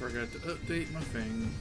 forget to update my thing.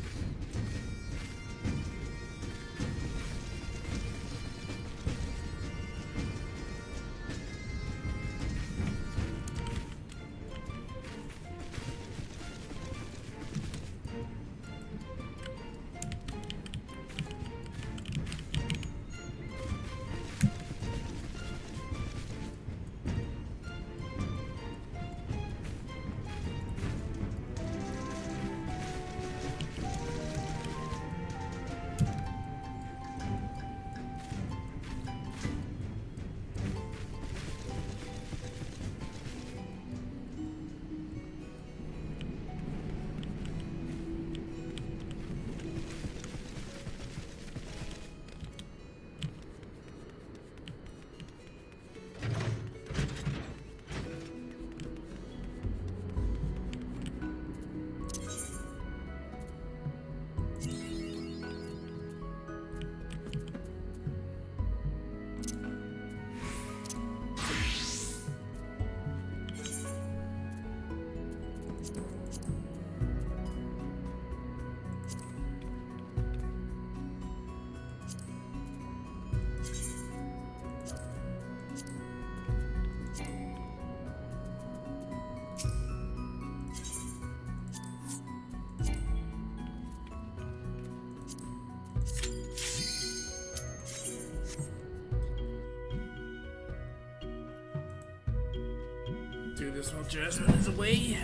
Do this while Jasmine is away.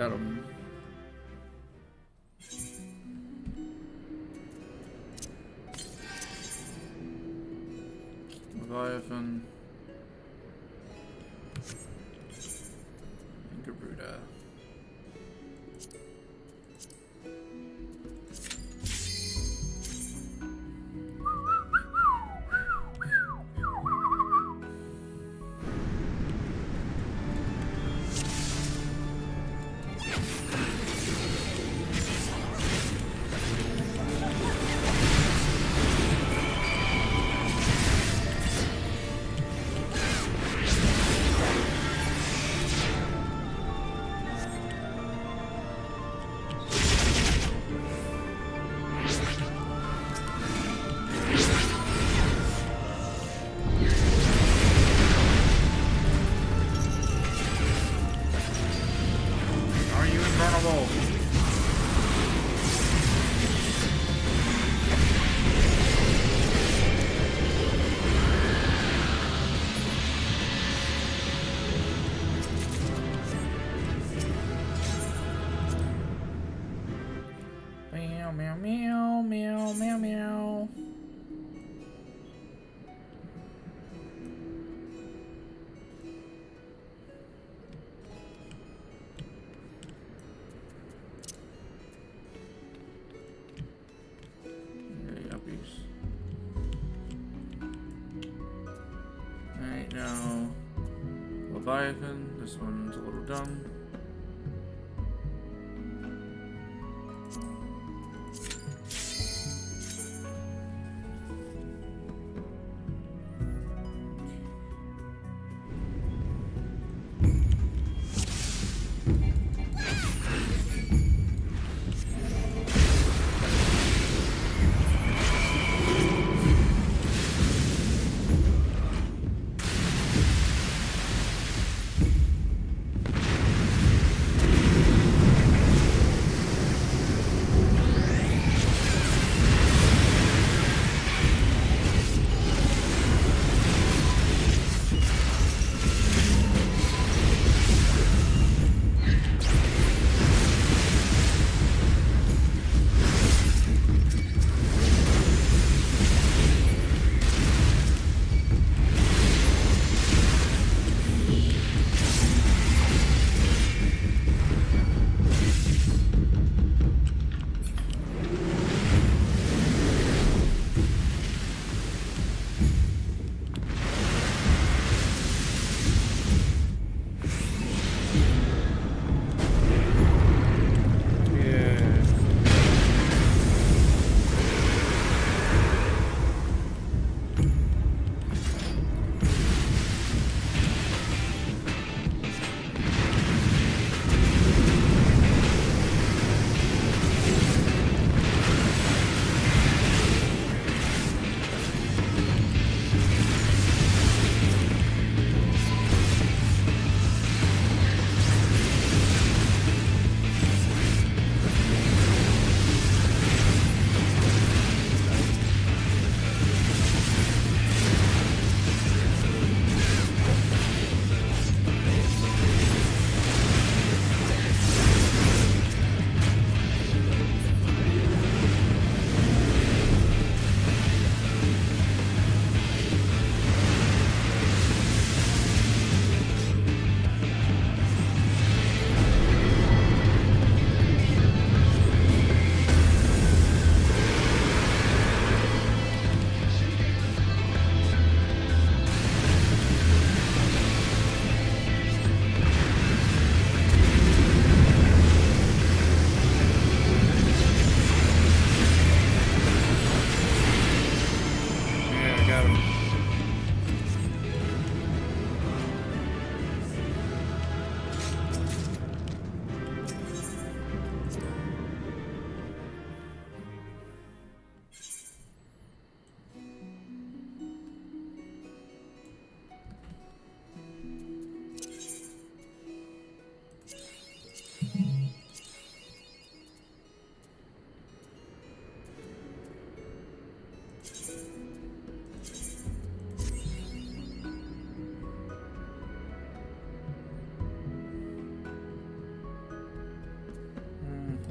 Got him. Leviathan. And Garuda. Leviathan. This one's a little dumb.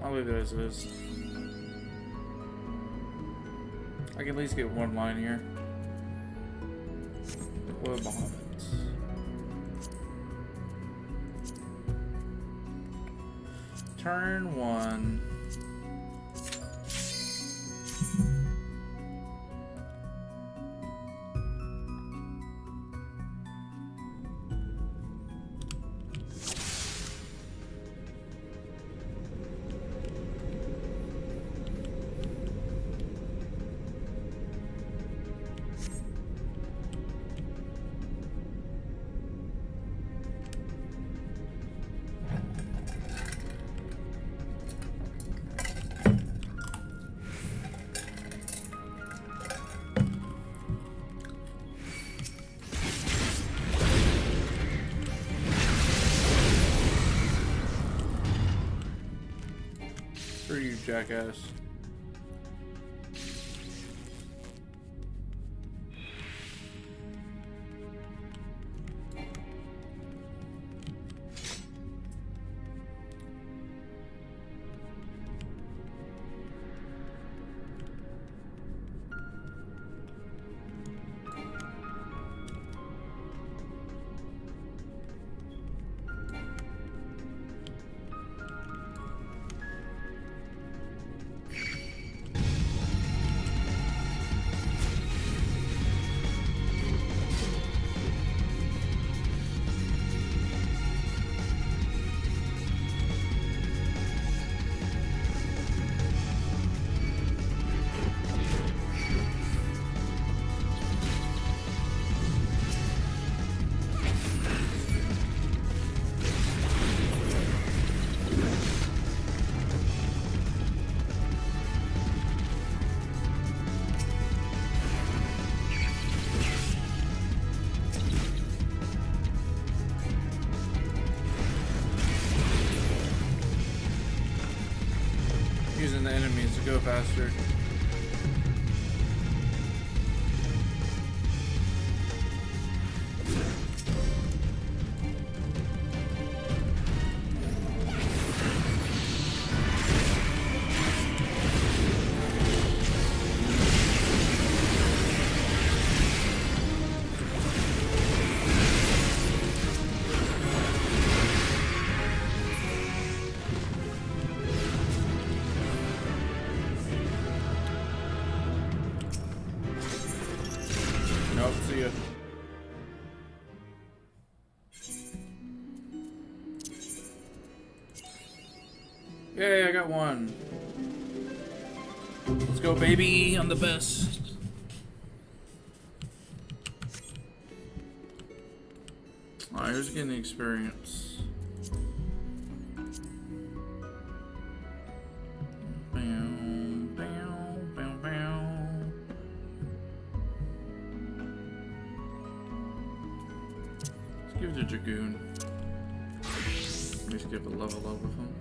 I'll leave it as it is. I can at least get one line here. Deploy Bahamut. Turn 1. Screw you, jackass. the enemies to go faster. Nope, see ya. Yay, I got one. Let's go, baby. I'm the best. Alright, who's getting the experience? Bam, bam, bam, bam. Let's give it to Dragoon. Let me skip a level up with him.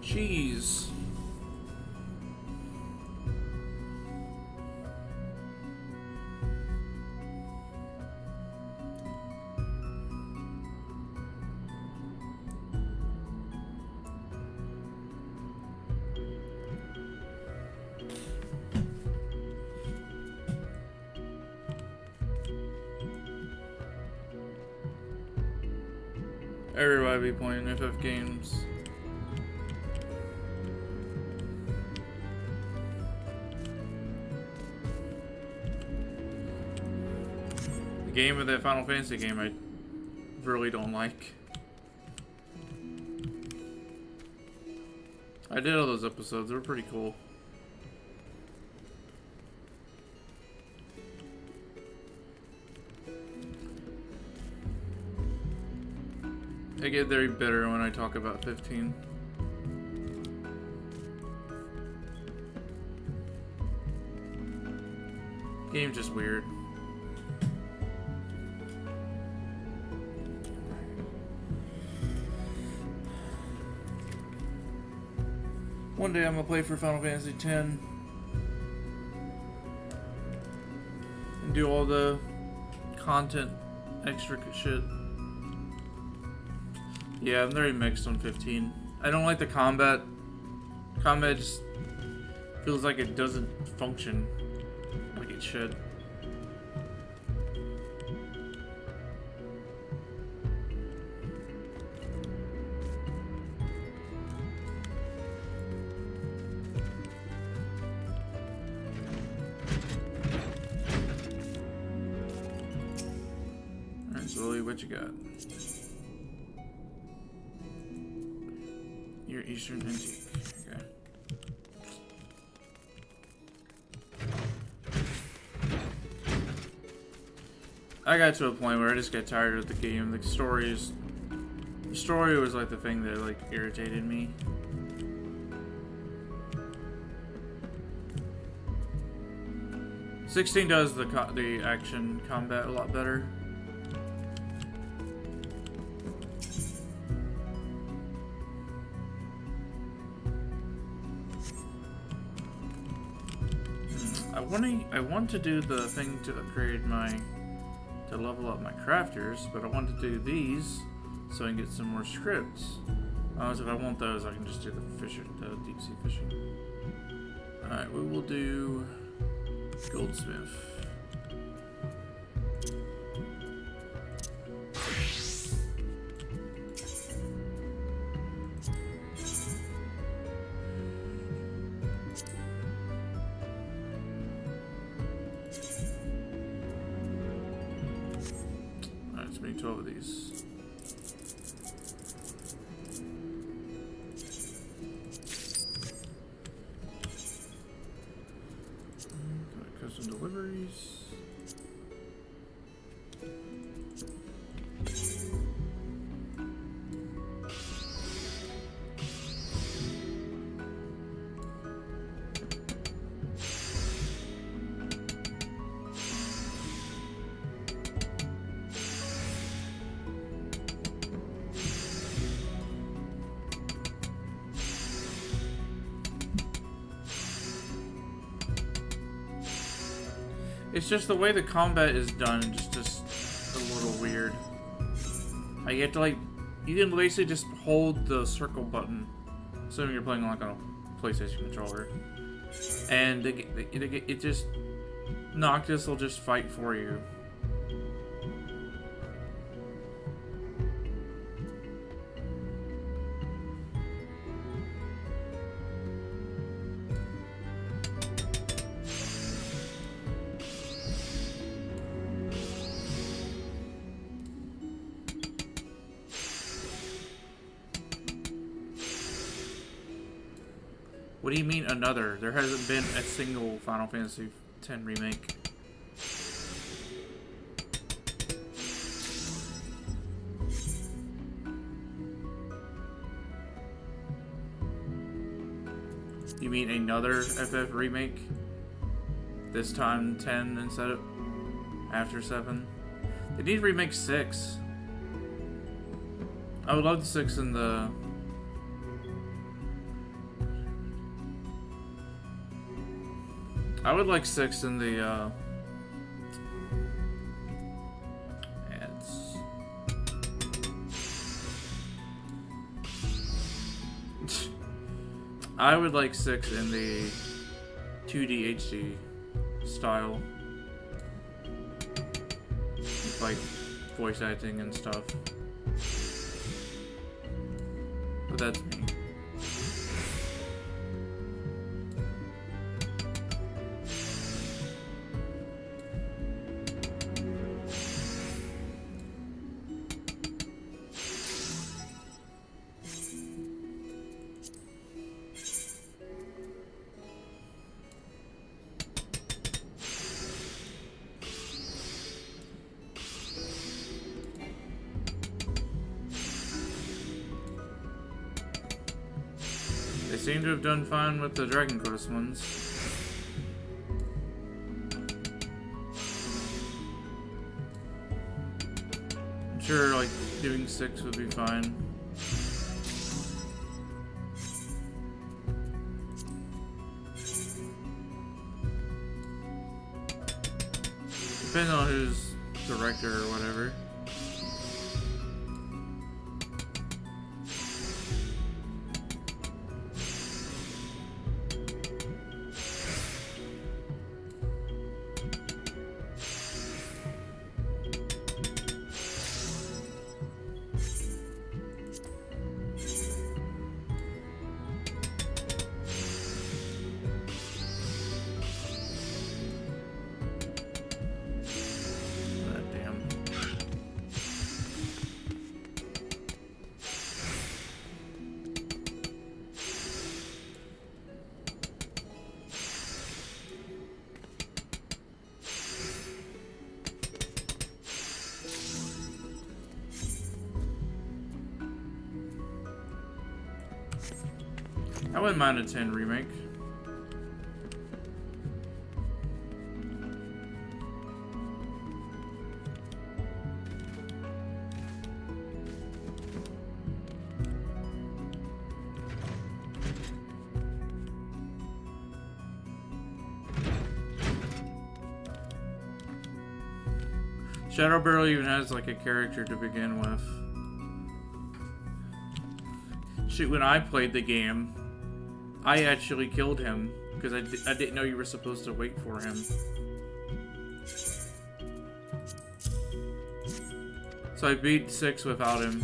Jeez. Everybody be playing FF games. The game of that Final Fantasy game I really don't like. I did all those episodes, they were pretty cool. I get very bitter when I talk about 15. Game's just weird. One day I'm gonna play for Final Fantasy X and do all the content extra shit. Yeah, I'm very mixed on 15. I don't like the combat. Combat just feels like it doesn't function like it should. Alright, so Lily, what you got? Your Eastern Antique. Okay. I got to a point where I just got tired of the game. The story was like the thing that like irritated me. '16 does the action combat a lot better. I want to do the thing to upgrade to level up my crafters, but I want to do these so I can get some more scripts. So if I want those, I can just do the deep sea fishing. Alright, we will do goldsmith. Alright, let's make 12 of these. Custom deliveries. It's just the way the combat is done, just a little weird. Like you have to you can basically just hold the circle button, assuming you're playing like on a PlayStation controller, and it just Noctis will just fight for you. What do you mean another? There hasn't been a single Final Fantasy X remake. You mean another FF remake? This time 10 instead of after 7? They need to remake 6. I would love the 6 in the... I would like 6 in the, ads. I would like 6 in the 2D HD style. With, like, voice acting and stuff. But that's me. They seem to have done fine with the Dragon Quest ones. I'm sure, like, doing 6 would be fine. Depends on who's director or whatever. I wouldn't mind a 10 remake. Shadow barely even has like a character to begin with. Shoot, when I played the game, I actually killed him because I didn't know you were supposed to wait for him. So I beat 6 without him.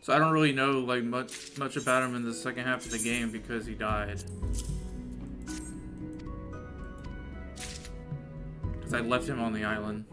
So I don't really know like much about him in the second half of the game because he died. Because I left him on the island.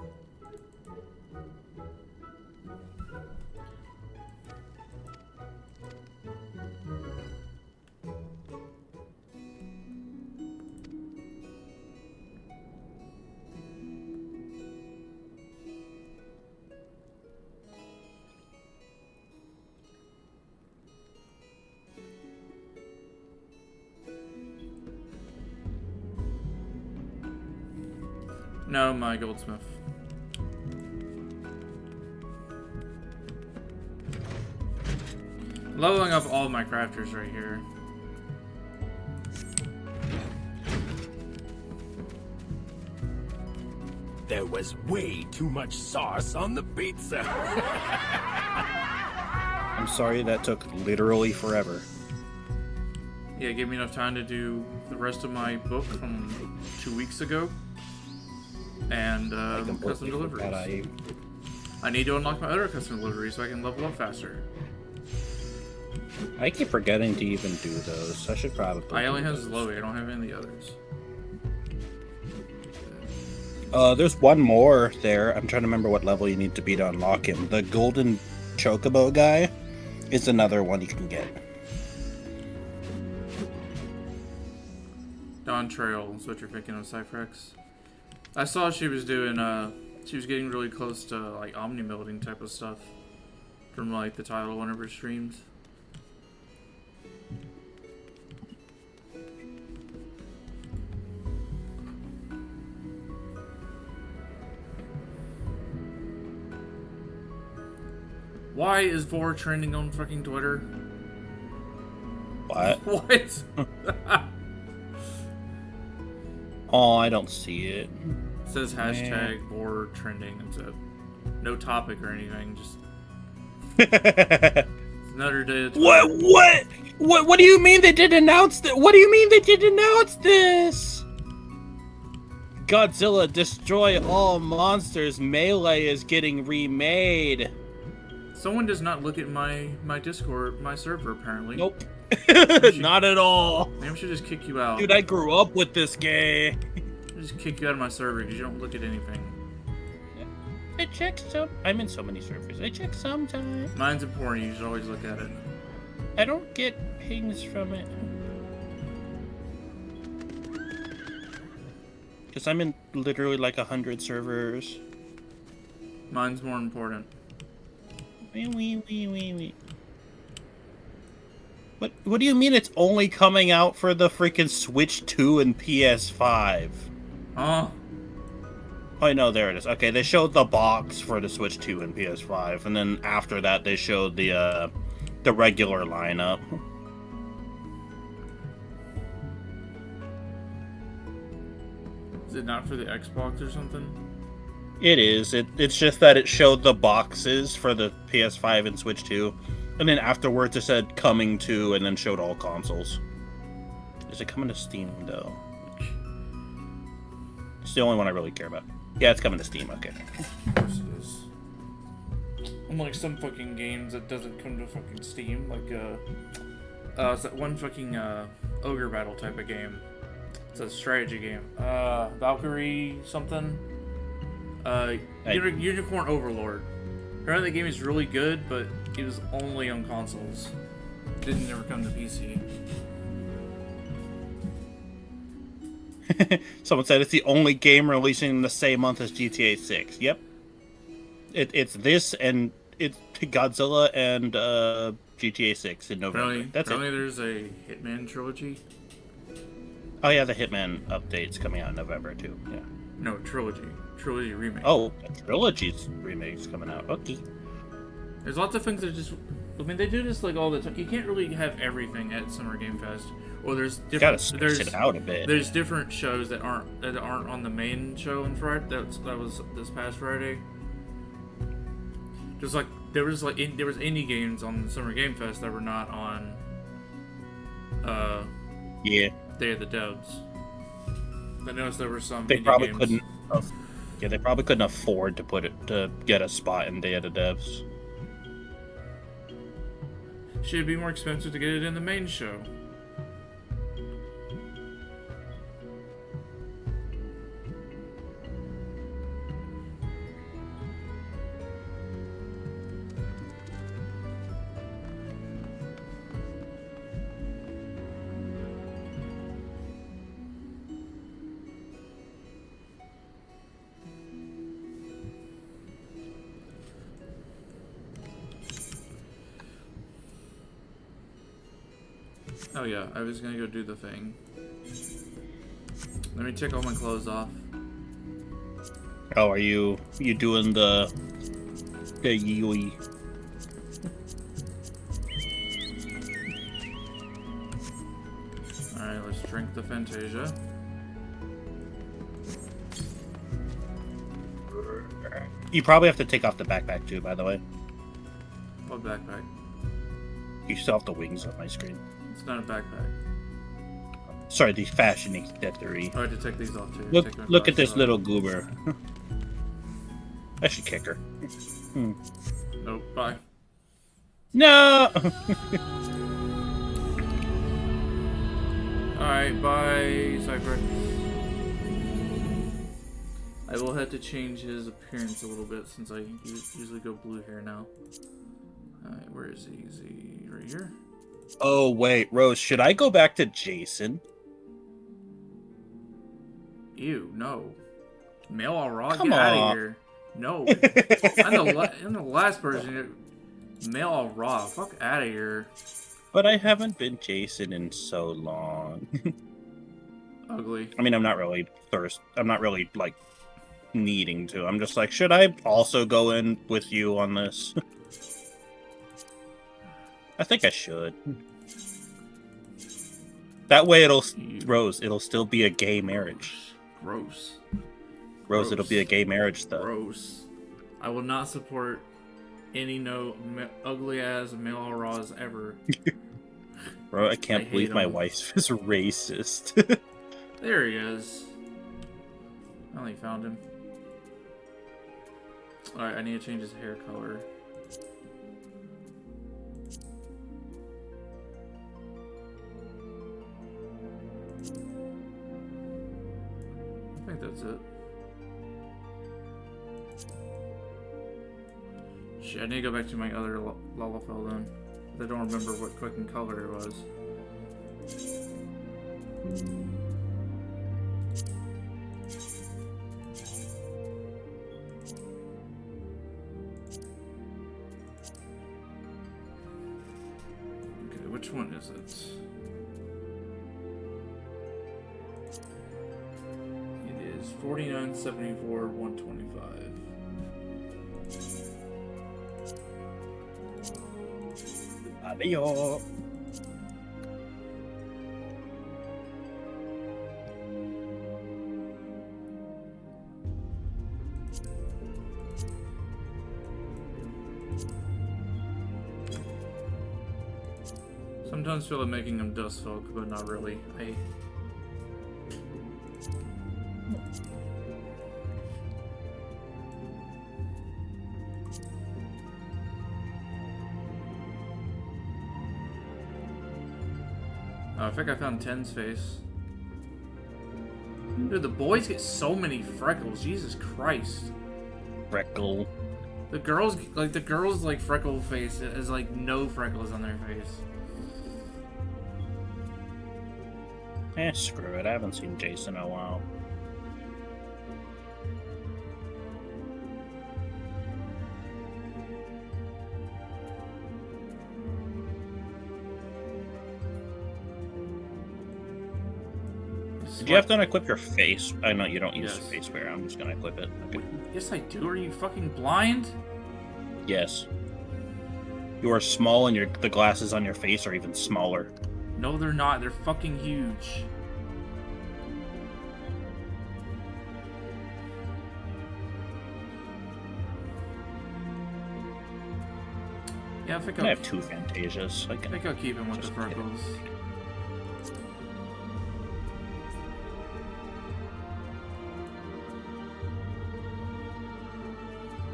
No, my goldsmith. Leveling up all of my crafters right here. There was way too much sauce on the pizza. I'm sorry that took literally forever. Yeah, it gave me enough time to do the rest of my book from 2 weeks ago. And custom deliveries. I need to unlock my other custom deliveries so I can level up faster. I keep forgetting to even do those. I should probably. I only have Zoe. I don't have any of the others. There's one more there. I'm trying to remember what level you need to be to unlock him. The golden chocobo guy is another one you can get. Dawn Trail is what you're thinking of, Cyphex. I saw she was doing, she was getting really close to, like, omni-melting type of stuff from, like, the title of one of her streams. Why is Vor trending on fucking Twitter? What? What? Oh, I don't see it. It says hashtag Vor trending. It's a no topic or anything. Just it's another day. What do you mean they didn't announce that? What do you mean they didn't announce this? Godzilla Destroy All Monsters Melee is getting remade. Someone does not look at my Discord, my server, apparently. Nope. Not at all. Maybe I should just kick you out. Dude, I grew up with this game. I'll just kick you out of my server because you don't look at anything. I check some. I'm in so many servers. I check sometimes. Mine's important. You should always look at it. I don't get pings from it. Because I'm in literally like 100 servers. Mine's more important. Wee. What do you mean it's only coming out for the freaking Switch 2 and PS5? Oh. Oh, no, there it is. Okay, they showed the box for the Switch 2 and PS5, and then after that they showed the regular lineup. Is it not for the Xbox or something? It is. It's just that it showed the boxes for the PS5 and Switch 2, and then afterwards it said coming to, and then showed all consoles. Is it coming to Steam, though? It's the only one I really care about. Yeah, it's coming to Steam, okay. Of course it is. Unlike some fucking games that doesn't come to fucking Steam, like, it's that one fucking, ogre battle type of game. It's a strategy game. Valkyrie something? Unicorn Overlord. Apparently the game is really good, but it was only on consoles. It didn't ever come to PC. Someone said it's the only game releasing in the same month as GTA 6. Yep. It's this and it's Godzilla and GTA 6 in November. Apparently there's a Hitman trilogy. Oh yeah, the Hitman update's coming out in November too. Yeah. No, trilogy. Trilogy remake. Oh, a trilogy's remake's coming out. Okay. There's lots of things that just... I mean, they do this like all the time. You can't really have everything at Summer Game Fest. Or there's different... Gotta space it out a bit. There's different shows that aren't on the main show on Friday. That was this past Friday. Just like there was indie games on Summer Game Fest that were not on. Yeah. Day of the Devs. I noticed there were some. They indie probably games. couldn't. Yeah, they probably couldn't afford to get a spot in Day of the Devs. Should be more expensive to get it in the main show. Oh yeah, I was gonna go do the thing. Let me take all my clothes off. Oh, are you doing the yui? Alright, let's drink the Fantasia. You probably have to take off the backpack too, by the way. What backpack? You still have the wings on my screen. It's not a backpack. Sorry, the fashion accessory. Oh, I had to take these off too. Look at this little goober. I should kick her. Nope, bye. No! Alright, bye, Cypher. I will have to change his appearance a little bit since I usually go blue hair now. Alright, where is he? Is he right here? Oh, wait, Rose, should I go back to Jason? Ew, no. Male all raw? Come Get out on. of here. No. I'm the last person. Male all raw. Fuck out of here. But I haven't been Jason in so long. Ugly. I mean, I'm not really like, needing to. I'm just like, should I also go in with you on this? I think I should. That way Rose, it'll still be a gay marriage. Gross. Rose, it'll be a gay marriage, though. Gross. I will not support any ugly ass male all raws ever. Bro, I can't hate believe my him. wife is racist. There he is. I only found him. Alright, I need to change his hair color. I think that's it. Shit, I need to go back to my other Lalafell then. I don't remember what fucking color it was. Okay, which Which one is it? It is 49, 74, 125. Adios. Sometimes feel like making them dust folk, but not really. Oh, I think I found 10's face. Dude, the boys get so many freckles. Jesus Christ. Freckle. The girls like freckle face is like no freckles on their face. Screw it. I haven't seen Jason in a while. Did you have to unequip your face? I know you don't use Yes. face wear. I'm just gonna equip it. Okay. Yes, I do. Are you fucking blind? Yes. You are small, and the glasses on your face are even smaller. No, they're not. They're fucking huge. Yeah, I think I have 2 Fantasias. I think I'll keep him with the Just freckles.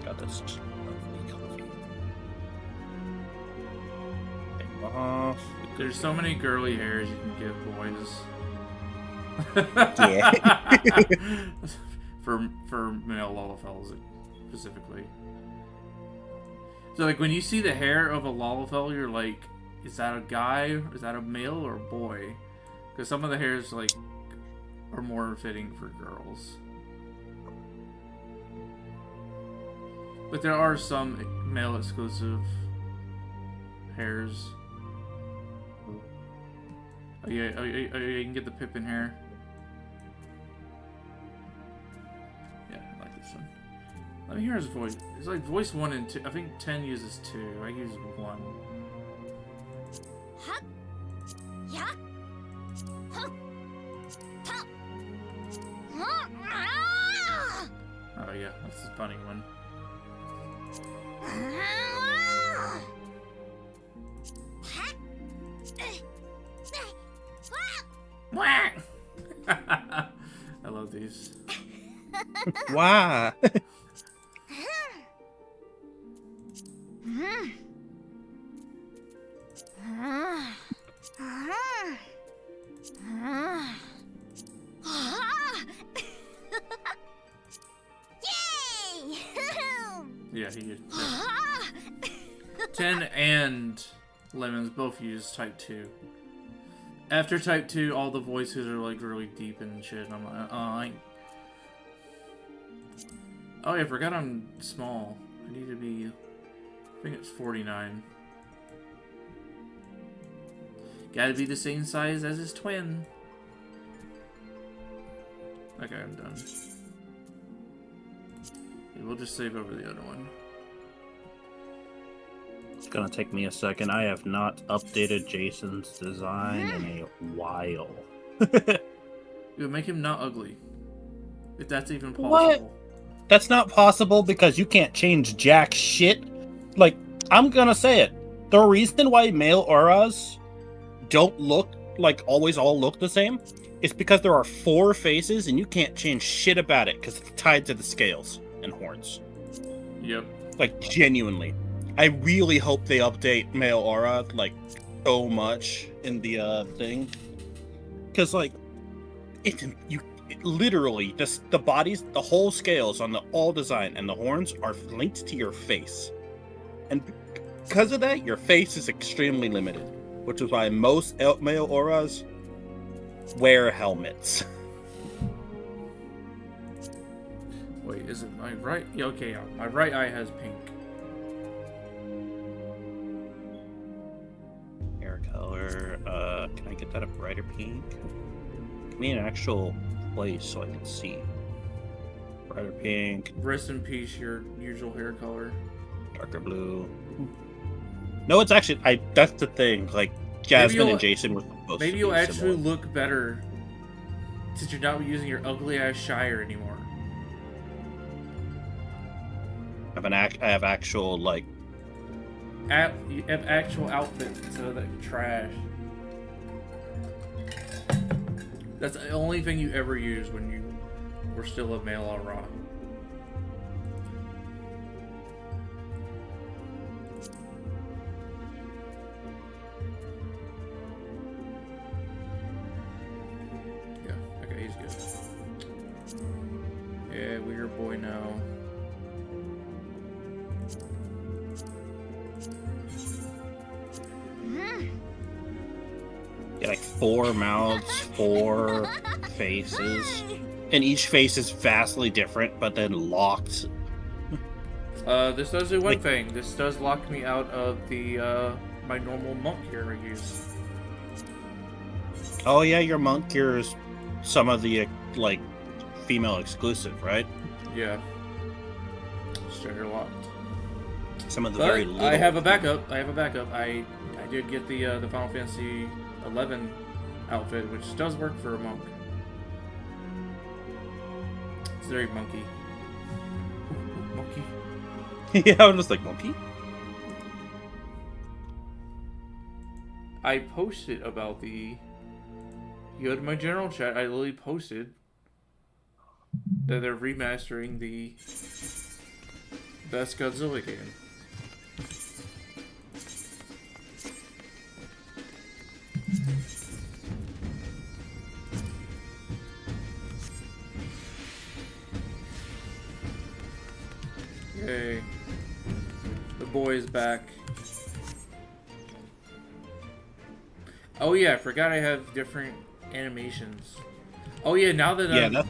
Got this lovely coffee. Take them off. There's so many girly hairs you can give boys. Yeah. for male Lalafels specifically. So like when you see the hair of a Lalafell, you're like, is that a guy? Is that a male or a boy? Because some of the hairs like are more fitting for girls. But there are some male exclusive hairs. Oh yeah, you can get the Pippin hair. Yeah, I like this one. Let me hear his voice. It's like voice 1 and 2. I think 10 uses 2. I use 1. Oh yeah, that's a funny one. I love these. Why? Yeah, he used 10 and Lemons both use type 2. After type 2, all the voices are like really deep and shit. And I'm like, oh yeah, I forgot I'm small. I need to be, I think it's 49. Gotta be the same size as his twin. Okay, I'm done. Yeah, we'll just save over the other one. It's gonna take me a second. I have not updated Jason's design in a while. It would make him not ugly. If that's even possible. What? That's not possible because you can't change jack shit. Like, I'm gonna say it. The reason why male auras don't look like always all look the same is because there are 4 faces and you can't change shit about it because it's tied to the scales and horns. Yep. Like, genuinely. I really hope they update male aura, like, so much in the thing. Because, like, literally, the bodies, the whole scales on the all design and the horns are linked to your face. And because of that, your face is extremely limited. Which is why most male auras wear helmets. Wait, is it my right? Yeah, okay, yeah. My right eye has pink. Hair color. color. Can I get that a brighter pink? Give me an actual place so I can see. Brighter pink. Rest in peace, your usual hair color. Darker blue. No, it's actually that's the thing. Like Jasmine and Jason were supposed to be Maybe you'll actually similar. look better since you're not using your ugly ass Shire anymore. I have actual like. You have actual outfits instead of that trash. That's the only thing you ever used when you were still a male on Raw. Yeah, okay, he's good. Yeah, we're your boy now. Get like 4 mouths, 4 faces, and each face is vastly different, but then locked. This does do one thing. This does lock me out of the my normal monk gear I use. Oh yeah, your monk gear is some of the like female exclusive, right? Yeah. Straight locked. Some of the But very little. I have a backup. I did get the Final Fantasy 11 outfit, which does work for a monk. It's very monkey. Monkey. Yeah, I was just like monkey. I posted about the. You go to my general chat. I literally posted that they're remastering the best Godzilla game. Yay. The boy is back. Oh yeah, I forgot I have different animations. Oh yeah, now that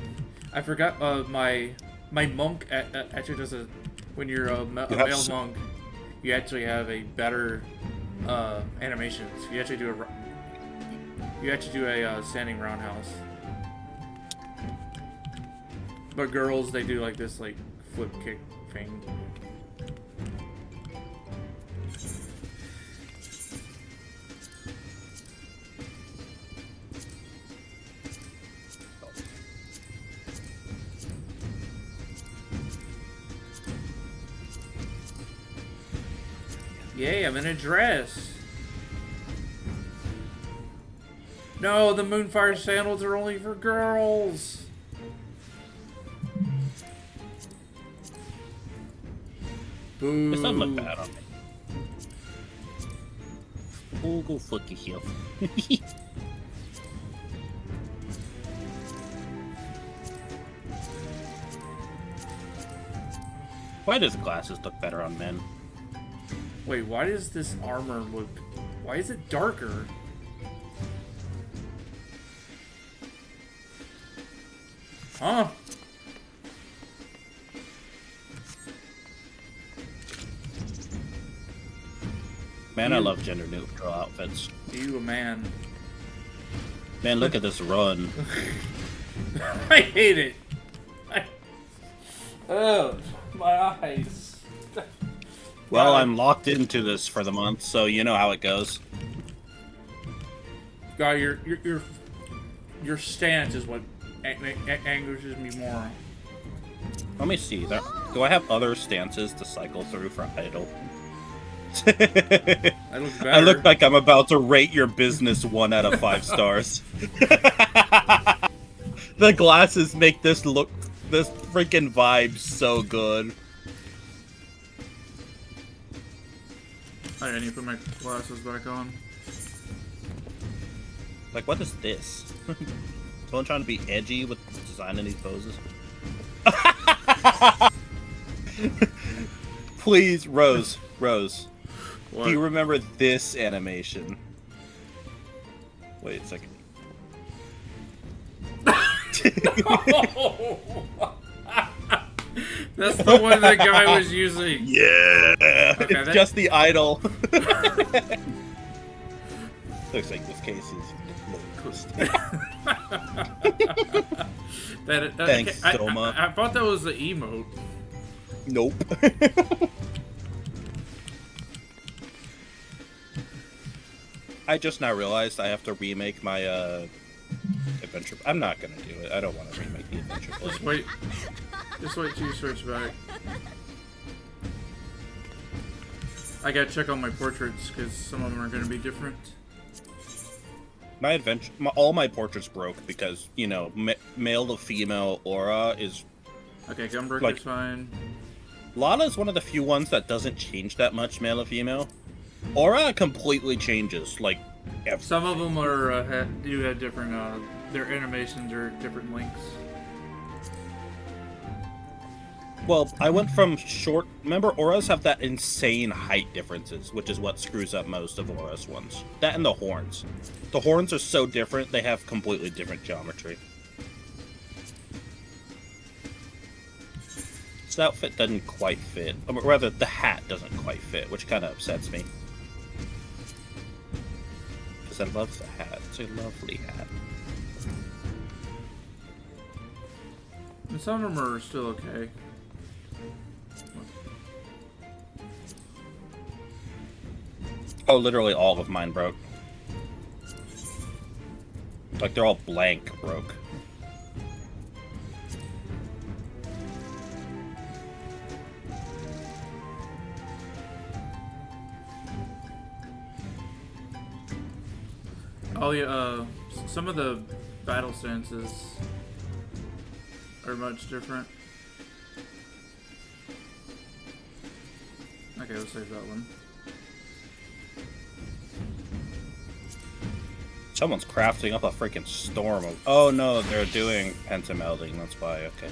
I forgot my monk actually does a when you're a male monk, you actually have a better animations. You actually do a standing roundhouse. But girls, they do like this like flip kick thing. Yay, I'm in a dress. No, the Moonfire sandals are only for girls. Boo. It doesn't look bad on me. Oh, go fuck yourself. Why does glasses look better on men? Wait, why does this armor look... Why is it darker? Huh? Man, I love gender neutral outfits. You a man. Man, look at this run. I hate it. Oh, my eyes. Well, I'm locked into this for the month, so you know how it goes. God, your stance is what angers me more. Let me see. Do I have other stances to cycle through for idle? I look better. I look like I'm about to rate your business 1 out of 5 stars. The glasses make this freaking vibe so good. I need to put my glasses back on. Like, what is this? Someone trying to be edgy with designing these poses? Please, Rose. What? Do you remember this animation? Wait a second. That's the one that guy was using. Yeah! Okay, it's just the idol. Looks like this case is Thanks, Soma. I thought that was the emote. Nope. I just now realized I have to remake my adventure. I'm not gonna do it. I don't want to remake the adventure. Just wait. Just wait till you switch back. I gotta check on my portraits because some of them are gonna be different. My adventure, all my portraits broke because, you know, male to female aura is... Okay, Gunbreaker's like, fine. Lana is one of the few ones that doesn't change that much male to female. Aura completely changes, like... Some of them are, do have different, their animations are different links. Well, I went from short... Remember, auras have that insane height differences, which is what screws up most of Aura's ones. That and the horns. The horns are so different, they have completely different geometry. This outfit doesn't quite fit. Or rather, the hat doesn't quite fit, which kind of upsets me. Because I love the hat. It's a lovely hat. And some of them are still okay. Oh, literally all of mine broke. Like, they're all blank broke. Oh yeah, some of the battle stances are much different. Okay, let's save that one. Someone's crafting up a freaking storm of... Oh no, they're doing pentamelding, that's why, okay.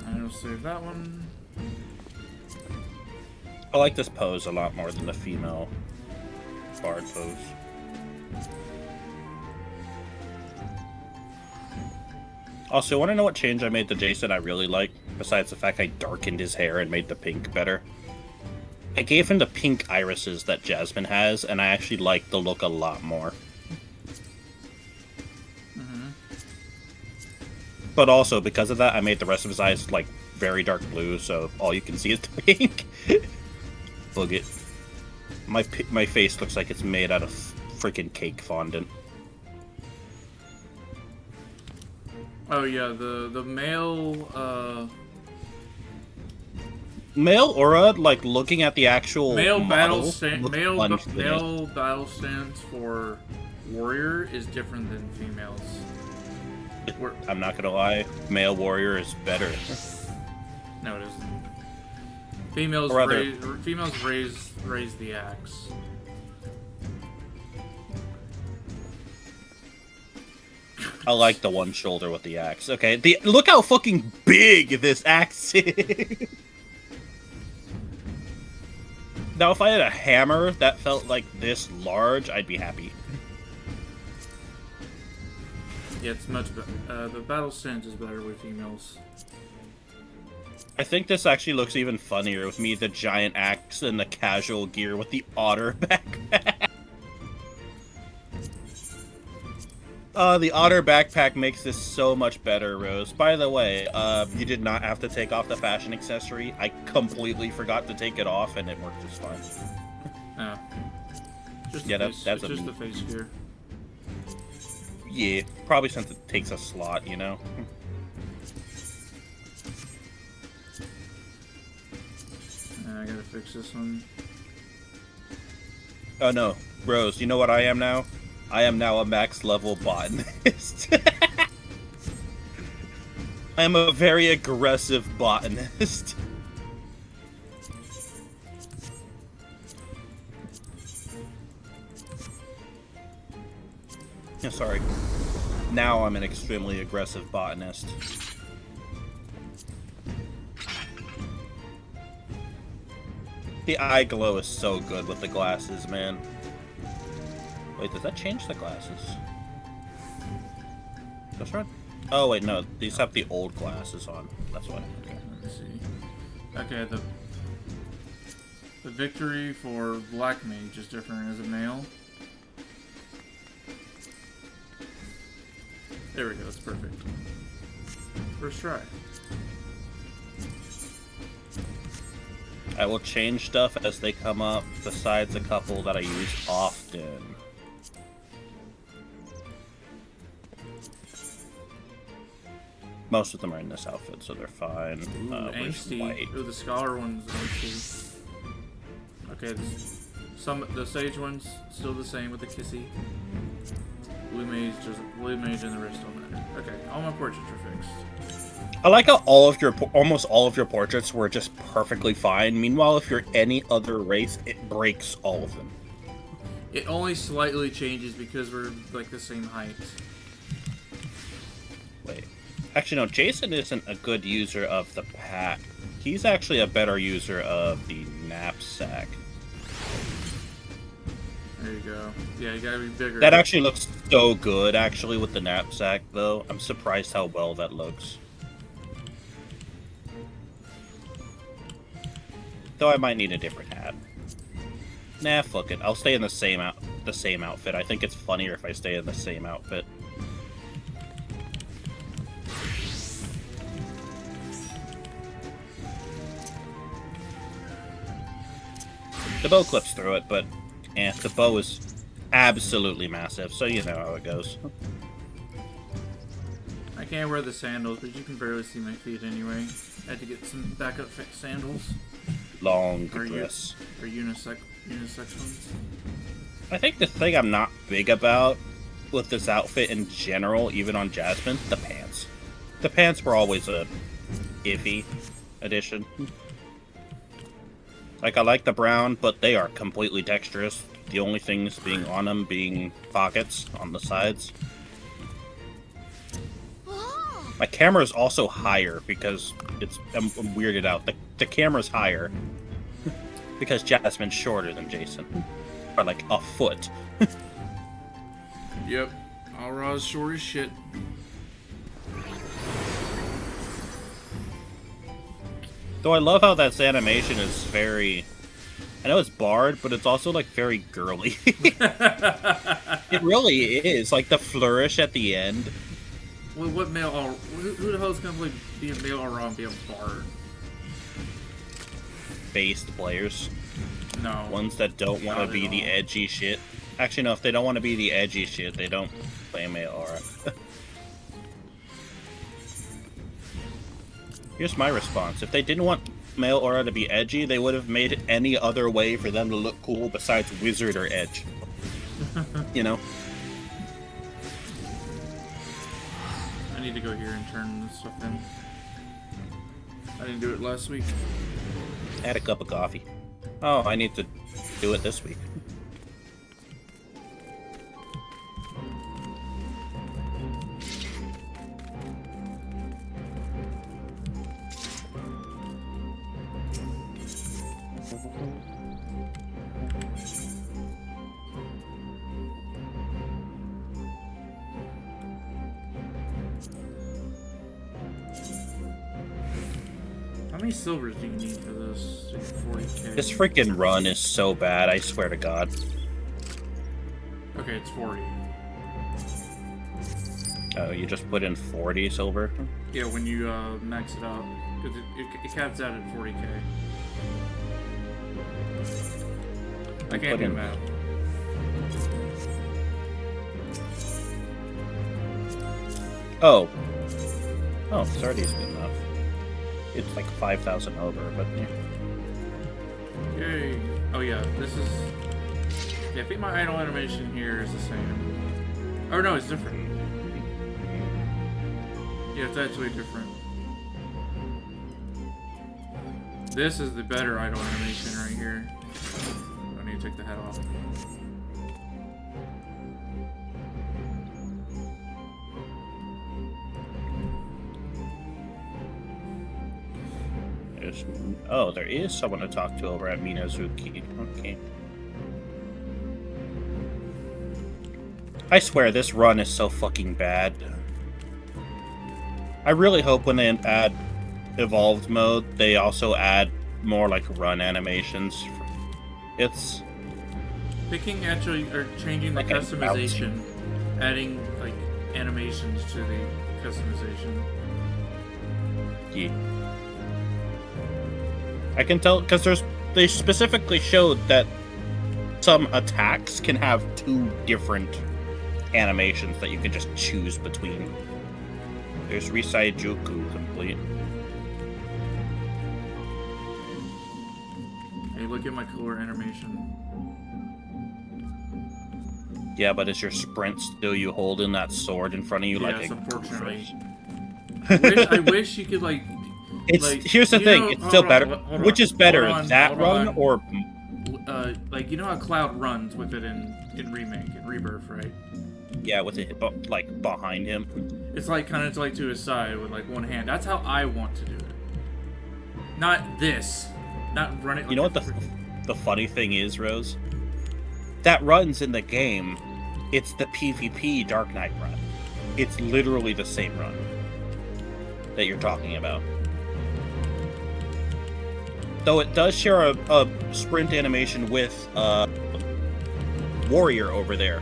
And we'll save that one. I like this pose a lot more than the female bard pose. Also, want to know what change I made to Jason I really like? Besides the fact I darkened his hair and made the pink better. I gave him the pink irises that Jasmine has, and I actually like the look a lot more. But also, because of that, I made the rest of his eyes, like, very dark blue, so all you can see is the pink. Boog it. My face looks like it's made out of freaking cake fondant. Oh yeah, the male Male aura, like looking at the actual male model, male battle stance for warrior is different than females. I'm not gonna lie, male warrior is better. No, it isn't. Females raise the axe. I like the one shoulder with the axe. Okay, look how fucking big this axe is. Now, if I had a hammer that felt like this large, I'd be happy. Yeah, it's much better. The battle stance is better with females. I think this actually looks even funnier with me, the giant axe, and the casual gear with the otter backpack. The otter backpack makes this so much better, Rose. By the way, you did not have to take off the fashion accessory. I completely forgot to take it off, and it worked just fine. Oh. Just yeah, that's just the face gear. Yeah, probably since it takes a slot, you know? I gotta fix this one. Oh no, Rose, you know what I am now? I am now a max level botanist. I am a very aggressive botanist. Yeah, sorry. Now I'm an extremely aggressive botanist. The eye glow is so good with the glasses, man. Wait, does that change the glasses? That's right. Oh wait, no, these have the old glasses on. That's why. Okay. Let me see. Okay, the victory for Black Mage is different. Is it male? There we go. That's perfect. First try. I will change stuff as they come up, besides a couple that I use often. Most of them are in this outfit, so they're fine. Ooh, With angsty. white. Ooh, the scholar one's angsty. Okay, the sage one's still the same with the kissy. Blue mage and the wrist don't matter. Okay, all my portraits are fixed. I like how almost all of your portraits were just perfectly fine. Meanwhile, if you're any other race, it breaks all of them. It only slightly changes because we're like the same height. Wait. Actually, no, Jason isn't a good user of the pack. He's actually a better user of the knapsack. There you go. Yeah, you gotta be bigger. That actually looks so good, actually, with the knapsack, though. I'm surprised how well that looks. Though I might need a different hat. Nah, fuck it. I'll stay in the same outfit. I think it's funnier if I stay in the same outfit. The bow clips through it, but the bow is absolutely massive, so you know how it goes. I can't wear the sandals, but you can barely see my feet anyway. I had to get some backup sandals. Long dress. Or unisex ones. I think the thing I'm not big about with this outfit in general, even on Jasmine, the pants. The pants were always a iffy addition. Like, I like the brown, but they are completely texturous. The only things being on them being pockets on the sides. My camera is also higher because I'm weirded out. The camera's higher because Jasmine's shorter than Jason. Or like a foot. Yep. Alra's short as shit. Though I love how that animation is very... I know it's barred, but it's also like very girly. It really is. Like the flourish at the end. Well, what male? Who the hell is gonna be a male Aura and be a bard? Based players. No. Ones that don't want to be the edgy shit. Actually, no, if they don't want to be the edgy shit, they don't play male aura. Here's my response. If they didn't want male aura to be edgy, they would have made it any other way for them to look cool besides wizard or edge. You know? I need to go here and turn this stuff in. I didn't do it last week. Add a cup of coffee. Oh, I need to do it this week. How many silvers do you need for this? 40k. This freaking run is so bad, I swear to God. Okay, it's 40. Oh, you just put in 40 silver? Yeah, when you max it out. Because it caps out at 40k. I can't do math. Oh. Oh, 30 is good enough. It's like 5,000 over, but yeah. Yay. Oh yeah, this is... Yeah, I think my idle animation here is the same. Oh no, it's different. Yeah, it's actually different. This is the better idle animation right here. I need to take the head off. Oh, there is someone to talk to over at Minazuki. Okay. I swear, this run is so fucking bad. I really hope when they add evolved mode, they also add more like run animations. It's Picking actually or changing the Okay, customization, adding like animations to the customization. yeah. I can tell because they specifically showed that some attacks can have 2 different animations that you can just choose between. There's Risai Joku complete. Hey, look at my cooler animation. Yeah, but is your sprint still you holding that sword in front of you like Yes, a unfortunately. goof? I wish you could like. It's like, here's the you thing, know- it's hold still on, better. hold Which on, is better, hold on, that hold run on. or Like you know how Cloud runs with it in Remake and Rebirth, right? yeah, with it like behind him? It's like kind of like to his side with like one hand. That's how I want to do it. Not this. Not running. You know what the funny thing is, Rose? That runs in the game. It's the PvP Dark Knight run. It's literally the same run that you're talking about. Though it does share a sprint animation with Warrior over there.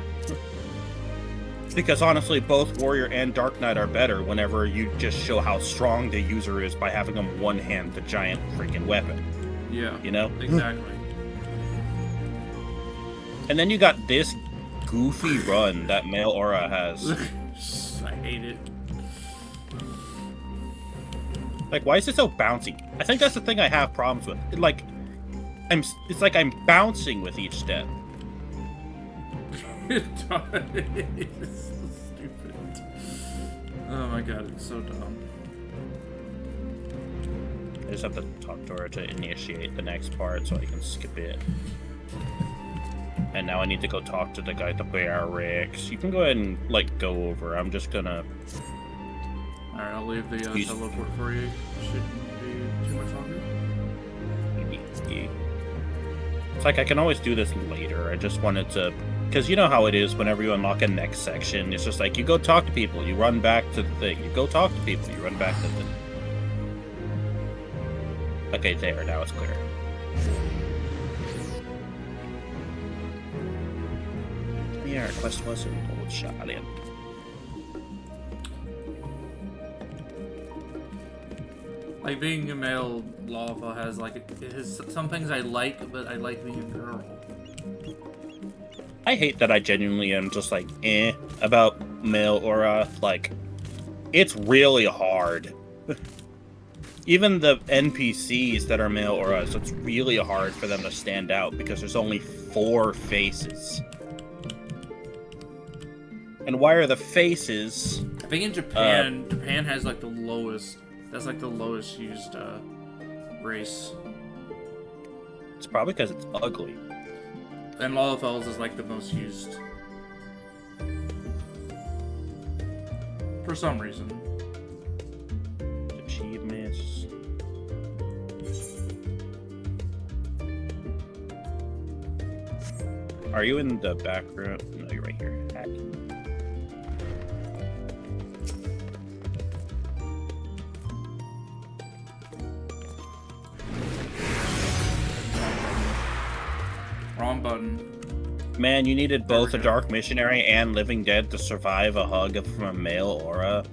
Because honestly, both Warrior and Dark Knight are better whenever you just show how strong the user is by having them one-hand the giant freaking weapon. Yeah. You know? Exactly. And then you got this goofy run that Male Aura has. I hate it. Like, why is it so bouncy? I think that's the thing I have problems with. It's like I'm bouncing with each step. It's so stupid. Oh my god, it's so dumb. I just have to talk to her to initiate the next part so I can skip it. And now I need to go talk to the guy at the barracks. You can go ahead and, like, go over. I'm just gonna... Alright, I'll leave the teleport for you. Shouldn't be too much longer. It's like I can always do this later. I just wanted to... Because you know how it is whenever you unlock a next section. It's just like, you go talk to people, you run back to the thing. You go talk to people, you run back to the thing. Okay, there. Now it's clear. Yeah, our quest was an old shot in. Like, being a male Lawful has, like, it has some things I like, but I like being a girl. I hate that I genuinely am just like, about Male Aura. Like, it's really hard. Even the NPCs that are Male Auras, it's really hard for them to stand out because there's only 4 faces. And why are the faces... I think in Japan, Japan has, like, the lowest... That's, like, the lowest used, race. It's probably because it's ugly. And Lawfell's is, like, the most used. For some reason. Achievements... Are you in the background? No, you're right here. Hacking. Wrong button. Man, you needed both a Dark Missionary and Living Dead to survive a hug from a Male Aura.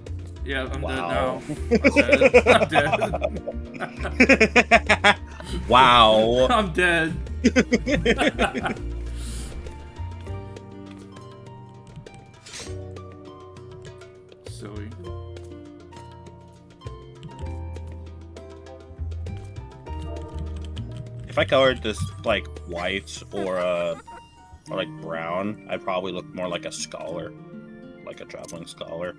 Yeah, I'm Wow. dead now. I'm dead. Wow. I'm dead. Silly. If I colored this like white or like brown, I'd probably look more like a scholar, like a traveling scholar.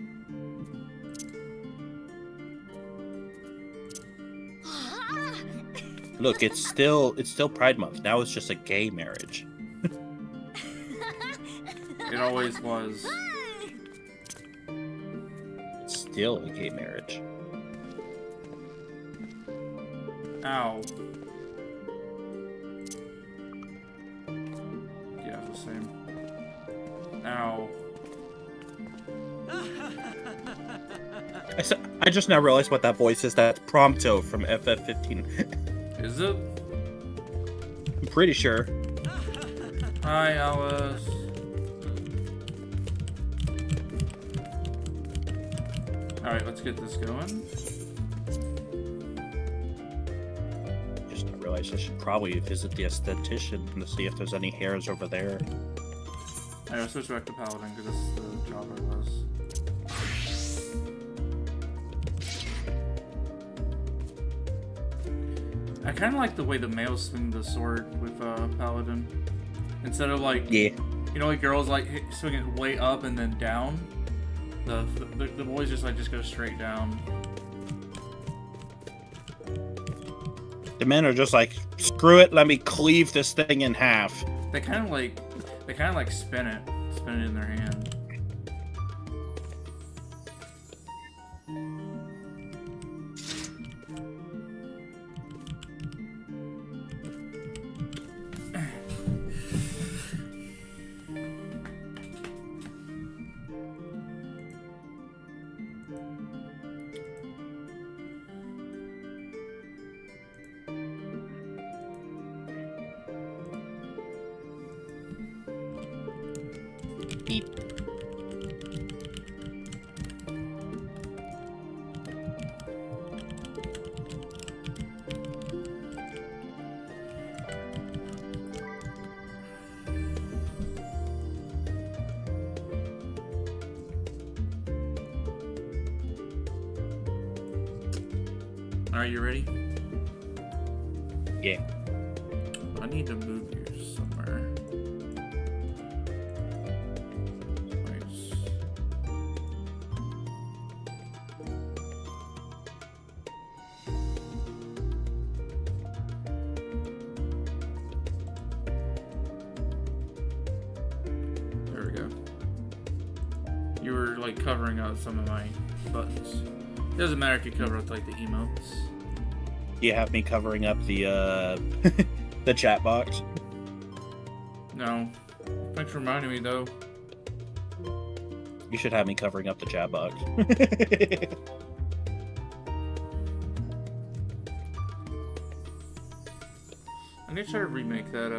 Look, it's still Pride Month. Now it's just a gay marriage. It always was. It's still a gay marriage. Ow. Yeah, the same. Ow. I just now realized what that voice is. That's Prompto from FF15. Is it? I'm pretty sure. Hi, Alice. Alright, let's get this going. Just now realized I should probably visit the esthetician to see if there's any hairs over there. Alright, I'll switch back to Paladin because that's the job I was. I kind of like the way the males swing the sword with Paladin. Instead of like, Yeah. you know, like girls like swing it way up and then down. The boys just go straight down. The men are just like, screw it, let me cleave this thing in half. They kind of like spin it in their hand. Beep. Alright, you ready? Yeah. I need to move you somewhere. Nice. There we go. You were like covering up some of my buttons. It doesn't matter if you cover up like the emotes. You have me covering up the the chat box. No. Thanks for reminding me though. You should have me covering up the chat box. I'm gonna try to remake that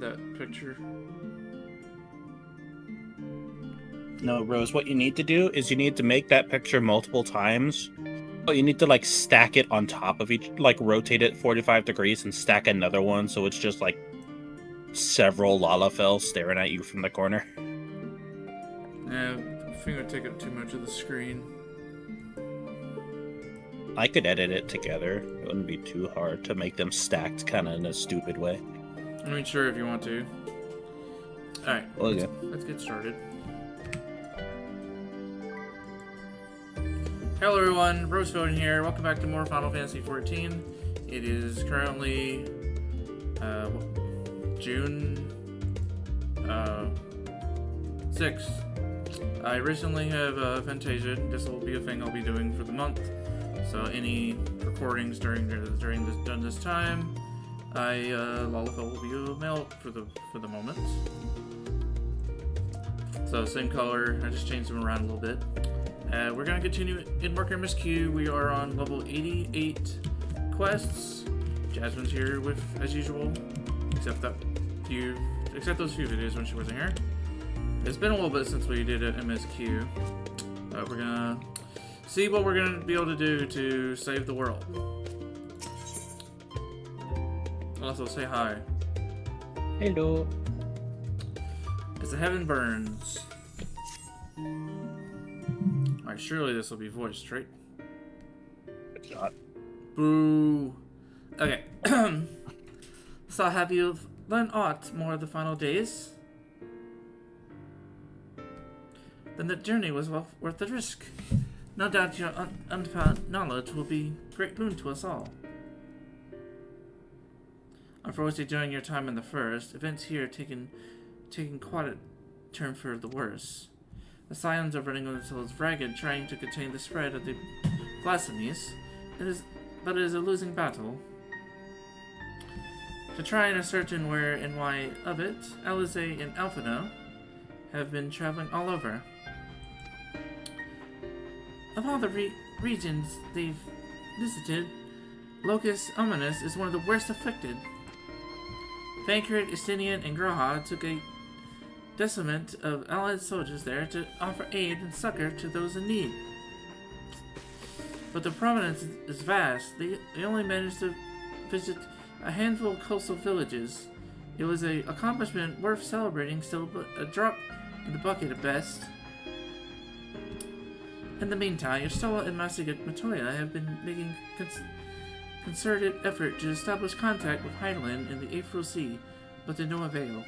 that picture. No, Rose, what you need to do is you need to make that picture multiple times. But you need to like stack it on top of each, like rotate it 45 degrees and stack another one so it's just like several Lalafels staring at you from the corner. Yeah, I think it would take up too much of the screen. I could edit it together. It wouldn't be too hard to make them stacked kind of in a stupid way. I mean, sure, if you want to. Alright, Okay. let's get started. Hello everyone, Rosephone here. Welcome back to more Final Fantasy XIV. It is currently June 6th. I recently have Fantasia. This will be a thing I'll be doing for the month. So any recordings during this time, Lalafell will be a male for the moment. So same color. I just changed them around a little bit. We're going to continue ENDWALKER MSQ. We are on level 88 quests. Jasmine's here with, as usual, except those few videos when she wasn't here. It's been a little bit since we did an MSQ. We're going to see what we're going to be able to do to save the world. Also, say hi. Hello. As the heaven burns. Alright, surely this will be voiced, right? It's not. Boo. Okay. So have you learned aught more of the final days? Then the journey was well worth the risk. No doubt your unfound knowledge will be great boon to us all. Unfortunately, during your time in the First, events here taken quite a turn for the worse. The Scions are running themselves ragged, trying to contain the spread of the blasphemies. But it is a losing battle. To try and ascertain where and why of it, Alize and Alphino have been traveling all over. Of all the regions they've visited, Locus Ominous is one of the worst afflicted. Vankard, Estinian, and Graha took a deciment of allied soldiers there to offer aid and succor to those in need. But the province is vast. They only managed to visit a handful of coastal villages. It was an accomplishment worth celebrating still, but a drop in the bucket at best. In the meantime, Ystola and Masigat Matoya have been making concerted effort to establish contact with Heidelin in the April Sea, but to no avail.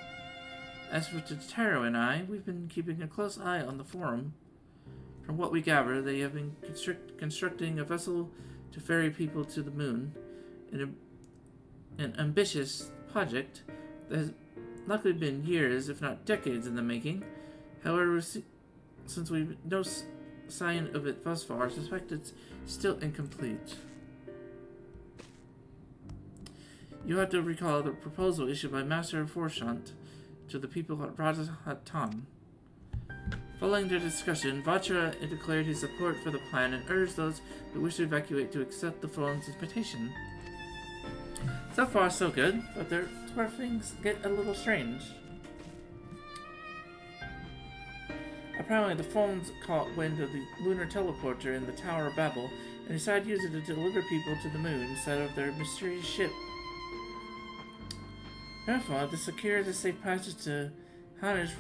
As for Totaro and I, we've been keeping a close eye on the Forum. From what we gather, they have been constructing a vessel to ferry people to the moon, an ambitious project that has likely been years, if not decades, in the making. However, since we've no sign of it thus far, I suspect it's still incomplete. You have to recall the proposal issued by Master Forshant to the people at Radha-Hatan. Following their discussion, Vatra declared his support for the plan and urged those who wish to evacuate to accept the phone's invitation. So far, so good, but there's where things get a little strange. Apparently, the phones caught wind of the lunar teleporter in the Tower of Babel and decided to use it to deliver people to the moon instead of their mysterious ship. Therefore, to secure the safe passage to Hannes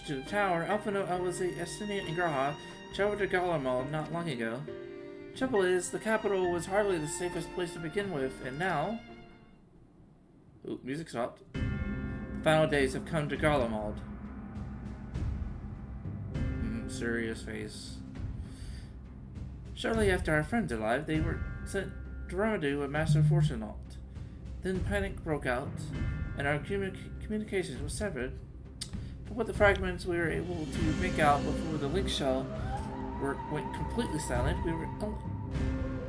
to the tower, Alphino, Alwazi, Estinian, and Graha traveled to Galamald not long ago. Trouble is, the capital was hardly the safest place to begin with, and now... Ooh, music stopped. The final days have come to Galamald. Serious face. Shortly after our friends arrived, they were sent to rendezvous with Master Fortunaut. Then panic broke out, and our communications were severed. But with the fragments we were able to make out before the link shell went completely silent,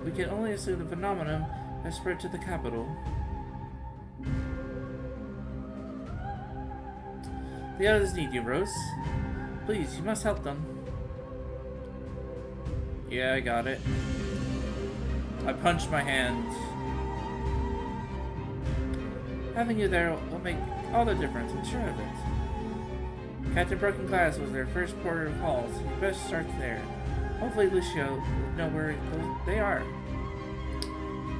we can only assume the phenomenon has spread to the capital. The others need you, Rose. Please, you must help them. Yeah, I got it. I punched my hand. Having you there will make all the difference, I'm sure of it. Captain Broken Glass was their first port of call, so you best start there. Hopefully Lucio will know where they are.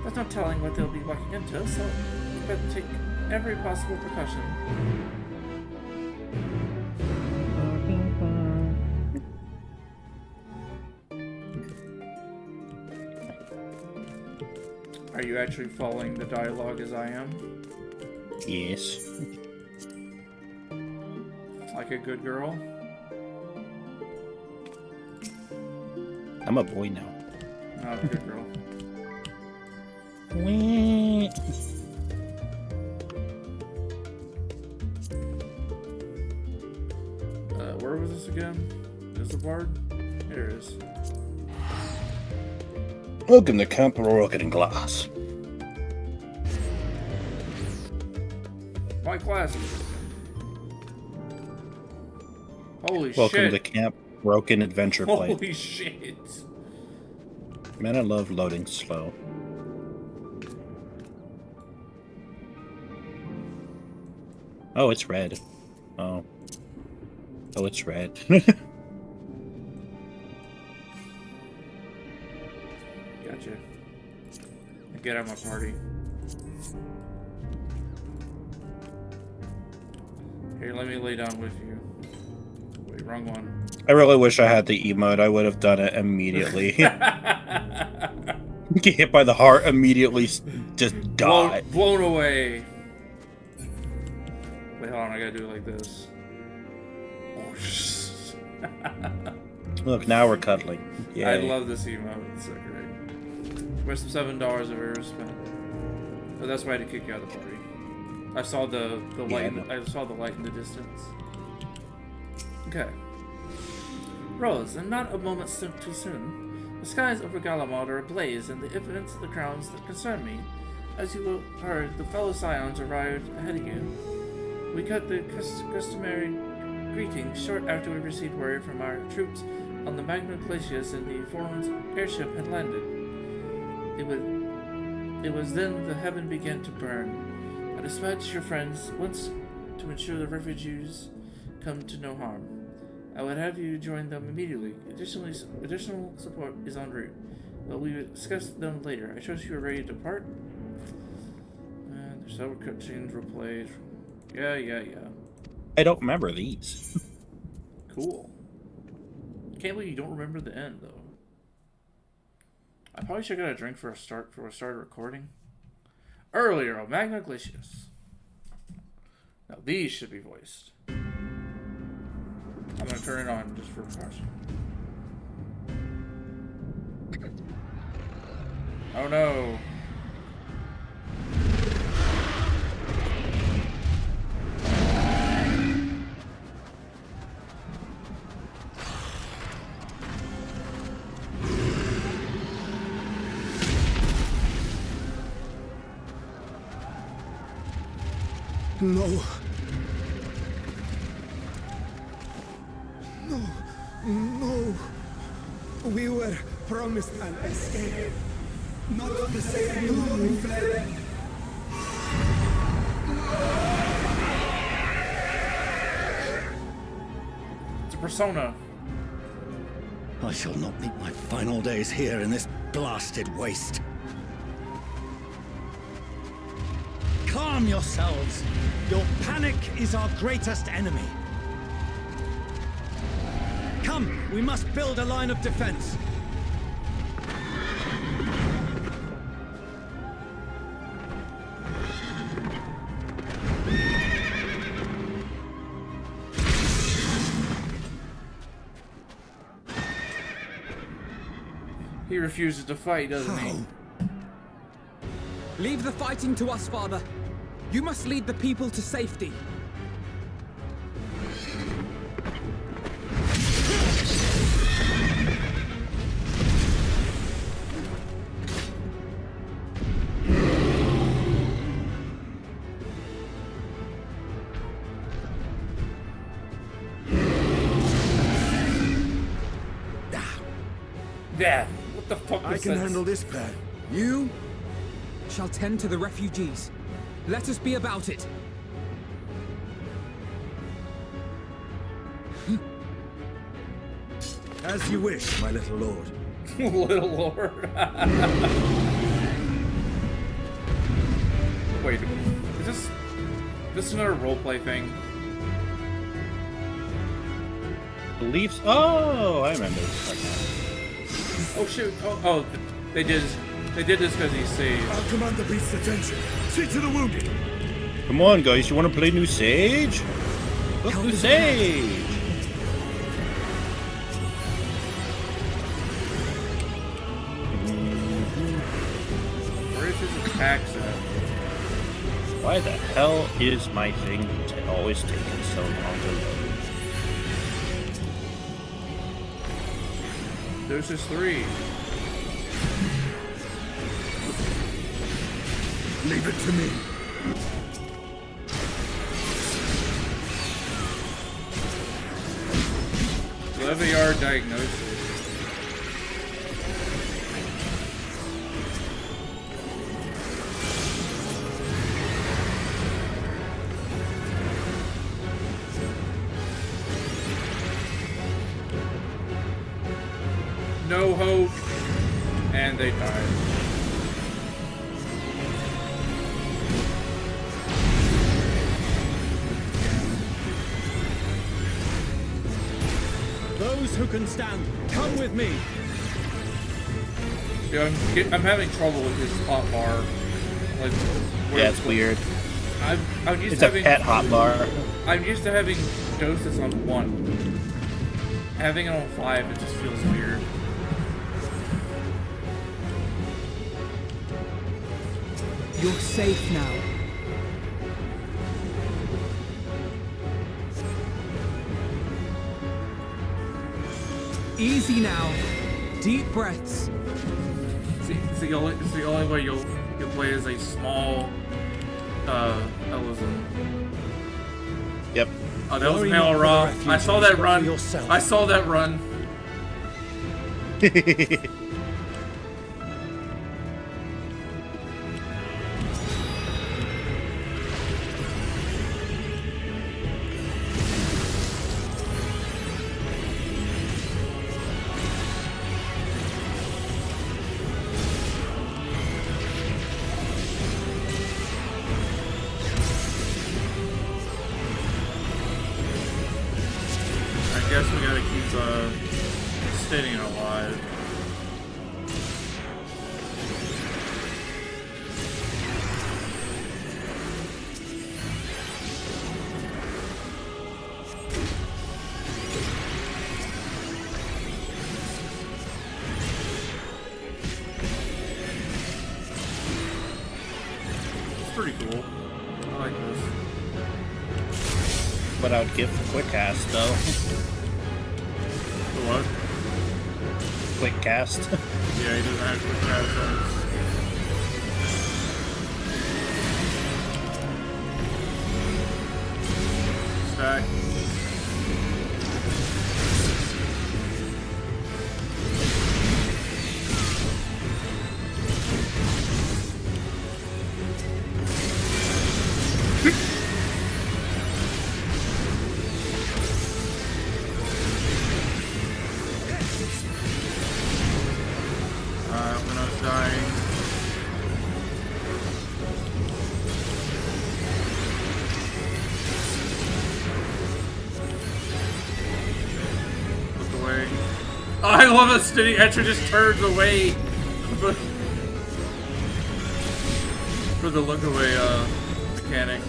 There's no telling what they'll be walking into, so you better take every possible precaution. Are you actually following the dialogue as I am? Yes. Like a good girl? I'm a boy now. Not a good girl. Where was this again? Is the bard? Here it is. Welcome to Camp Broken Glass. My glasses. Holy shit. Welcome to Camp Broken Adventure Play. Holy shit. Man, I love loading slow. Oh, it's red. Oh. Oh, it's red. Gotcha. Get out of my party. Here, let me lay down with you. Wait, wrong one. I really wish I had the emote. I would have done it immediately. Get hit by the heart, immediately just die. Blown away. Wait, hold on, I gotta do it like this. Look, now we're cuddling. Yay. I love this emote. It's so great. Worth $7 I've ever spent. But that's why I had to kick you out of the party. I saw the light. Yeah, I saw the light in the distance. Okay. Rose, and not a moment too soon. The skies over Galamad are ablaze, and the evidence of the grounds that concern me. As you heard, the fellow Scions arrived ahead of you. We cut the customary greetings short after we received word from our troops on the Magna Glacius and the Foreman's airship had landed. It was then the heaven began to burn. I dispatched your friends once to ensure the refugees come to no harm. I would have you join them immediately. Additional support is en route, but we will discuss them later. I trust you are ready to depart. And there's several cutscenes replayed. Yeah. I don't remember these. Cool. Can't believe you don't remember the end though. I probably should have got a drink before I started recording. Earlier on Magna Glacius. Now these should be voiced. I'm gonna turn it on just for precaution. Oh no. No. No. We were promised an escape. Not the same we fled. It's a persona. I shall not meet my final days here in this blasted waste. Calm yourselves. Your panic is our greatest enemy. Come, we must build a line of defense. He refuses to fight, doesn't he? Leave the fighting to us, Father. You must lead the people to safety. Yeah. What the fuck I is can that? handle this plan. You shall tend to the refugees. Let us be about it. As you wish, my little lord. Little Lord. Wait, is this another roleplay thing? Leafs. Oh, I remember. Oh shoot! Oh, they did this because he saved. I'll command the beast's attention. See to the wounded. Come on, guys. You want to play New Sage? Let's do Sage. Where is his attacks at? Why the hell is my thing always taking so long to load? There's just 3. Leave it to me. 11-yard diagnosis. No hope, and they died. Those who can stand, come with me. Dude, I'm having trouble with this hot bar. Like, Yeah, it's weird. I'm used It's to a having pet hotbar. I'm used to having doses on 1. Having it on 5, it just feels weird. You're safe now. Easy now. Deep breaths. It's the only way you'll play as a small Elysium. Yep. Oh, that was Worry Male not for the Raw. I refugees, saw that but for run. yourself. I saw that run. I guess we gotta keep Stadium alive. It's pretty cool. I like this. But I would give quick cast though. The what? Quick cast. Yeah, he doesn't have quick cast on his stack. When I was dying. Look away. Oh, I love a steady etcher just turns away for the look away mechanic.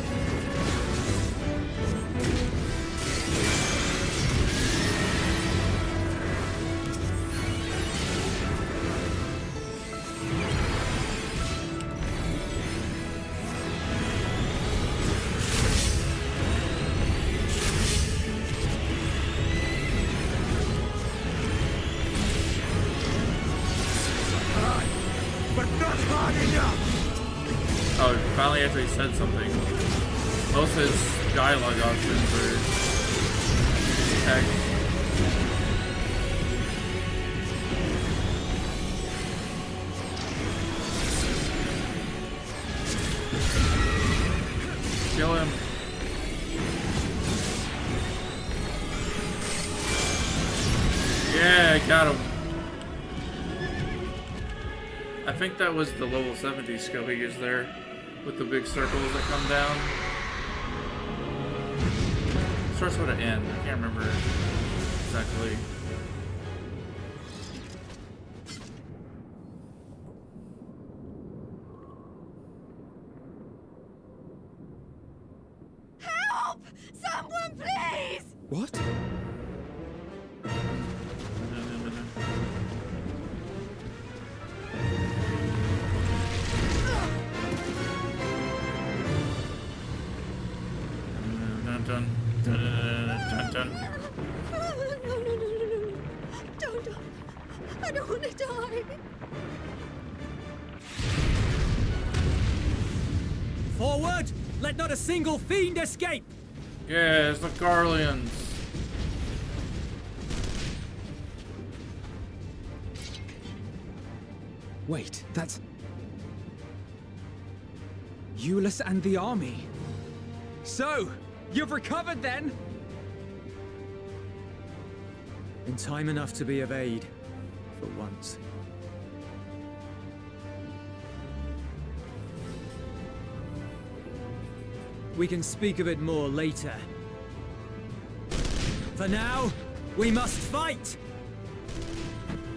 But not hard enough! Oh, he finally actually said something. Most of his dialogue options are text. Kill him. Yeah, got him. I think that was the level 70 skill he used there, with the big circles that come down. Starts with an N. I can't remember exactly. Help! Someone, please! What? Dun, dun, dun, dun, dun. No. Don't. I don't want to die. Forward! Let not a single fiend escape! Yes, the Garleans. Wait, that's... Euless and the army. So, you've recovered then? In time enough to be of aid, for once. We can speak of it more later. For now, we must fight!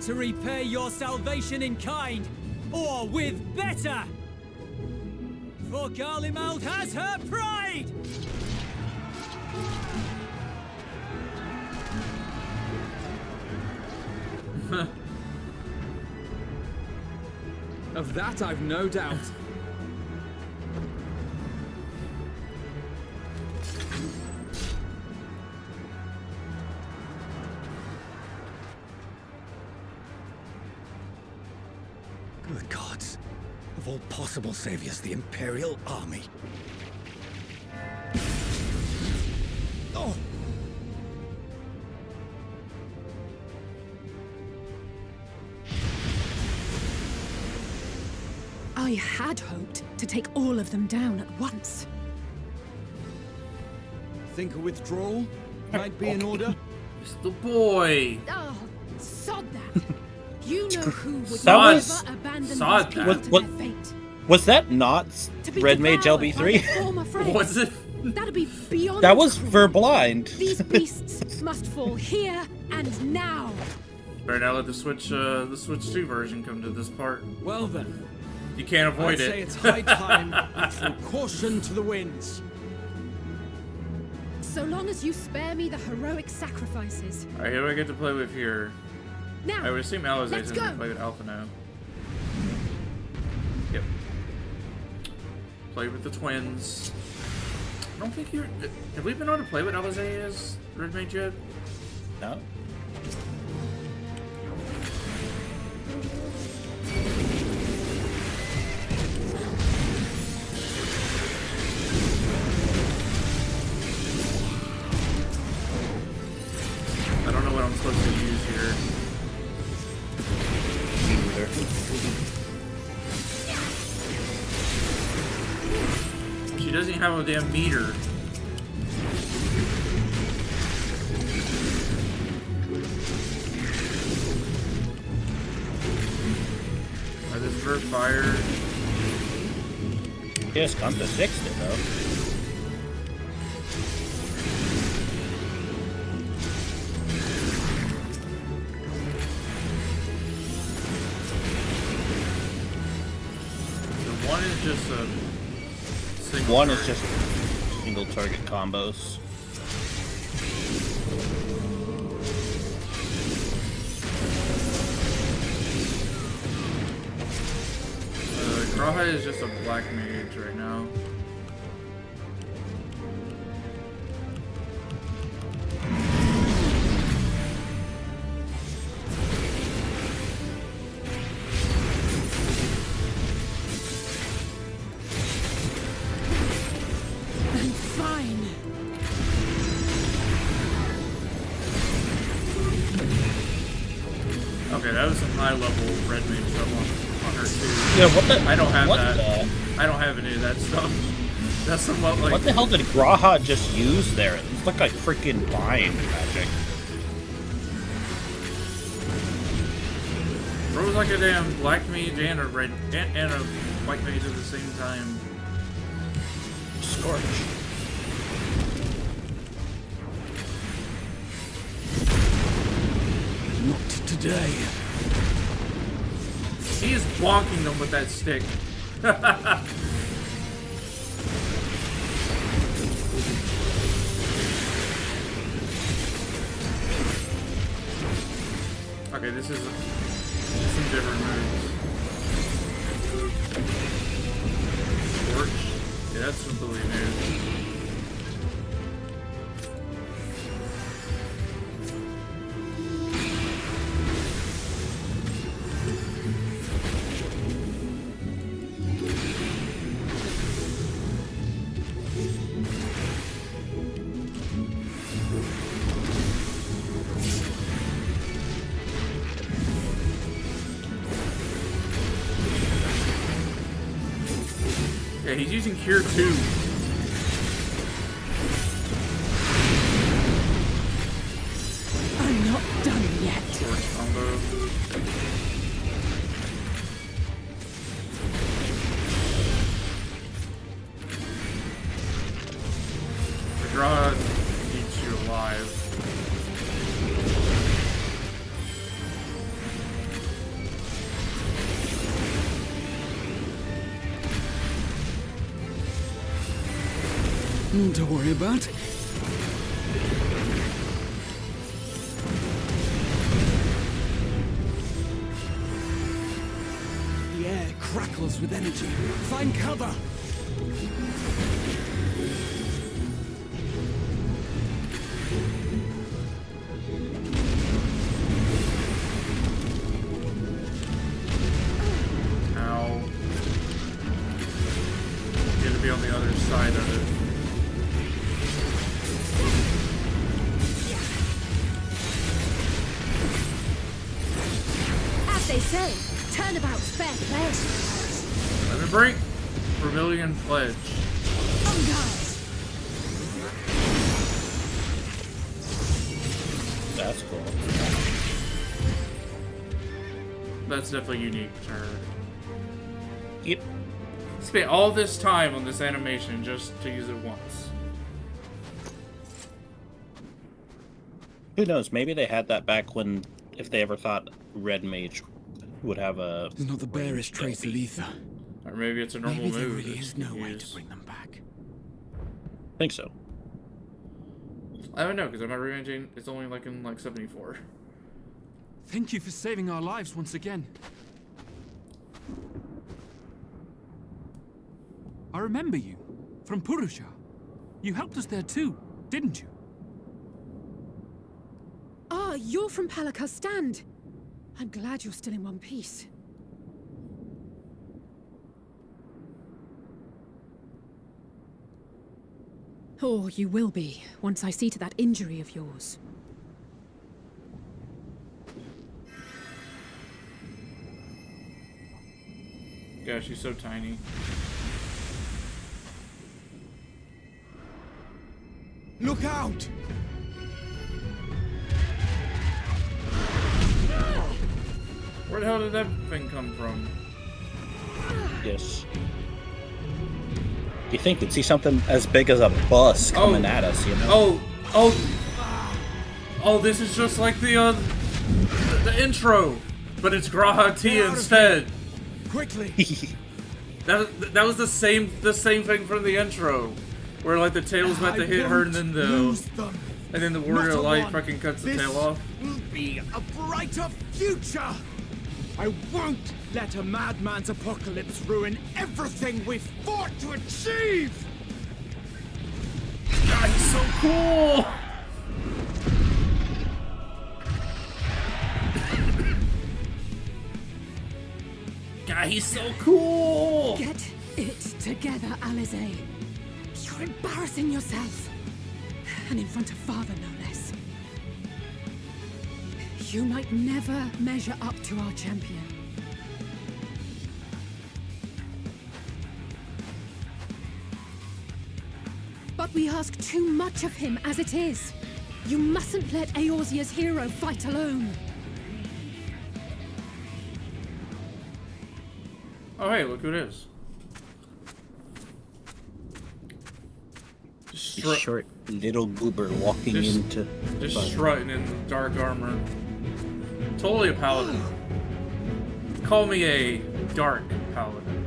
To repay your salvation in kind, or with better! For Garlemald has her pride! Of that I've no doubt. Good gods. Of all possible saviors, the Imperial Army. Oh! I had hoped to take all of them down at once. Think a withdrawal might be in order? It's the boy. Oh, sod that. You know who would That never was- abandon sod these people that. to What- their fate. Was that not To be Red Mage devoured by LB3? their former friends. What's it? That'd be beyond That was cruel. for blind. These beasts must fall here and now. Better now let the Switch 2 version come to this part. Well then, You can't avoid I'd it. say it's high time we threw caution to the winds. So long as you spare me the heroic sacrifices. Alright, who do I get to play with here? Now, I would assume Alizé let's since we go. play with Alpha now. Yep. Play with the twins. I don't think you're... Have we been able to play with Alizé as Red Mage yet? No. I don't know what I'm supposed to use here. She doesn't even have a damn meter. This bird fire. Yes, come to 60 though. The one is just a single One target. is just single target combos. Grawhide is just a black mage right now. I'm fine. Okay, that was some high level red mage stuff on her too. Yeah, what the? I don't have what that. The, I don't have any of that stuff. That's somewhat like what the hell did Graha just use there? It's like a freaking bind magic. Bro was like a damn black mage and a red and a white mage at the same time. Scorch. Not today. He is bonking them with that stick. Okay, this is some different moves. Torch? Yeah, that's completely new. Yeah, he's using Cure 2. I'm not done yet. Torch combo. The draw keeps you alive. Don't worry about it. The air crackles with energy. Find cover! Ow. You have to be on the other side of it. As they say, turnabout's fair play. Let me break. Rebellion pledge. That's cool. That's definitely unique to her. Yep. Spent all this time on this animation just to use it once. Who knows? Maybe they had that back when, if they ever thought Red Mage would have a. There's not the barest trace of ether. Or maybe it's a normal Maybe there move. really that is you no can way use. to bring them back. I think so. I don't know, because I'm not rearranging. It's only like in like 74. Thank you for saving our lives once again. I remember you from Purusha. You helped us there too, didn't you? Ah, you're from Palaka's stand. I'm glad you're still in one piece. Or you will be, once I see to that injury of yours. Yeah, she's so tiny. Look out! Where the hell did that thing come from? Yes. You think you'd see something as big as a bus coming at us, you know? Oh, this is just like the intro, but it's Graha Tia instead. Quickly! That was the same thing from the intro, where like the tail's about to hit her and then the warrior light fucking cuts the tail off. Will be a brighter future. I won't let a madman's apocalypse ruin everything we've fought to achieve. God, he's so cool. God, he's so cool. Get it together, Alize. You're embarrassing yourself. And in front of Father, no less. You might never measure up to our champion. But we ask too much of him as it is. You mustn't let Eorzea's hero fight alone. Oh hey, look who it is. Short little goober walking into. Just strutting in dark armor. Totally a paladin. Call me a dark paladin.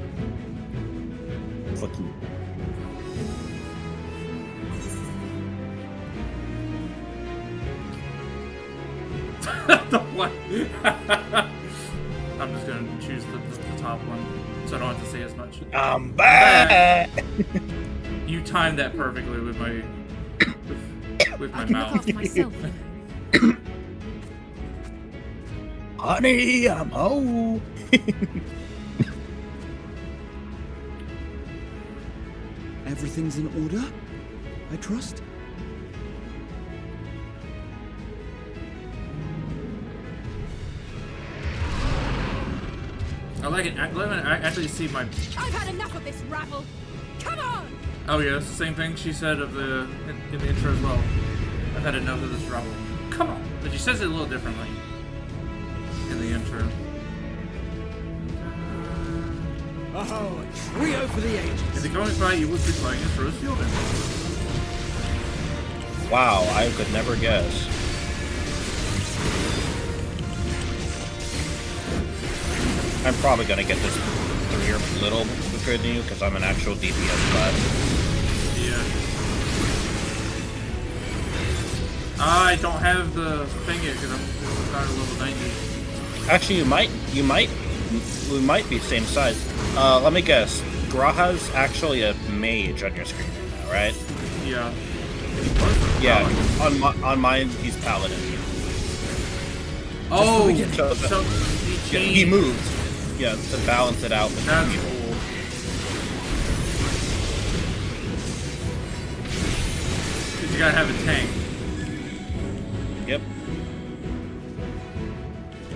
Fucking. The what? I'm just gonna choose the top one, so I don't have to say as much. I'm back. You timed that perfectly with my with my I can look mouth. after myself. Honey, I'm home. Everything's in order, I trust? I like it. Let me actually see my. I've had enough of this rabble. Come on! Oh yeah, it's the same thing she said of in the intro as well. I've had enough of this trouble. Come on, but she says it a little differently in the intro. Oh, a trio for the ages. In the coming fight, you would be playing as Rose Fielding. Wow, I could never guess. I'm probably gonna get this 3 or little quicker than you because I'm an actual DPS class. Yeah. I don't have the thing yet because I'm not at level 90. Actually, we might be same size. Let me guess. Graha's actually a mage on your screen right now, right? Yeah. Yeah. On mine, he's paladin. Oh, So so Yeah, he moved. Yeah, to balance it out. With That's the people. cool. Because you gotta have a tank. Yep.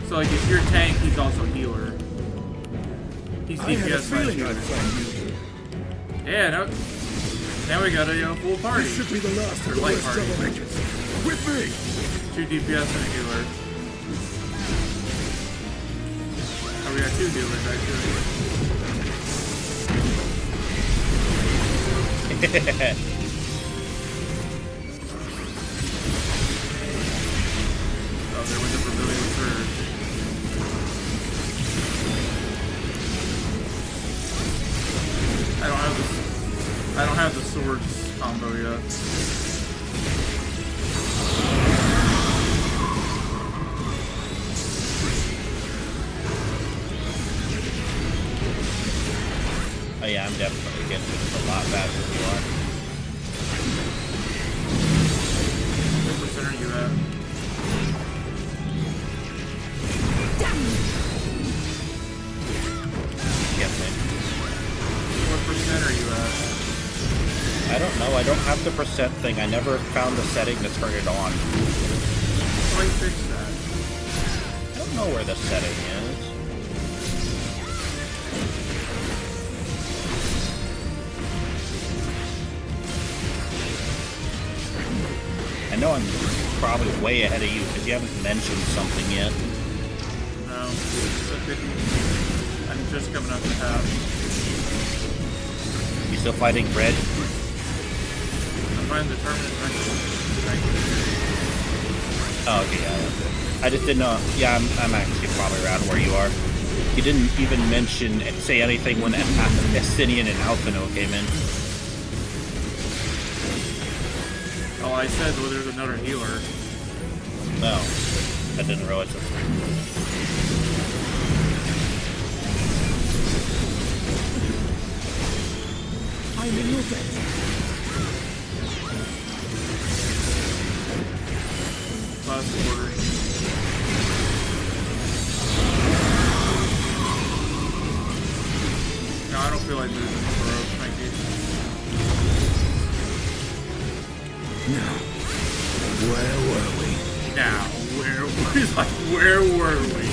So like if you're tank, he's also healer. He's DPS feeling healer. I'd find you. Yeah, now we got a full party. This should be the last Or of the light worst party. troublemakers. With me! 2 DPS and a healer. Oh, we got 2 healers actually. Oh, there went the Vermilion Surge. I don't have the swords combo yet. Oh yeah, I'm definitely getting this a lot faster than you are. What percent are you at? Yep, man. What percent are you at? I don't know. I don't have the percent thing. I never found the setting to turn it on. How do I fix that? I don't know where the setting is. I know I'm probably way ahead of you because you haven't mentioned something yet. No, it's a 50. I'm just coming up to half. You still fighting red? I'm finding the tournament rank. Oh, okay, yeah, that's it. I just didn't know. Yeah, I'm actually probably around where you are. You didn't even say anything when Estinian and Alphino came in. Oh, I said, well, there's another healer. No, I didn't realize that. I'm in your debt. Last quarter. No, I don't feel like moving, bro. Thank you. Now, where were we? Now, he's like, where were we?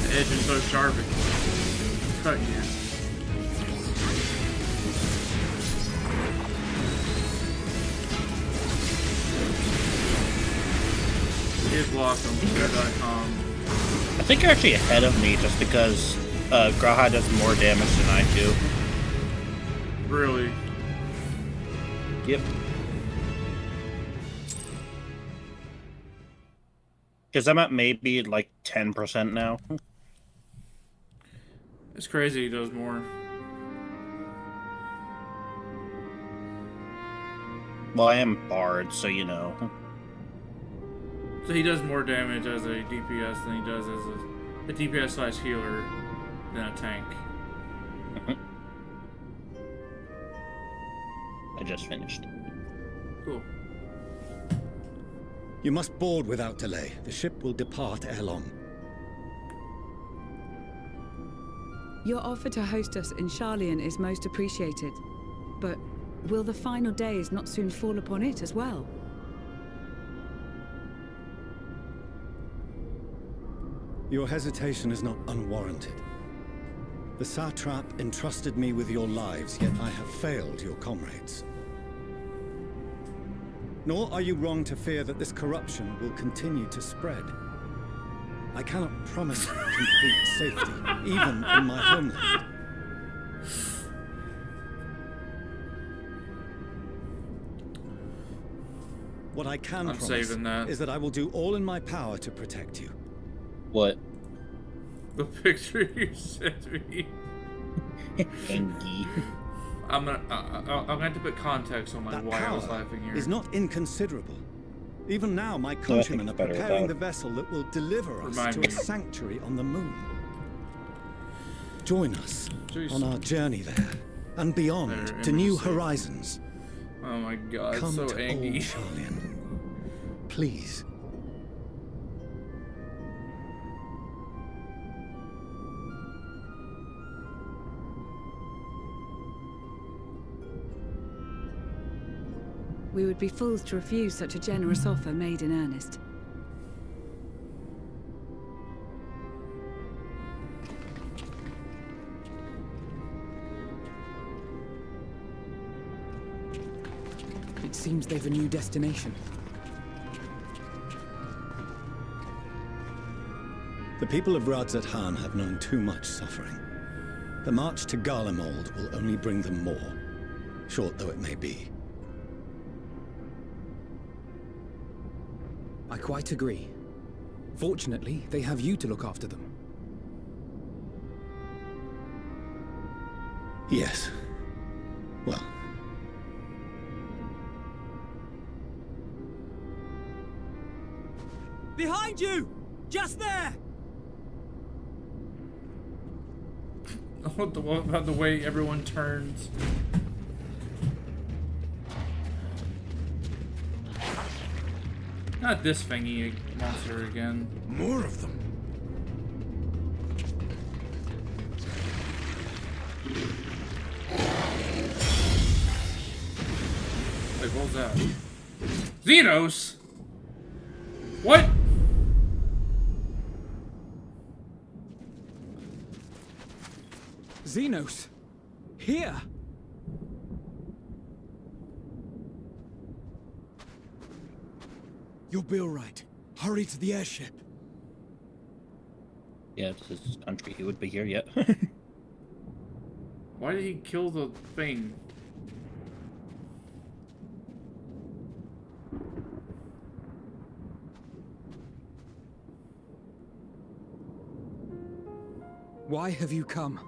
The edge is so sharp, it can cut you. ENDWALKER.com. I think you're actually ahead of me just because Graha does more damage than I do. Really? Yep. Because I'm at maybe like 10% now. It's crazy he does more. Well, I am Bard, so you know. So he does more damage as a DPS than he does as a DPS slash healer than a tank. I just finished. Cool. You must board without delay. The ship will depart ere long. Your offer to host us in Charlian is most appreciated. But will the final days not soon fall upon it as well? Your hesitation is not unwarranted. The satrap entrusted me with your lives, yet I have failed your comrades. Nor are you wrong to fear that this corruption will continue to spread. I cannot promise complete safety, even in my homeland. What I can promise is that I will do all in my power to protect you. What? The picture you sent me. Engie. I'm gonna have to put context on like That why I was power laughing here. is not inconsiderable. Even now, my countrymen are preparing the vessel that will deliver us to a sanctuary on the moon. Join us on our journey there and beyond to new horizons. Oh my god, Come so to angry. old Charlian. Please. We would be fools to refuse such a generous offer made in earnest. Seems they've a new destination. The people of Radzat Han have known too much suffering. The march to Garlemald will only bring them more, short though it may be. I quite agree. Fortunately, they have you to look after them. Yes. Well. Behind you! Just there! What about the way everyone turns? Not this thingy monster again. More of them. Wait, what was that? Xenos? What? Xenos! Here! You'll be alright. Hurry to the airship. Yeah, it's his country. He would be here yet. Why did he kill the thing? Why have you come?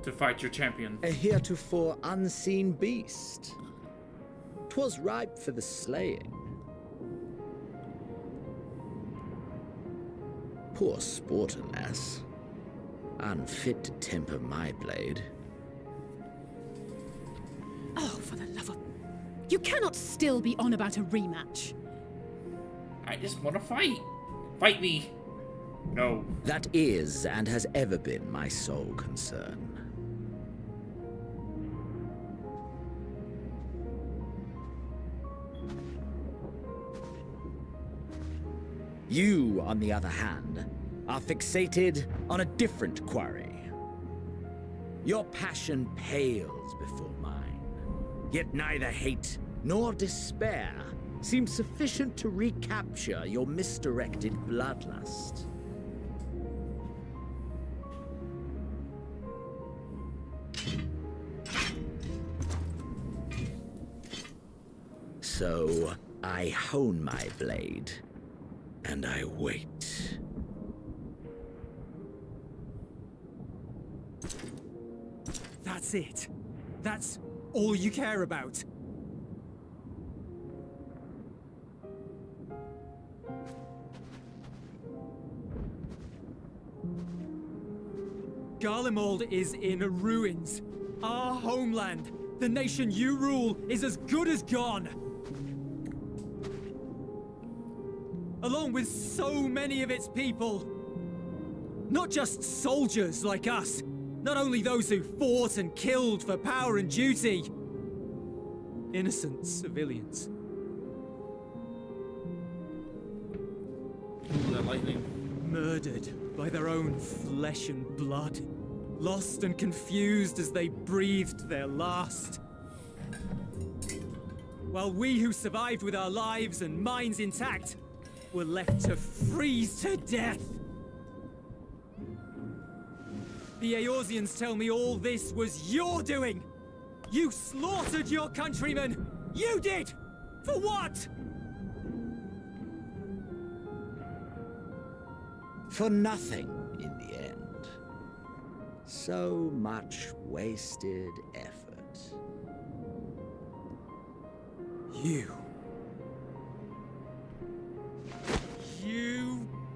To fight your champion. A heretofore unseen beast. 'Twas ripe for the slaying. Poor sport, alas. Unfit to temper my blade. Oh, for the love of... You cannot still be on about a rematch. I just want to fight. Fight me. No. That is and has ever been my sole concern. You, on the other hand, are fixated on a different quarry. Your passion pales before mine, yet neither hate nor despair seems sufficient to recapture your misdirected bloodlust. So, I hone my blade, and I wait. That's it. That's all you care about. Garlemald is in ruins. Our homeland, the nation you rule, is as good as gone. Along with so many of its people. Not just soldiers like us. Not only those who fought and killed for power and duty. Innocent civilians. Ooh, that lightning. Murdered by their own flesh and blood. Lost and confused as they breathed their last. While we who survived with our lives and minds intact were left to freeze to death. The Eorzeans tell me all this was your doing! You slaughtered your countrymen! You did! For what? For nothing, in the end. So much wasted effort. You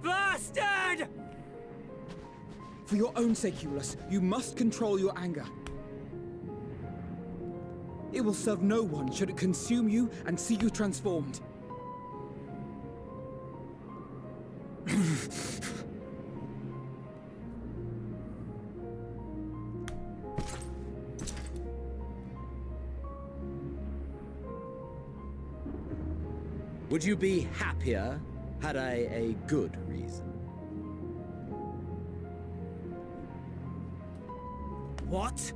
bastard! For your own sake, Ulus, you must control your anger. It will serve no one should it consume you and see you transformed. Would you be happier had I a good reason? What?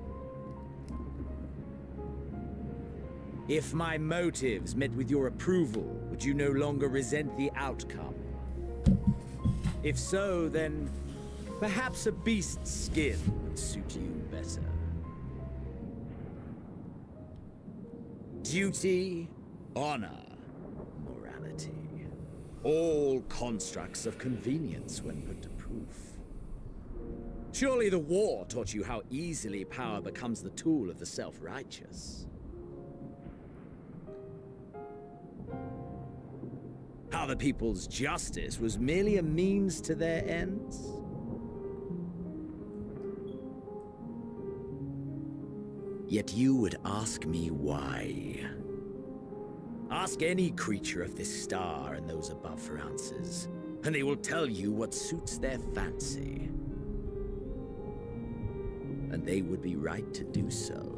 If my motives met with your approval, would you no longer resent the outcome? If so, then perhaps a beast's skin would suit you better. Duty, honor, morality. All constructs of convenience when put to proof. Surely the war taught you how easily power becomes the tool of the self-righteous. How the people's justice was merely a means to their ends? Yet you would ask me why. Ask any creature of this star and those above for answers, and they will tell you what suits their fancy. And they would be right to do so.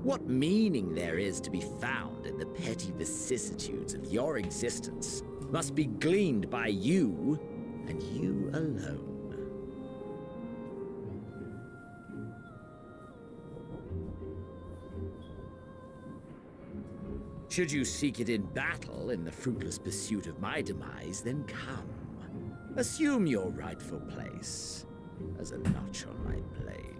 What meaning there is to be found in the petty vicissitudes of your existence must be gleaned by you, and you alone. Should you seek it in battle in the fruitless pursuit of my demise, then come. Assume your rightful place as a notch on my blade.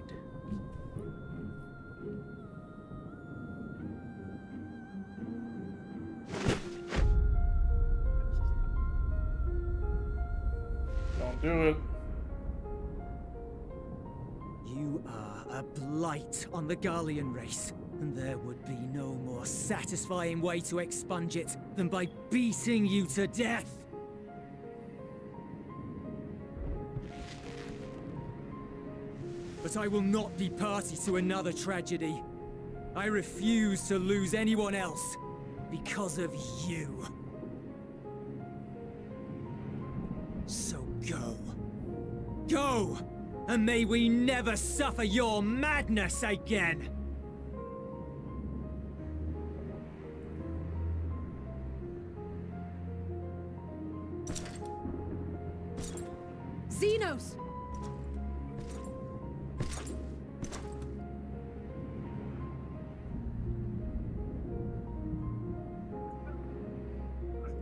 Don't do it. You are a blight on the Garlean race, and there would be no more satisfying way to expunge it than by beating you to death. But I will not be party to another tragedy. I refuse to lose anyone else because of you. So go. Go! And may we never suffer your madness again! Xenos!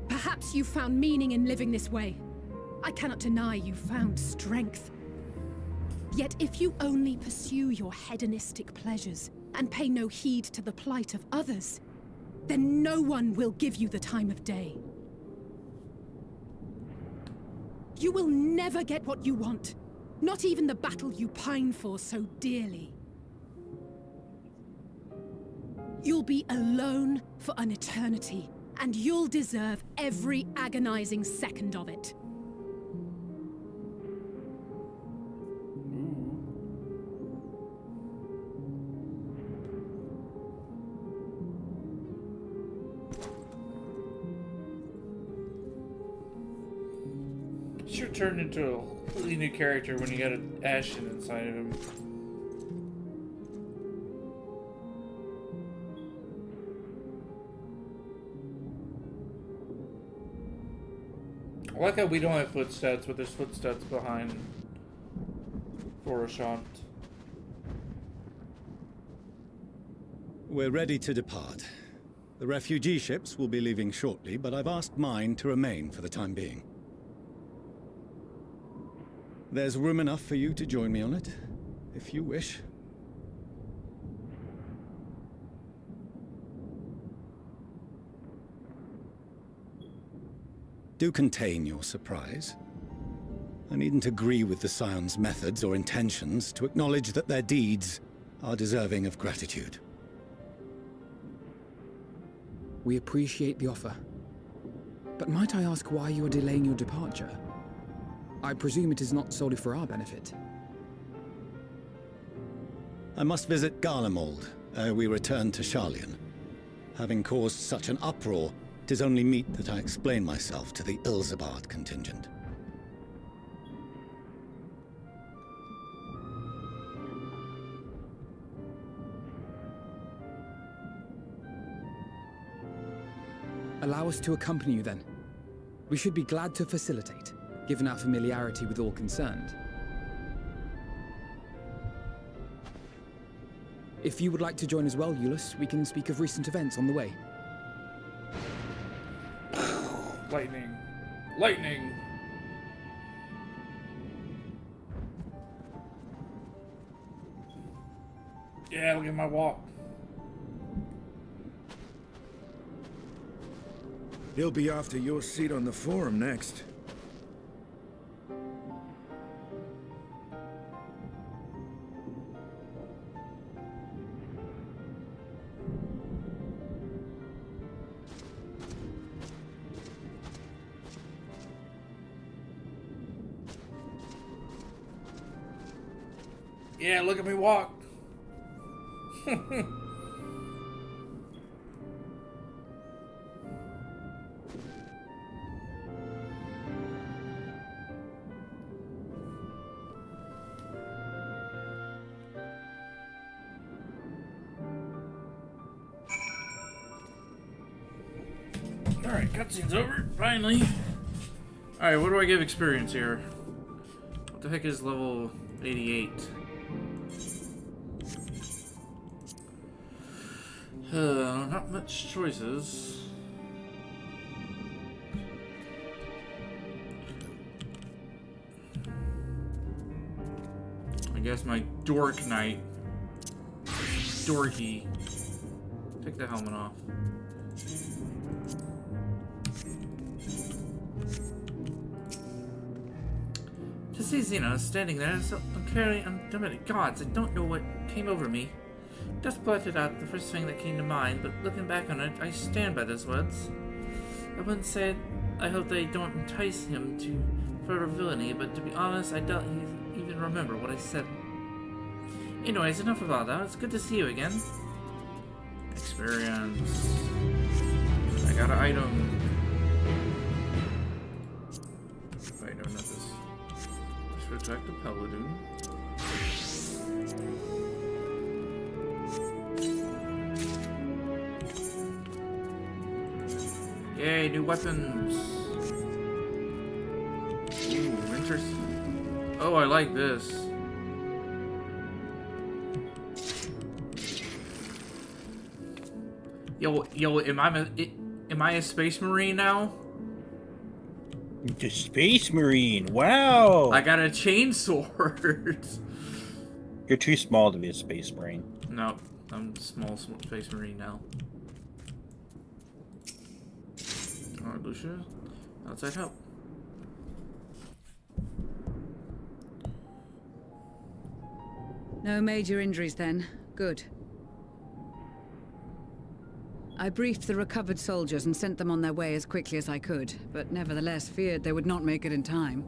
Perhaps you found meaning in living this way. I cannot deny you found strength. Yet if you only pursue your hedonistic pleasures and pay no heed to the plight of others, then no one will give you the time of day. You will never get what you want, not even the battle you pine for so dearly. You'll be alone for an eternity, and you'll deserve every agonizing second of it. Sure turned into a completely new character when you got an Ashen inside of him. I like how we don't have footsteps, but there's footsteps behind Coruscant. We're ready to depart. The refugee ships will be leaving shortly, but I've asked mine to remain for the time being. There's room enough for you to join me on it, if you wish. Do contain your surprise. I needn't agree with the Scion's methods or intentions to acknowledge that their deeds are deserving of gratitude. We appreciate the offer. But might I ask why you are delaying your departure? I presume it is not solely for our benefit. I must visit Garlemald ere we return to Sharlayan. Having caused such an uproar, 'tis only meet that I explain myself to the Ilzabard contingent. Allow us to accompany you then. We should be glad to facilitate, given our familiarity with all concerned. If you would like to join as well, Euless, we can speak of recent events on the way. Lightning. Lightning! Yeah, look at my walk. He'll be after your seat on the forum next. Yeah, look at me walk. Alright, cutscene's over, finally. Alright, what do I give experience here? What the heck is level 88? Not much choices. I guess my Dork Knight. Dorky. Take the helmet off. To see Xena standing there, so undetermined gods, I don't know what came over me. Just blurted out the first thing that came to mind, but looking back on it, I stand by those words. I once said, I hope they don't entice him to further villainy, but to be honest, I doubt he even remember what I said. Anyways, enough about that. It's good to see you again. Experience. I got an item. Wait, no, not this. Let's protect the Paladin. Yay, new weapons! Ooh, interesting. Oh, I like this. Yo, am I a space marine now? The space marine, wow! I got a chainsaw. You're too small to be a space marine. No, I'm a small space marine now. Alright, Lucia. Outside help. No major injuries then. Good. I briefed the recovered soldiers and sent them on their way as quickly as I could, but nevertheless feared they would not make it in time.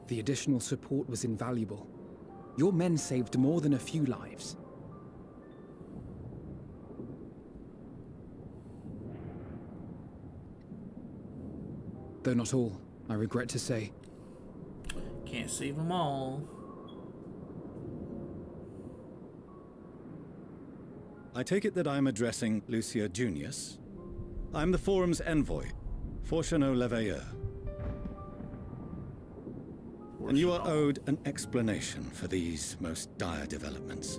The additional support was invaluable. Your men saved more than a few lives. Though not all, I regret to say. Can't save them all. I take it that I'm addressing Lucia Junius. I'm the forum's envoy, Fortuneau Leveilleur. And you are owed an explanation for these most dire developments.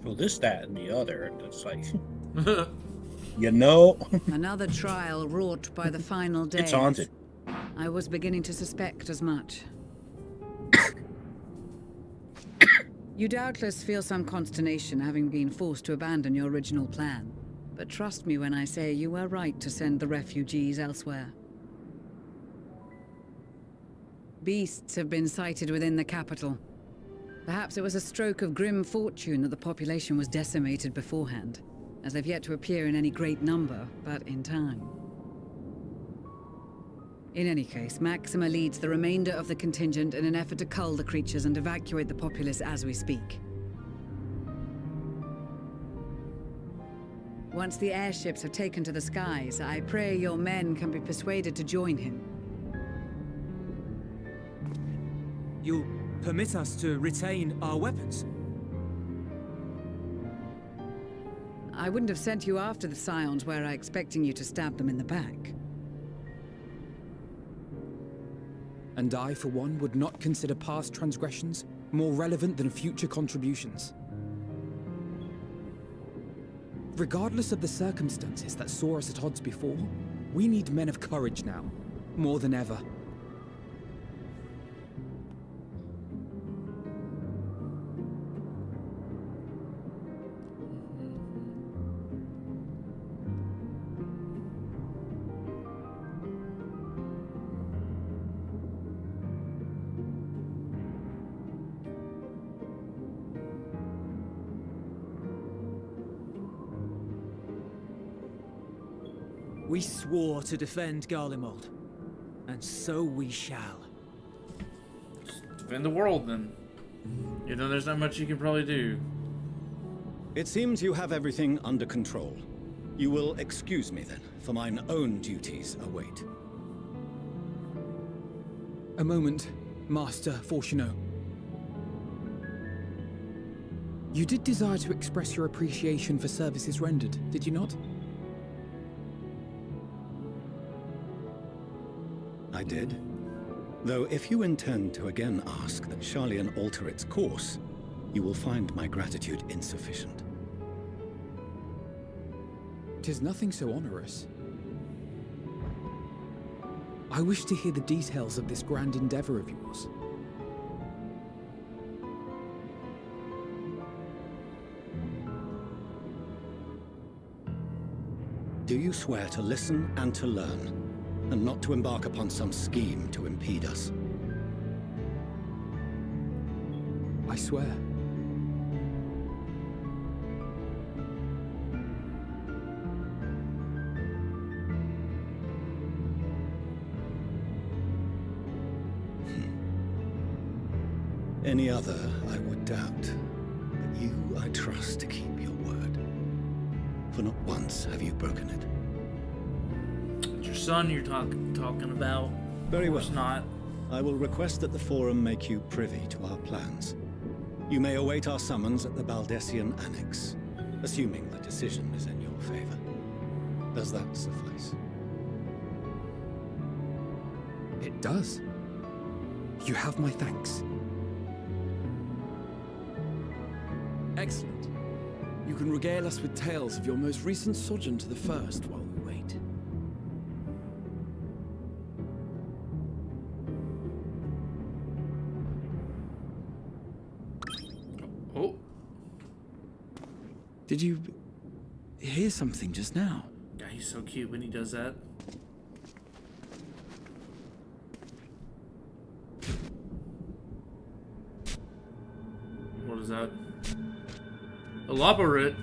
Well, this, that, and the other, and it's like, you know. Another trial wrought by the final days. It's haunted. I was beginning to suspect as much. You doubtless feel some consternation having been forced to abandon your original plan. But trust me when I say you were right to send the refugees elsewhere. Beasts have been sighted within the capital. Perhaps it was a stroke of grim fortune that the population was decimated beforehand, as they've yet to appear in any great number, but in time. In any case, Maxima leads the remainder of the contingent in an effort to cull the creatures and evacuate the populace as we speak. Once the airships have taken to the skies, I pray your men can be persuaded to join him. You permit us to retain our weapons. I wouldn't have sent you after the Scions were I expecting you to stab them in the back. And I, for one, would not consider past transgressions more relevant than future contributions. Regardless of the circumstances that saw us at odds before, we need men of courage now, more than ever. We swore to defend Garlemald, and so we shall. Defend the world, then. You know, there's not much you can probably do. It seems you have everything under control. You will excuse me then, for mine own duties await. A moment, Master Fortuneau. You did desire to express your appreciation for services rendered, did you not? I did. Though if you intend to again ask that Sharlayan alter its course, you will find my gratitude insufficient. 'Tis nothing so onerous. I wish to hear the details of this grand endeavor of yours. Do you swear to listen and to learn, and not to embark upon some scheme to impede us? I swear. Any other I would doubt, but you I trust to keep your word. For not once have you broken it. It's your son you're talking about. Very well. Of course not. I will request that the Forum make you privy to our plans. You may await our summons at the Baldessian Annex, assuming the decision is in your favor. Does that suffice? It does. You have my thanks. Excellent. You can regale us with tales of your most recent sojourn to the First while we wait. Oh. Did you hear something just now? Yeah, he's so cute when he does that. What is that? Elaborate.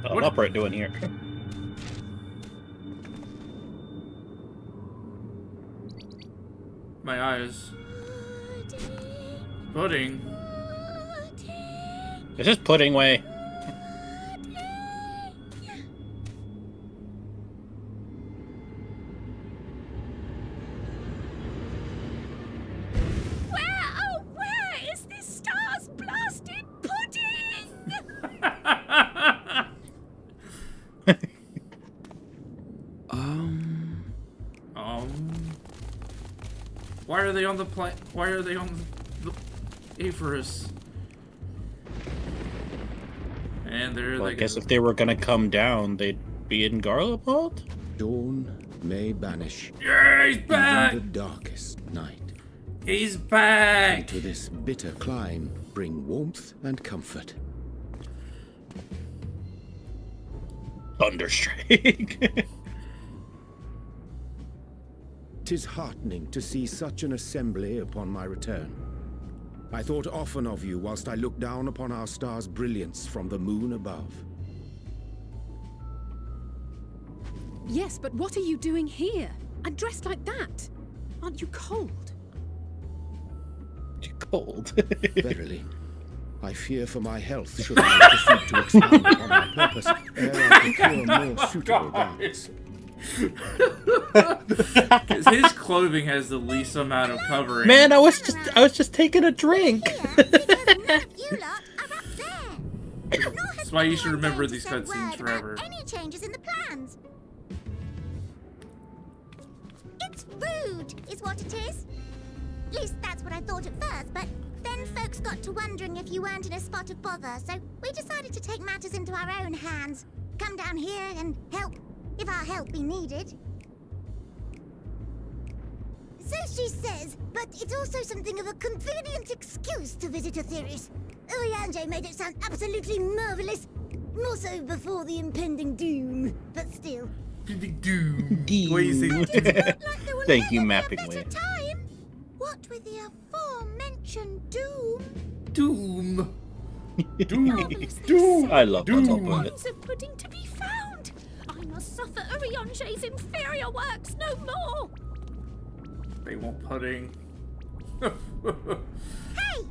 Elaborate doing here. My eyes. Pudding. This is pudding way. Where is this star's blasted pudding? Why are they on the Why are they on the Aphorus? And there Well, they I go. guess if they were gonna come down, they'd be in Garlemald? Dawn may banish. Yeah, he's back! Even the darkest night. He's back! And to this bitter clime bring warmth and comfort. Thunderstrike. 'Tis heartening to see such an assembly upon my return. I thought often of you whilst I looked down upon our star's brilliance from the moon above. Yes, but what are you doing here? And dressed like that? Aren't you cold? You're cold. Verily, I fear for my health should I proceed to expound upon our purpose ere I procure more suitable garments. Because his clothing has the least amount of covering. Man, I was just taking a drink. That's why you should remember these cutscenes forever. Any changes in the plans? It's rude, is what it is. At least that's what I thought at first, but then folks got to wondering if you weren't in a spot of bother, so we decided to take matters into our own hands. Come down here and help, if our help be needed. So she says, but it's also something of a convenient excuse to visit Aetheris. Oriange made it sound absolutely marvelous. More so before the impending doom, but still. Doom. Thank you, Mapping Way. What with the aforementioned doom? Doom. Doom. I love that top of it. Of pudding to be found. I must suffer Oriange's inferior works no more. They want pudding. Hey!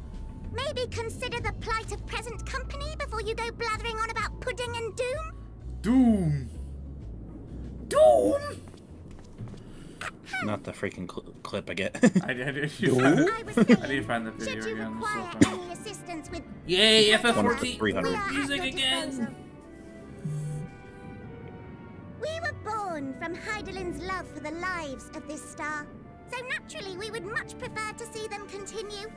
Maybe consider the plight of present company before you go blathering on about pudding and doom? Doom! Doom! Not the freaking clip I get. I didn't find the video Should you again. require any assistance with... Yay, FF14 300. music again! We were born from Heidelin's love for the lives of this star. So naturally, we would much prefer to see them continue.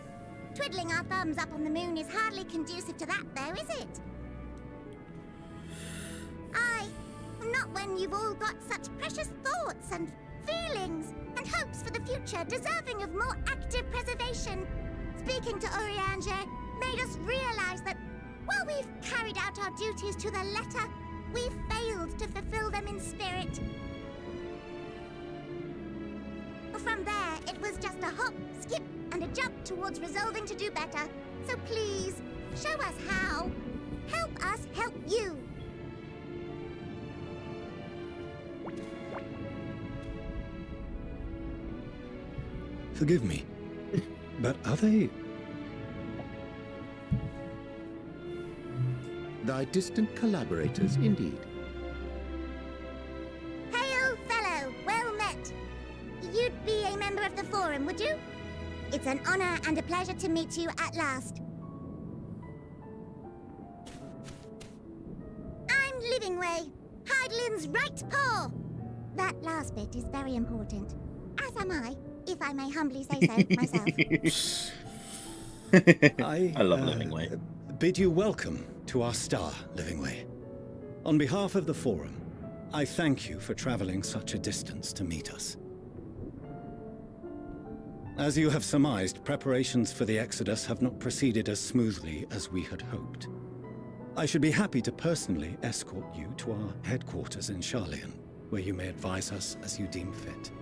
Twiddling our thumbs up on the moon is hardly conducive to that, though, is it? Not when you've all got such precious thoughts and feelings and hopes for the future deserving of more active preservation. Speaking to Oriange made us realize that while we've carried out our duties to the letter, we've failed to fulfill them in spirit. From there, it was just a hop, skip, and a jump towards resolving to do better. So please, show us how. Help us help you. Forgive me, but are they... Thy distant collaborators, indeed. Hail, fellow, well met. You'd be a member of the Forum, would you? It's an honor and a pleasure to meet you at last. I'm Livingway, Heidelin's right paw. That last bit is very important. As am I, if I may humbly say so myself. I love Livingway. Bid you welcome to our star, Livingway. On behalf of the Forum, I thank you for traveling such a distance to meet us. As you have surmised, preparations for the Exodus have not proceeded as smoothly as we had hoped. I should be happy to personally escort you to our headquarters in Sharlayan, where you may advise us as you deem fit.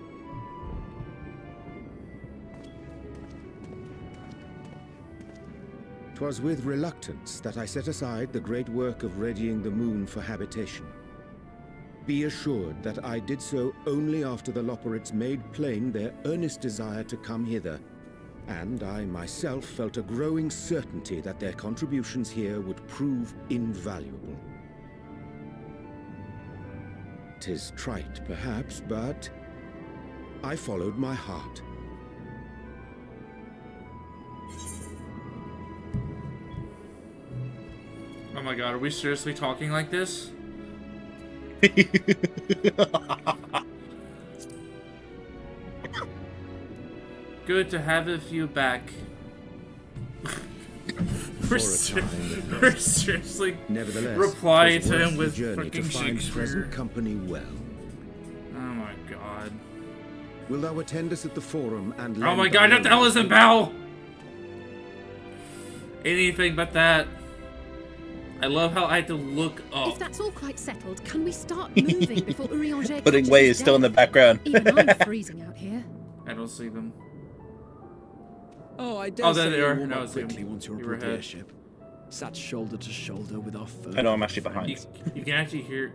'Twas with reluctance that I set aside the great work of readying the moon for habitation. Be assured that I did so only after the Loperids made plain their earnest desire to come hither, and I myself felt a growing certainty that their contributions here would prove invaluable. 'Tis trite, perhaps, but I followed my heart. Oh my god, are we seriously talking like this? Good to have a few back. We're seriously replying to him with fucking Shakespeare. Present company well. Oh my god. Will thou attend us at the Forum and... Oh my god, not the hell is it, Bell? Anything but that. I love how I had to look up. If that's all quite settled, can we start moving before Urianger Putting Way is still in the background. Even I'm freezing out here. I don't see them. Oh, I dare there say they you'll are. warm No, up quickly once you're aboard the airship. Sat shoulder to shoulder with our foe. I know, I'm actually behind. You can actually hear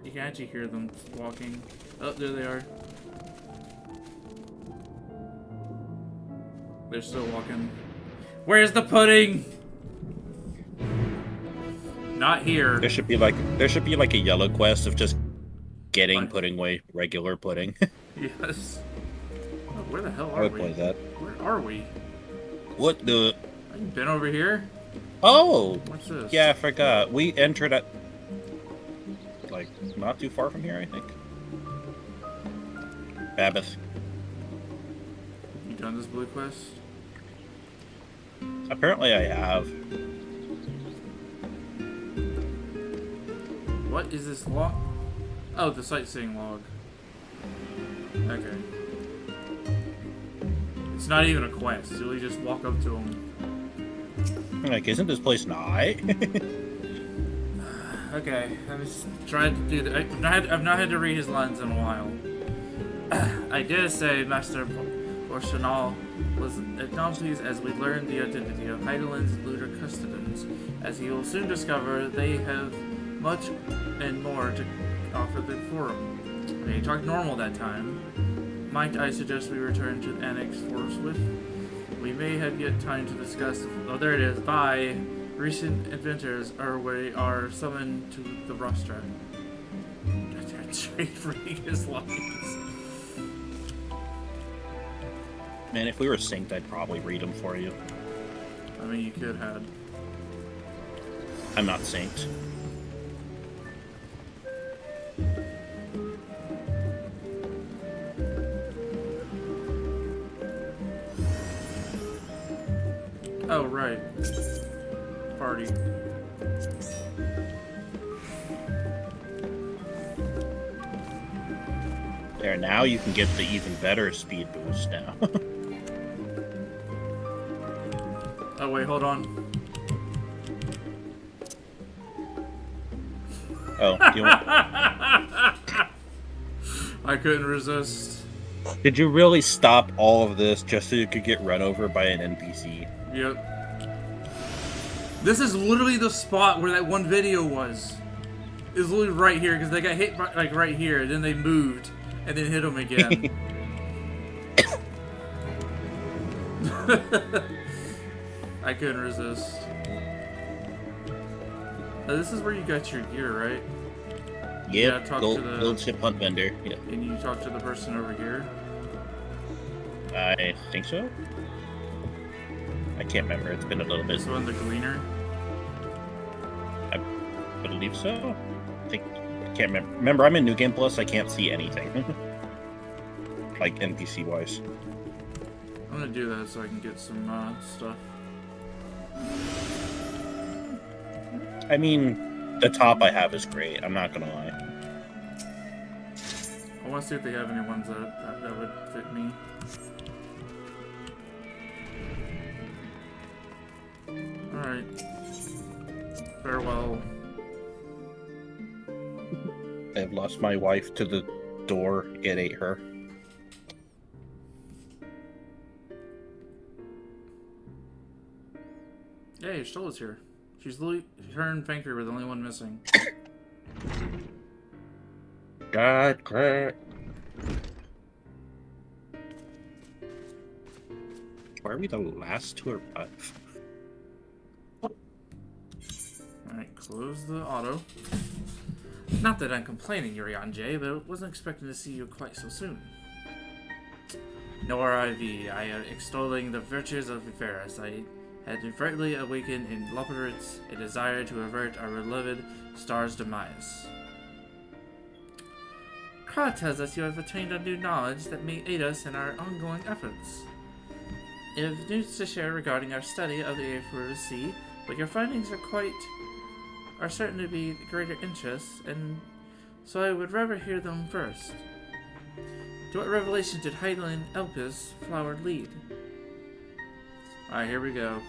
them walking. Oh, there they are. They're still walking. Where's the pudding? Not here. There should be like a yellow quest of just getting Nice. pudding way regular pudding. Yes. Oh, where the hell I are would we? play that. Where are we? What the? Have you been over here? Oh! What's this? Yeah, I forgot. We entered at, like, not too far from here, I think. Babbitt. You done this blue quest? Apparently I have. What is this log? Oh, the sightseeing log. Okay. It's not even a quest. You really just walk up to them. Like, isn't this place nigh? Okay, I'm just trying to do that. I've not had to read his lines in a while. I dare say Master Borshanal was acknowledged as we learned the identity of Heidelin's looter custodians. As he will soon discover, they have much and more to offer the Forum. I mean, he talked normal that time. Might I suggest we return to the Annex forthwith? We may have yet time to discuss. Oh, there it is. By recent adventures, we are summoned to the rostrum. I'm straight reading his lines. Man, if we were synced, I'd probably read them for you. I mean, you could have. I'm not synced. Oh, right. Party. There, now you can get the even better speed boost now. Oh, wait, hold on. Oh, do you want... I couldn't resist. Did you really stop all of this just so you could get run over by an NPC? Yep. This is literally the spot where that one video was. It's literally right here, because they got hit like right here, then they moved, and then hit them again. I couldn't resist. Now, this is where you got your gear, right? Yeah, talk gold, to the gold ship hunt vendor. Yeah. And you talk to the person over here? I think so. I can't remember. It's been a little bit. This one, the Gleaner? I believe so. I think. I can't remember. Remember, I'm in New Game Plus. I can't see anything. Like NPC wise. I'm gonna do that so I can get some stuff. I mean, the top I have is great. I'm not gonna lie. I want to see if they have any ones that would fit me. Alright. Farewell. I've lost my wife to the door. It ate her. Hey, Stolla's here. She's literally, her and Fanker were the only one missing. God, crap. Why are we the last to arrive? Alright, close the auto. Not that I'm complaining, Urian-J, but I wasn't expecting to see you quite so soon. Nor IV, I am extolling the virtues of Viferus. I had inadvertently awakened in Loporits a desire to avert our beloved star's demise. Kra tells us you have attained a new knowledge that may aid us in our ongoing efforts. You have news to share regarding our study of the Aphrodite Sea, but your findings are certain to be of greater interest, and so I would rather hear them first. To what revelation did Heidelin Elpis Flower lead? Alright, here we go.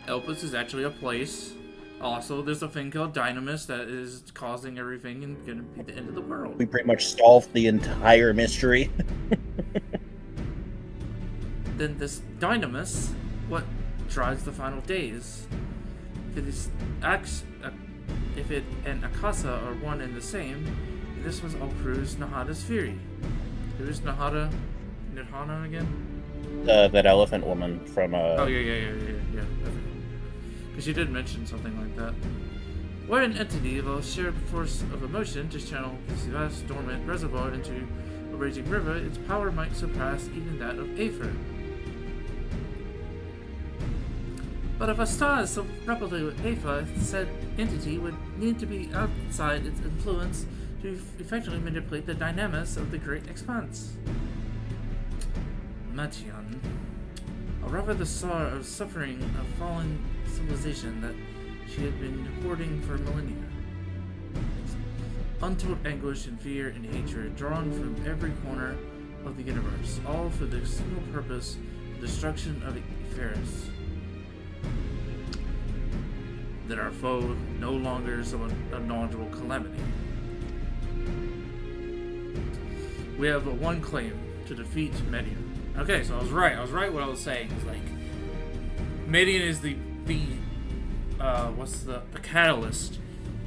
Elpis is actually a place. Also, there's a thing called Dynamis that is causing everything and gonna be the end of the world. We pretty much solved the entire mystery. Then this Dynamis, what drives the final days? If it and Akasa are one and the same, this was all proves Nahada's fury. Who's Nahada again? That elephant woman from Oh yeah. Yeah, okay. Because she did mention something like that. Where an entity of a shared force of emotion to channel this vast dormant reservoir into a raging river, its power might surpass even that of Aether. But if a star is so rapidly with Aether, said entity would need to be outside its influence to effectively manipulate the dynamics of the great expanse. Mation, or rather the sorrow of suffering of fallen civilization that she had been hoarding for millennia. Untold anguish and fear and hatred drawn from every corner of the universe, all for the single purpose, the destruction of Eferis. That our foe no longer is a knowledgeable calamity. We have one claim, to defeat Median. Okay, so I was right. I was right what I was saying. It's like Median is the catalyst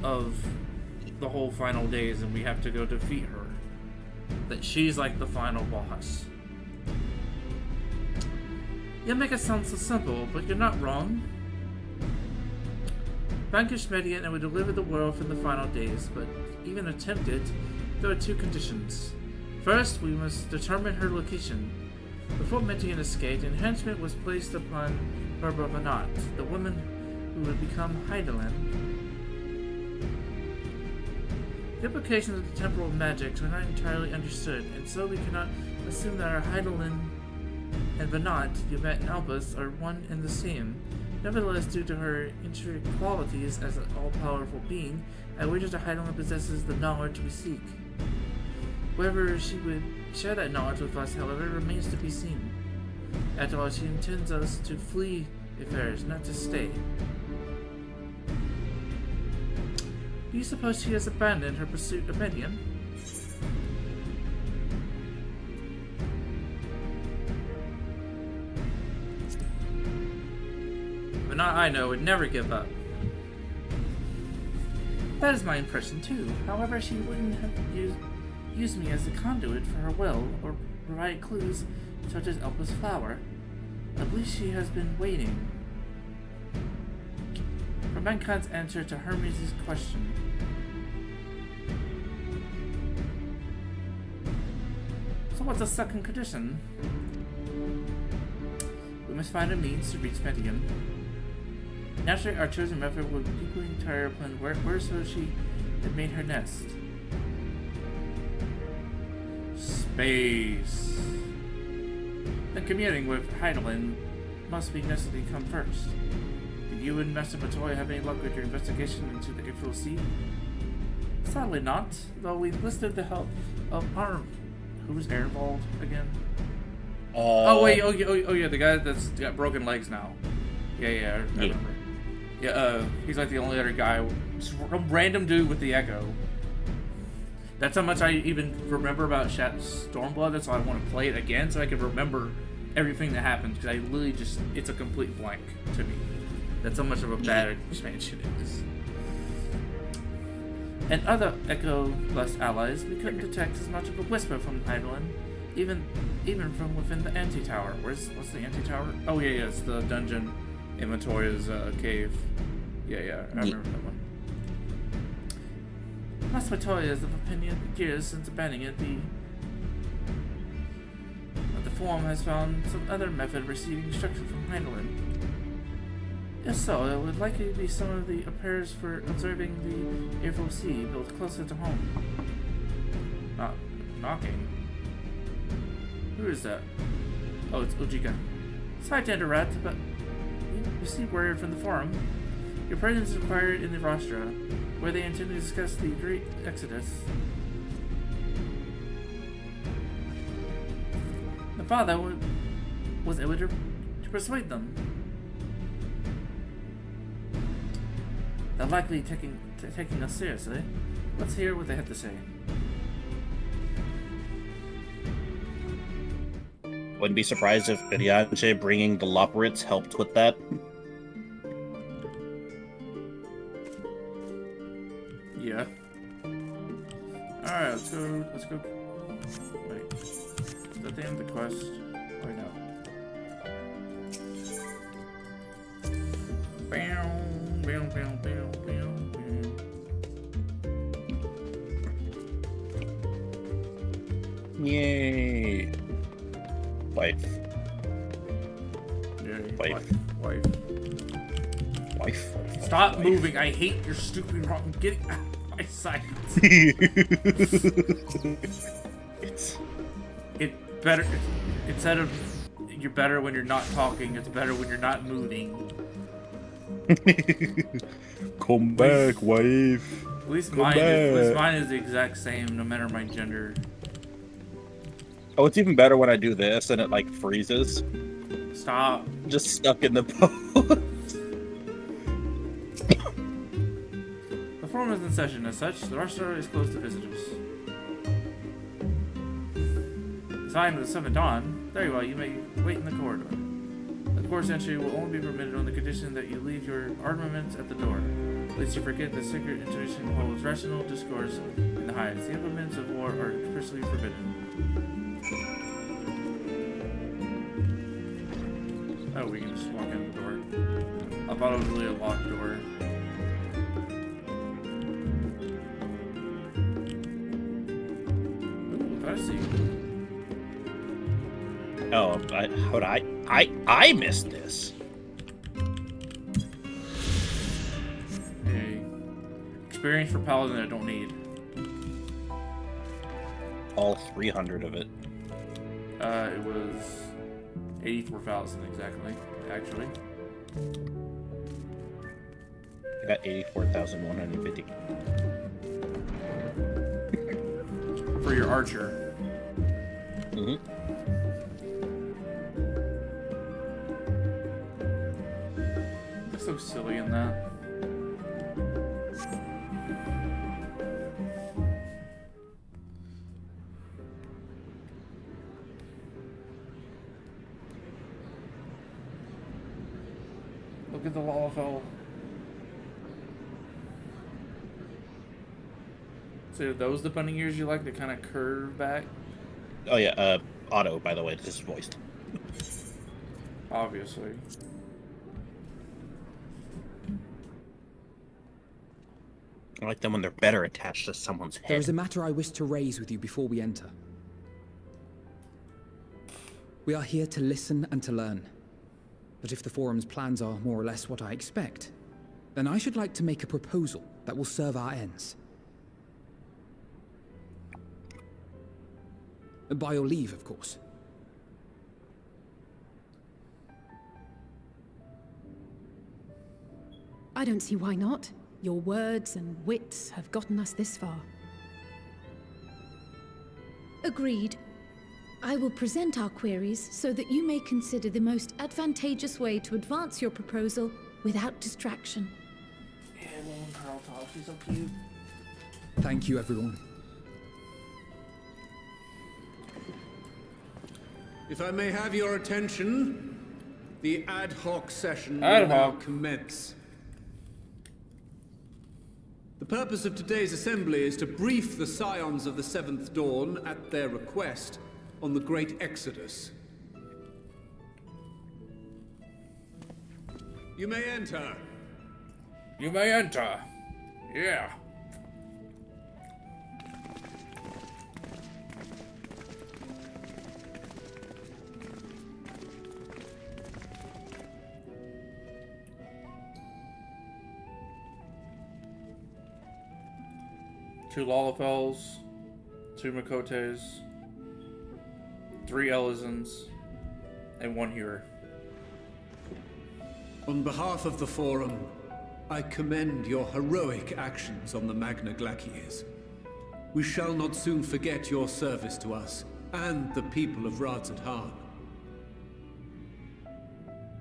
of the whole final days, and we have to go defeat her. That she's like the final boss. You make it sound so simple, but you're not wrong. Vanquish Median and we deliver the world from the final days, but even attempt it, there are two conditions. First, we must determine her location. Before Median escaped, enhancement was placed upon her by Vanat, the woman who would become Heidelin. The implications of the temporal magics are not entirely understood, and so we cannot assume that our Heidelin and Vanat, Yvette and Albus, are one and the same. Nevertheless, due to her intrinsic qualities as an all-powerful being, I wager that Heidelin possesses the knowledge we seek. Whether she would share that knowledge with us, however, remains to be seen. After all, she intends us to flee Eferis, not to stay. Do you suppose she has abandoned her pursuit of Median? But not I know would never give up. That is my impression too. However, she wouldn't have used me as a conduit for her will, or provide clues such as Elpa's flower. I believe she has been waiting for mankind's answer to Hermes' question. So what's the second condition? We must find a means to reach Median. Naturally, our chosen method would equally entire upon where so she had made her nest. Space. Then communing with Heidelin must be necessary to come first. Did you and Master Matoya have any luck with your investigation into the FFXIV? Sadly not, though we listed the help of who's Aaronwald again? Oh yeah, the guy that's got broken legs now. Yeah, I remember. Yeah, he's like the only other guy, some random dude with the echo. That's how much I even remember about Stormblood. That's why I want to play it again, so I can remember everything that happens, because I literally just, it's a complete blank to me. That's how much of a bad expansion it is. And other Echo-blessed allies, we couldn't detect as much of a whisper from Heidelin, even from within the anti-tower. What's the anti-tower? Oh yeah, it's the dungeon in Matoya's cave. Yeah, I remember that one. Master Matoya is of opinion that years since abandoning it, the Forum has found some other method of receiving instruction from Heidelin. If so, it would likely be some of the affairs for observing the FFXIV built closer to home. Not knocking. Who is that? Oh, it's Ujika. Sorry to interrupt, but you received word from the Forum. Your presence is required in the Rostra, where they intend to discuss the Great Exodus. The father was able to persuade them. They're likely taking us seriously. Let's hear what they have to say. Wouldn't be surprised if Irianche bringing the Loporits helped with that. Yeah. Alright, let's go. Wait. Is that the end of the quest? Wait, no. my fault. Stop moving. I hate your stupid rock. I'm getting out of my sight. It better. Instead of you're better when you're not talking, it's better when you're not moving. Come back, wife. At least mine is the exact same, no matter my gender. Oh, it's even better when I do this and it like freezes. Stop. Just stuck in the pose. The forum is in session. As such, the restaurant is closed to visitors. Sign of the 7th Dawn. Very well, you may wait in the corridor. Of course, entry will only be permitted on the condition that you leave your armaments at the door. Lest you forget that secret intuition holds rational discourse in the highest. The implements of war are expressly forbidden. Oh, we can just walk in the door. I thought it was really a locked door. Ooh, I see. Oh, I missed this. Okay. Experience for Paladin I don't need. All 300 of it. It was 84,000 exactly, actually. I got 84,150. For your archer. Mm-hmm. So silly in that. Look at the Lalafell. So are those the bunny ears you like to kind of curve back? Oh yeah, auto, by the way, this is voiced. Obviously. I like them when they're better attached to someone's head. There is a matter I wish to raise with you before we enter. We are here to listen and to learn. But if the forum's plans are more or less what I expect, then I should like to make a proposal that will serve our ends. By your leave, of course. I don't see why not. Your words and wits have gotten us this far. Agreed. I will present our queries so that you may consider the most advantageous way to advance your proposal without distraction. Yeah, little Pearl Top, she's so cute. Thank you, everyone. If I may have your attention, the ad hoc session will Ad now hoc. commence. The purpose of today's assembly is to brief the Scions of the 7th Dawn, at their request, on the Great Exodus. You may enter. You may enter. Yeah. Two Lalafells, 2 Makotes, 3 Elizans, and 1 Hewer. On behalf of the Forum, I commend your heroic actions on the Magna Glaciers. We shall not soon forget your service to us and the people of Radzadhan.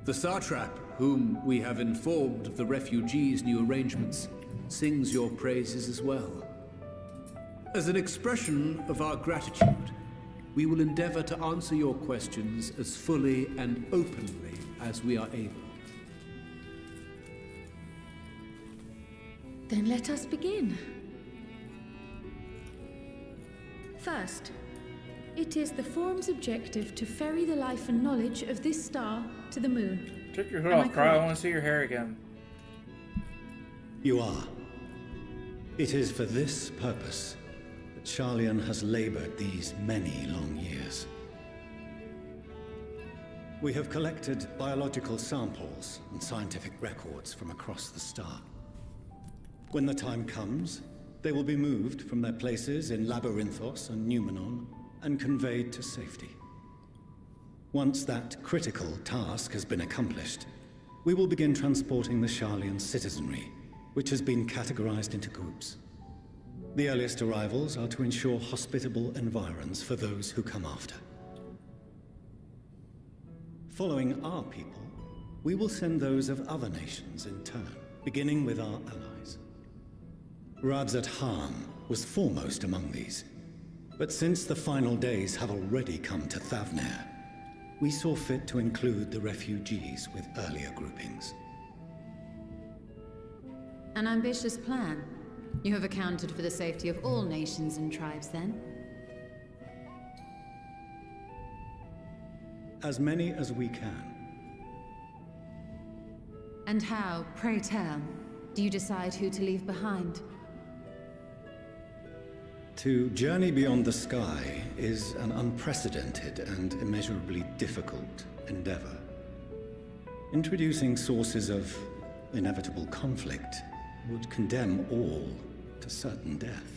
The Satrap, whom we have informed of the refugees' new arrangements, sings your praises as well. As an expression of our gratitude, we will endeavor to answer your questions as fully and openly as we are able. Then let us begin. First, it is the Forum's objective to ferry the life and knowledge of this star to the moon. Take your hood Am I off, Cry. I correct? want to see your hair again. You are. It is for this purpose that Charlian has labored these many long years. We have collected biological samples and scientific records from across the star. When the time comes, they will be moved from their places in Labyrinthos and Numenon and conveyed to safety. Once that critical task has been accomplished, we will begin transporting the Sharlayan citizenry, which has been categorized into groups. The earliest arrivals are to ensure hospitable environs for those who come after. Following our people, we will send those of other nations in turn, beginning with our allies. Radzat Han was foremost among these, but since the final days have already come to Thavnair, we saw fit to include the refugees with earlier groupings. An ambitious plan. You have accounted for the safety of all nations and tribes, then? As many as we can. And how, pray tell, do you decide who to leave behind? To journey beyond the sky is an unprecedented and immeasurably difficult endeavor. Introducing sources of inevitable conflict would condemn all to certain death.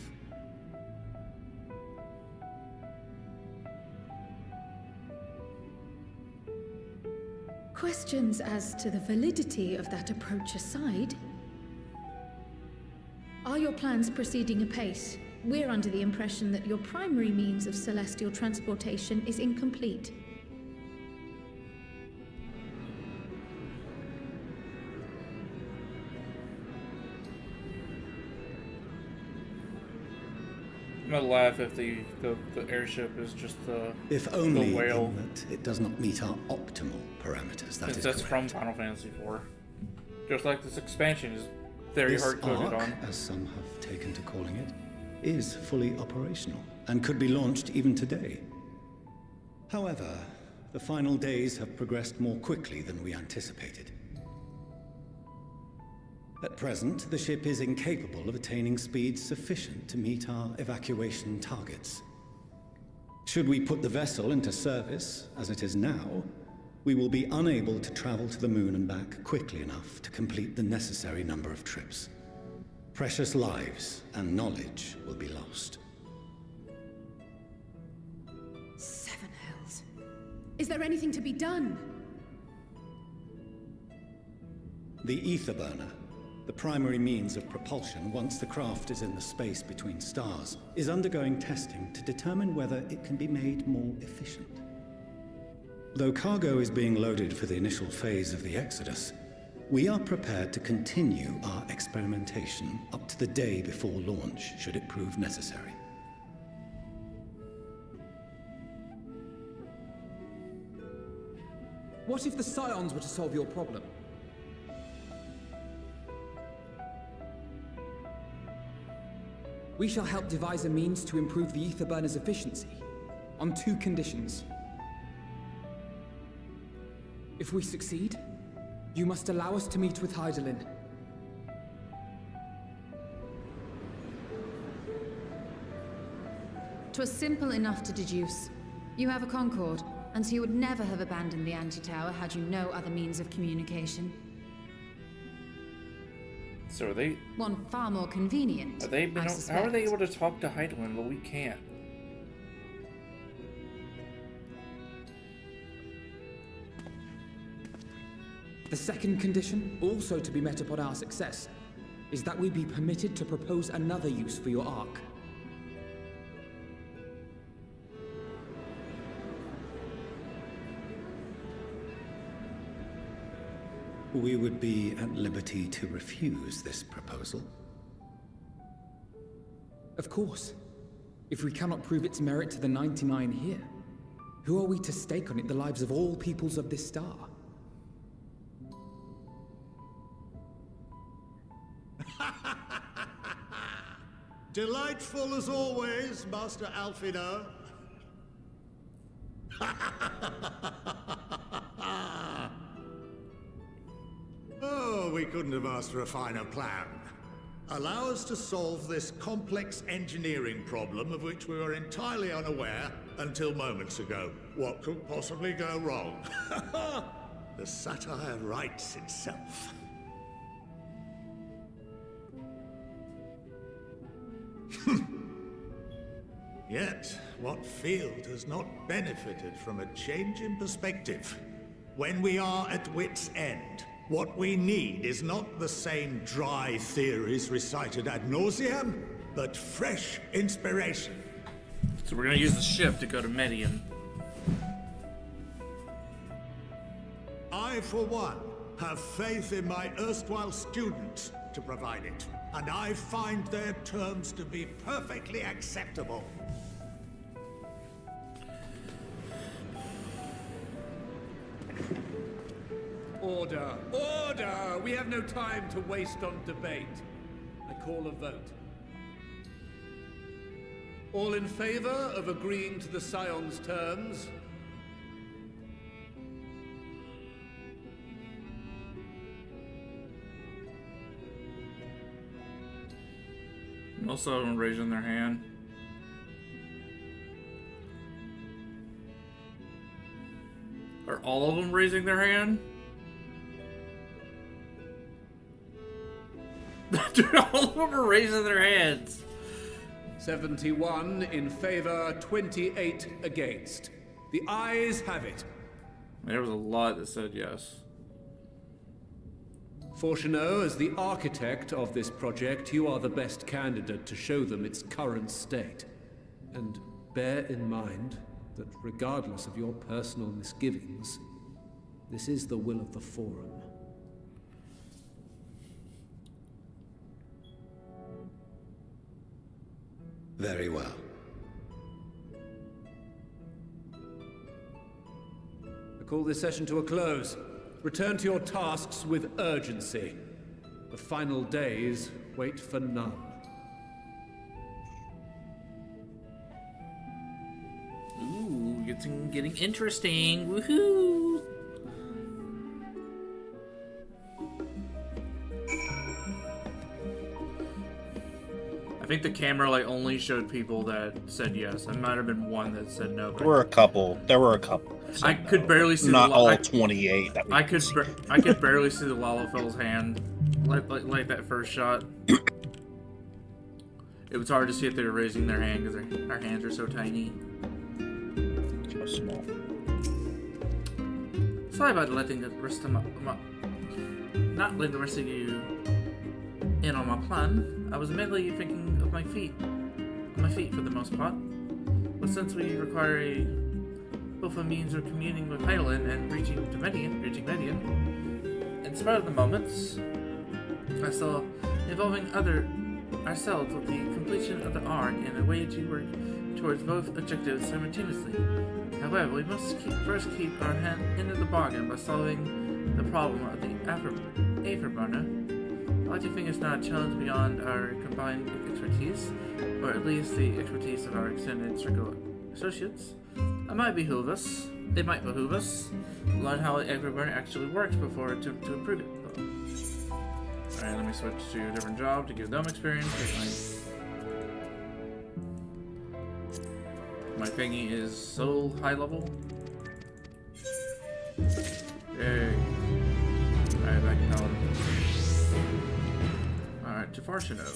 Questions as to the validity of that approach aside, are your plans proceeding apace? We're under the impression that your primary means of celestial transportation is incomplete. I'm gonna laugh if the airship is just the If only the whale. in that it does not meet our optimal parameters. That Since is that's correct. from Final Fantasy IV. Just like this expansion is very This hard-coded arc, on. as some have taken to calling it, is fully operational and could be launched even today. However, the final days have progressed more quickly than we anticipated. At present, the ship is incapable of attaining speeds sufficient to meet our evacuation targets. Should we put the vessel into service, as it is now, we will be unable to travel to the moon and back quickly enough to complete the necessary number of trips. Precious lives and knowledge will be lost. Seven hells. Is there anything to be done? The ether burner, the primary means of propulsion once the craft is in the space between stars, is undergoing testing to determine whether it can be made more efficient. Though cargo is being loaded for the initial phase of the Exodus, we are prepared to continue our experimentation up to the day before launch, should it prove necessary. What if the Scions were to solve your problem? We shall help devise a means to improve the ether burner's efficiency, on two conditions. If we succeed, you must allow us to meet with Hydaelyn. 'Twas simple enough to deduce. You have a Concord, and so you would never have abandoned the anti-tower had you no other means of communication. So are they? One far more convenient, Are they been, I how suspect. are they able to talk to Hydaelyn, but we can't? The second condition, also to be met upon our success, is that we be permitted to propose another use for your Ark. We would be at liberty to refuse this proposal. Of course. If we cannot prove its merit to the 99 here, who are we to stake on it the lives of all peoples of this star? Delightful as always, Master Alfino. Oh, we couldn't have asked for a finer plan. Allow us to solve this complex engineering problem of which we were entirely unaware, until moments ago. What could possibly go wrong? The satire writes itself. Yet, what field has not benefited from a change in perspective? When we are at wit's end, what we need is not the same dry theories recited ad nauseam, but fresh inspiration. So we're gonna use the ship to go to Median. I, for one, have faith in my erstwhile students to provide it, and I find their terms to be perfectly acceptable. Order! Order! We have no time to waste on debate. I call a vote. All in favor of agreeing to the Scion's terms? Most of them raising their hand. Are all of them raising their hand? Dude, all of them are raising their hands. 71 in favor, 28 against. The ayes have it. There was a lot that said yes. Fortuneau, as the architect of this project, you are the best candidate to show them its current state. And bear in mind that regardless of your personal misgivings, this is the will of the Forum. Very well. I call this session to a close. Return to your tasks with urgency. The final days wait for none. Ooh, getting interesting. Woohoo! I think the camera like only showed people that said yes. There might have been one that said no. There were a couple. I could barely see. Not all 28. I could barely see the Lalafell's hand, like that first shot. It was hard to see if they were raising their hand because their hands are so tiny. So small. Sorry about letting the rest of not letting the rest of you in on my plan. I was mainly thinking of my feet for the most part. But since we require both a means of communing with Hydaelyn and reaching Median, in spite of the moments I saw involving ourselves with the completion of the arc and a way to work towards both objectives simultaneously. However, we must first keep our hand into the bargain by solving the problem of the Afterburner. I do think it's not a challenge beyond our combined expertise, or at least the expertise of our extended circle associates. It might behoove us to learn how the Afterburner actually works before to improve it, though. Alright, let me switch to a different job to give them experience. My thingy is so high level. Yay. Alright, back in Paladin. Alright, to Fortuneau.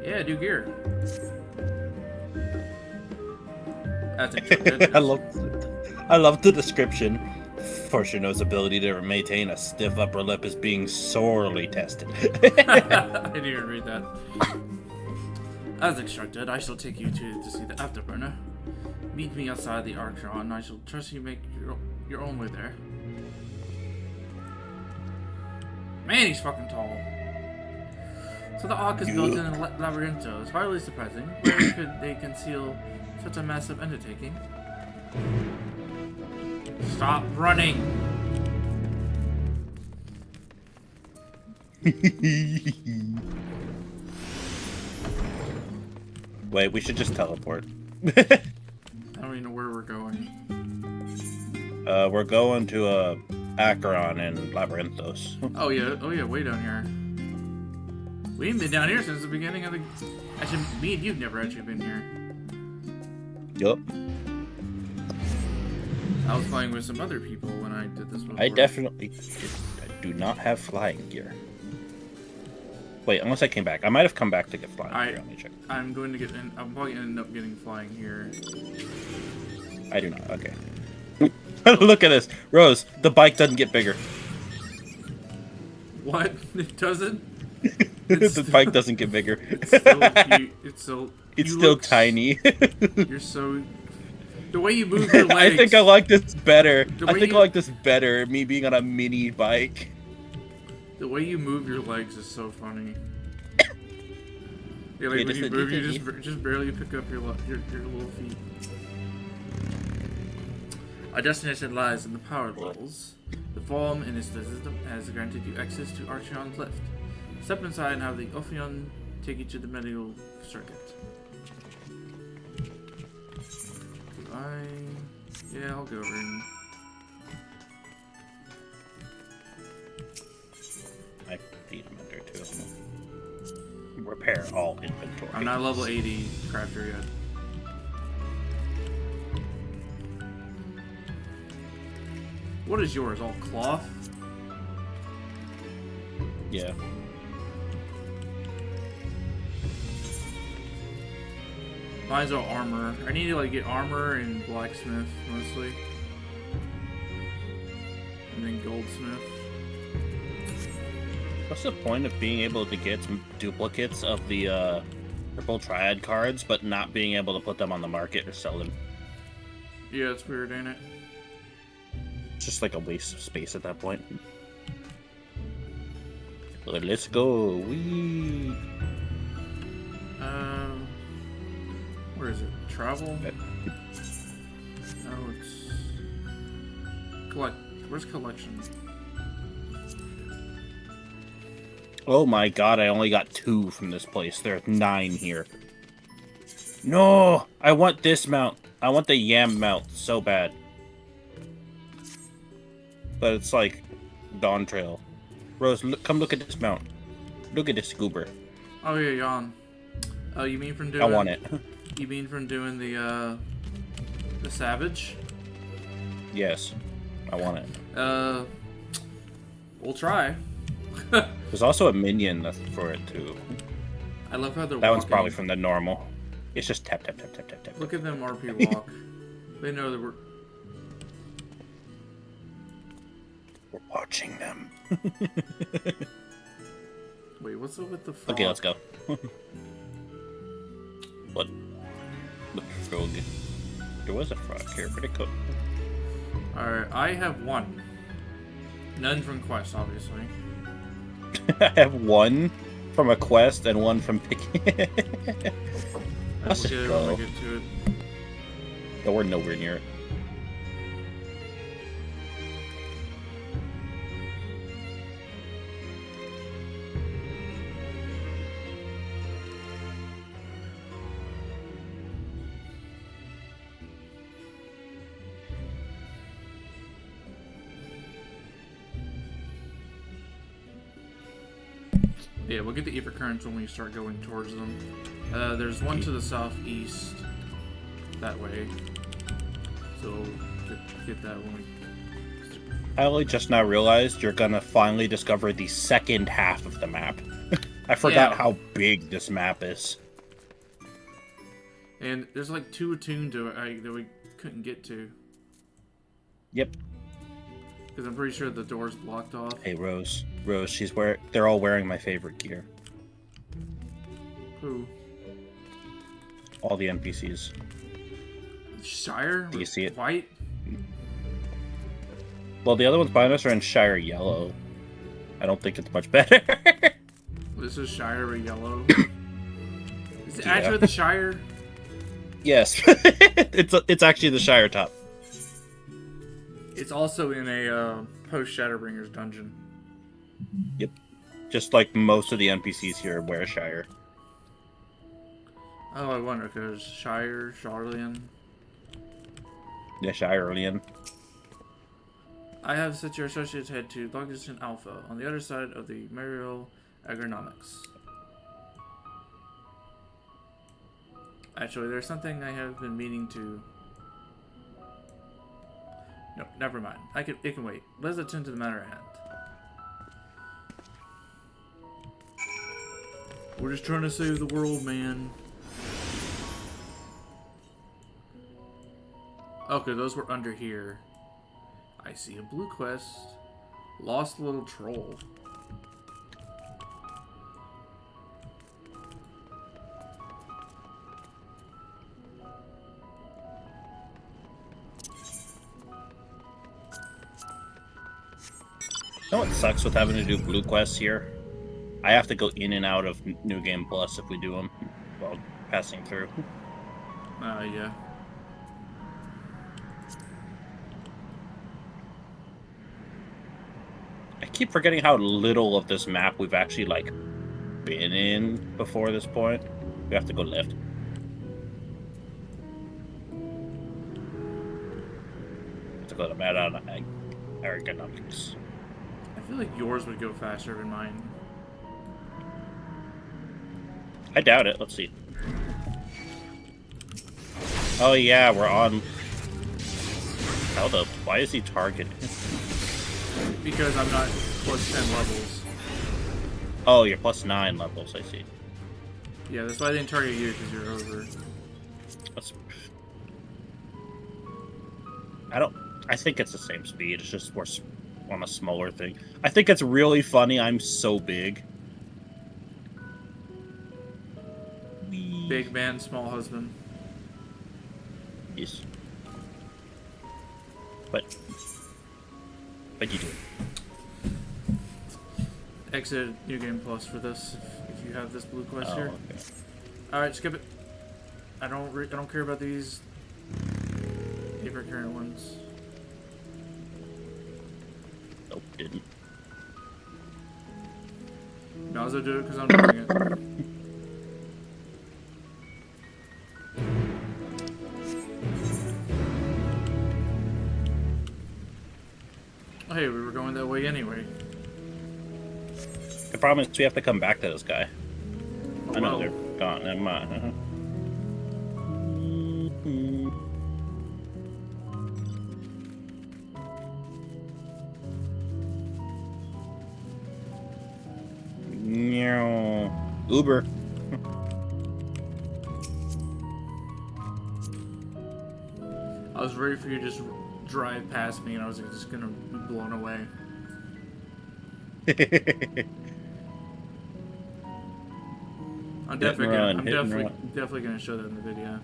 Yeah, do gear. That's interesting. I love the description. Fortuneau's ability to maintain a stiff upper lip is being sorely tested. I didn't even read that. As instructed, I shall take you to see the Afterburner. Meet me outside the Archer, and I shall trust you make your own way there. Man, he's fucking tall. So the Ark is built in a Labyrinthos. It's hardly surprising. Where could they conceal such a massive undertaking? Stop running! Wait, we should just teleport. I don't even know where we're going. We're going to Acheron and Labyrinthos. Oh yeah, way down here. We ain't been down here since the beginning of the... Actually, me and you've never actually been here. Yup. I was playing with some other people when I did this before. I definitely do not have flying gear. Wait, unless I came back. I might have come back to get flying gear. Let me check. I'm going to get in... I'm probably going to end up getting flying here. I do not. Okay. Look at this. Rose, the bike doesn't get bigger. What? It doesn't? The bike doesn't get bigger. It's still cute. It's still tiny. You're so... The way you move your legs... I think I like this better. I like this better, me being on a mini bike. The way you move your legs is so funny. Yeah, like when you move, you just barely pick up your little feet. Our destination lies in the power levels. The Forum in its system has granted you access to Archeon's lift. Step inside and have the Ophion take you to the medial circuit. Yeah, I'll go over and... I need them under too. Repair all inventory. I'm not level 80 crafter yet. What is yours? All cloth? Yeah. Mine's all armor. I need to like get armor and blacksmith mostly. And then goldsmith. What's the point of being able to get some duplicates of the Triple Triad cards, but not being able to put them on the market or sell them? Yeah, it's weird, ain't it? It's just like a waste of space at that point. Let's go. Wee. Where is it? Travel? No, it's... Where's collection? Oh my god, I only got 2 from this place. There's 9 here. No! I want this mount. I want the Yam mount so bad. But it's like Dawn Trail. Rose, come look at this mount. Look at this goober. Oh yeah, Jan. Oh, you mean from doing... I want it. You mean from doing the Savage? Yes. I want it. We'll try. There's also a minion for it too. I love how they're That one's walking. probably from the normal. It's just tap, tap, tap, tap, tap, tap. Look at them RP walk. They know that we're watching them. Wait, what's up with the frog? Okay, let's go. What? The frog. There was a frog here, pretty cool. Alright, I have 1. None from quest, obviously. I have 1 from a quest and 1 from picking. Let's get it when we get to it. No, we're nowhere near it. Yeah, we'll get the Ether Currents when we start going towards them. There's one to the southeast, that way. So get that when we... I only just now realized you're gonna finally discover the second half of the map. I forgot how big this map is. And there's like 2 attuned to it that we couldn't get to. Yep. Because I'm pretty sure the door's blocked off. Hey, Rose. Rose, they're all wearing my favorite gear. Who? All the NPCs. Shire? Do you see it? White? Well, the other ones behind us are in Shire Yellow. I don't think it's much better. This is Shire with yellow. Is it actually the Shire? Yes. it's actually the Shire top. It's also in a post-Shadowbringers dungeon. Yep. Just like most of the NPCs here wear Shire. Oh, I wonder if there's Shire, Charlian. Yeah, Shirean. I have set your associates head to Logician Alpha on the other side of the Mariel Agronomics. Actually, there's something I have been meaning to... No, never mind. It can wait. Let's attend to the matter at hand. We're just trying to save the world, man. Okay, those were under here. I see a blue quest. Lost little troll. You know what sucks with having to do blue quests here? I have to go in and out of New Game Plus if we do them while passing through. Yeah. I keep forgetting how little of this map we've actually, like, been in before this point. We have to go left. We have to go to Mad Ergonomics. I feel like yours would go faster than mine. I doubt it. Let's see. Oh yeah, we're on... How the... Why is he targeted? Because I'm not plus 10 levels. Oh, you're plus 9 levels, I see. Yeah, that's why I didn't target you, because you're over. I think it's the same speed, it's just we're on a smaller thing. I think it's really funny I'm so big. Big man, small husband. Yes. But you do. Exit New Game Plus for this, if you have this blue quest here. Okay. Alright, skip it. I don't care about these favorite current ones. Nope, didn't. Might as well do it because I'm doing it. Hey, we were going that way anyway. The problem is we have to come back to this guy. Oh, I know well. they're gone. Never mind. Uber. I was ready for you to just drive past me, and I was just gonna be blown away. I'm definitely gonna show that in the video.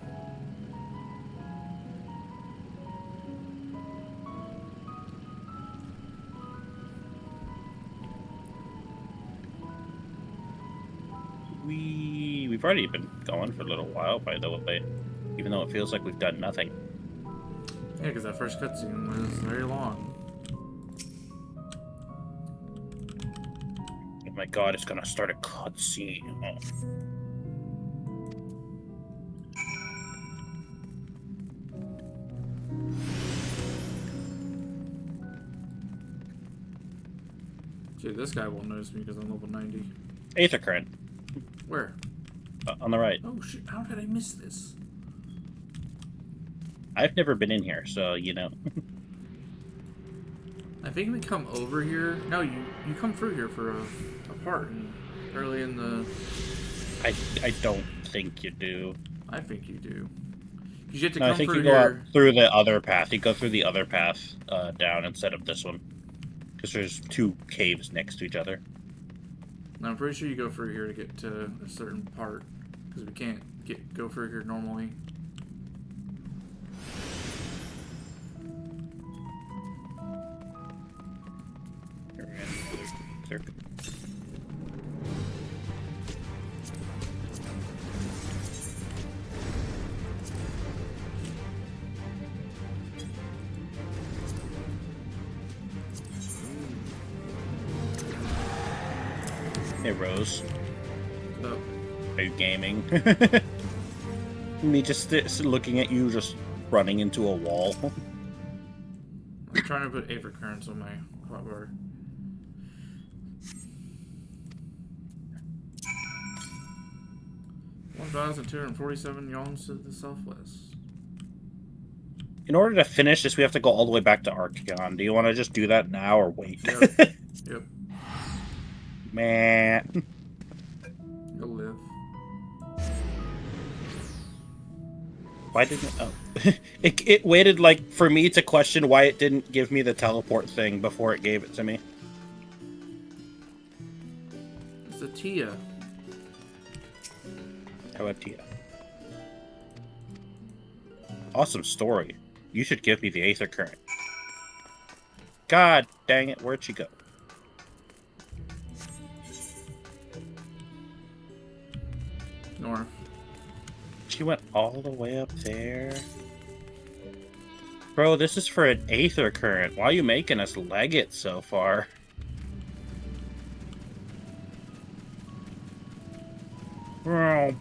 We've already been going for a little while, by the way, even though it feels like we've done nothing. Yeah, because that first cutscene was very long. Oh my god, it's gonna start a cutscene. Oh. Dude, this guy won't notice me because I'm level 90. Aether current. Where? On the right. Oh shit, how did I miss this? I've never been in here, so, you know. I think we come over here. No, you come through here for a part early in the... I don't think you do. I think you do. You get to No, come I think through you go here. out through the other path. You go through the other path down instead of this one. Because there's two caves next to each other. No, I'm pretty sure you go through here to get to a certain part. Because we can't go through here normally. Circuit. Hey, Rose. So, are you gaming? Me just looking at you, just running into a wall. I'm trying to put Aether currents on my hotbar. One 1,247 yawns to the southwest. In order to finish this, we have to go all the way back to Archeon. Do you want to just do that now or wait? Yep. Yep. Man. You'll live. Why didn't it? Oh. It waited, like, for me to question why it didn't give me the teleport thing before it gave it to me. It's a Tia. How about Tia? Awesome story. You should give me the Aether Current. God dang it, where'd she go? North. She went all the way up there. Bro, this is for an Aether Current. Why are you making us leg it so far? Bro.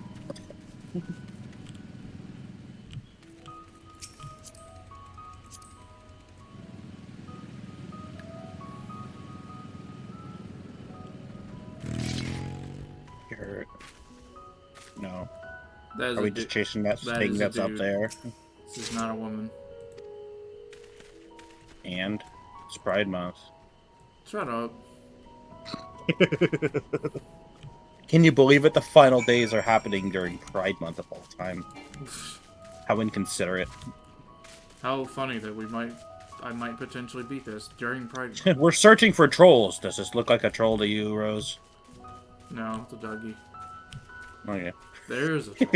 No. Are we just chasing that thing that's up there? This is not a woman. And it's Pride Month. Shut up. Can you believe it? The final days are happening during Pride Month of all time. How inconsiderate. How funny that I might potentially beat this during Pride Month. We're searching for trolls. Does this look like a troll to you, Rose? No, it's a Dougie. Oh yeah. There's a troll.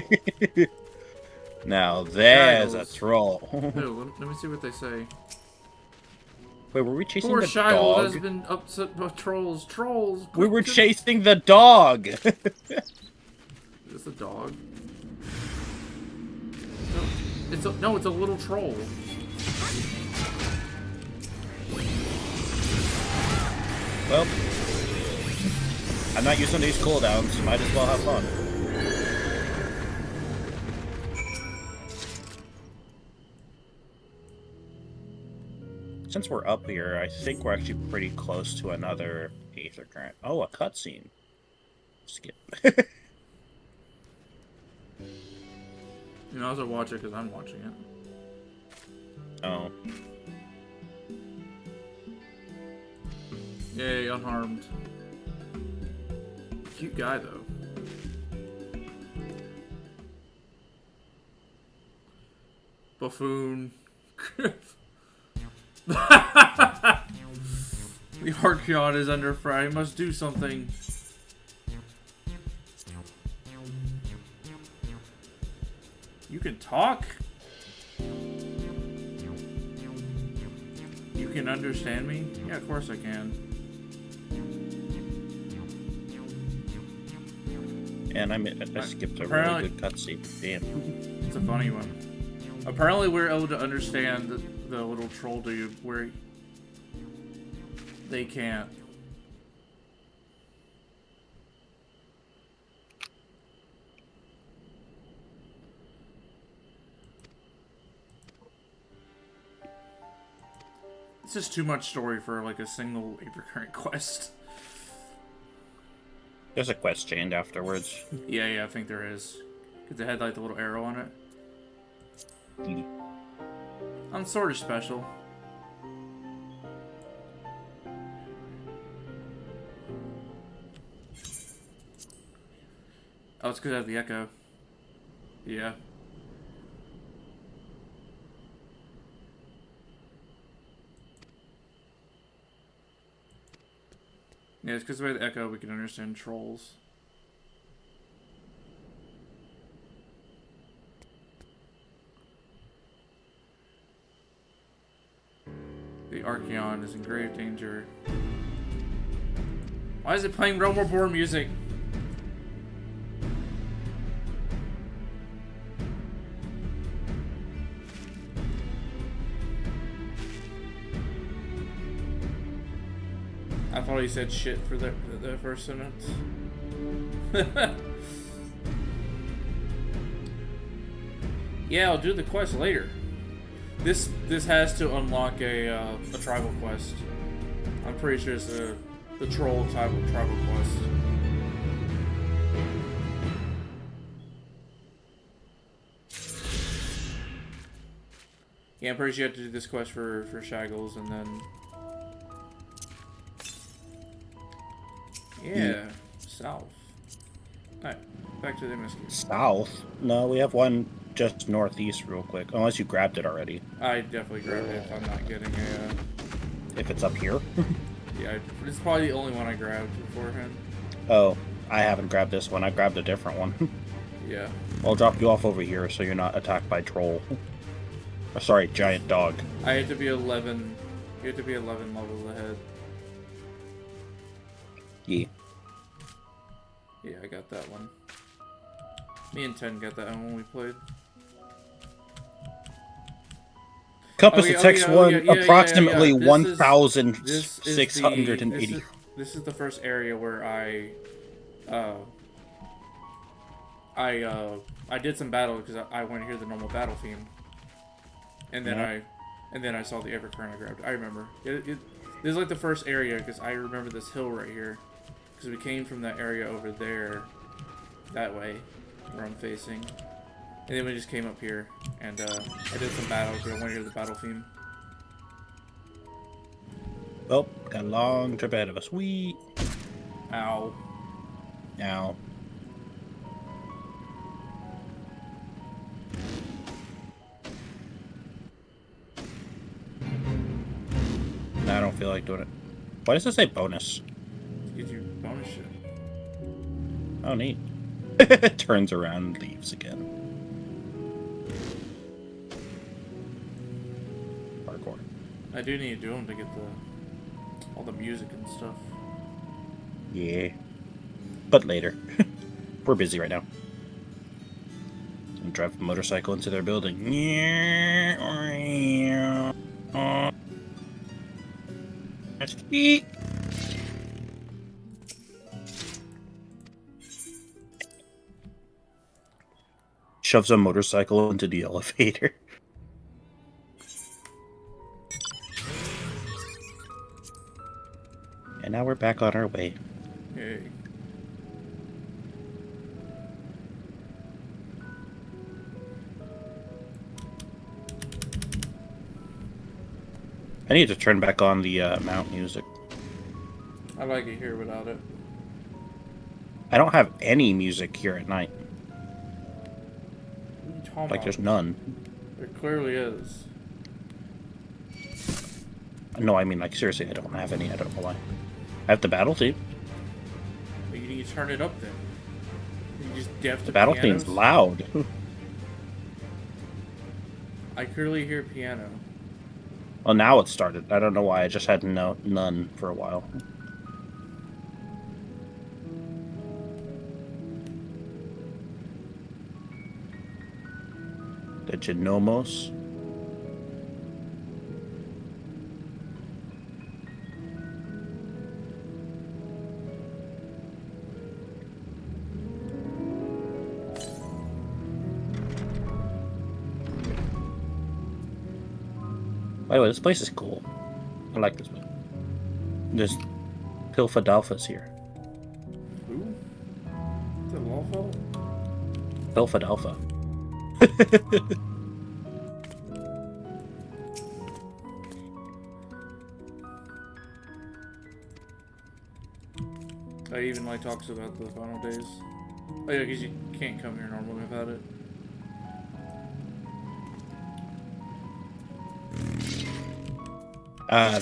Now there's a troll. No, let me see what they say. Wait, were we chasing Poor the Shigel dog? has been upset by trolls. Trolls! We were chasing the dog! Is this a dog? No, it's a little troll. Well, I'm not using these cooldowns. Might as well have fun. Since we're up here, I think we're actually pretty close to another Aether Current. Oh, a cutscene. Skip. You know, I also watch it because I'm watching it. Oh. Yay, unharmed. Cute guy, though. Buffoon. The Archeon is under fire. He must do something. You can talk? You can understand me? Yeah, of course I can. And I skipped a really good cutscene. Damn. It's a funny one. Apparently we're able to understand the little troll dude where they can't. It's just too much story for like a single Aether Current quest. There's a quest chained afterwards. Yeah, I think there is. Because it had like the little arrow on it. I'm sort of special. Oh, it's because I have the echo. Yeah. Yeah, it's because we have the echo we can understand trolls. The Archeon is in grave danger. Why is it playing Realm Reborn music? I thought he said shit for the first sentence. Yeah, I'll do the quest later. This has to unlock a tribal quest. I'm pretty sure it's the tribal quest. Yeah, I'm pretty sure you have to do this quest for Shaggles, and then... Yeah, south. Alright, back to the MSQ. South? No, we have one just northeast real quick. Unless you grabbed it already. I definitely grabbed it if I'm not getting a... If it's up here? Yeah, it's probably the only one I grabbed beforehand. Oh, I haven't grabbed this one. I grabbed a different one. Yeah. I'll drop you off over here so you're not attacked by troll. Or, sorry, giant dog. I had to be 11... You have to be 11 levels ahead. Yeah. Yeah, I got that one. Me and 10 got that one when we played. Compass detects approximately 1,680. This is the first area where I did some battle because I went to hear the normal battle theme, and then I saw the Evercurrent I grabbed. I remember this is like the first area because I remember this hill right here because we came from that area over there, that way, where I'm facing. And then we just came up here, and I did some battle because I wanted to hear the battle theme. Well, got a long trip ahead of us. Wee. Ow. Ow. No, I don't feel like doing it. Why does it say bonus? Gives you bonus shit. Oh, neat. Turns around and leaves again. Parkour. I do need to do them to get all the music and stuff. Yeah. But later. We're busy right now. And drive a motorcycle into their building. Shoves a motorcycle into the elevator. And now we're back on our way. Hey. I need to turn back on the mount music. I like it here without it. I don't have any music here at night. What are you talking Like, there's none. There clearly is. No, I mean, like, seriously, I don't have any. I don't know why. I have the battle theme. Well, you need to turn it up then. You just deaf to The battle pianos? theme's loud. I clearly hear piano. Well, now it started. I don't know why. I just had none for a while. The Genomos. By the way, this place is cool. I like this place. There's Pilfadalfas here. Who? Is it Lawfell? Pilfadalfa. I even like talks about the final days. Oh yeah, because you can't come here normally without it.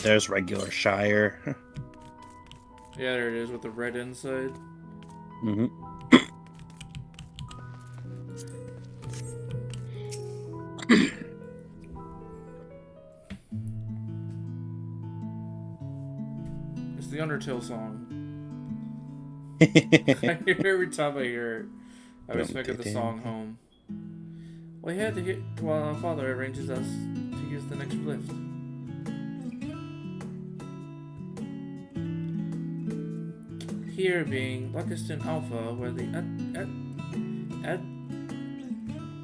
There's regular Shire. Yeah, there it is with the red inside. Mm-hmm. It's the Undertale song. I hear it every time I hear it. I always think of the song home. We had to hit while our father arranges us to use the next lift. Here being Luckiston Alpha, where the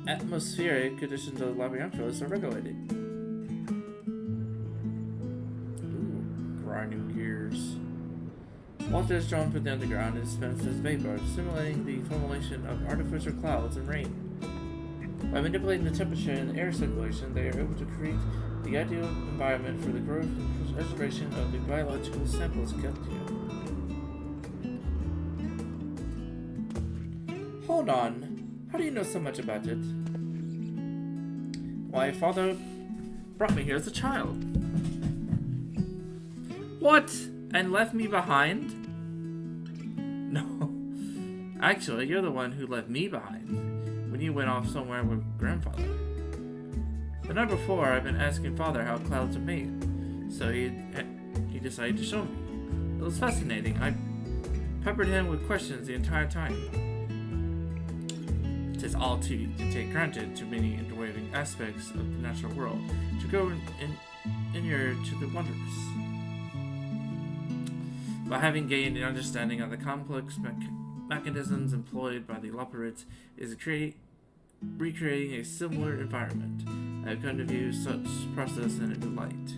atmospheric conditions of Labyrinthos are regulated. Ooh, grinding gears. Water is drawn from the underground and dispensed as vapor, simulating the formation of artificial clouds and rain. By manipulating the temperature and the air circulation, they are able to create the ideal environment for the growth and preservation of the biological samples kept here. Hold on. How do you know so much about it? Why, Father brought me here as a child. What? And left me behind? No. Actually, you're the one who left me behind when you went off somewhere with Grandfather. The night before, I've been asking Father how clouds are made, so he decided to show me. It was fascinating. I peppered him with questions the entire time. It is all to take granted too many indwelling aspects of the natural world to go inure to the wonders. By having gained an understanding of the complex mechanisms employed by the Loporrits is recreating a similar environment. I have come to view such process in a delight.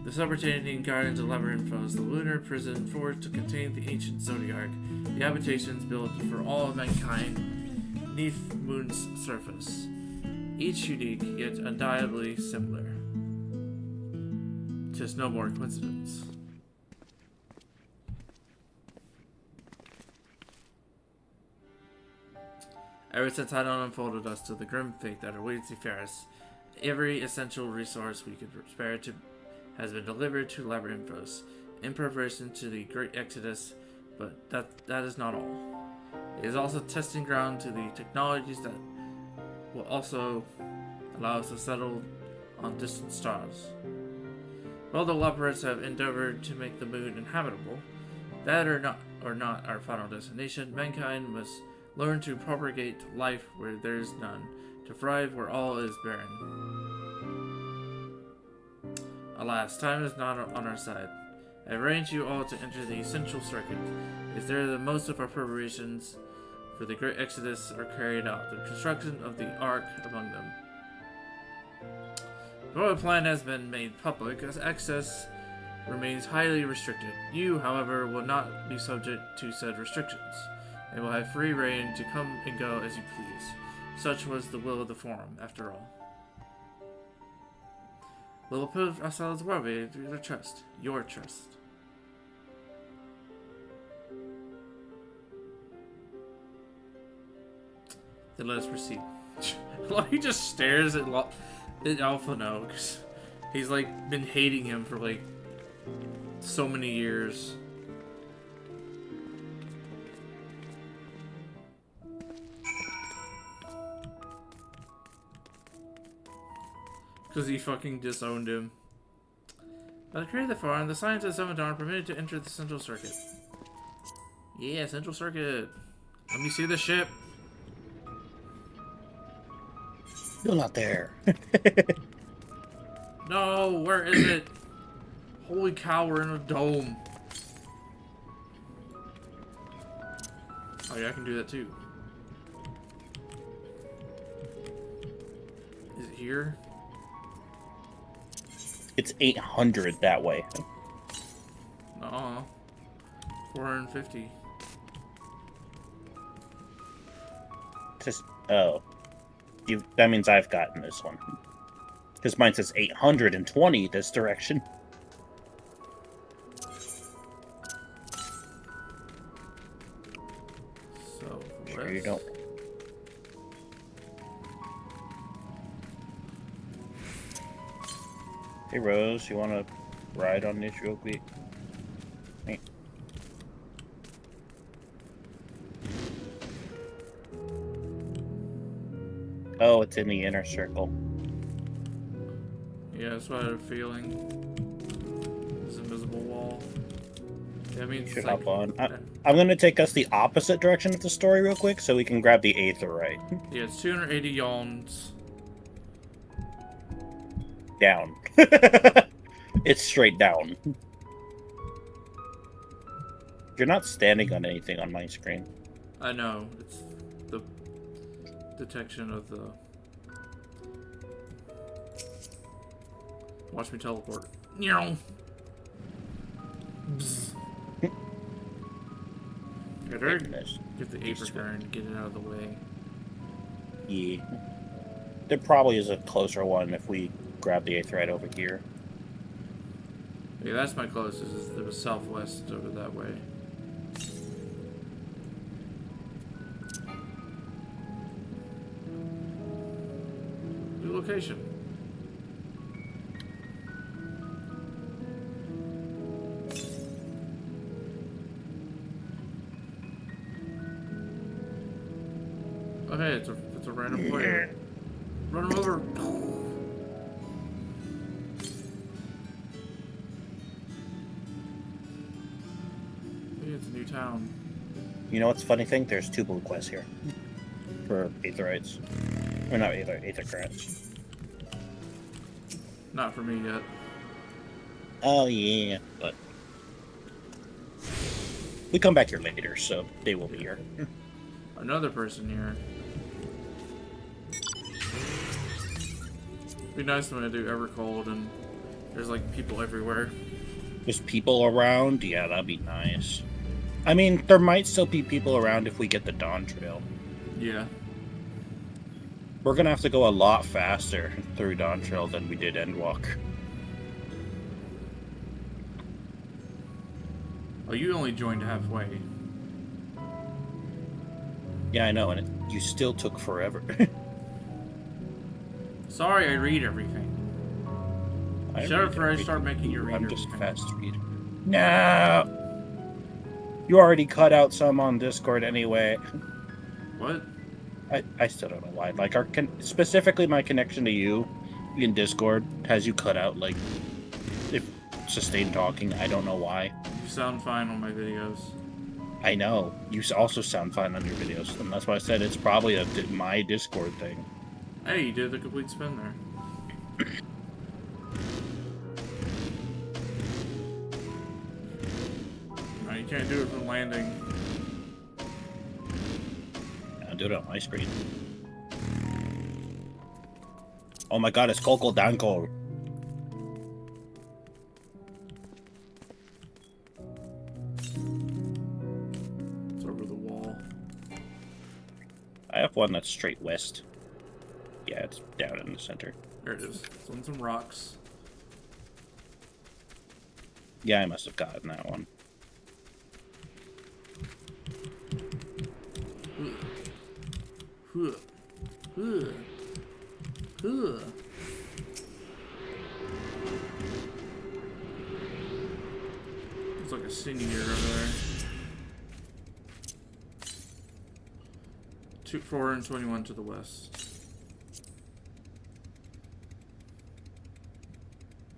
The subterranean gardens of Labyrinthos, the lunar prison forged to contain the ancient Zodiac, the habitations built for all of mankind neath Moon's surface, each unique yet undeniably similar. 'Tis no more coincidence. Ever since Hadon unfolded us to the grim fate that awaits the Ferris, every essential resource we could spare has been delivered to Labyrinthos in preparation to the Great Exodus, but that is not all. It is also a testing ground to the technologies that will also allow us to settle on distant stars. While the Loporrits have endeavored to make the moon inhabitable, that or not our final destination, mankind must learn to propagate life where there is none, to thrive where all is barren. Alas, time is not on our side. I arrange you all to enter the Central Circuit, as there the most of our preparations for the Great Exodus are carried out, the construction of the Ark among them. The royal plan has been made public, as access remains highly restricted. You, however, will not be subject to said restrictions, and will have free reign to come and go as you please. Such was the will of the Forum, after all. We will prove ourselves worthy through their trust, your trust. Then let us proceed. He just stares at Alpha No, because he's like been hating him for like so many years. Because he fucking disowned him. By the creator of the farm, the scientists of Dawn are permitted to enter the Central Circuit. Yeah, Central Circuit. Let me see the ship. Still not there. No, where is it? Holy cow, we're in a dome. Oh yeah, I can do that too. Is it here? It's 800 that way. No, 450. Just that means I've gotten this one. Because mine says 820 this direction. So sure you don't. Hey Rose, you want to ride on this real quick? Hey. Oh, it's in the inner circle. Yeah, that's what I had a feeling. This invisible wall. Yeah, I mean, Should like, hop on. I'm going to take us the opposite direction of the story real quick so we can grab the aetherite. Yeah, it's 280 yawns. Down. It's straight down. You're not standing on anything on my screen. I know. It's the detection of the... Watch me teleport. Bzz. Get the apricot and get it out of the way. Yeah. There probably is a closer one if we grab the Aetheryte over here. Yeah, that's my closest. It was southwest over that way. New location. Okay, it's a random player. Run him over. Hey, it's a new town. You know what's the funny thing? There's 2 blue quests here. For Aetherites. Or not Aethercrats. Not for me yet. Oh yeah, but... we come back here later, so they will be here. Another person here. Be nice when I do Evercold and there's like people everywhere. There's people around? Yeah, that'd be nice. I mean, there might still be people around if we get the Dawn Trail. Yeah. We're gonna have to go a lot faster through Dawn Trail than we did Endwalker. Oh, you only joined halfway. Yeah, I know, and you still took forever. Sorry, I read everything. Shut up before I start making you read everything. I'm just fast read. No! You already cut out some on Discord anyway. What? I still don't know why. Like, specifically my connection to you in Discord has you cut out, like, if sustained talking. I don't know why. You sound fine on my videos. I know. You also sound fine on your videos, and that's why I said it's probably my Discord thing. Hey, you did the complete spin there. No, you can't do it from landing. I'll do it on my screen. Oh my god, it's Coco Danko. It's over the wall. I have one that's straight west. Yeah, it's down in the center. There it is. It's on some rocks. Yeah, I must have gotten that one. It's like a senior over there. 421 to the west.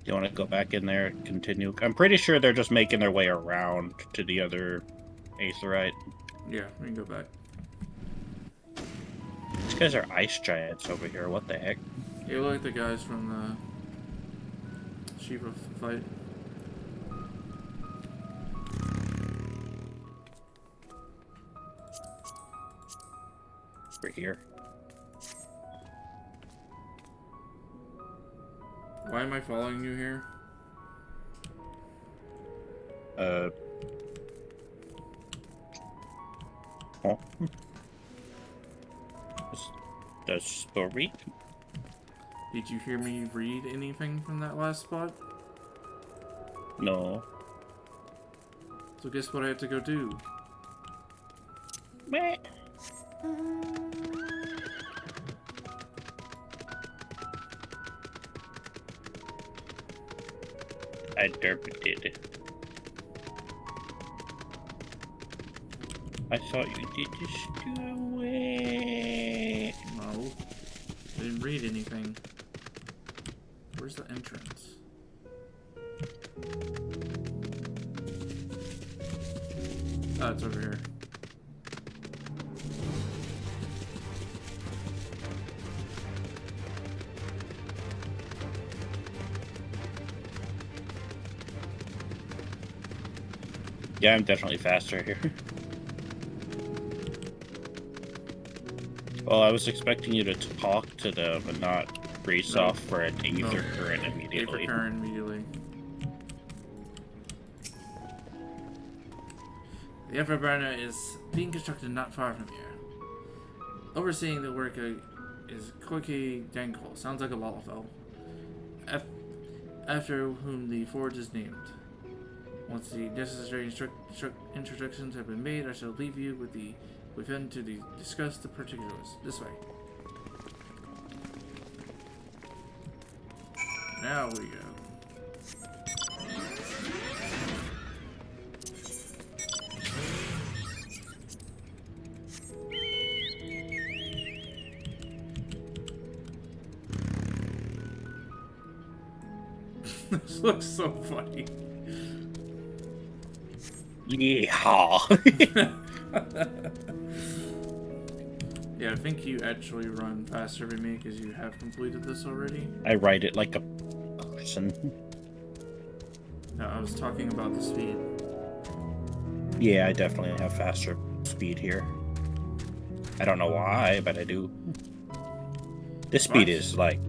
Do you want to go back in there and continue? I'm pretty sure they're just making their way around to the other Aetherite. Yeah, we can go back. These guys are ice giants over here. What the heck? You look like the guys from the Shiva fight. We're here. Why am I following you here? Oh. The story? Did you hear me read anything from that last spot? No. So guess what I had to go do? Meh. I derped. I thought you did just do it. No. I didn't read anything. Where's the entrance? Oh, it's over here. Yeah, I'm definitely faster here. Well, I was expecting you to talk to them and not race off for an Aether current immediately. Aether current immediately. The Everburner is being constructed not far from here. Overseeing the work is Koike Dankle. Sounds like a Lalafell. After whom the forge is named. Once the necessary introductions have been made, I shall leave you with him to discuss the particulars. This way. Now we go. This looks so funny. Yeehaw. Yeah, I think you actually run faster than me because you have completed this already. I ride it like a person. No, I was talking about the speed. Yeah, I definitely have faster speed here. I don't know why, but I do. This speed is like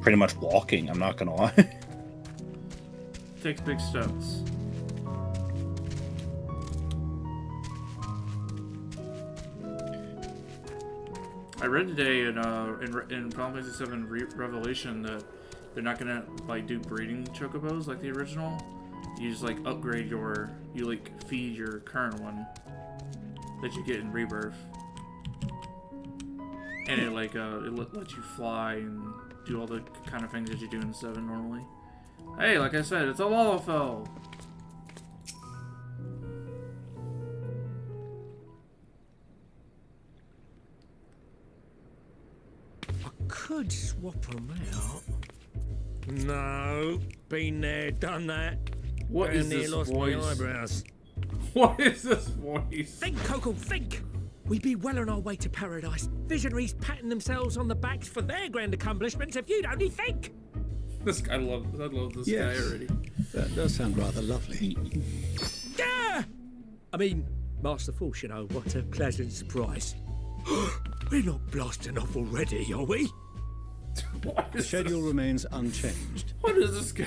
pretty much walking, I'm not gonna lie. Takes big steps. I read today in Final Fantasy VII Revelation that they're not gonna like do breeding chocobos like the original. You just like upgrade you like feed your current one that you get in Rebirth, and it like it lets you fly and do all the kind of things that you do in 7 normally. Hey, like I said, it's a Lalafell. Could swap them out. No, been there, done that. What is this lost voice? my eyebrows. What is this voice? Think, Coco, think! We'd be well on our way to paradise. Visionaries patting themselves on the backs for their grand accomplishments if you'd only think! This guy, I love this guy already. That does sound rather lovely. Yeah! I mean, Master Force, you know, what a pleasant surprise. We're not blasting off already, are we? The schedule remains unchanged. What is this guy?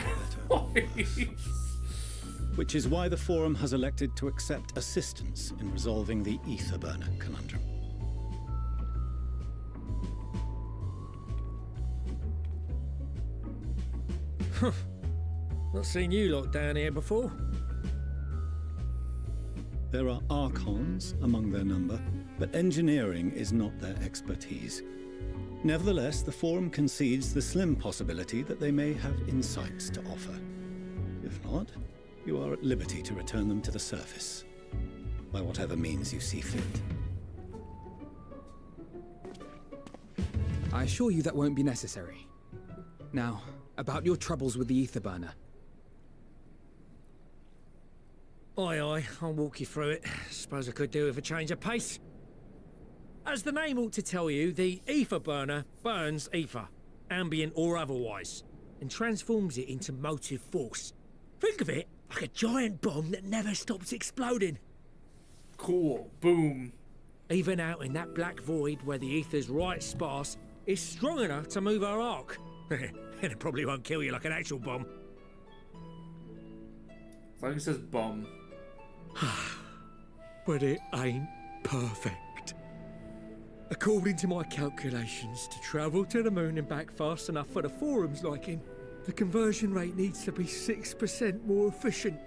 Which is why the Forum has elected to accept assistance in resolving the ether burner conundrum. Not seen you lot down here before. There are Archons among their number, but engineering is not their expertise. Nevertheless, the Forum concedes the slim possibility that they may have insights to offer. If not, you are at liberty to return them to the surface, by whatever means you see fit. I assure you that won't be necessary. Now, about your troubles with the ether burner. Aye, I'll walk you through it. Suppose I could do with a change of pace. As the name ought to tell you, the ether burner burns ether, ambient or otherwise, and transforms it into motive force. Think of it like a giant bomb that never stops exploding. Cool. Boom. Even out in that black void where the ether's right sparse, it's strong enough to move our arc. And it probably won't kill you like an actual bomb. It's like it says bum. But it ain't perfect. According to my calculations, to travel to the moon and back fast enough for the Forum's liking, the conversion rate needs to be 6% more efficient.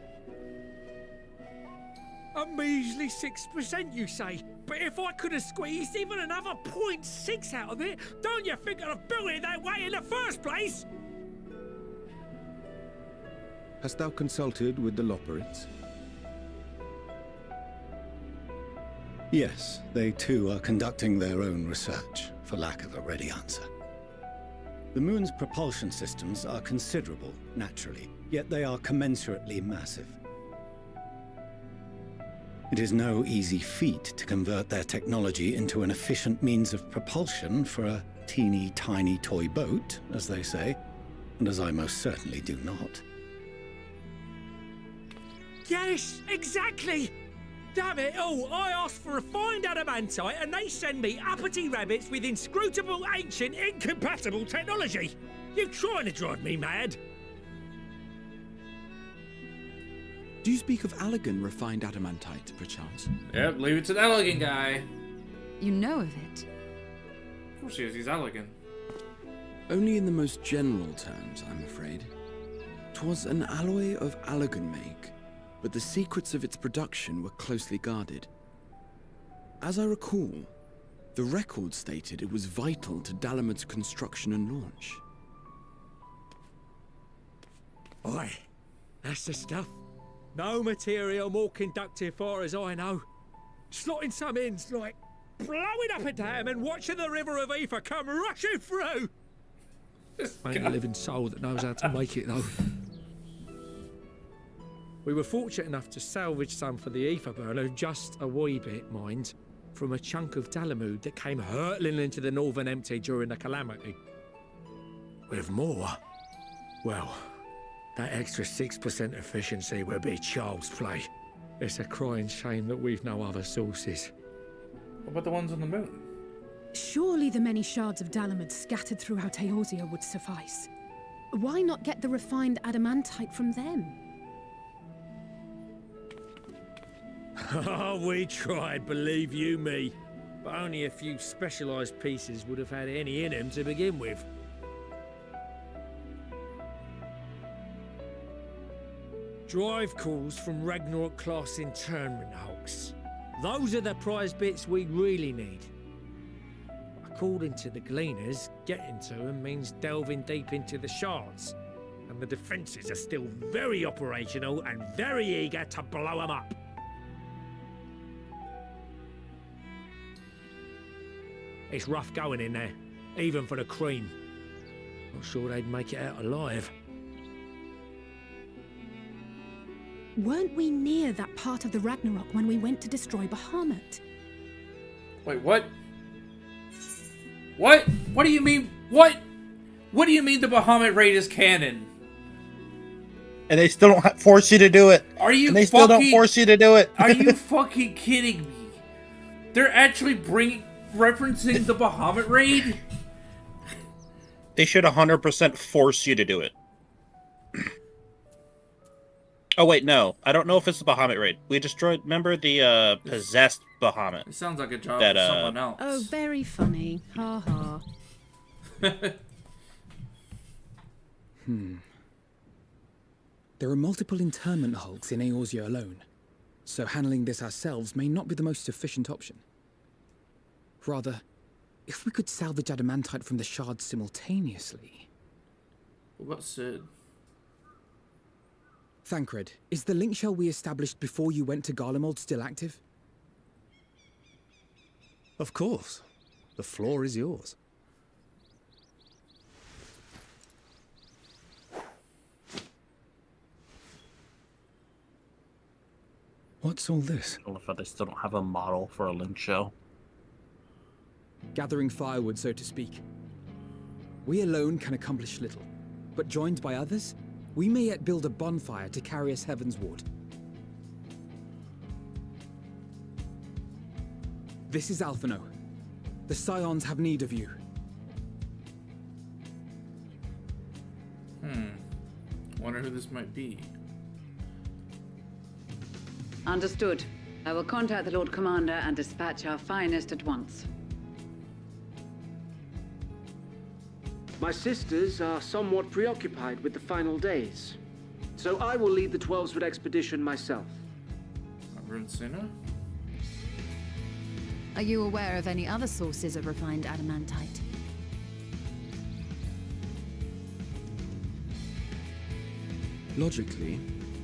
A measly 6%, you say? But if I could have squeezed even another 0.6 out of it, don't you think I'd have built it that way in the first place? Hast thou consulted with the Loperites? Yes, they too are conducting their own research, for lack of a ready answer. The moon's propulsion systems are considerable, naturally, yet they are commensurately massive. It is no easy feat to convert their technology into an efficient means of propulsion for a teeny tiny toy boat, as they say, and as I most certainly do not. Yes, exactly! Damn it all, I asked for refined adamantite and they send me uppity rabbits with inscrutable, ancient, incompatible technology! You're trying to drive me mad! Do you speak of Allegan refined adamantite, perchance? Yep, leave it to that Allegan guy. You know of it? course he is. He's elegant. Only in the most general terms, I'm afraid. 'Twas an alloy of Allagan make, but the secrets of its production were closely guarded. As I recall, the record stated it was vital to Dalamud's construction and launch. Oi, that's the stuff. No material more conductive far as I know. Slotting some ends like blowing up a dam and watching the river of ether come rushing through. Ain't a living soul that knows how to make it though. We were fortunate enough to salvage some for the ether burner, just a wee bit, mind, from a chunk of Dalamud that came hurtling into the Northern Empty during the calamity. With more, well, that extra 6% efficiency would be child's play. It's a crying shame that we've no other sources. What about the ones on the moon? Surely the many shards of Dalamud scattered throughout Eorzea would suffice. Why not get the refined adamantite from them? Oh, we tried, believe you me. But only a few specialised pieces would have had any in them to begin with. Drive calls from Ragnarok-class internment hulks. Those are the prize bits we really need. According to the Gleaners, getting to them means delving deep into the shards. And the defences are still very operational and very eager to blow them up. It's rough going in there, even for the cream. Not sure they'd make it out alive. Weren't we near that part of the Ragnarok when we went to destroy Bahamut? Wait, what? What? What do you mean? What? What do you mean the Bahamut raid is canon? And they still don't force you to do it. Are you? And they still don't force you to do it. Are you fucking kidding me? They're actually referencing the Bahamut raid? They should 100% force you to do it. Oh wait, no. I don't know if it's the Bahamut raid. We destroyed, remember the possessed Bahamut? It sounds like a job for someone else. Oh, very funny. Ha ha. There are multiple internment hulks in Eorzea alone, so handling this ourselves may not be the most efficient option. Rather, if we could salvage adamantite from the shards simultaneously... What about Sid? Thancred, is the link shell we established before you went to Garlemald still active? Of course. The floor is yours. What's all this? I love how they still don't have a model for a link shell. Gathering firewood, so to speak. We alone can accomplish little, but joined by others, we may yet build a bonfire to carry us heavensward. This is Alphino. The Scions have need of you. Wonder who this might be. Understood. I will contact the Lord Commander and dispatch our finest at once. My sisters are somewhat preoccupied with the final days, so I will lead the 12-foot expedition myself. Runesina? Are you aware of any other sources of refined adamantite? Logically,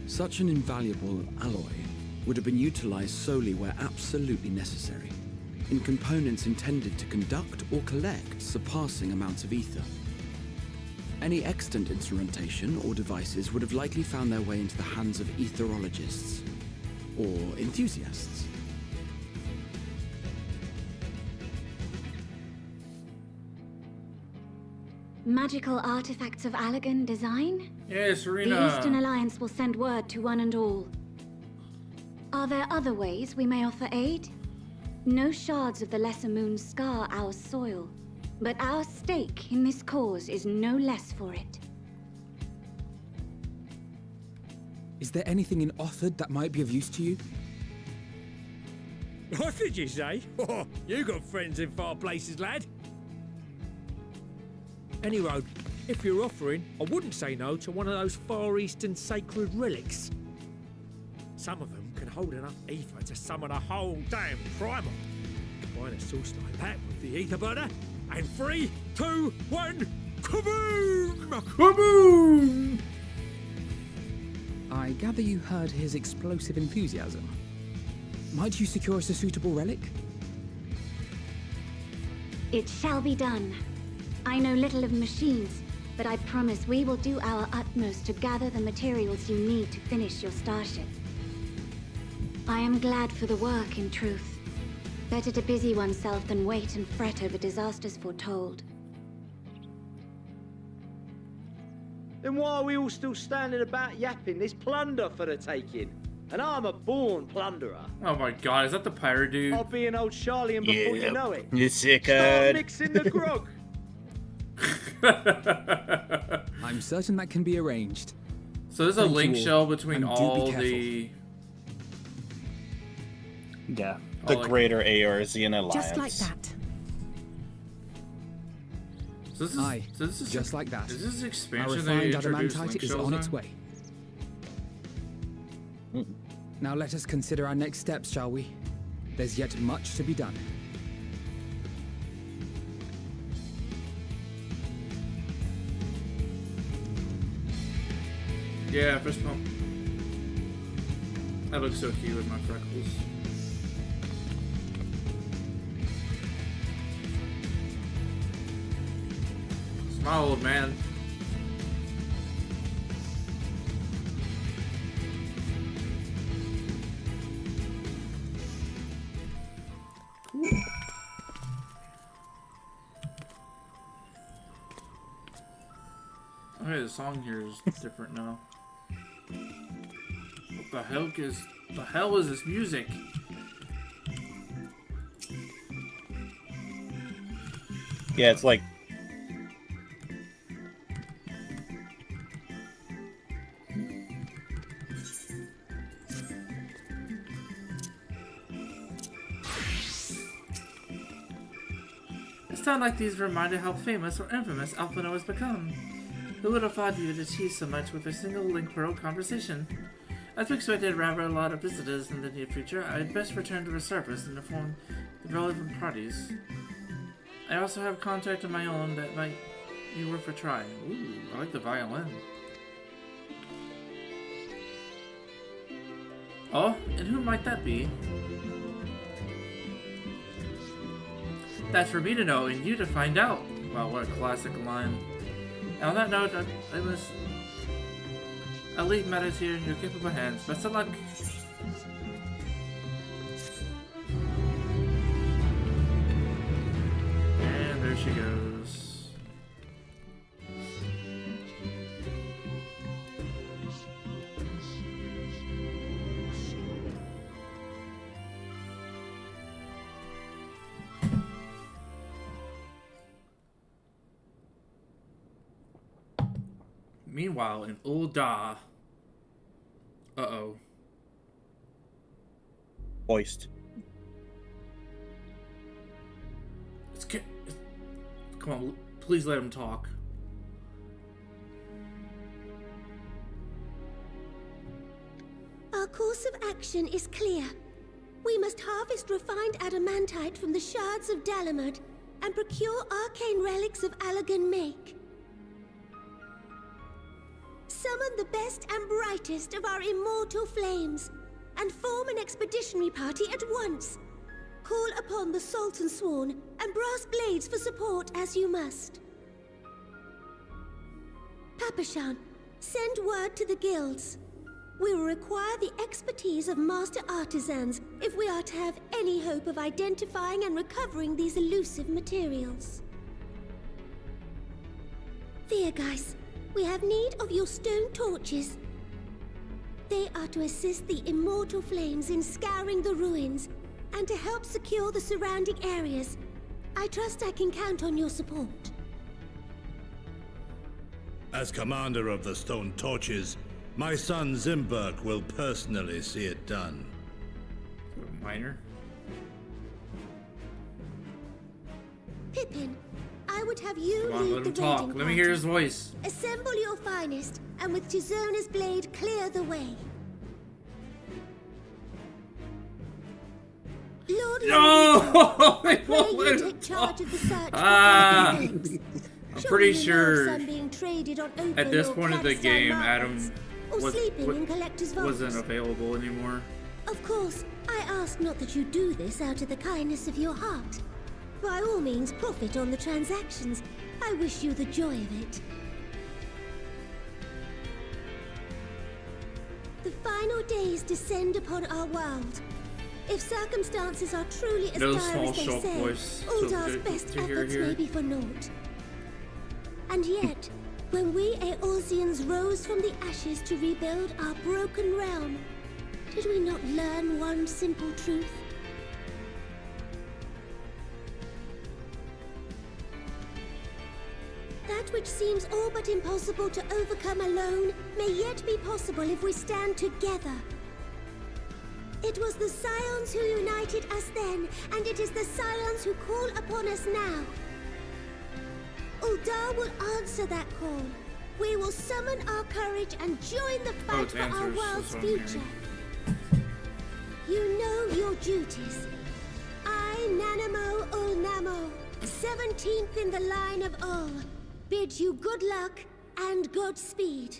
such an invaluable alloy would have been utilized solely where absolutely necessary, in components intended to conduct or collect surpassing amounts of ether. Any extant instrumentation or devices would have likely found their way into the hands of etherologists or enthusiasts. Magical artifacts of Allagan design? Yes, Serena. The Eastern Alliance will send word to one and all. Are there other ways we may offer aid? No shards of the Lesser Moon scar our soil, but our stake in this cause is no less for it. Is there anything in Othard that might be of use to you? What did you say? Oh, you got friends in far places, lad. Any road, if you're offering, I wouldn't say no to one of those Far Eastern sacred relics. Some of them can hold enough ether to summon a whole damn primal. Find a source like that with the ether burner, and 3, 2, 1, kaboom! Kaboom! I gather you heard his explosive enthusiasm. Might you secure us a suitable relic? It shall be done. I know little of machines, but I promise we will do our utmost to gather the materials you need to finish your starship. I am glad for the work, in truth. Better to busy oneself than wait and fret over disasters foretold. Then why are we all still standing about yapping? There's plunder for the taking. And I'm a born plunderer. Oh my god, is that the pirate dude? I'll be an old Charlian before you know it. You sick Start mixing the grog. I'm certain that can be arranged. So there's a link shell between all the... Yeah, the greater Eorzean alliance. Just like that. So this is just like that. Is this expansion Our they refined introduced adamantite link is shells on its way. Now let us consider our next steps, shall we? There's yet much to be done. Yeah, fist pump. That looks so cute with my freckles. Smile, old man. Cool. Okay, the song here is different now. What the hell is this music? Yeah, it's like It's time like these reminded how famous or infamous Alphino has become. Who would have thought you would achieve so much with a single Link Pearl conversation? As we expected rather a lot of visitors in the near future, I'd best return to the surface and inform the relevant parties. I also have contact of my own that might be worth a try. Ooh, I like the violin. Oh, and who might that be? That's for me to know and you to find out. Wow, what a classic line. And on that note, I'll leave matters here in your capable hands. Best of luck. And there she goes. Meanwhile, in Ul'dah. Uh-oh. Hoist. Come on, please let him talk. Our course of action is clear. We must harvest refined adamantite from the shards of Dalamud and procure arcane relics of Allagan make. Summon the best and brightest of our immortal flames, and form an expeditionary party at once. Call upon the Sultan Sworn and Brass Blades for support as you must. Papashan, send word to the guilds. We will require the expertise of master artisans if we are to have any hope of identifying and recovering these elusive materials. Viergeist, we have need of your stone torches. They are to assist the immortal flames in scouring the ruins and to help secure the surrounding areas. I trust I can count on your support. As commander of the Stone Torches, my son Zimberk will personally see it done. Minor. Pippin, I I would have you Come on, lead let the him talk. raiding Let me hear his party. voice. Assemble your finest, and with Tizona's blade, clear the way. Lord No! I pray you take charge of the search for Ah! Golden Eggs. I'm Surely pretty you know of sure some being traded on open at this or point of the clandestine game, markets, Adam or sleeping in collectors' vaults. wasn't available anymore. Of course, I ask not that you do this out of the kindness of your heart. By all means, profit on the transactions. I wish you the joy of it. The final days descend upon our world. If circumstances are truly as No dire small as they shop say, voice Uldar's to best hear efforts here. may be for naught. And yet, when we Eorzeans rose from the ashes to rebuild our broken realm, did we not learn one simple truth? That which seems all but impossible to overcome alone may yet be possible if we stand together. It was the Scions who united us then, and it is the Scions who call upon us now. Uldar will answer that call. We will summon our courage and join the fight for our world's future. You know your duties. I, Nanamo Ulnamo, 17th in the line of Ul, bid you good luck and Godspeed.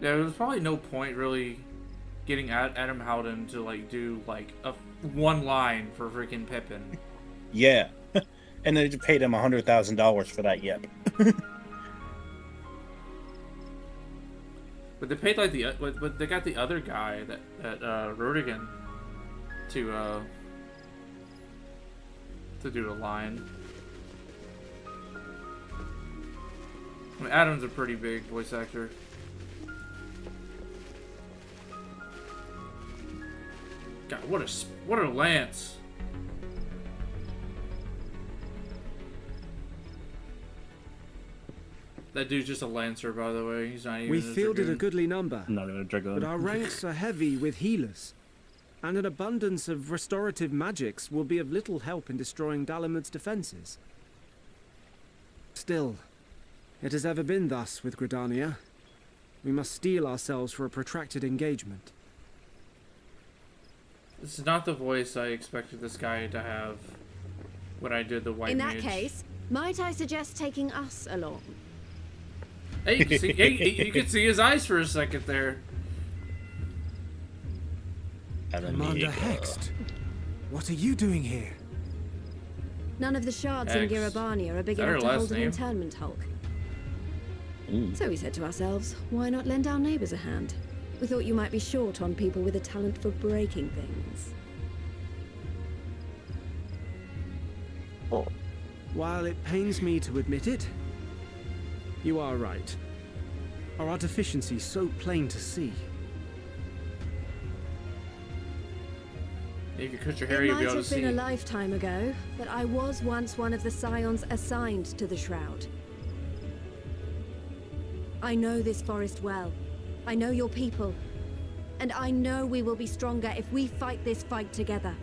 Yeah, there's probably no point really getting Adam Howden to like do like a one line for freaking Pippin. Yeah. And they paid him $100,000 for that yep. But they paid like but they got the other guy that Rodigan to do a line. I mean, Adam's a pretty big voice actor. God, what a lance! That dude's just a lancer, by the way. He's not even. We fielded a goodly number, not even a dragoon. but our ranks are heavy with healers, and an abundance of restorative magics will be of little help in destroying Dalamud's defenses. Still, it has ever been thus with Gridania. We must steel ourselves for a protracted engagement. This is not the voice I expected this guy to have when I did the White In Mage. that case, might I suggest taking us along? Hey, you can see, you can see his eyes for a second there. Commander Hext, what are you doing here? None of the shards in X. Girabania are big Is that her enough to last hold an name? internment hulk. So we said to ourselves, why not lend our neighbors a hand? We thought you might be short on people with a talent for breaking things. While it pains me to admit it, you are right. Are our deficiencies so plain to see? If you cut your hair, It you'll might be able to have been see. a lifetime ago, but I was once one of the Scions assigned to the Shroud. I know this forest well. I know your people. And I know we will be stronger if we fight this fight together.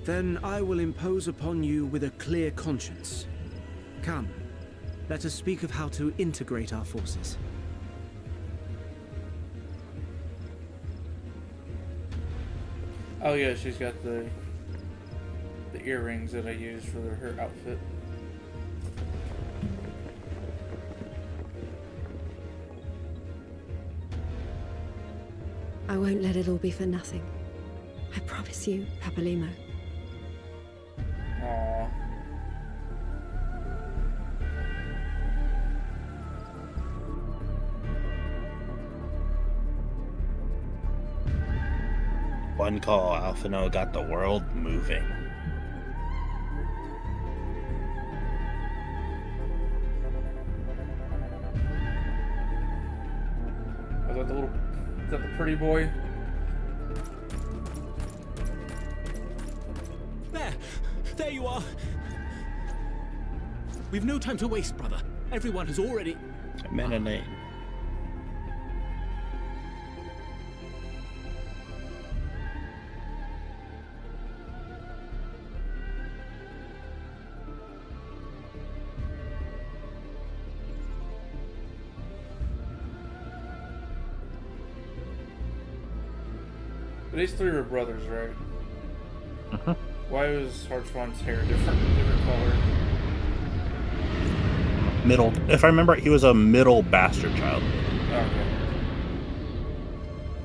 Then I will impose upon you with a clear conscience. Come, let us speak of how to integrate our forces. Oh yeah, she's got the earrings that I use for her outfit. I won't let it all be for nothing. I promise you, Papalimo. Aww. One call, Alphino got the world moving. Is that the pretty boy? There you are. We've no time to waste, brother. Everyone has already... Menonate. These three were brothers, right? Uh-huh. Why was Harchwan's hair different color? Middle. If I remember, he was a middle bastard child. Okay.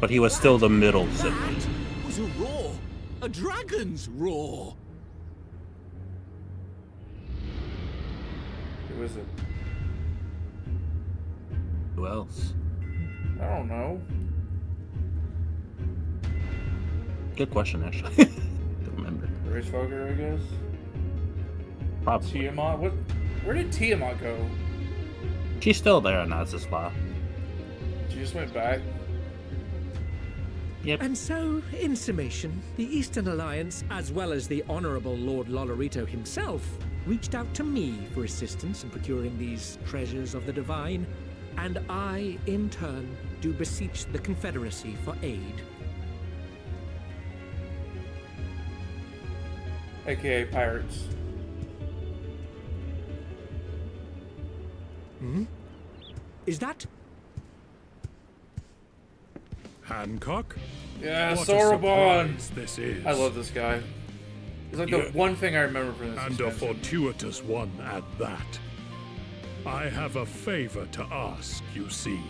But he was still the middle sibling. That was a roar. A dragon's roar. Who is it? Who else? I don't know. Good question, actually. Don't remember. Racefolker, I guess? Probably. Tiamat? What? Where did Tiamat go? She's still there, and that's his spot. She just went back? Yep. And so, in summation, the Eastern Alliance, as well as the Honorable Lord Lolorito himself, reached out to me for assistance in procuring these treasures of the divine, and I, in turn, do beseech the Confederacy for aid. AKA pirates. Hmm? Is that... Hancock? Yeah, What a Sorbonne! surprise this is. I love this guy. He's like the one thing I remember from this And expansion. a fortuitous one at that. I have a favor to ask, you see.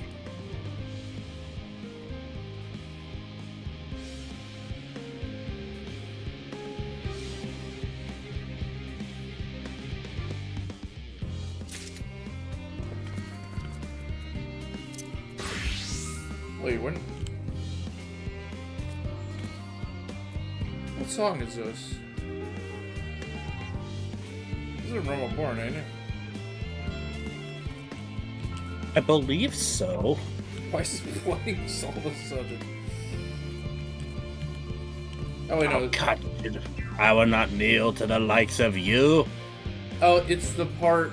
Wait, when? What song is this? This is Roma Born, ain't it? I believe so. Why is it playing this all of a sudden? Oh wait, no. Oh, God. I will not kneel to the likes of you. Oh, it's the part.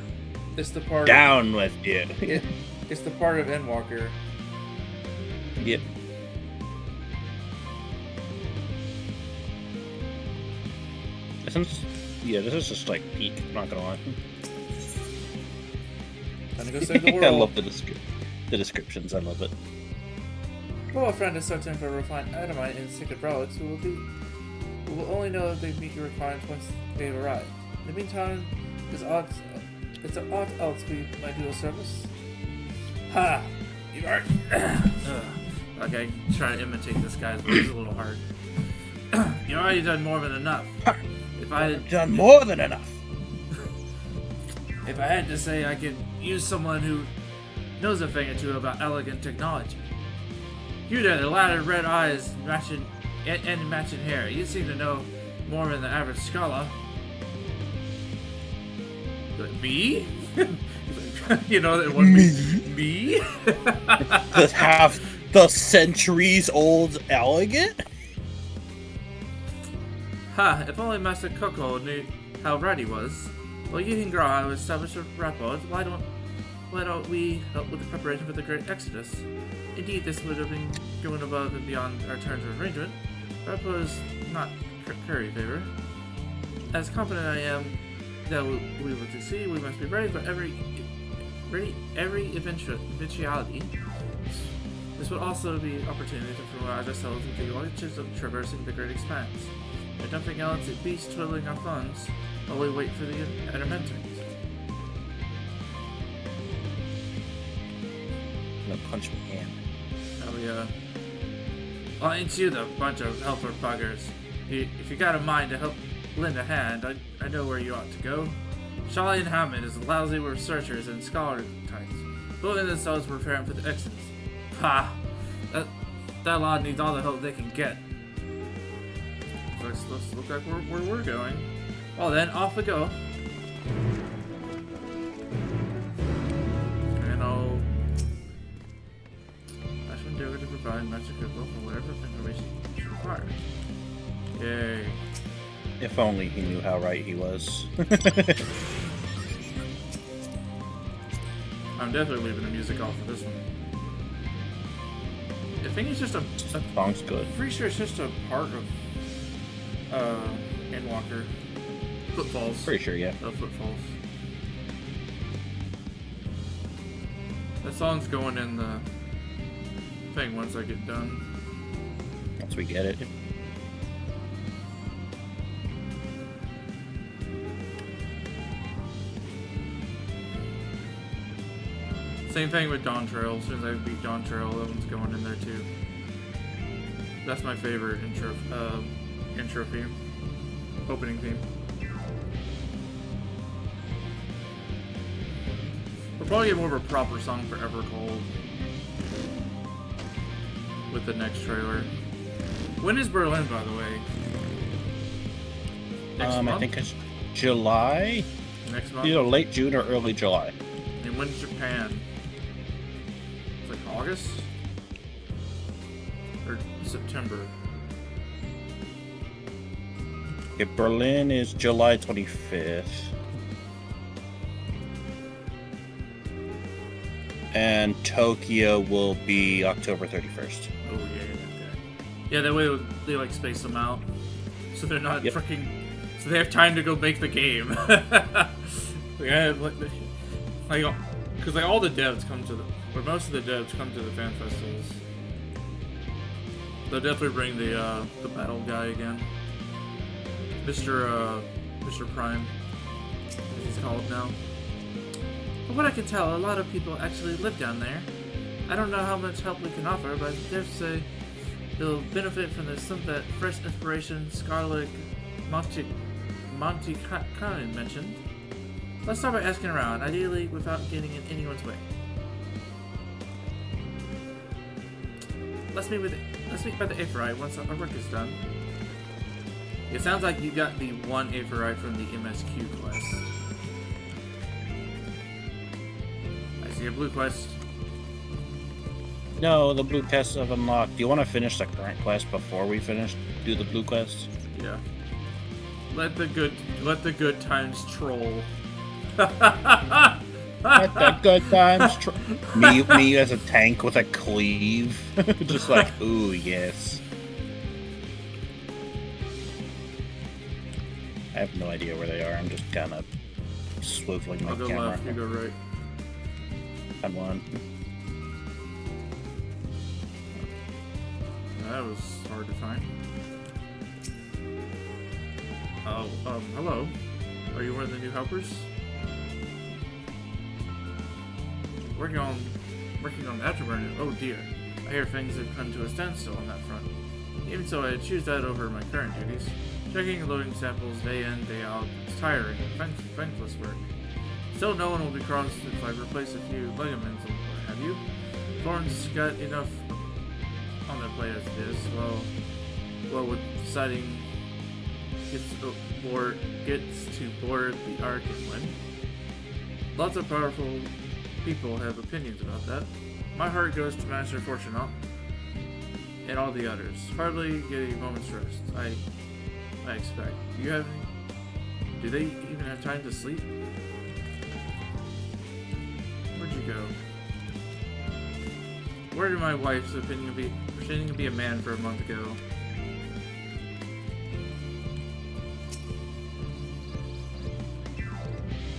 It's the part. Down with you. It's the part of Endwalker. Yep. Yeah, this is just like peak, not gonna lie. Time to go save the world. I love the descriptions, I love it. Well, a friend is searching for refined adamite and secret relics who will only know if they meet your requirements once they've arrived. In the meantime, is there aught else we might do a service? Ha! You are. Okay, trying to imitate this guy's voice a little hard. You already done more than enough. If I had done more than enough. If I had to say, I could use someone who knows a thing or two about elegant technology. You there, the lad with red eyes matching and matching hair. You seem to know more than the average scholar. Like, me? You know that one me? The half the centuries old elegant? Ha, if only Master Coco knew how right he was. Well, you can grow I will establish a rapport. Why don't we help with the preparation for the Great Exodus? Indeed, this would have been going above and beyond our terms of arrangement. Rapport is not curry favor. As confident I am that we will succeed, we must be ready for every eventuality. This would also be an opportunity to familiarize ourselves with the adventures of traversing the Great Expanse. If nothing else, it beats twiddling our thumbs while we wait for the adamantines. No, punch my hand. Oh yeah. Well, ain't you the bunch of helper buggers? If you got a mind to help lend a hand, I know where you ought to go. Sholly and Hammond is lousy researchers and scholar types, building themselves preparing for the Exodus. Ha! That lot needs all the help they can get. Let's look like where we're going. Well then, off we go. And I'll endeavor to provide magic info for whatever information is required. Yay. If only he knew how right he was. I'm definitely leaving the music off for this one. I think it's just a song's good. Pretty sure it's just a part of Endwalker. Footfalls. Pretty sure, yeah. Footfalls. That song's going in the thing once I get done. Once we get it. Same thing with Dawn Trail. As soon as I beat Dawn Trail, that one's going in there too. That's my favorite intro theme. Opening theme. We'll probably get more of a proper song for Evercold with the next trailer. When is Berlin, by the way? Next month? I think it's July. Next month? Either late June or early July. And when's Japan? It's like August? Or September? Okay, Berlin is July 25th. And Tokyo will be October 31st. Oh, yeah, okay. Yeah, that way they like space them out. So they're not freaking. So they have time to go make the game. Because like all the devs come to the. Or most of the devs come to the fan festivals. They'll definitely bring the battle guy again. Mr. Prime, as he's called now. From what I can tell, a lot of people actually live down there. I don't know how much help we can offer, but I dare say they'll benefit from that fresh inspiration Scarlet Monte Khan mentioned. Let's start by asking around, ideally without getting in anyone's way. Let's meet by the Aephorite once our work is done. It sounds like you got the one Aephorite from the MSQ quest. I see a blue quest. No, the blue quests have unlocked. Do you want to finish the current quest before we do the blue quest? Yeah. Let the good times troll. Let the good times troll. Me as a tank with a cleave. Just like, ooh, yes. I have no idea where they are. I'm just kind of swiveling my I'll go camera. left, you go right. I'm one. That was hard to find. Oh, hello. Are you one of the new helpers? Working on the afterburner. Oh dear. I hear things have come to a standstill on that front. Even so, I choose that over my current duties. Checking and loading samples day in, day out. It's tiring, thankless work. Still, no one will be crossed if I replace a few ligaments or what have you. Thorne's got enough on their plate as it is. Well, with deciding gets to board the Ark and win. Lots of powerful people have opinions about that. My heart goes to Master Fortunato and all the others. Hardly get a moment's rest. I expect. Do they even have time to sleep? Where'd you go? Where did my wife's pretending to be a man for a month ago?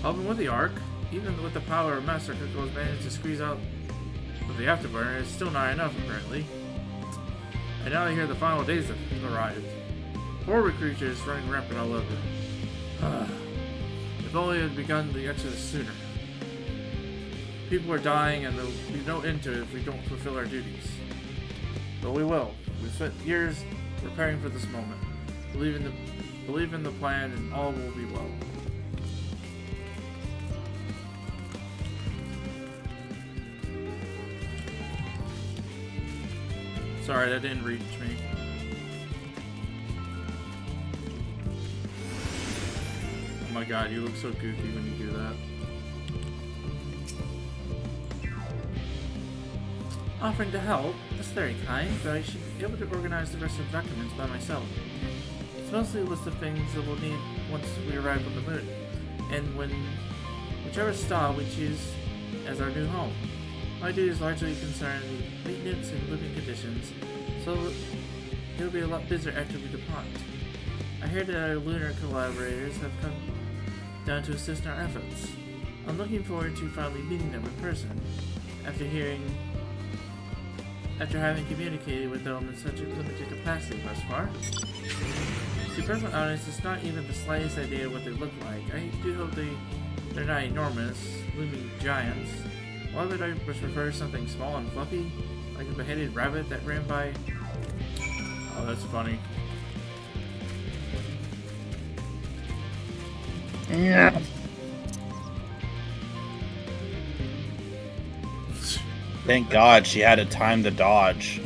Helping with the Ark, even with the power of Master Coco has managed to squeeze out of the afterburner, it's still not enough apparently. And now I hear the final days have arrived. Horrible creatures running rampant all over. If only it had begun the exodus sooner. People are dying and there'll be no end to it if we don't fulfill our duties. But we will. We've spent years preparing for this moment. Believe in the plan and all will be well. Sorry, that didn't reach me. Oh my god, you look so goofy when you do that. Offering to help? That's very kind, but I should be able to organize the rest of the documents by myself. It's mostly a list of things that we'll need once we arrive on the moon. And whichever star we choose as our new home. My duties largely concern the maintenance and living conditions, so it'll be a lot busier after we depart. I hear that our lunar collaborators have come down to assist in our efforts. I'm looking forward to finally meeting them in person, after having communicated with them in such a limited capacity thus far. To be perfectly honest, it's not even the slightest idea what they look like. I do hope they're not enormous, looming giants. Why would I just prefer something small and fluffy, like a beheaded rabbit that ran by? Oh, that's funny. Yeah. Thank God she had a time to dodge.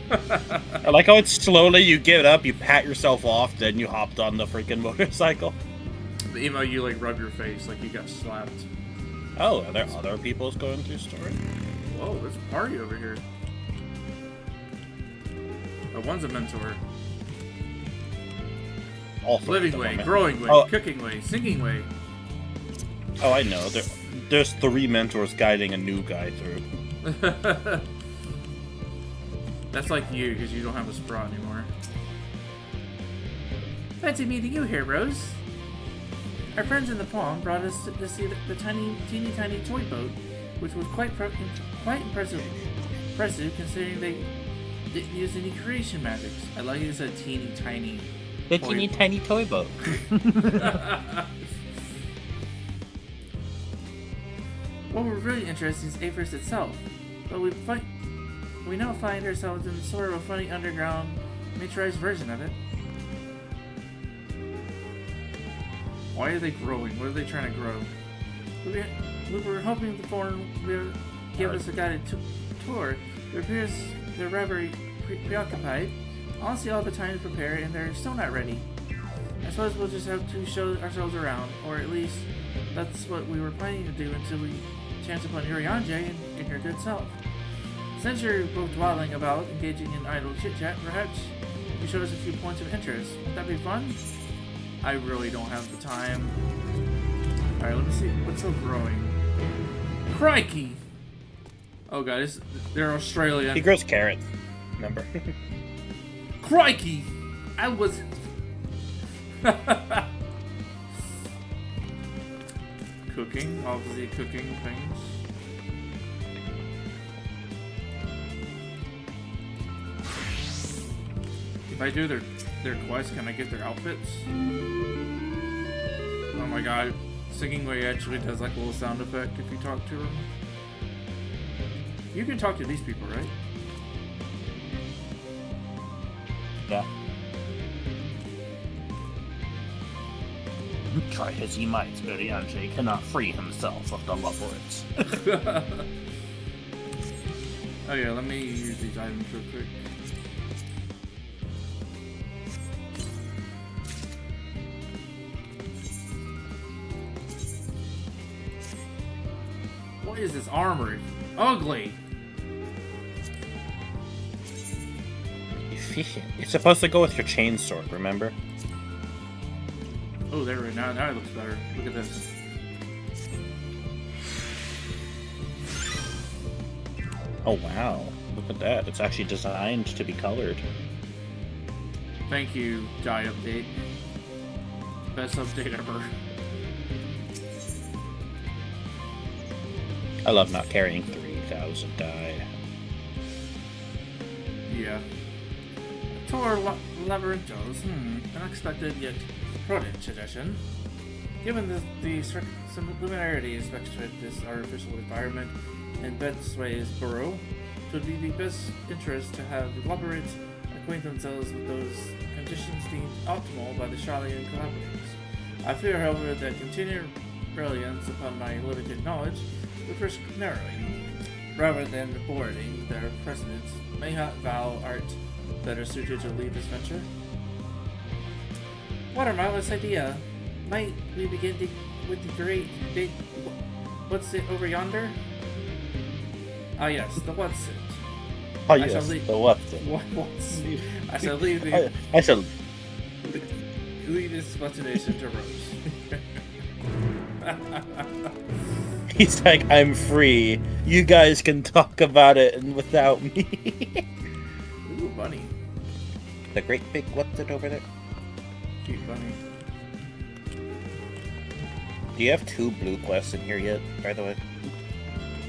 I like how it's slowly you get up, you pat yourself off, then you hopped on the freaking motorcycle. The emo, you like rub your face like you got slapped. Oh, are there other people's going through story? Whoa, there's a party over here. Oh, one's a mentor. Living way, growing way, cooking way, singing way. Oh, I know. There's 3 mentors guiding a new guy through. That's like you, because you don't have a Sprott anymore. Fancy meeting you here, Rose. Our friends in the pond brought us to see the teeny tiny toy boat, which was quite impressive considering they didn't use any creation magics. I like it as a teeny tiny. The teeny tiny toy boat. What we're really interested is Aphis itself, but we now find ourselves in sort of a funny underground miniaturized version of it. Why are they growing? What are they trying to grow? We were hoping the forum will give us a guided tour. It appears they're rather preoccupied. Honestly, all the time to prepare, and they're still not ready. I suppose we'll just have to show ourselves around, or at least that's what we were planning to do until we chance upon Urianger and your good self. Since you're both dwelling about engaging in idle chit-chat, perhaps you show us a few points of interest. Would that be fun? I really don't have the time. Alright, let me see. What's still growing? Crikey! Oh god, they're Australian. He grows carrots, remember? Crikey! I was... Cooking, obviously cooking things. If I do their quest, can I get their outfits? Oh my god, Singing Way actually does like a little sound effect if you talk to them. You can talk to these people, right? Yeah. Try as he might, Urianger cannot free himself of the Loporits. Oh yeah, let me use these items real quick. What is this armor? It's ugly! Efficient. It's supposed to go with your chainsword, remember? Oh, there we go. Now it looks better. Look at this. Oh wow, look at that. It's actually designed to be colored. Thank you, Dye Update. Best update ever. I love not carrying 3,000 dye. Yeah. Tor Labyrinthos. Unexpected yet prudent tradition. Given the similarities with this artificial environment and Betsway's burrow, it would be the best interest to have the Loporits acquaint themselves with those conditions deemed optimal by the Charlian collaborators. I fear, however, that continued reliance upon my limited knowledge would risk narrowing, rather than boarding their precedents. Mayhap thou art better suited to lead this venture? What a marvelous idea! Might we begin with the great big... What's it over yonder? Ah yes, the what's it. Oh yes, the what's it. What's I shall leave I shall leave this explanation to Rose. He's like, I'm free. You guys can talk about it and without me. Ooh, bunny. The great big what's it over there? Cute bunny. Do you have 2 blue quests in here yet, by the way?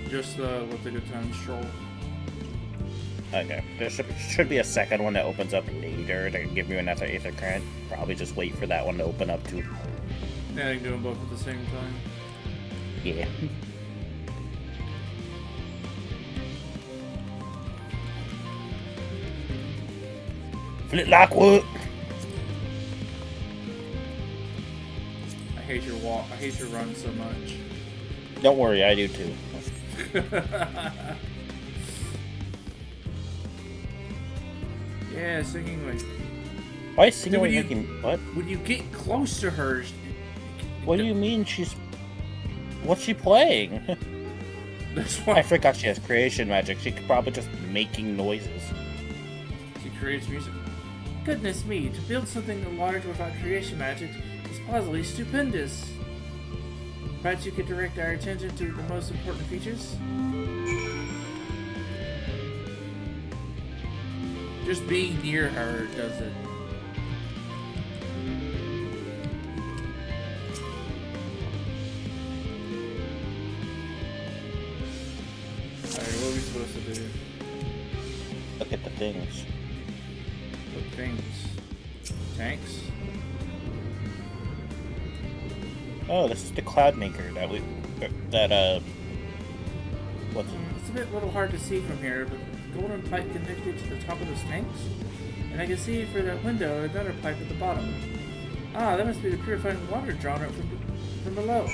Just with the good time stroll. Okay. There should be a second one that opens up later to give you another Aether Current. Probably just wait for that one to open up too. Yeah, you can do them both at the same time. Yeah. Lockwood. I hate your walk. I hate your run so much. Don't worry, I do too. Yeah, singing like. Why singing like making what? When you get close to her. What do you mean she's? What's she playing? That's why I forgot she has creation magic. She could probably just making noises. She creates music. Goodness me! To build something large without creation magic is positively stupendous. Perhaps you could direct our attention to the most important features. Just being near her does it. Alright, what are we supposed to do? Look at the things. What things? Tanks? Oh, this is the Cloud Maker that what's it? It's a little hard to see from here, but the golden pipe connected to the top of those tanks? And I can see through that window another pipe at the bottom. Ah, that must be the purifying water drawn up from below.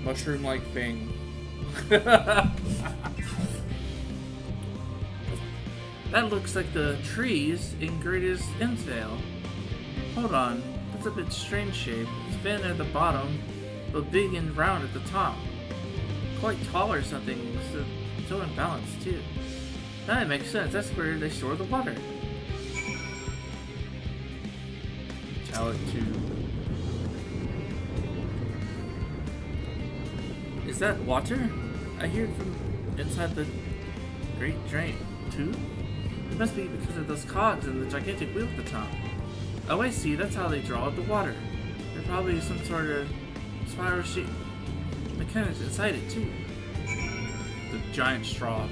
Mushroom-like thing. That looks like the trees in Greatest Endvale. Hold on, that's a bit strange shape. It's thin at the bottom, but big and round at the top. Quite tall or something, so imbalanced too. That makes sense, that's where they store the water. Tell it to... Is that water? I hear it from inside the great drain too? It must be because of those cogs and the gigantic wheel at the top. Oh, I see. That's how they draw out the water. There's probably some sort of spiral-shaped mechanics inside it, too. The giant straw.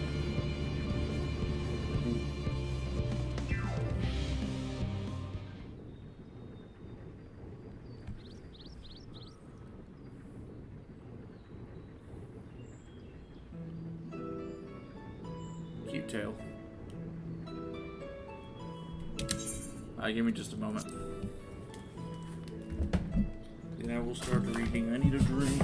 Cute tail. Give me just a moment. Then I will start reading. I need a drink.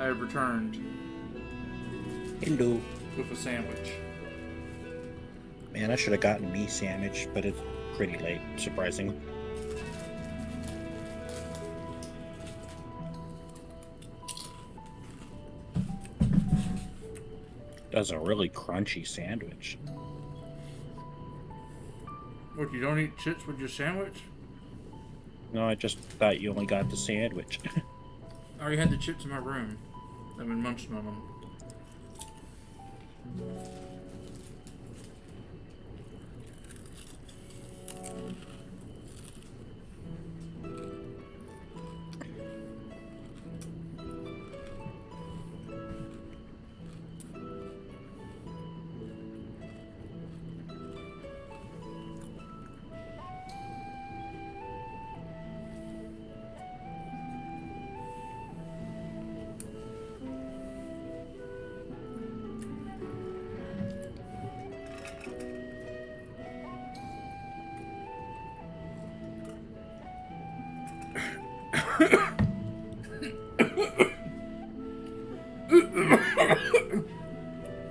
have returned. Hello. With a sandwich. Man, I should have gotten me sandwich, but it's pretty late, surprisingly. That's a really crunchy sandwich. What, you don't eat chips with your sandwich? No, I just thought you only got the sandwich. I already had the chips in my room. I've been munching on them.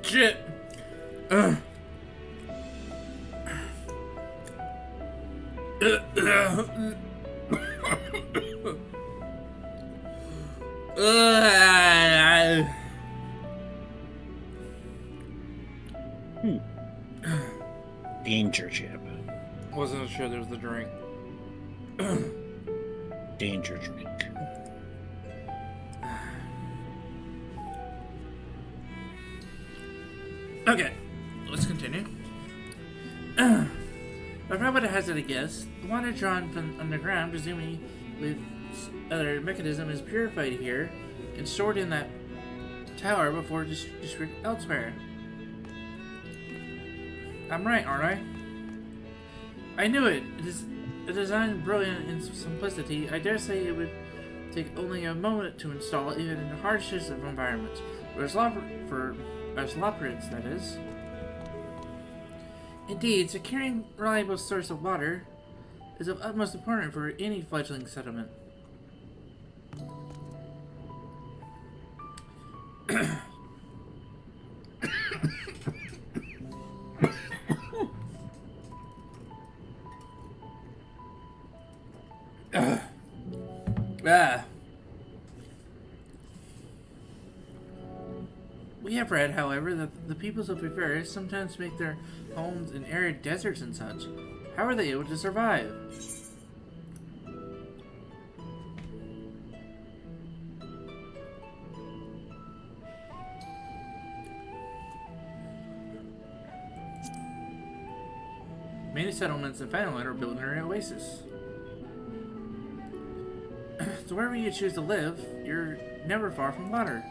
Shit. Danger chip. Wasn't sure there was the drink. Danger drink. Okay, let's continue. If I would have hazarded a guess, the water drawn from underground, presumably with other mechanism, is purified here and stored in that tower before distributed elsewhere. I'm right, aren't I? I knew it. It is a design brilliant in simplicity. I dare say it would take only a moment to install, even in the harshest of environments. For us Loporits, that is. Indeed, securing a reliable source of water is of utmost importance for any fledgling settlement. We have read, however, that the peoples of FFXIV sometimes make their homes in arid deserts and such. How are they able to survive? Many settlements in Fanland are built near an oasis. So wherever you choose to live, you're never far from water.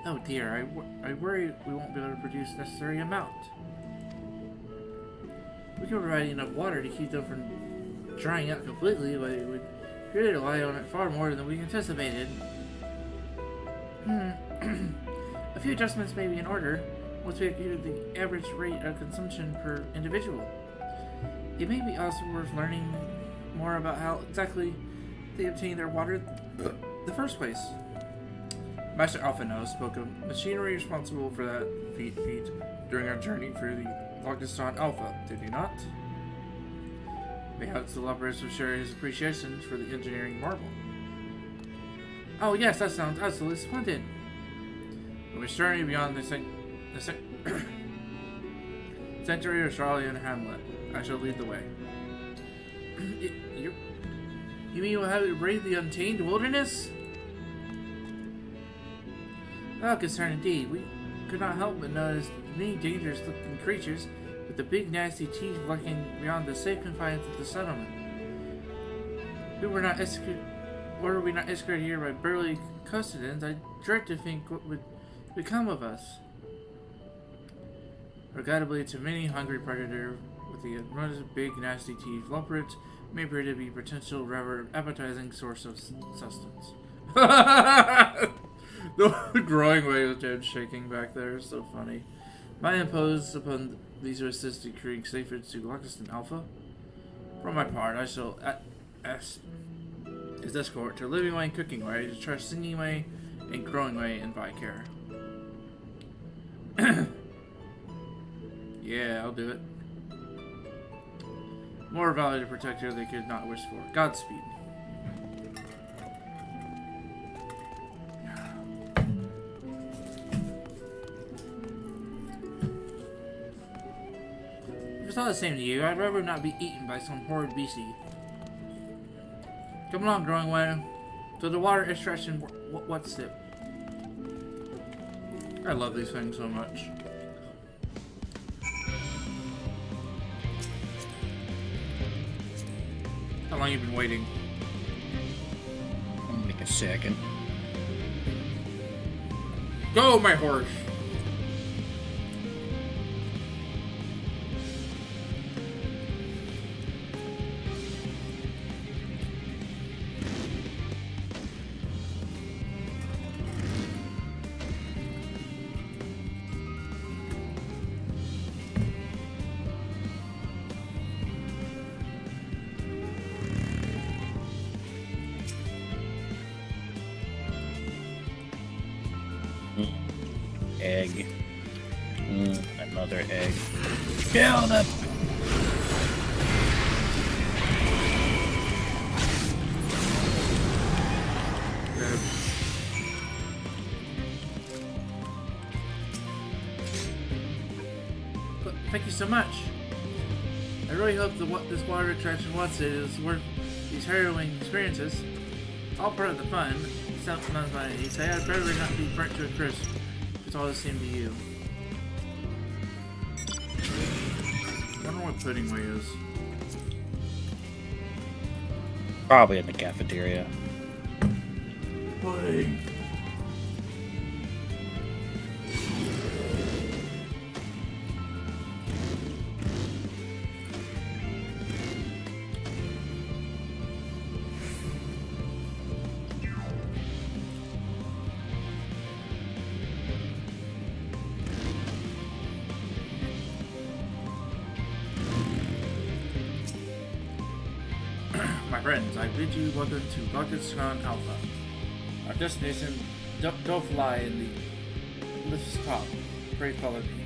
Oh dear, I worry we won't be able to produce the necessary amount. We can provide enough water to keep them from drying out completely, but it would really rely on it far more than we anticipated. A few adjustments may be in order once we have the average rate of consumption per individual. It may be also worth learning more about how exactly they obtain their water in the first place. Master Alphino spoke of machinery responsible for that feat during our journey through the Logiston Alpha, did he not? Perhaps the Loporits will share his appreciation for the engineering marvel. Oh yes, that sounds absolutely splendid. When we journey beyond the Century Australian hamlet, I shall lead the way. You mean we'll have to brave the untamed wilderness? Oh, concern indeed. We could not help but notice many dangerous-looking creatures with the big nasty teeth lurking beyond the safe confines of the settlement. Were we not escorted here by burly custodians, I dread to think what would become of us. Regrettably, to many hungry predator with the big nasty teeth, Loporits may prove to be potential rather appetizing source of sustenance. The growing way with Jed shaking back there is so funny. My impose upon these to assist the creek safer to Logiston Alpha. For my part, I shall ask his escort to living way and cooking way, to try singing way in Growing Way and Endwalker. Yeah, I'll do it. More value to protect her they could not wish for. Godspeed. If it's all the same to you, I'd rather not be eaten by some horrid beastie. Come along, Growing Way. So the water extraction, what's it? I love these things so much. How long have you been waiting? Make a second. Go, my horse! Egg. Another egg. Kill them! Thank you so much. I really hope this water extraction is worth these harrowing experiences. All part of the fun. Sounds funny. You say I'd rather not be burnt to a crisp. It's all the same to you. I wonder what Pudding Way is. Probably in the cafeteria. Pudding. My friends, I bid you welcome to FFXIV Alpha. Our destination, Dovefly in the lift's top. Pray follow me.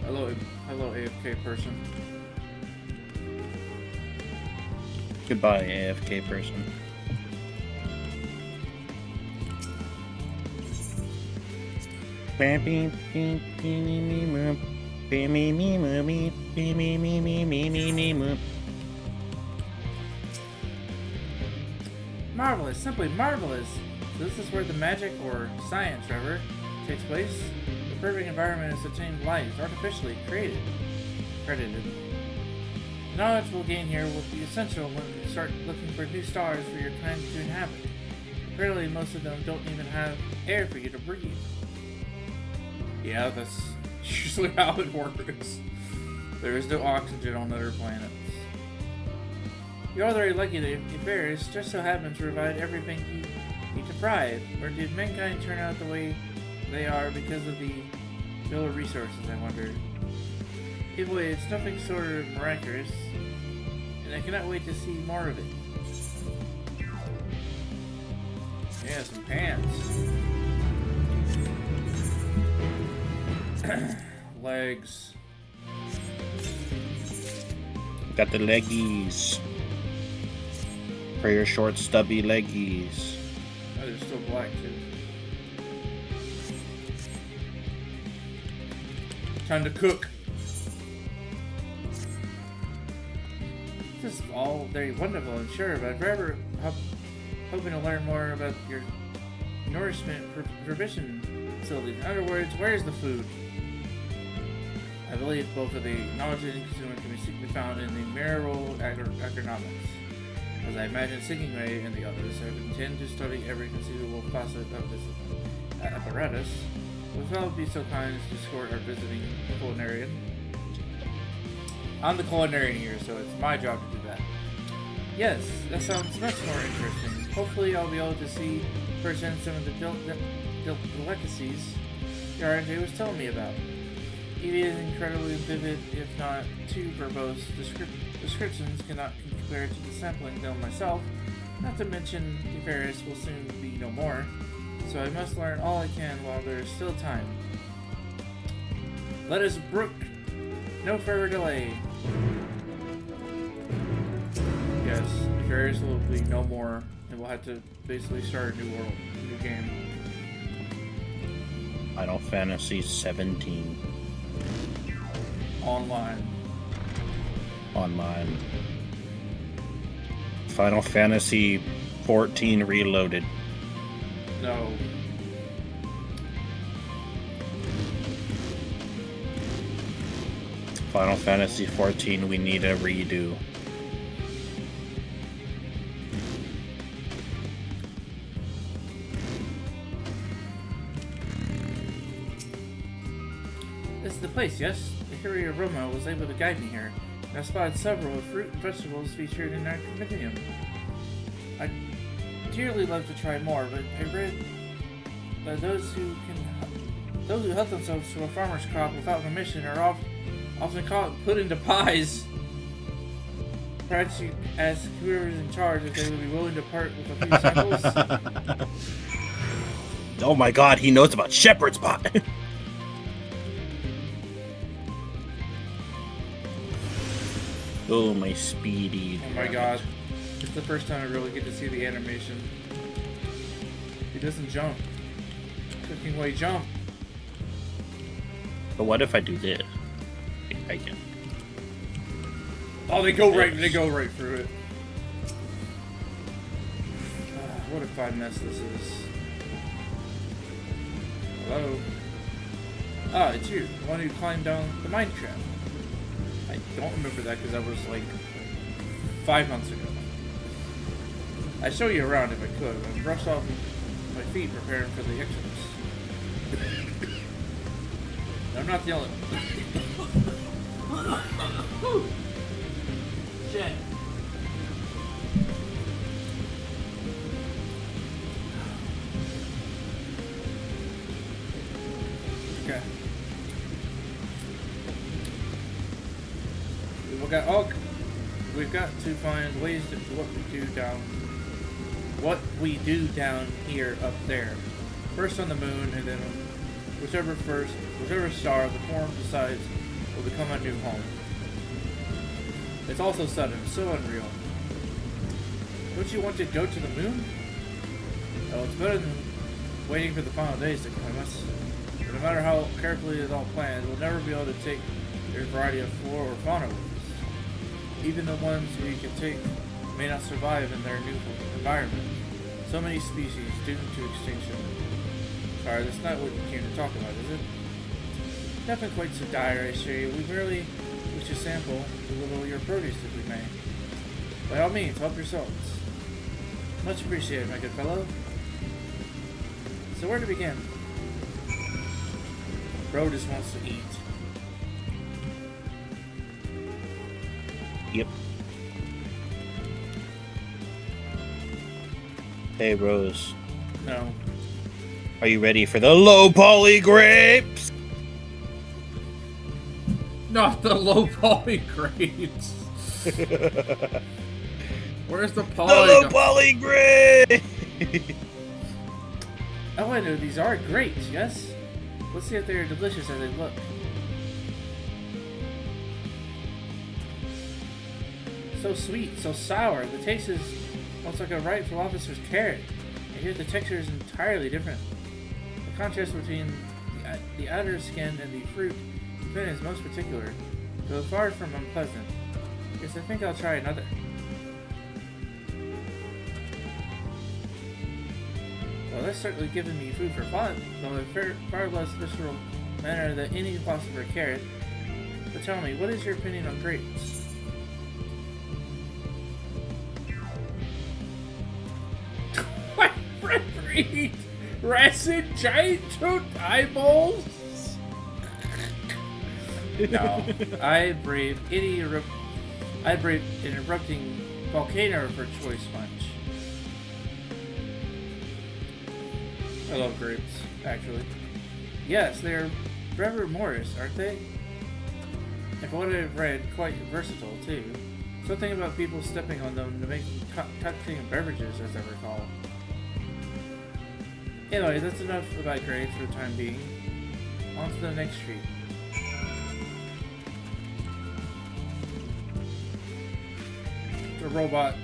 Hello, AFK person. Goodbye, AFK person. Marvelous, simply marvelous. So this is where the magic or science, Trevor, takes place. The perfect environment is obtained life, artificially credited. The knowledge we'll gain here will be essential when we start looking for new stars for your kind to inhabit. Apparently most of them don't even have air for you to breathe. Yeah, that's usually how it works. There is no oxygen on other planets. You're all very lucky that Iberis just so happens to provide everything you need to thrive. Or did mankind turn out the way they are because of the bill of resources, I wonder? Either way, it's nothing sort of miraculous, and I cannot wait to see more of it. Yeah, some pants. Legs. Got the leggies. For your short, stubby leggies. Oh, they're still black too. Time to cook. This is all very wonderful and sure, but I'm forever hoping to learn more about your nourishment provision facilities. In other words, where's the food? I believe both of the knowledge and consumer can be secretly found in the mineral economics. As I imagine Sinking Ray and the others have intended to study every conceivable facet of this apparatus. Would you be so kind as to escort our visiting culinarian? I'm the culinarian here, so it's my job to do that. Yes, that sounds much more interesting. Hopefully I'll be able to see firsthand some of the delicacies RJ was telling me about. It is incredibly vivid, if not too verbose. Descriptions cannot be compared to the sampling done myself. Not to mention, Nefarious will soon be no more, so I must learn all I can while there is still time. Let us brook no further delay. Yes, Nefarious will be no more, and we'll have to basically start a new world, a new game. Final Fantasy 17. Online. Final Fantasy 14 Reloaded. No. Final Fantasy 14, we need a redo. This is the place, yes? The hairy aroma was able to guide me here, and I spotted several fruit and vegetables featured in our compendium. I'd dearly love to try more, but I read that those who help themselves to a farmer's crop without permission are often caught put into pies. Perhaps you ask whoever's in charge if they would be willing to part with a few samples. Oh my god, he knows about shepherd's pie! Oh, my speedy. Oh my god. It's the first time I really get to see the animation. He doesn't jump. Cooking way jump. But what if I do this? I can. Oh, they go right through it. What a fine mess this is. Hello? Ah, it's you. The one who climbed down the mine shaft. I don't remember that because that was like 5 months ago. I'd show you around if I could. I brushed off my feet preparing for the exodus. I'm not the only Shit. Okay. We've got to find ways to what we do down here up there. First on the moon, and then whichever star the forum decides will become a new home. It's also sudden, so unreal. Don't you want to go to the moon? Oh, it's better than waiting for the final days to claim us. But no matter how carefully it's all planned, we'll never be able to take their variety of flora or fauna with us. Even the ones we can take may not survive in their new environment. So many species doomed to extinction. Sorry, that's not what you came to talk about, is it? Nothing quite so dire, I assure you. We merely wish to sample a little of your produce if we may. By all means, help yourselves. Much appreciated, my good fellow. So where to begin? Bro just wants to eat. Yep. Hey, Rose. No. Are you ready for the low poly grapes? Not the low poly grapes. Where's the poly? The low poly grapes! Oh, I know these are grapes, yes? Let's see if they're delicious as they look. So sweet, so sour. The taste is almost like a rightful officer's carrot. And yet the texture is entirely different. The contrast between the outer skin and the fruit is most particular, though far from unpleasant. Yes, I think I'll try another. Well, that's certainly given me food for thought, though in far less visceral manner than any philosopher carrot. But tell me, what is your opinion on grapes? My referee! Rancid giant tooth eyeballs? No. I brave an erupting volcano for choice punch. I love grapes, actually. Yes, they're Brever Morris, aren't they? Like what I've read, quite versatile too. Something about people stepping on them to make cocktail beverages, as I recall. Anyway, that's enough about grades for the time being. On to the next street. The robot.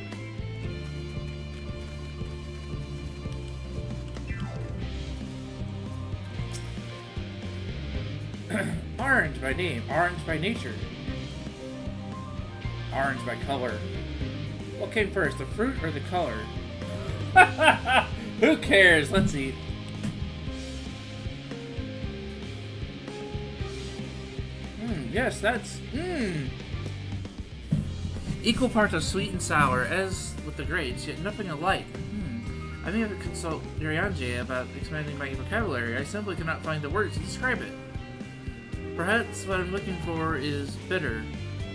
Orange by name, orange by nature. Orange by color. What came first, the fruit or the color? Who cares? Let's eat. Yes, that's... Equal parts of sweet and sour, as with the grades, yet nothing alike. I may have to consult Urianger about expanding my vocabulary. I simply cannot find the words to describe it. Perhaps what I'm looking for is bitter.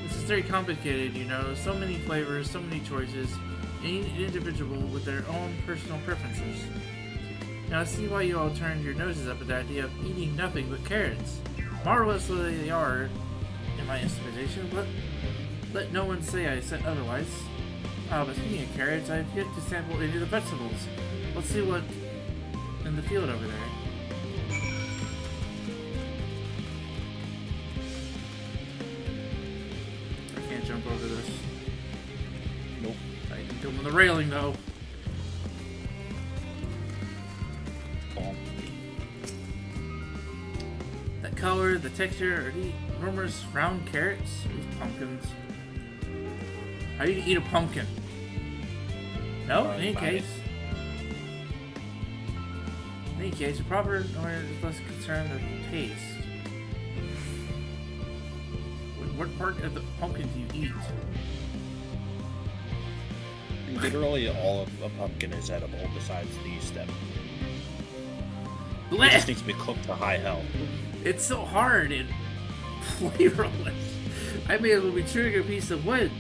This is very complicated, you know. So many flavors, so many choices, and each individual with their own personal preferences. Now I see why you all turned your noses up at the idea of eating nothing but carrots. Marvelous though they are, in my estimation, but let no one say I said otherwise. But speaking of carrots, I've yet to sample any of the vegetables. Let's see what in the field over there. I can't jump over this. Nope. I can jump on the railing though. The color, the texture, are these enormous round carrots? These pumpkins. How do you eat a pumpkin? No, in any case. In any case, the proper owner is less concerned with the taste. What part of the pumpkin do you eat? Literally all of a pumpkin is edible besides the stem. Blech! It just needs to be cooked to high hell. It's so hard and flavorless. I may as well be chewing a piece of wood.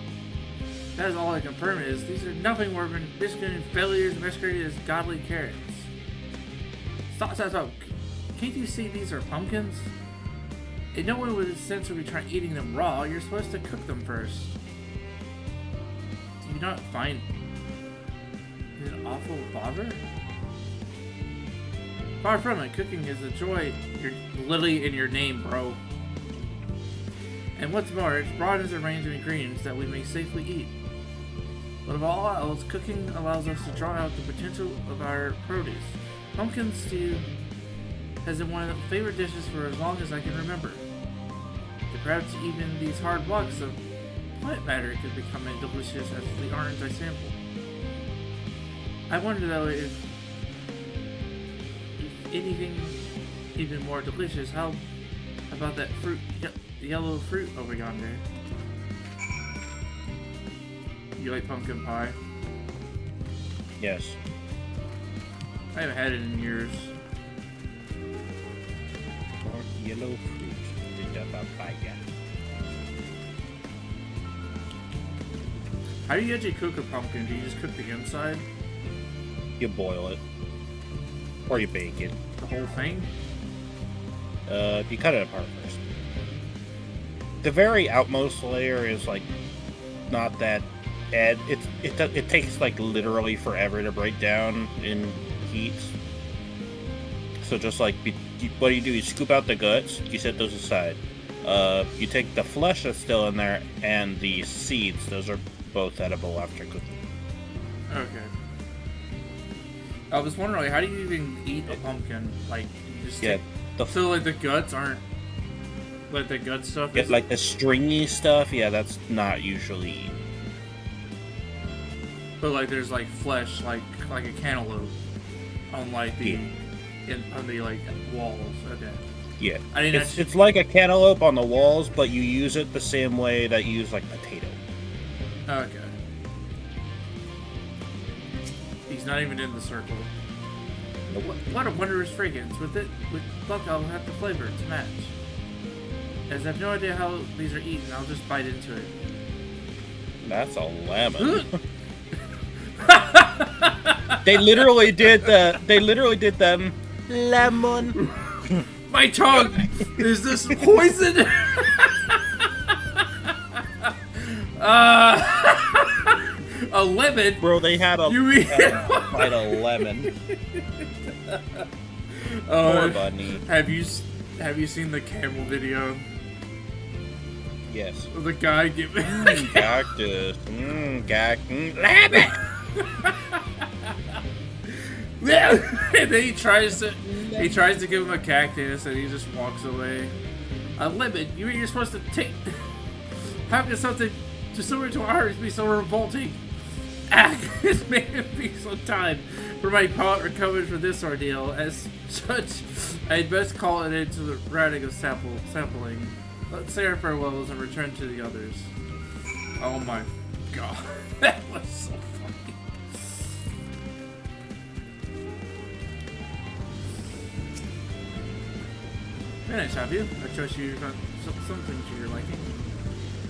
That is all I confirm is these are nothing more than discontinued failures masqueraded as godly carrots. Stop. Can't you see these are pumpkins? And no one with a sense would be trying eating them raw. You're supposed to cook them first. Do you not find it an awful bother? Far from it, cooking is a joy. You're literally in your name, bro. And what's more, it broadens the range of ingredients that we may safely eat. But of all else, cooking allows us to draw out the potential of our produce. Pumpkin stew has been one of the favorite dishes for as long as I can remember. And perhaps even these hard blocks of plant matter could become as delicious as the orange I sampled. I wonder though if anything even more delicious, how about that fruit, yellow fruit over yonder? You like pumpkin pie? Yes. I haven't had it in years. Or yellow fruit. How do you actually cook a pumpkin? Do you just cook the inside? You boil it. Or you bake it. The whole thing? You cut it apart first. The very outmost layer is like not that it takes like literally forever to break down in heat. So just like what do? You scoop out the guts, you set those aside. You take the flesh that's still in there and the seeds. Those are both edible after cooking. Okay. I was wondering, like, how do you even eat a pumpkin? Like, you just so like the guts aren't like the gut stuff. Yeah, like the stringy stuff. Yeah, that's not usually eaten. But like, there's like flesh, like a cantaloupe, on like the on the like walls. Okay. Yeah, I mean, it's like a cantaloupe on the walls, but you use it the same way that you use like potato. Okay. He's not even in the circle. Nope. What a wondrous fragrance! With luck, I'll have the flavor to match. As I have no idea how these are eaten, I'll just bite into it. That's a lemon. They literally did them lemon. My tongue! Is this poison? A lemon? Bro, they had a, you mean fight a lemon. Poor bunny. Have you seen the camel video? Yes. The guy giving cactus. Lemon. And then he tries to give him a cactus, and he just walks away. A lemon? You mean you're supposed to take? How can something just similar to ours be so revolting? It's made it be some time for my pot recovered from this ordeal. As such, I'd best call it into the routing of sampling. Let's say our farewells and return to the others. Oh my god, that was so funny. Very nice, have you? I trust you got some things to your liking.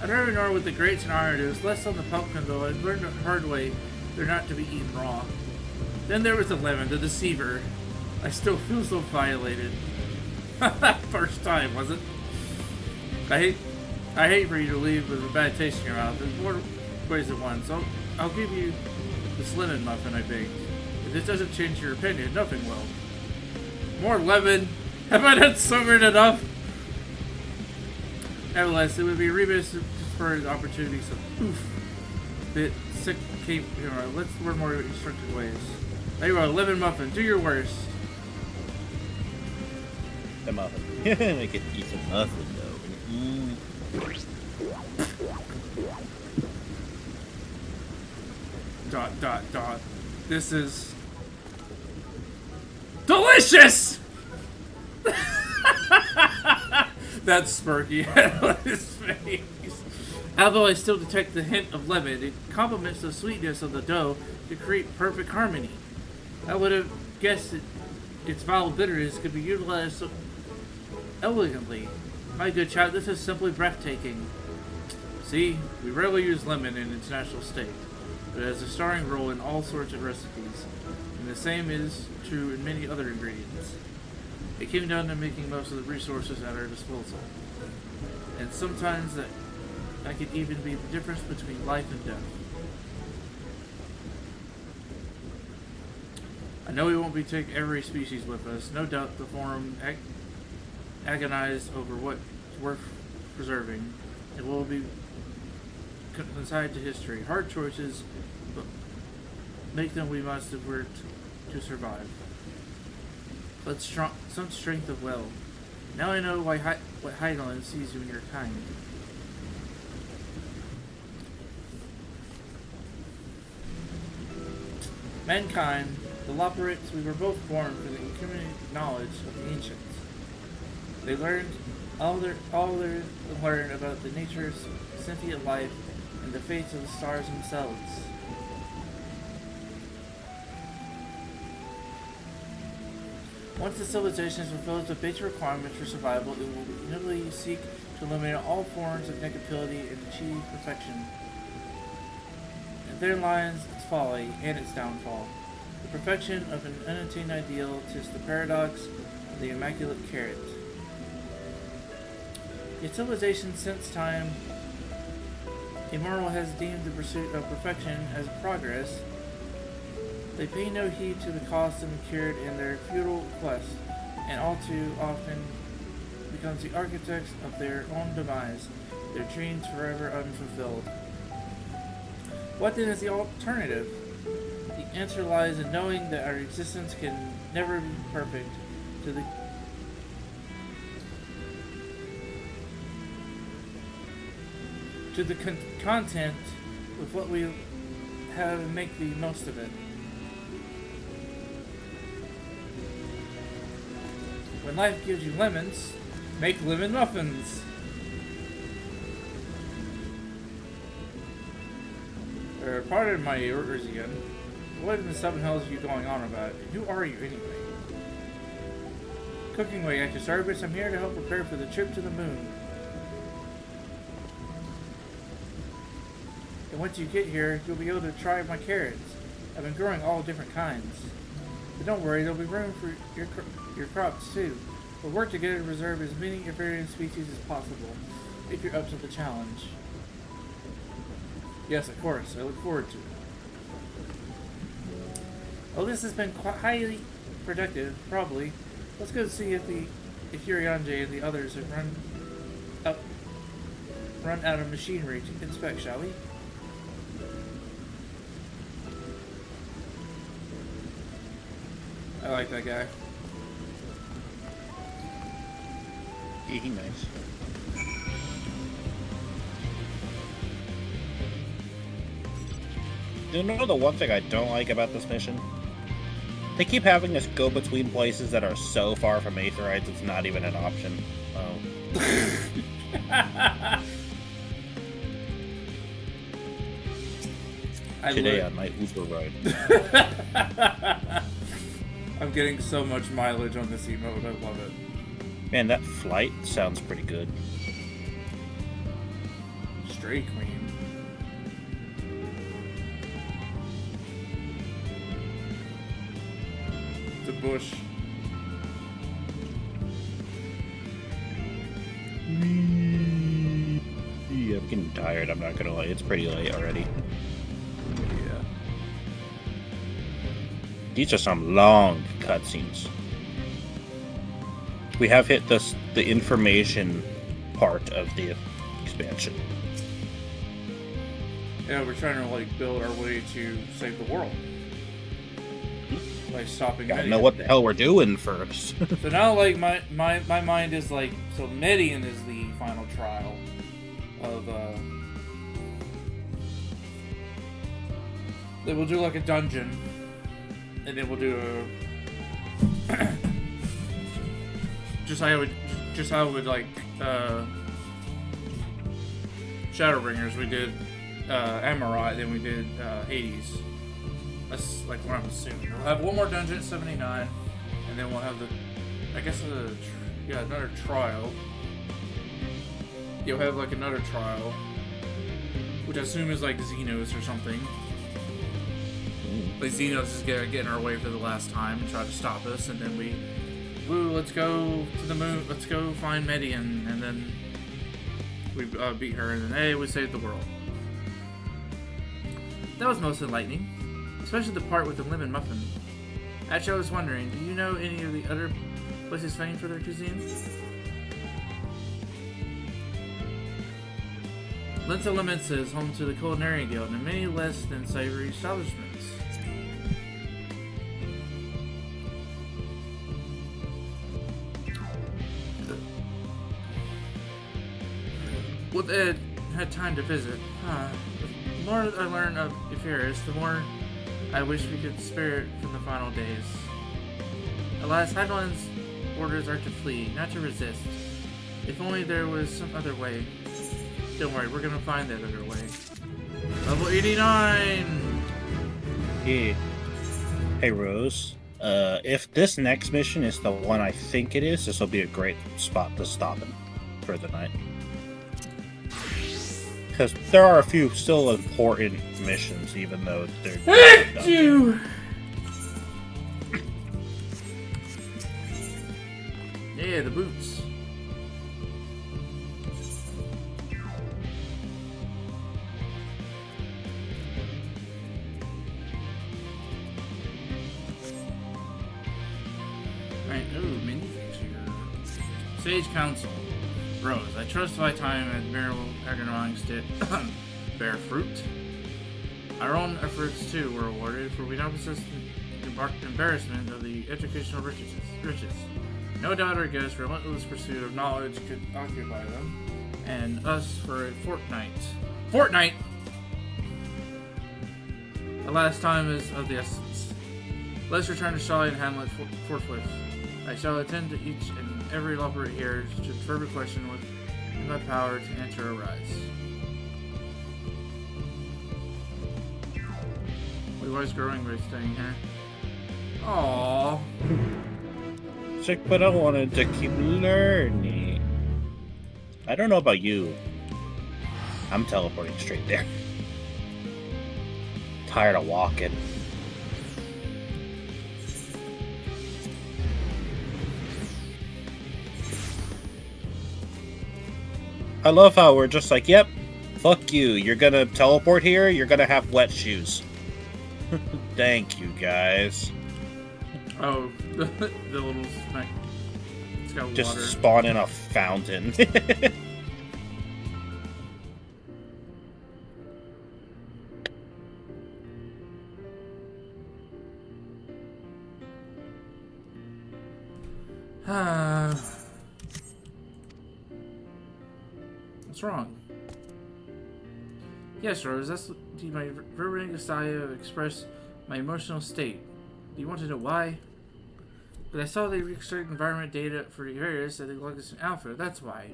I'd rather know what the greats and iron is, less on the pumpkin though. I'd learned the hard way they're not to be eaten raw. Then there was the lemon, the deceiver. I still feel so violated. First time, was it? I hate for you to leave with a bad taste in your mouth. There's more ways than one, so I'll give you this lemon muffin I baked. If this doesn't change your opinion, nothing will. More lemon? Have I not summoned enough? Nevertheless, it would be remiss for the opportunity so bit sick cape. Let's learn more instructed ways. There you go, lemon muffin. Do your worst. The muffin. Make it eat some muffin though. ... This is delicious. That's smirky on his face. Although I still detect the hint of lemon, it complements the sweetness of the dough to create perfect harmony. I would have guessed its vile bitterness could be utilized so elegantly. My good child, this is simply breathtaking. See, we rarely use lemon in international state, but it has a starring role in all sorts of recipes, and the same is true in many other ingredients. It came down to making most of the resources at our disposal, and sometimes that could even be the difference between life and death. I know we won't be taking every species with us. No doubt the Forum agonized over what's worth preserving. It will be consigned to history. Hard choices, but make them we must if we're to survive. But some strength of will. Now I know what Heidelin sees you in your kind. Mankind, the Loperites, we were both born for the accumulated knowledge of the ancients. They learned all there to learn about the nature of sentient life and the fates of the stars themselves. Once the civilization fulfills the basic requirements for survival, it will inevitably seek to eliminate all forms of negativity and achieve perfection. And therein lies its folly and its downfall. The perfection of an unattained ideal is the paradox of the immaculate carrot. A civilization since time immortal has deemed the pursuit of perfection as progress. They pay no heed to the cost incurred in their futile quest, and all too often becomes the architects of their own demise, their dreams forever unfulfilled. What then is the alternative? The answer lies in knowing that our existence can never be perfect to the content with what we have and make the most of it. When life gives you lemons, make lemon muffins. Pardon my orders again. What in the seven hells are you going on about? Who are you anyway? Cooking away at your service. I'm here to help prepare for the trip to the moon. And once you get here, you'll be able to try my carrots. I've been growing all different kinds. But don't worry, there'll be room for your crops too. We'll work together to preserve as many varying species as possible, if you're up to the challenge. Yes, of course. I look forward to it. Well, this has been quite highly productive, probably. Let's go see if Yurianji and the others have run out of machinery to inspect, shall we? I like that guy. Yeah, he's nice. You know the one thing I don't like about this mission? They keep having us go between places that are so far from Aetherites it's not even an option. Today on my Uber ride. I'm getting so much mileage on this emote, I love it. Man, that flight sounds pretty good. Stray Queen. It's a bush. Yeah, I'm getting tired, I'm not gonna lie. It's pretty late already. Yeah. These are some long cutscenes. We have hit the information part of the expansion. Yeah, we're trying to like build our way to save the world by stopping. Gotta know what the hell we're doing first. So now, like my mind is like, so Median is the final trial of. Then we'll do like a dungeon, and then we'll do a. just how I would like Shadowbringers. We did Amarai, then we did Hades. That's like what I'm assuming. We'll have one more dungeon at 79, and then we'll have another trial. You'll have like another trial, which I assume is like Xenos or something. Like Xenos is gonna get in our way for the last time and try to stop us, and then let's go to the moon, let's go find Median, and then we beat her, and then hey, we saved the world. That was most enlightening, especially the part with the lemon muffin. Actually, I was wondering, do you know any of the other places famed for their cuisine? Lenta Lements is home to the Culinary Guild and many less than savory establishments. Well, Ed had time to visit. The more I learn of Iferis, the more I wish we could spare it from the final days. Alas, Hydaelyn's orders are to flee, not to resist. If only there was some other way. Don't worry, we're gonna find that other way. Level 89! Yeah. Hey, Rose. If this next mission is the one I think it is, this will be a great spot to stop in for the night. Because there are a few still important missions, even though they're... you! Yeah, the boots. Alright, ooh, minifigures here. Sage Council. Rose, I trust my time at Miracle Agronomics did bear fruit. Our own efforts, too, were awarded, for we now possess the embarrassment of the educational riches. No doubt our guests' relentless pursuit of knowledge could occupy them, and us for a fortnight. Fortnight! The last time is of the essence. Let's return to Shalley and Hamlet forthwith. I shall attend to each and every leopard here should further question within my power to answer arise. Levi's growing by staying here. Aww. Sick, but I wanted to keep learning. I don't know about you. I'm teleporting straight there. Tired of walking. I love how we're just like, yep, Fuck you. You're gonna teleport here? You're gonna have wet shoes. Thank you, guys. Oh, the little snack. It's got Just water. spawn in a fountain. What's wrong? Yes, Rose, that's my reverberating desire to express my emotional state. Do you want to know why? But I saw they researched environment data for the areas that they logged as an alpha, that's why.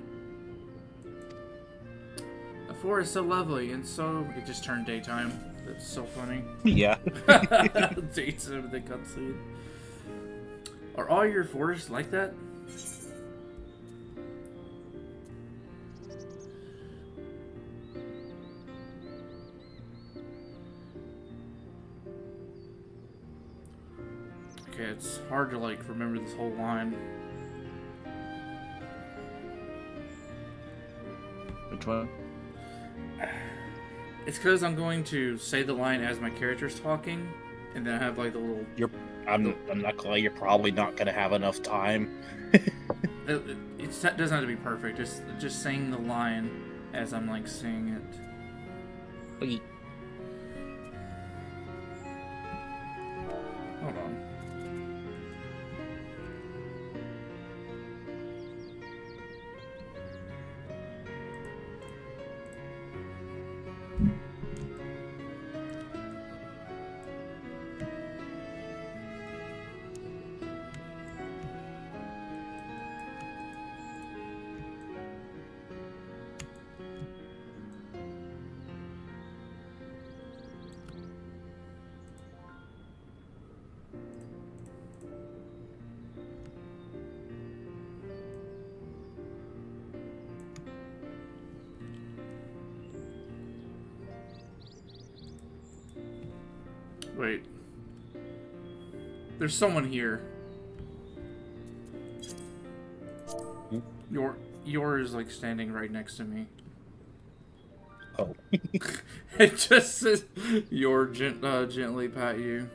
The forest is so lovely, and so... It just turned daytime. That's so funny. Yeah. Daytime of the cutscene. Are all your forests like that? Okay, it's hard to like remember this whole line. Which one? It's because I'm going to say the line as my character's talking, and then I have like the little. I'm not gonna lie, you're probably not gonna have enough time. It doesn't have to be perfect. Just saying the line as I'm like saying it. Okay. Hold on. Wait. There's someone here. Yours is like standing right next to me. Oh. It just says gently pat you.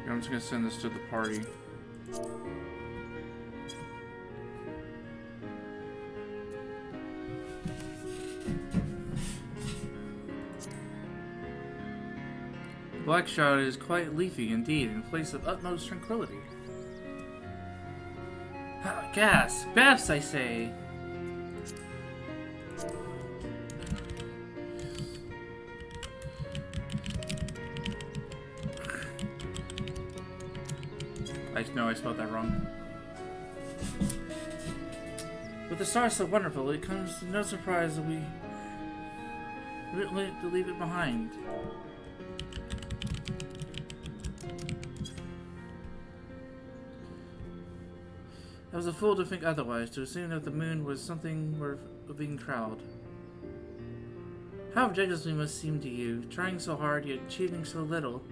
I'm just gonna send this to the party. The Black Shroud is quite leafy indeed, in a place of utmost tranquility. Gas! Baths, I say! No, I spelled that wrong. With the stars so wonderful, it comes to no surprise that we didn't to leave it behind. I was a fool to think otherwise, to assume that the moon was something worth being proud. How ridiculous we must seem to you, trying so hard yet achieving so little.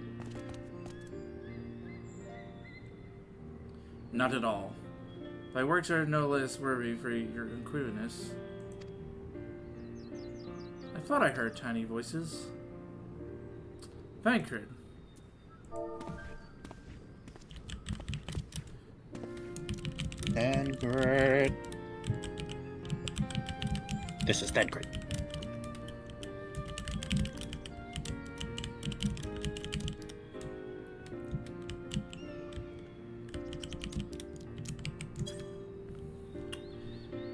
Not at all. My works are no less worthy for your inquisitiveness. I thought I heard tiny voices. Thancred. Thancred. This is Thancred.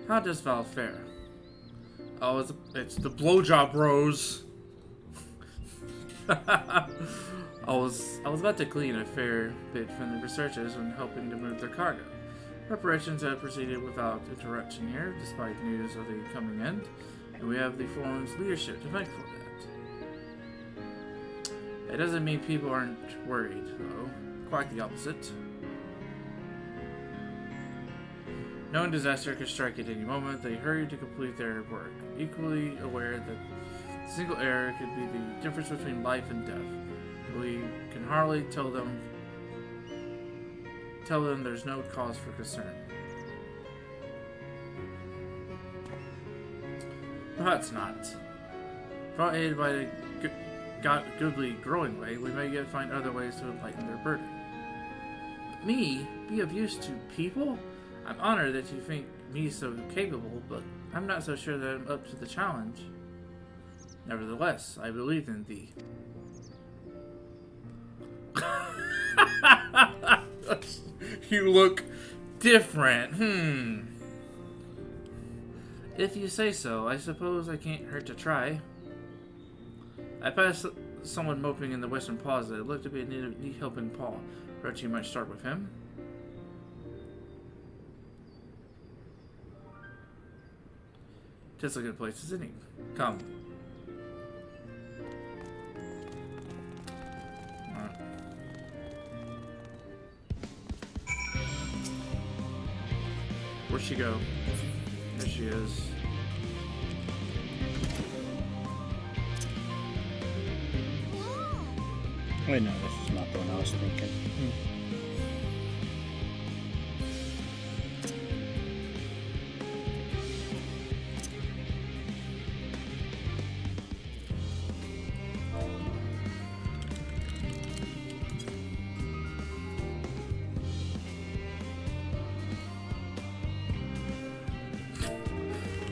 How does Val fare? Oh, it's the blowjob bros. I was about to glean a fair bit from the researchers when helping to move their cargo. Preparations have proceeded without interruption here, despite news of the coming end. And we have the forum's leadership to thank for that. It doesn't mean people aren't worried, though. Quite the opposite. Knowing disaster could strike at any moment, they hurry to complete their work, equally aware that a single error could be the difference between life and death. We can hardly tell them there's no cause for concern. Perhaps not. If not aided by the goodly growing way, we may yet find other ways to lighten their burden. Me? Be of use to people? I'm honored that you think me so capable, but I'm not so sure that I'm up to the challenge. Nevertheless, I believe in thee. You look different. If you say so, I suppose I can't hurt to try. I passed someone moping in the western plaza. It looked to be a neat helping paw. Perhaps you might start with him? Just a good place, isn't he? Come. Alright. Where'd she go? There she is. Wait, no, this is not the one I was thinking.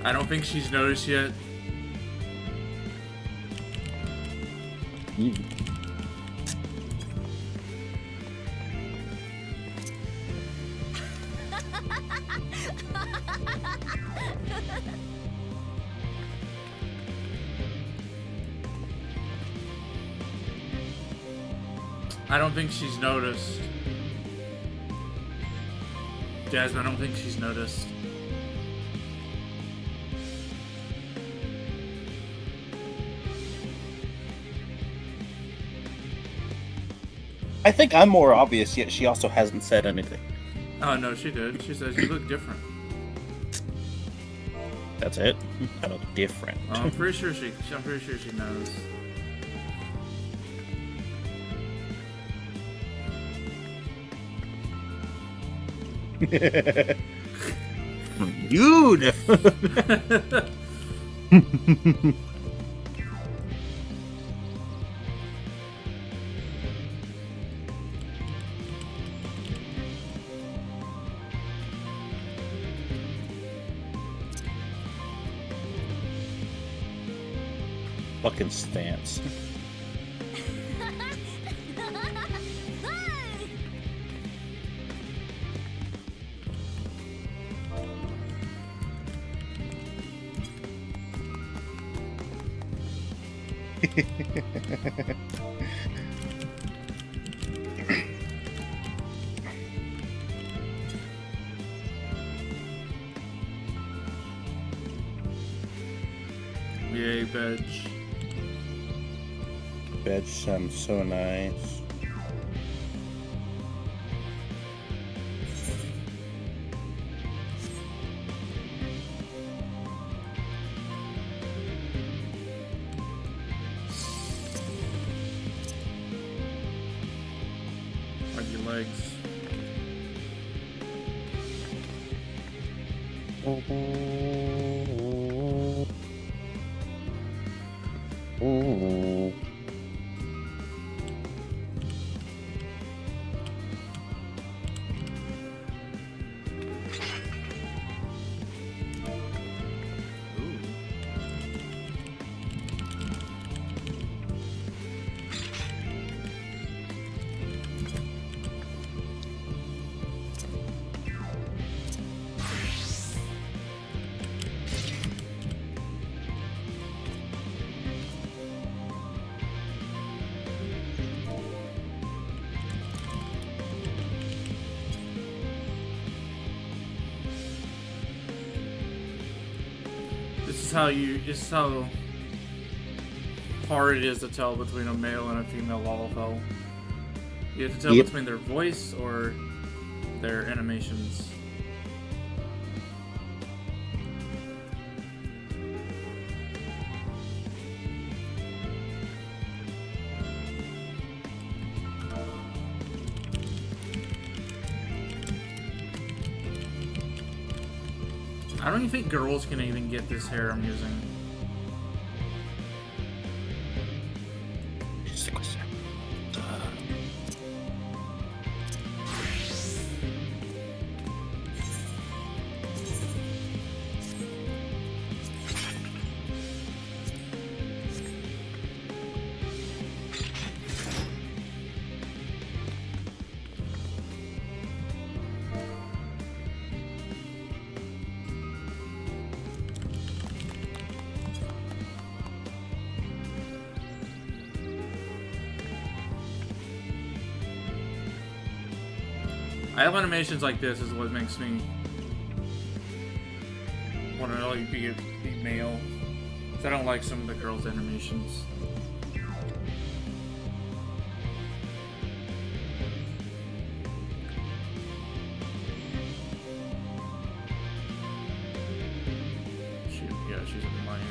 I don't think she's noticed yet. I don't think she's noticed. Jasmine, I don't think she's noticed. I think I'm more obvious, yet she also hasn't said anything. Oh no, she did. She says you look different. That's it? I look different. I'm pretty sure she knows. Beautiful. Fucking stance. Yay, veg. Veg sounds so nice. Like your legs. just how hard it is to tell between a male and a female Lalafell. You have to tell between their voice or their animations. I don't even think girls can even get this hair I'm using. I have animations like this is what makes me want to like be male. 'Cause I don't like some of the girls' animations. Yeah, she's in my hair.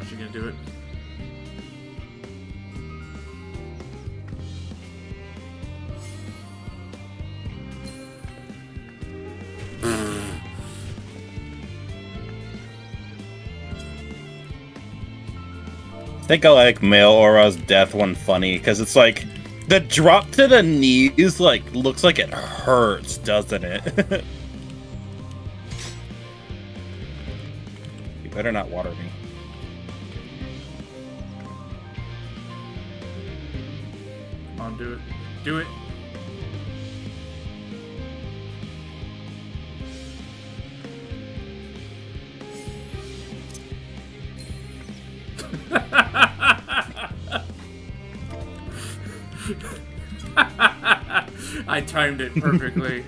She gonna do it? I think I like male Aura's death one funny because it's like the drop to the knees like looks like it hurts, doesn't it? You better not water me. Come on, do it. Do it. I timed it perfectly.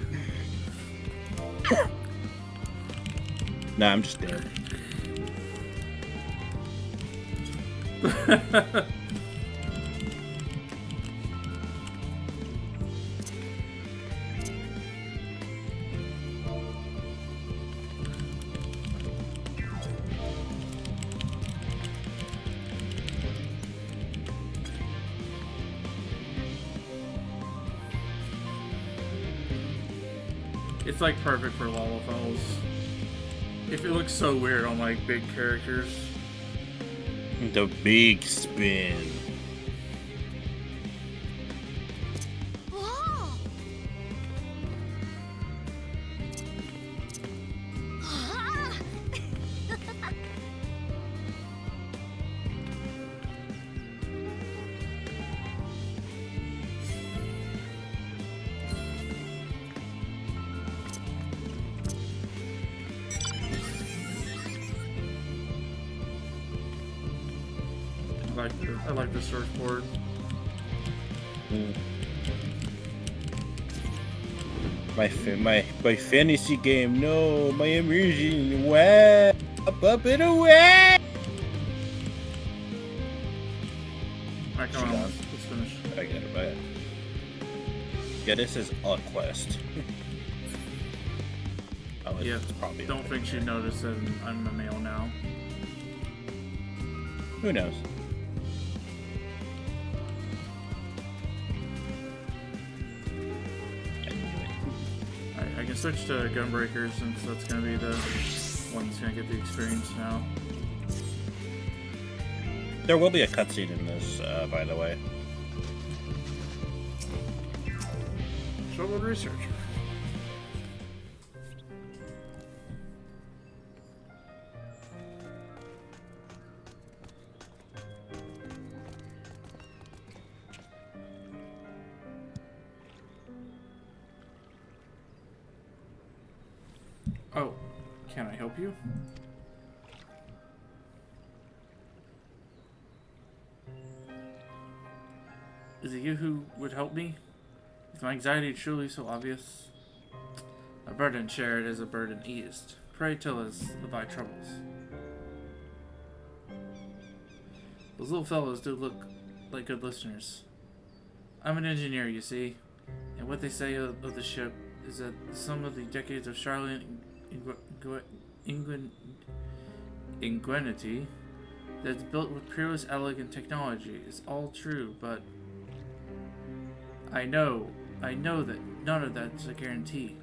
Nah, I'm just dead. It's like perfect for Lalafells. If it looks so weird on like big characters. The big spin. I like the surfboard. My fantasy game, no, my immersion, wow, up and away. Alright, come on, let's finish. I get it, but yeah, this is a quest. Yeah, probably don't think she'd notice that I'm a male now. Who knows? I can switch to Gunbreaker since that's going to be the one that's going to get the experience now. There will be a cutscene in this, by the way. Troubled researcher. Oh, can I help you? Is it you who would help me? Is my anxiety truly so obvious? A burden shared is a burden eased. Pray tell us of thy troubles. Those little fellows do look like good listeners. I'm an engineer, you see, and what they say of the ship is that some of the decades of Charlotte ingenuity that's built with peerless elegant technology is all true, but I know that none of that's a guarantee.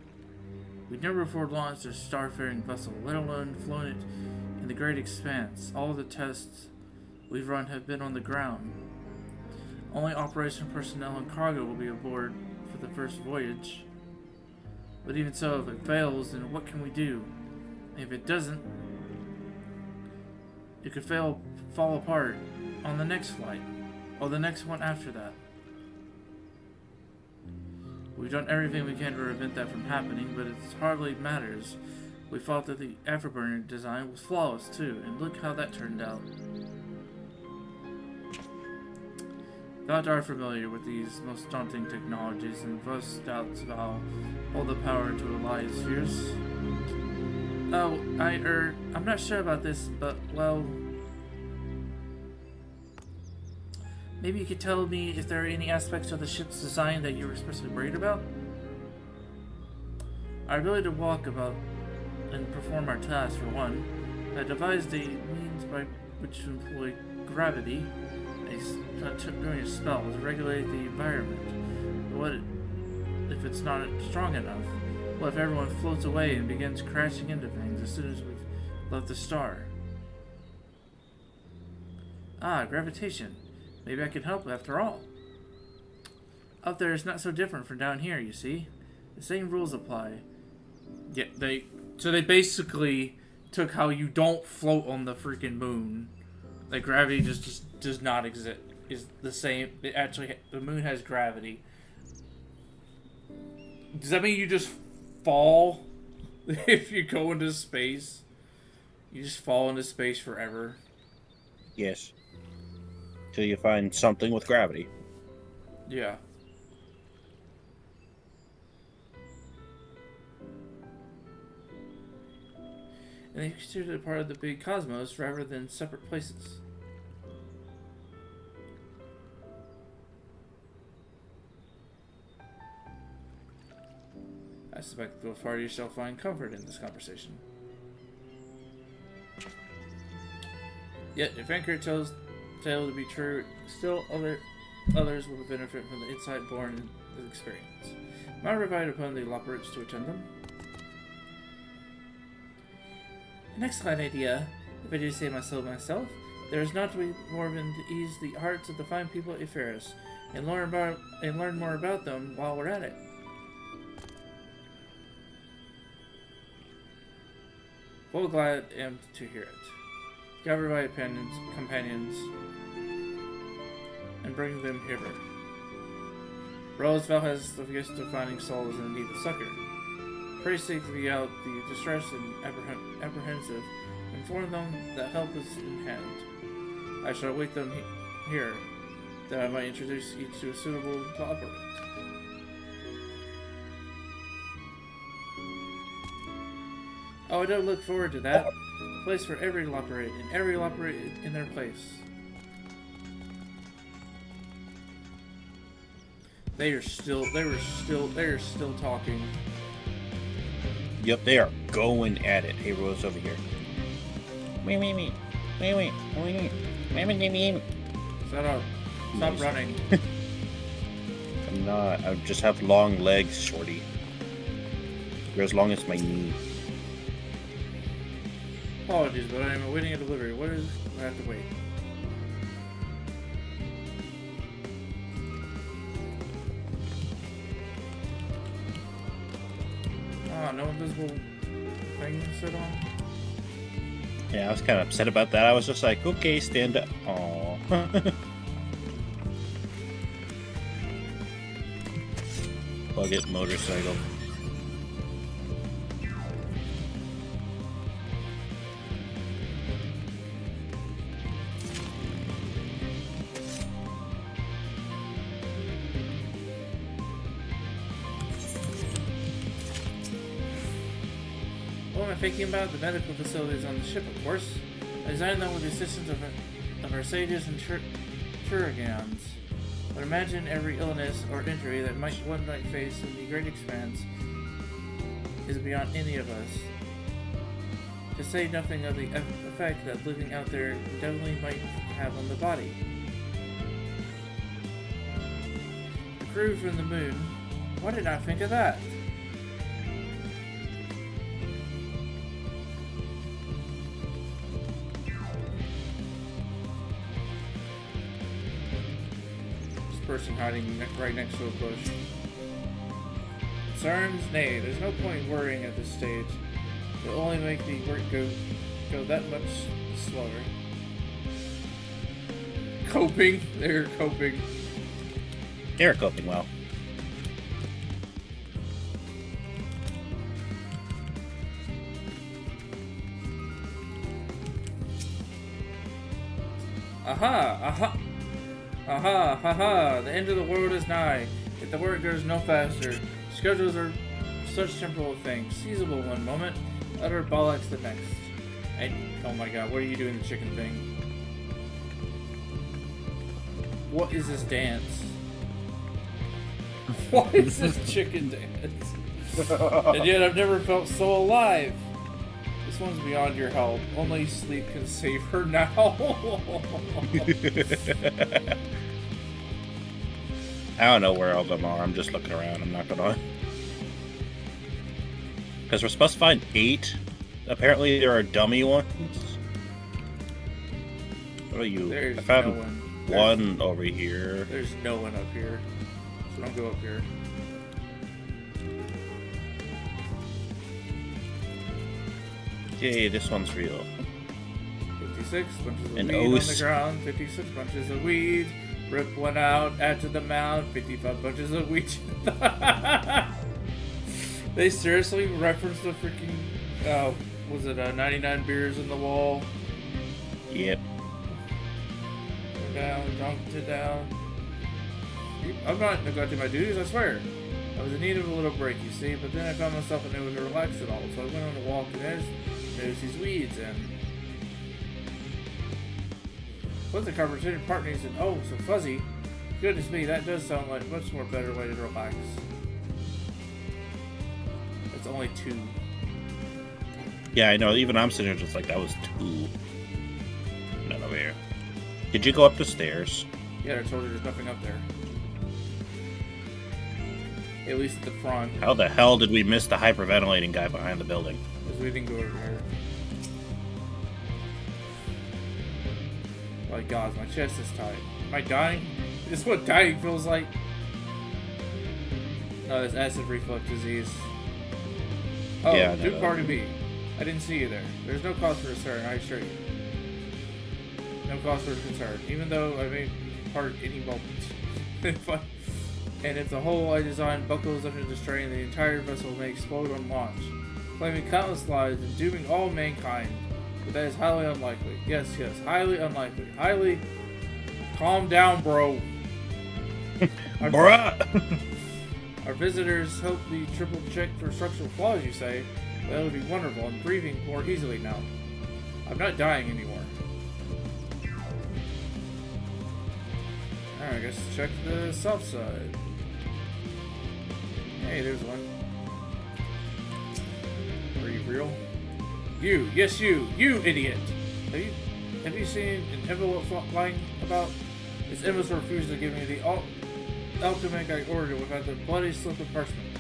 We've never before launched a starfaring vessel, let alone flown it in the great expanse. All the tests we've run have been on the ground. Only operation personnel and cargo will be aboard for the first voyage. But even so, if it fails, then what can we do? If it doesn't, it could fall apart on the next flight, or the next one after that. We've done everything we can to prevent that from happening, but it hardly matters. We thought that the afterburner design was flawless too, and look how that turned out. Thou art familiar with these most daunting technologies, and thus doubts about all the power to ally spheres. Oh, I'm not sure about this, but, well, maybe you could tell me if there are any aspects of the ship's design that you're especially worried about? Our ability to walk about and perform our tasks, for one. I devised a means by which to employ gravity during a spell to regulate the environment. But what if it's not strong enough? What if everyone floats away and begins crashing into things as soon as we've left the star? Ah, gravitation. Maybe I can help after all. Up there is not so different from down here, you see. The same rules apply. Yeah, they basically took how you don't float on the freaking moon. Like, gravity just does not exist. Is the same. It actually, the moon has gravity. Does that mean you just fall if you go into space? You just fall into space forever? Yes. Till you find something with gravity. Yeah. And they consider it part of the big cosmos rather than separate places. I suspect both parties shall find comfort in this conversation. Yet, if Anchor tells tale to be true, still others will benefit from the insight born in the experience. Am I relied upon the Loporits to attend them? An excellent idea, if I do say so myself. There is not to be more than to ease the hearts of the fine people at Eferis, and learn more about them while we're at it. Well, glad am to hear it. Gather my companions, and bring them hither. Roosevelt has the gift of finding souls in need of succor. Pray seek to be out the distressed and apprehensive, inform them that help is in hand. I shall await them here, that I might introduce each to a suitable operate. Oh, I don't look forward to that. A place for every Loporite, and every Loporite in their place. They are still talking. Yep, they are going at it. Hey, Rose, over here. Shut up. Stop running. I'm not. I just have long legs, shorty. They're as long as my knee. Apologies, but I am awaiting a delivery. What is I have to wait? Ah, no invisible thing to sit on? Yeah, I was kind of upset about that. I was just like, okay, stand up. Aww. Plug it, motorcycle. What am I thinking about? The medical facilities on the ship, of course. I designed them with the assistance of our sages and Turagans. But imagine every illness or injury that one might face in the great expanse is beyond any of us. To say nothing of the effect that living out there definitely might have on the body. The crew from the moon. Why did I think of that? Person hiding right next to a bush. Concerns? Nay, there's no point in worrying at this stage. It'll only make the work go that much slower. Coping? They're coping. They're coping well. Aha! Aha! Aha! Haha! The end of the world is nigh. If the work goes no faster. Schedules are such temporal things. Feasible one moment, utter bollocks the next. Oh my god, what are you doing the chicken thing? What is this dance? What is this chicken dance? And yet I've never felt so alive. This one's beyond your help. Only sleep can save her now. I don't know where all of them are. I'm just looking around. I'm not gonna. Because we're supposed to find 8. Apparently there are dummy ones. What are you? There's I found no one. one over here. There's no one up here. So don't go up here. Yay, this one's real. 56 bunches of An weed on the oath. ground. 56 bunches of weed. Rip one out, add to the mound. 55 bunches of weed. They seriously referenced the freaking, was it 99 beers in the wall? Yep. Go down, dunked it down. I'm not neglecting my duties, I swear. I was in need of a little break, you see, but then I found myself unable to relax at all, so I went on a walk and noticed these weeds and... What's the conversation partners and oh, so fuzzy. Goodness me, that does sound like a much more better way to relax. It's only 2. Yeah, I know. Even I'm sitting here just like, that was 2. None over here. Did you go up the stairs? Yeah, I told you there's nothing up there. At least at the front. How the hell did we miss the hyperventilating guy behind the building? Because we didn't go over here. My god, my chest is tight. Am I dying? Is this what dying feels like? No, it's acid reflux disease. Oh, yeah, do pardon me. I didn't see you there. There's no cause for concern, I assure you. No cause for concern, even though I may part any moment. And if the hole I designed buckles under the strain, the entire vessel may explode on launch, claiming countless lives and dooming all mankind. But that is highly unlikely. Yes, highly unlikely. Highly... Calm down, bro. Bruh! Our visitors hope the triple check for structural flaws, you say? Well, that would be wonderful. I'm breathing more easily now. I'm not dying anymore. Alright, I guess check the south side. Hey, there's one. Are you real? You, yes you idiot! Have you seen an envelope flying about? This envelope refuses to give me the alchemic I ordered without the bloody slip of parchment.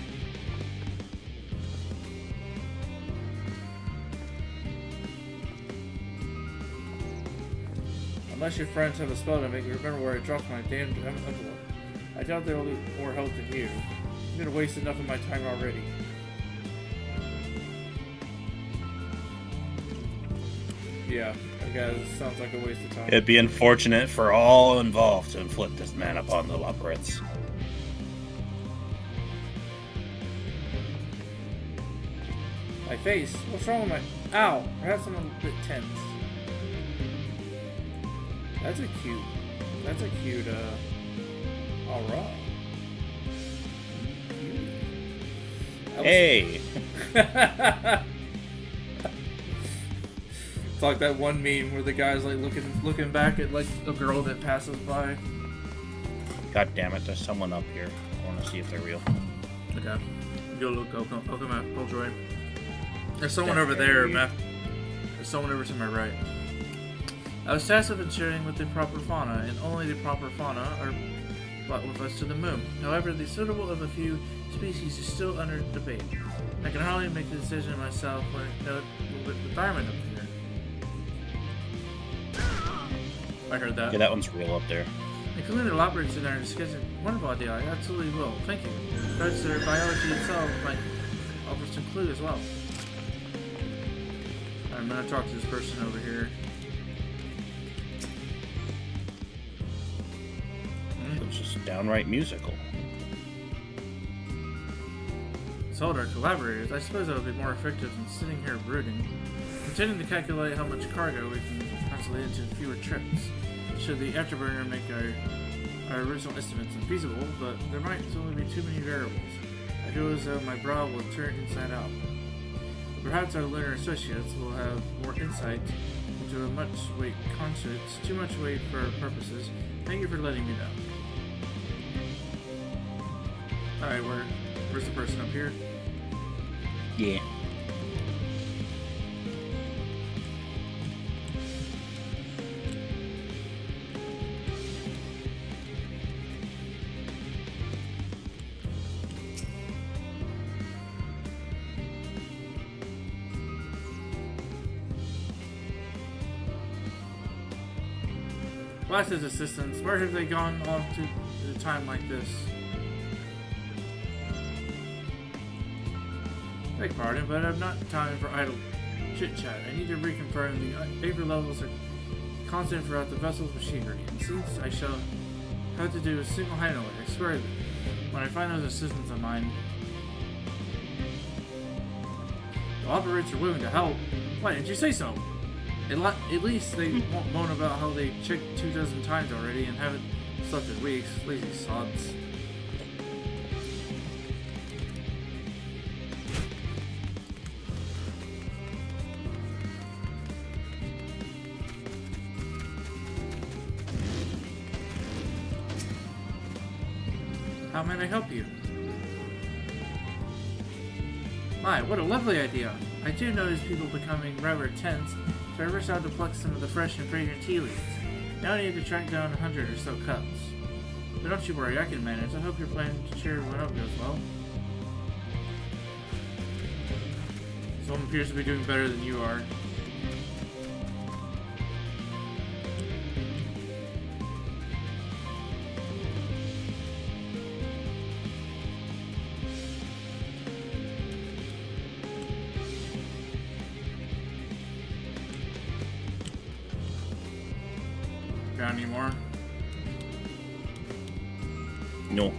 Unless your friends have a spell to make me remember where I dropped my damned envelope. I doubt they'll need more help than you. I'm gonna waste enough of my time already. Yeah, I guess it sounds like a waste of time. It'd be unfortunate for all involved to inflict this man upon the Loporits. My face? What's wrong with my... Ow! Perhaps I'm a bit tense. That's a cute, alright. Hey! Fuck, that one meme where the guy's like looking back at like a girl that passes by. God damn it, there's someone up here. I want to see if they're real. Okay. Go look, I'll come out, I'll join. There's someone over there, Matt. There's someone over to my right. I was tasked with ensuring with the proper fauna, and only the proper fauna are brought with us to the moon. However, the suitable of a few species is still under debate. I can hardly make the decision myself when I know the environment up here. I heard that. Yeah, that one's real up there. Including the elaborates in our discussion. Wonderful idea, I absolutely will. Thank you. Perhaps their biology itself might offer some clue as well. I'm gonna talk to this person over here. It's just downright musical. So our collaborators, I suppose that would be more effective than sitting here brooding, intending to calculate how much cargo we can constantly into fewer trips. Should the afterburner make our original estimates unfeasible, but there might only be too many variables. I feel as though my brow will turn inside out. But perhaps our lunar associates will have more insight into a much weight conscience, too much weight for our purposes. Thank you for letting me know. Alright, where's the person up here? Yeah. Blast his assistants. Where have they gone off to at a time like this? Beg pardon, but I've not time for idle chit-chat. I need to reconfirm the vapor levels are constant throughout the vessel's machinery, and since I shall have to do a single-handedly, I swear that when I find those assistants of mine, the operators are willing to help. Why didn't you say so? At least they won't moan about how they checked 24 times already and haven't slept in weeks. Lazy sods. How may I help you? My, what a lovely idea. I do notice people becoming rather tense, so I rushed out to pluck some of the fresh and fragrant tea leaves. Now I need to track down 100 or so cups. But don't you worry, I can manage. I hope your plan to cheer everyone up goes well. Someone appears to be doing better than you are. Got any more? No.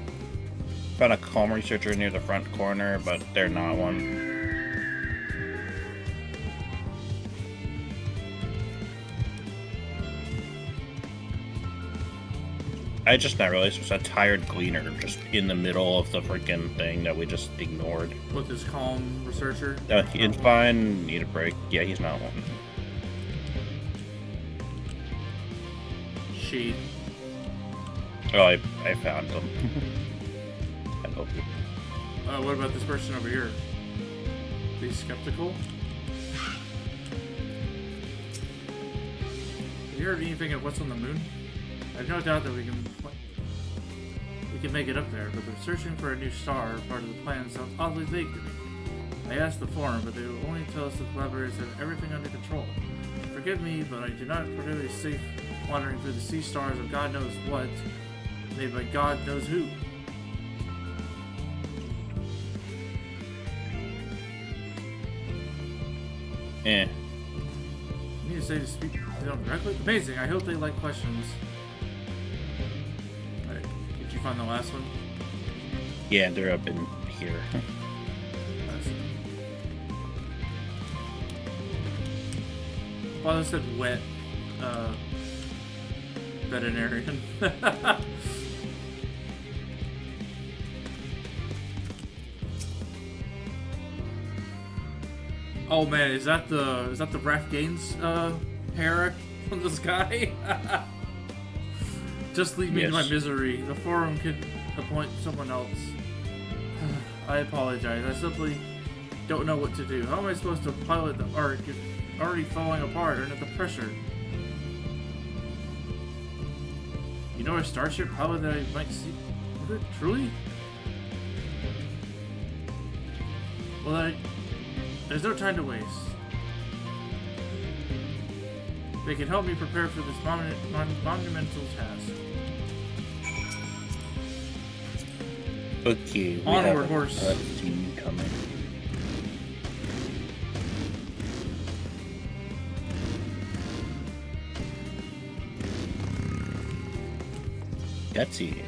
Found a calm researcher near the front corner, but they're not one. I just not realized there's a tired gleaner just in the middle of the freaking thing that we just ignored. With this calm researcher? He's fine. Need a break. Yeah, he's not one. She. Oh, I found them. I hope you. What about this person over here? Be skeptical? Have you heard anything of what's on the moon? I have no doubt that we can make it up there, but the searching for a new star part of the plan sounds oddly vague to me. I asked the forum, but they will only tell us the collaborators have everything under control. Forgive me, but I do not particularly safe wandering through the sea stars of God knows what, made by God knows who. Eh. You need to say to speak to them directly? Amazing, I hope they like questions. Alright, did you find the last one? Yeah, they're up in here. Father said wet, veterinarian. Oh man, is that the Raph Gaines hair from this guy? Just leave me in my misery. The forum could appoint someone else. I apologize. I simply don't know what to do. How am I supposed to pilot the Ark if already falling apart under the pressure? You know a starship pilot that I might see? Would it truly? Well, there's no time to waste. They can help me prepare for this monumental task. Okay, we Onward, have horse. a team coming. Gutsy.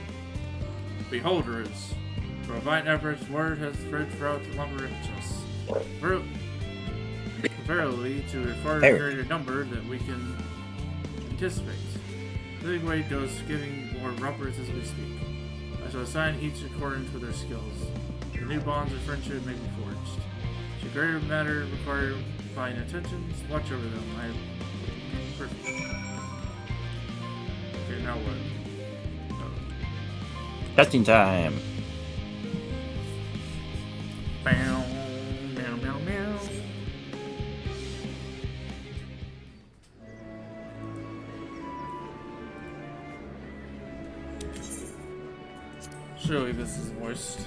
Beholders, provide efforts, word has spread throughout the lumber interests. Verily, to a far greater number than we can anticipate. The way goes giving more rubbers as we speak. I shall assign each according to their skills. The new bonds of friendship may be forged. Should greater matter require fine attentions, watch over them. I am perfect. Okay, now what? Testing time. Meow, meow, meow, meow. Surely this is voiced.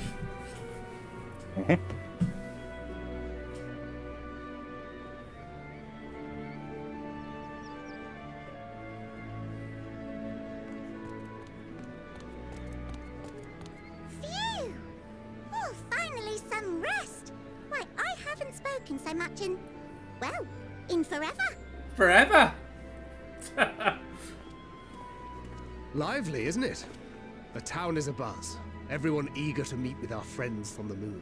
Phew! Oh, finally some rest. Why, I haven't spoken so much in, well, in forever. Forever? Lively, isn't it? The town is abuzz. Everyone eager to meet with our friends from the moon.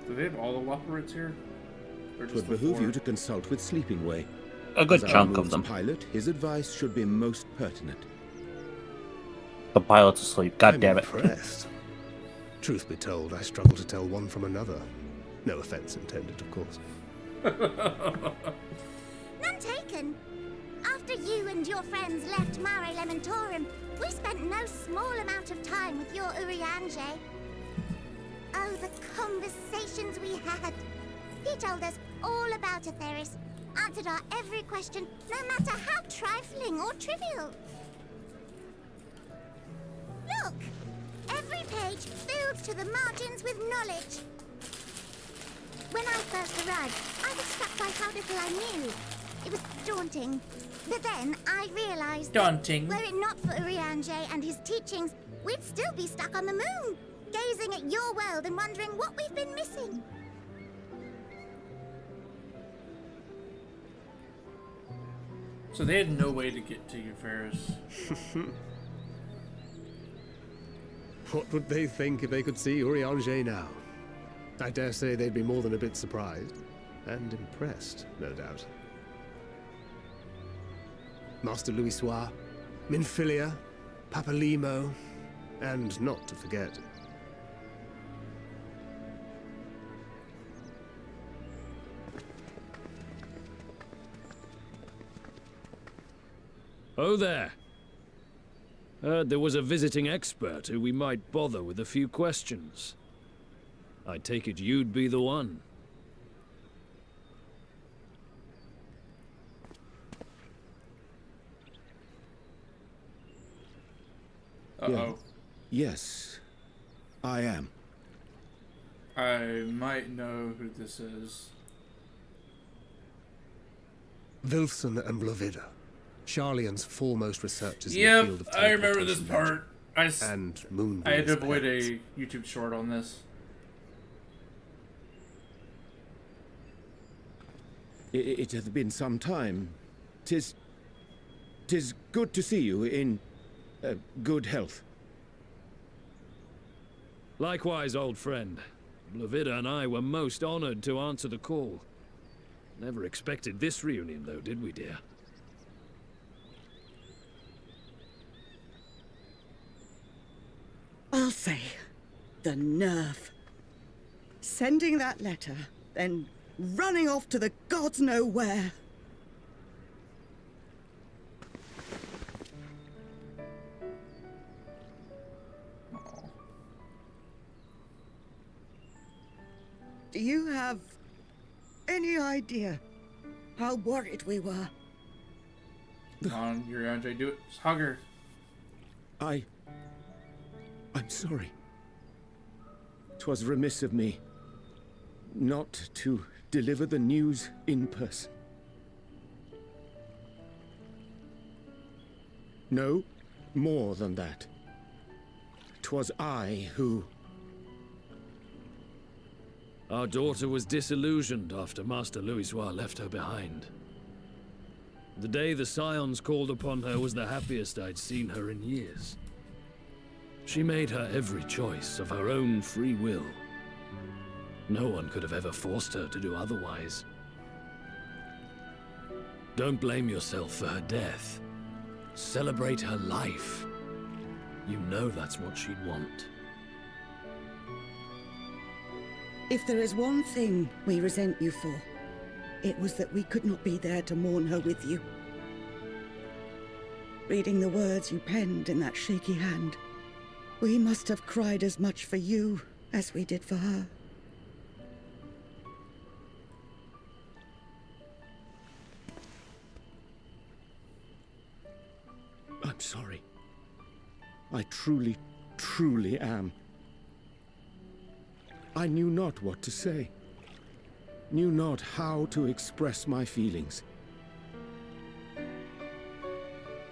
Do they have all the Whopperites here? Or It just would the behoove four? you to consult with Sleeping Way. A good As our chunk of moon's them. pilot, his advice should be most pertinent. The pilot's asleep. God I'm damn it. impressed. Truth be told, I struggle to tell one from another. No offense intended, of course. None taken. After you and your friends left Mare Elementorum, we spent no small amount of time with your Urianger. Oh, the conversations we had. He told us all about Atheris, answered our every question, no matter how trifling or trivial. Look! Every page filled to the margins with knowledge. When I first arrived, I was struck by how little I knew. It was daunting. But then I realized Daunting. that were it not for Urianger and his teachings, we'd still be stuck on the moon, gazing at your world and wondering what we've been missing. So they had no way to get to you, Ferris. What would they think if they could see Urianger now? I dare say they'd be more than a bit surprised. And impressed, no doubt. Master Louisoix, Minfilia, Papalimo, and not to forget... Oh there. Heard there was a visiting expert who we might bother with a few questions. I take it you'd be the one. Uh-oh. Yes, I am. I might know who this is. Wilson and Blovida, Charlian's foremost researchers in the field of Yep, I remember this teleportation part. and Moonbeam's I had to avoid parents. a YouTube short on this. It hath been some time. Tis good to see you in good health. Likewise, old friend. Blovida and I were most honored to answer the call. Never expected this reunion, though, did we, dear? I'll say, The nerve. Sending that letter, then running off to the gods know where. Do you have any idea how worried we were? Come on, Urianger, do it. Just hug her. I'm sorry. 'Twas remiss of me not to deliver the news in person. No, more than that. 'Twas I who... Our daughter was disillusioned after Master Louisoix left her behind. The day the Scions called upon her was the happiest I'd seen her in years. She made her every choice of her own free will. No one could have ever forced her to do otherwise. Don't blame yourself for her death. Celebrate her life. You know that's what she'd want. If there is one thing we resent you for, it was that we could not be there to mourn her with you. Reading the words you penned in that shaky hand, we must have cried as much for you as we did for her. I'm sorry. I truly, truly am. I knew not what to say. Knew not how to express my feelings.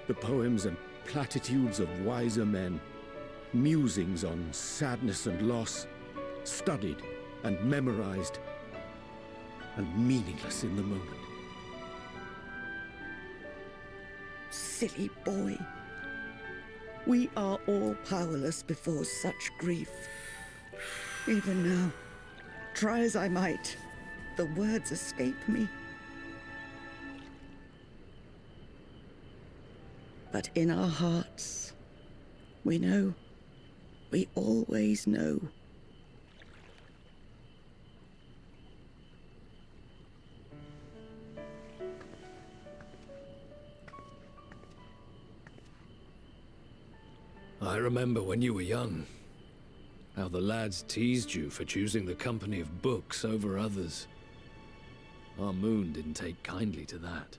The poems and platitudes of wiser men, musings on sadness and loss, studied and memorized, and meaningless in the moment. Silly boy. We are all powerless before such grief. Even now, try as I might, the words escape me. But in our hearts, we know, we always know. I remember when you were young, how the lads teased you for choosing the company of books over others. Our moon didn't take kindly to that.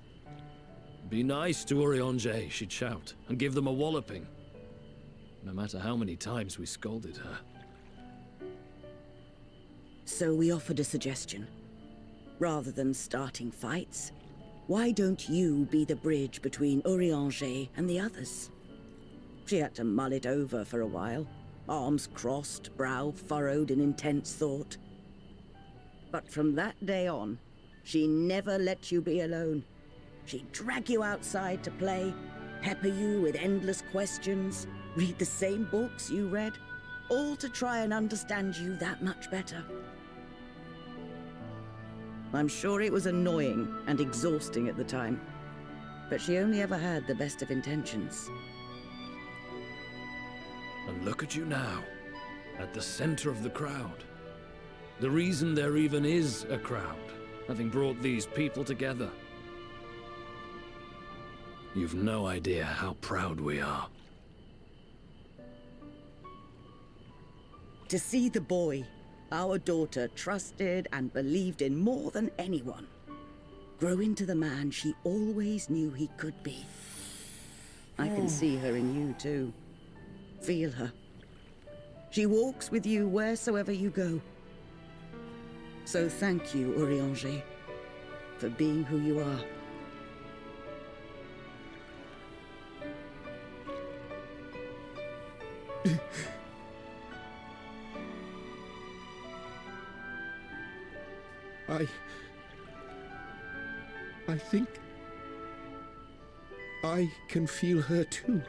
Be nice to Urianger, she'd shout, and give them a walloping. No matter how many times we scolded her. So we offered a suggestion. Rather than starting fights, why don't you be the bridge between Urianger and the others? She had to mull it over for a while, arms crossed, brow furrowed in intense thought. But from that day on, she never let you be alone. She'd drag you outside to play, pepper you with endless questions, read the same books you read, all to try and understand you that much better. I'm sure it was annoying and exhausting at the time, but she only ever had the best of intentions. And look at you now, at the center of the crowd. The reason there even is a crowd, having brought these people together. You've no idea how proud we are. To see the boy, our daughter, trusted and believed in more than anyone, grow into the man she always knew he could be. I can see her in you too. Feel her. She walks with you wheresoever you go. So thank you, Urianger, for being who you are. I think I can feel her too.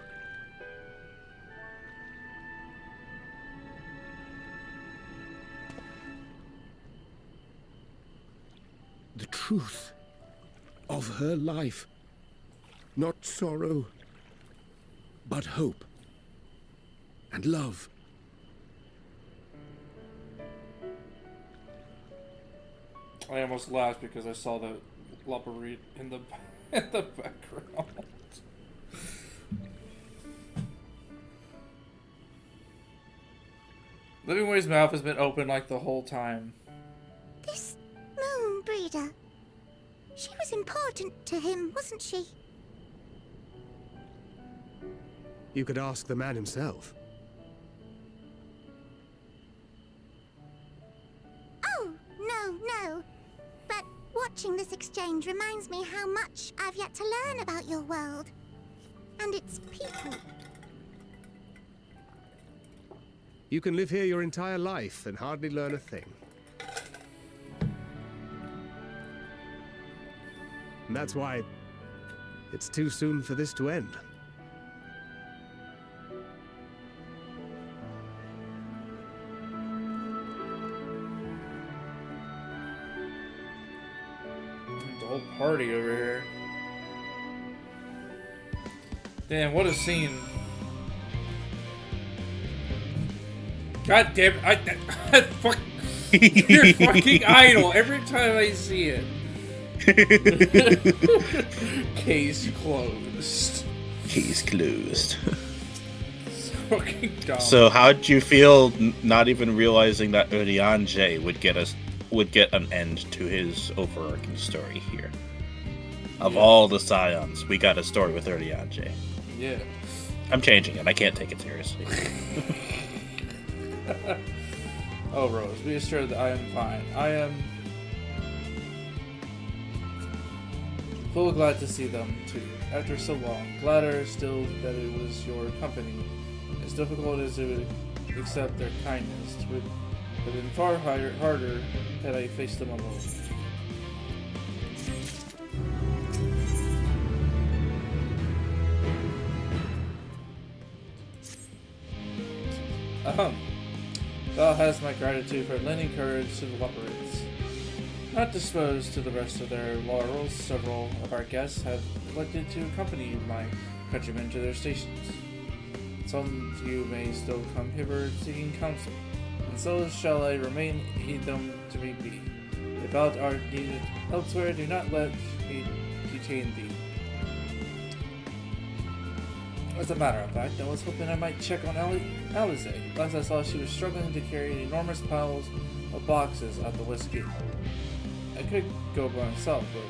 The truth of her life. Not sorrow, but hope and love. I almost laughed because I saw the Loporite in the background. Livingway's mouth has been open like the whole time. This moon breeder. She was important to him, wasn't she? You could ask the man himself. Oh, no. But watching this exchange reminds me how much I've yet to learn about your world. And its people. You can live here your entire life and hardly learn a thing. And that's why it's too soon for this to end. The whole party over here. Damn, what a scene. God damn it, fuck, you're fucking idle every time I see it. Case closed. Case closed. Fucking dumb. So how'd you feel not even realizing that Urianger would get an end to his overarching story here? Of all the Scions, we got a story with Urianger. Yeah. I'm changing it. I can't take it seriously. Oh, Rose, be assured that I am fine. I am full glad to see them, too. After so long, gladder still that it was your company. As difficult as it would accept their kindness, it would have been far harder had I faced them alone. Thou hast my gratitude for lending courage to the Loperites. Not disposed to the rest of their laurels, several of our guests have elected to accompany my countrymen to their stations. Some of you may still come hither seeking counsel, and so shall I remain heed them to me be. If thou art needed elsewhere, do not let me detain thee. As a matter of fact, I was hoping I might check on Alize. Last I saw, she was struggling to carry enormous piles of boxes at the west gate. I could go by myself, but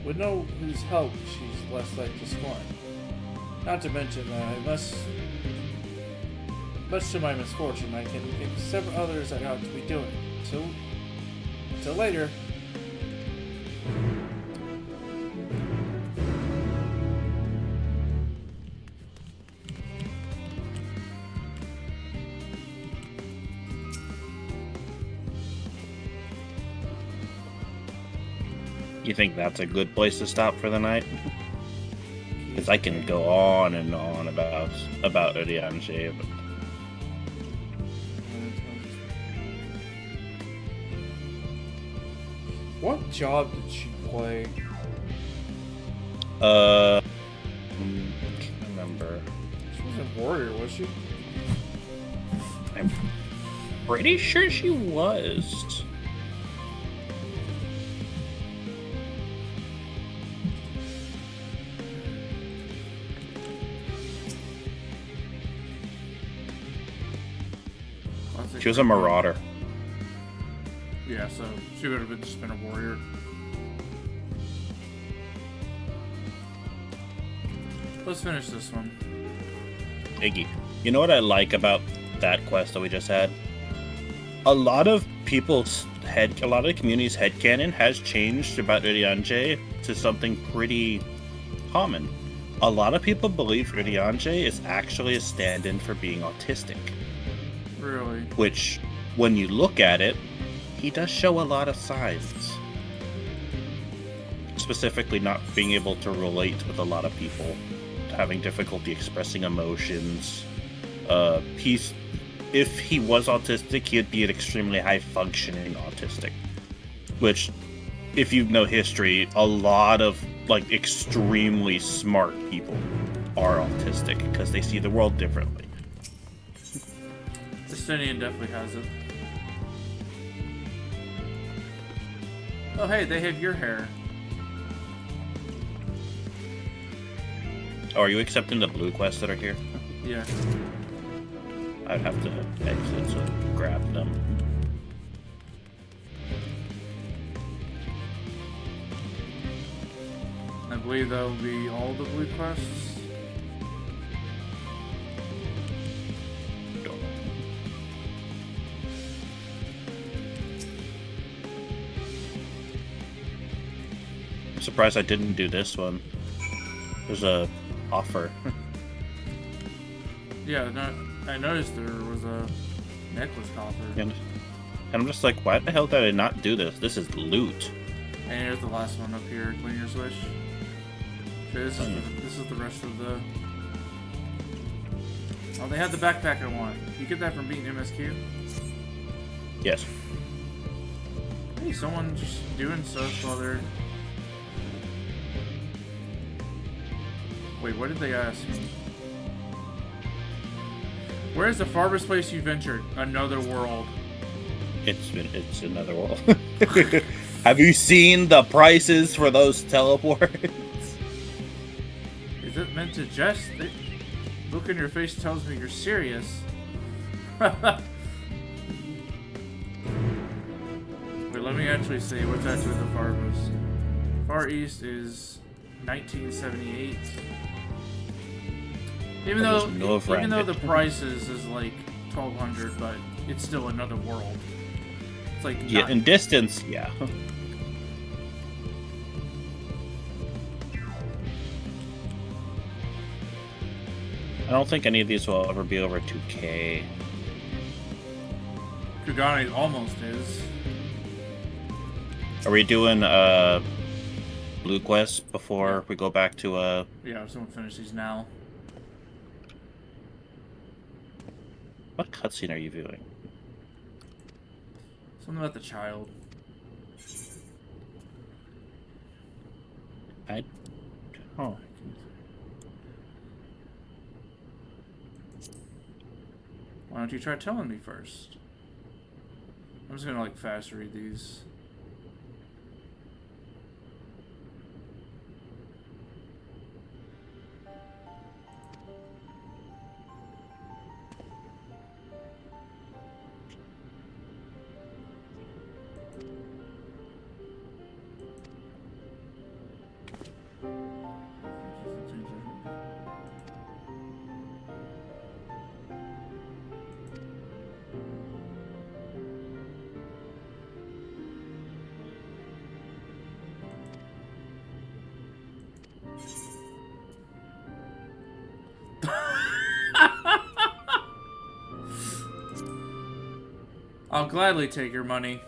with no whose help she's less like to scorn. Not to mention that I must, much to my misfortune, I can think of several others I ought to be doing. Till later. You think that's a good place to stop for the night? Because I can go on and on about Urianger, but... What job did she play? Can't remember. She was a warrior, was she? I'm pretty sure she was. She was a marauder. Yeah, so she would have just been a warrior. Let's finish this one. Iggy, you know what I like about that quest that we just had? A lot of community's headcanon has changed about Urianger to something pretty common. A lot of people believe Urianger is actually a stand-in for being autistic. Really? Which, when you look at it, he does show a lot of signs. Specifically not being able to relate with a lot of people, having difficulty expressing emotions. If he was autistic, he'd be an extremely high-functioning autistic. Which, if you know history, a lot of, extremely smart people are autistic, because they see the world differently. Justinian definitely has it. Oh, hey, they have your hair. Oh, are you accepting the blue quests that are here? Yeah. I'd have to exit to grab them. I believe that will be all the blue quests. I'm surprised I didn't do this one. There's a offer. Yeah, no, I noticed there was a necklace offer. And I'm just like, why the hell did I not do this? This is loot. And here's the last one up here, clean your switch. Okay, this is the rest of the... Oh, they had the backpack I want. You get that from beating MSQ? Yes. Hey, someone just doing stuff while they're... Wait, what did they ask me? Where's the farthest place you ventured? Another world. It's another world. Have you seen the prices for those teleports? Is it meant to jest? Look in your face tells me you're serious. Wait, let me actually see what's actually the farthest. Far East is 1978. Even though the prices is like 1,200, but it's still another world. It's like yeah, in distance, yeah. I don't think any of these will ever be over 2K. Kugane almost is. Are we doing blue quest before we go back to Yeah, someone finish these now. What cutscene are you viewing? Something about the child. Oh. Why don't you try telling me first? I'm just gonna like fast read these. I'll gladly take your money.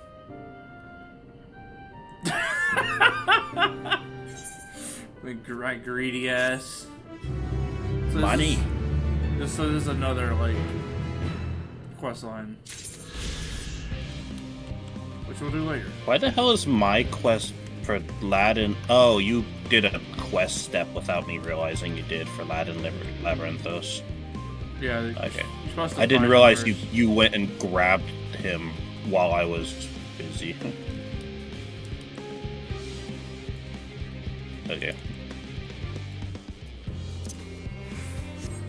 Right, greedy ass. So money. This is another like quest line, which we'll do later. Why the hell is my quest for Ladin? Oh, you did a quest step without me realizing you did for Ladin Labyrinthos. Yeah. Okay. You're supposed to I didn't find realize him you went and grabbed him while I was busy. Okay.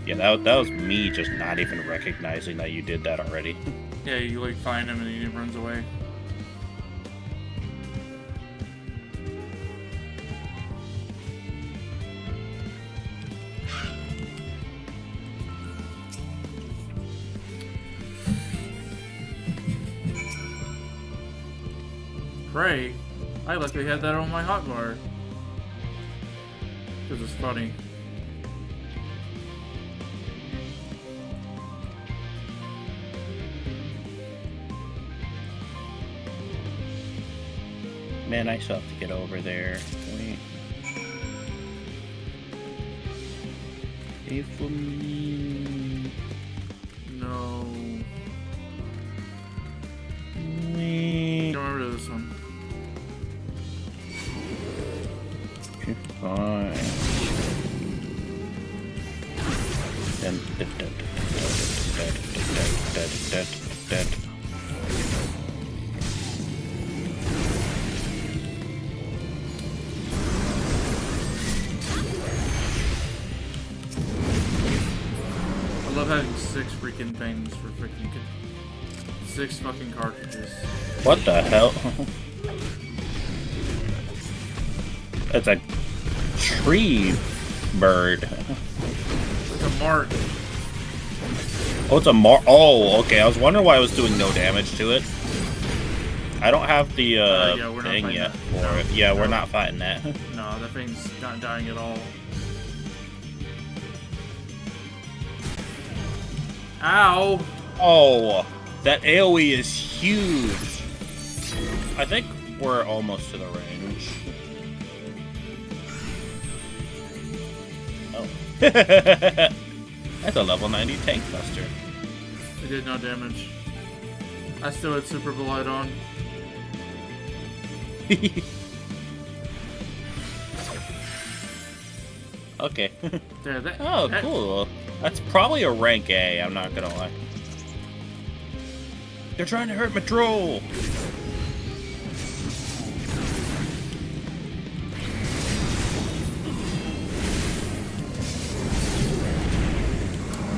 Yeah, that was me just not even recognizing that you did that already. Yeah, you like find him and he runs away. Pray. I luckily had that on my hotbar. Because it's funny. Man, I still have to get over there. Wait. Wait for me. No. Wait. Don't remember this one. Okay, fine. Dead. love having 6 freaking things for freaking 6 fucking cartridges. What the hell? It's a tree bird. It's a mark. Oh, it's a mark. Oh, okay. I was wondering why I was doing no damage to it. I don't have the yeah, thing yet for it. Yeah, we're not fighting that. No, that thing's not dying at all. Ow! Oh, that AoE is huge. I think we're almost to the range. Oh. That's a level 90 tank buster. It did no damage. I still had Super Blight on. Okay. There, oh, cool. That's probably a rank A, I'm not gonna lie. They're trying to hurt my troll!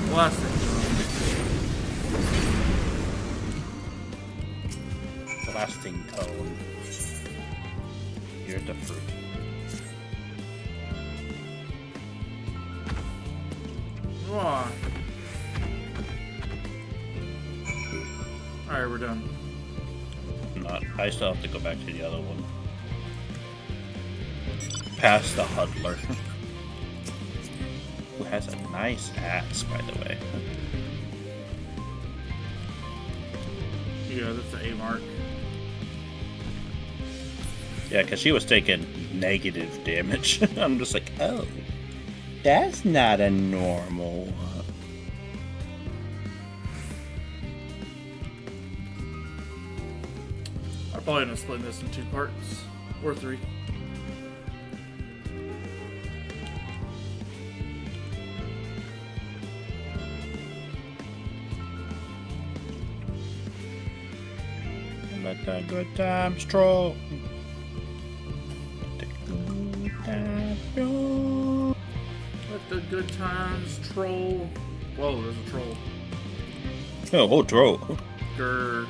Blasting. Blasting cone. Here's the fruit. Alright, we're done. Not. I still have to go back to the other one. Past the Huddler. Who has a nice axe, by the way. Yeah, that's the A mark. Yeah, because she was taking negative damage. I'm just like, oh, that's not a normal. I'm probably gonna split this in 2 parts or 3. Let the good times troll. Let the good times troll. Whoa, there's a troll. Oh, troll. Grr.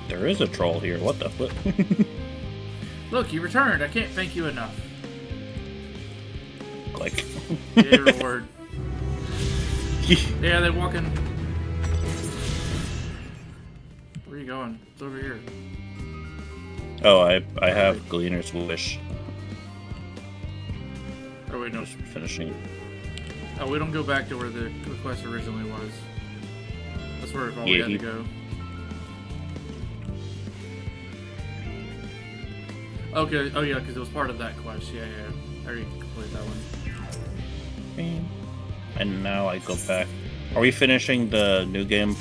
There is a troll here. What the flip? Look, you returned. I can't thank you enough. Click. Yeah, reward. Yeah, they're walking. Where are you going? It's over here. Oh, I have Gleaner's Wish. Oh wait, no. Just finishing. Oh, we don't go back to where the quest originally was. That's where we had to go. Okay. Oh yeah, because it was part of that quest. Yeah, yeah. I already completed that one. And now I go back. Are we finishing the new game?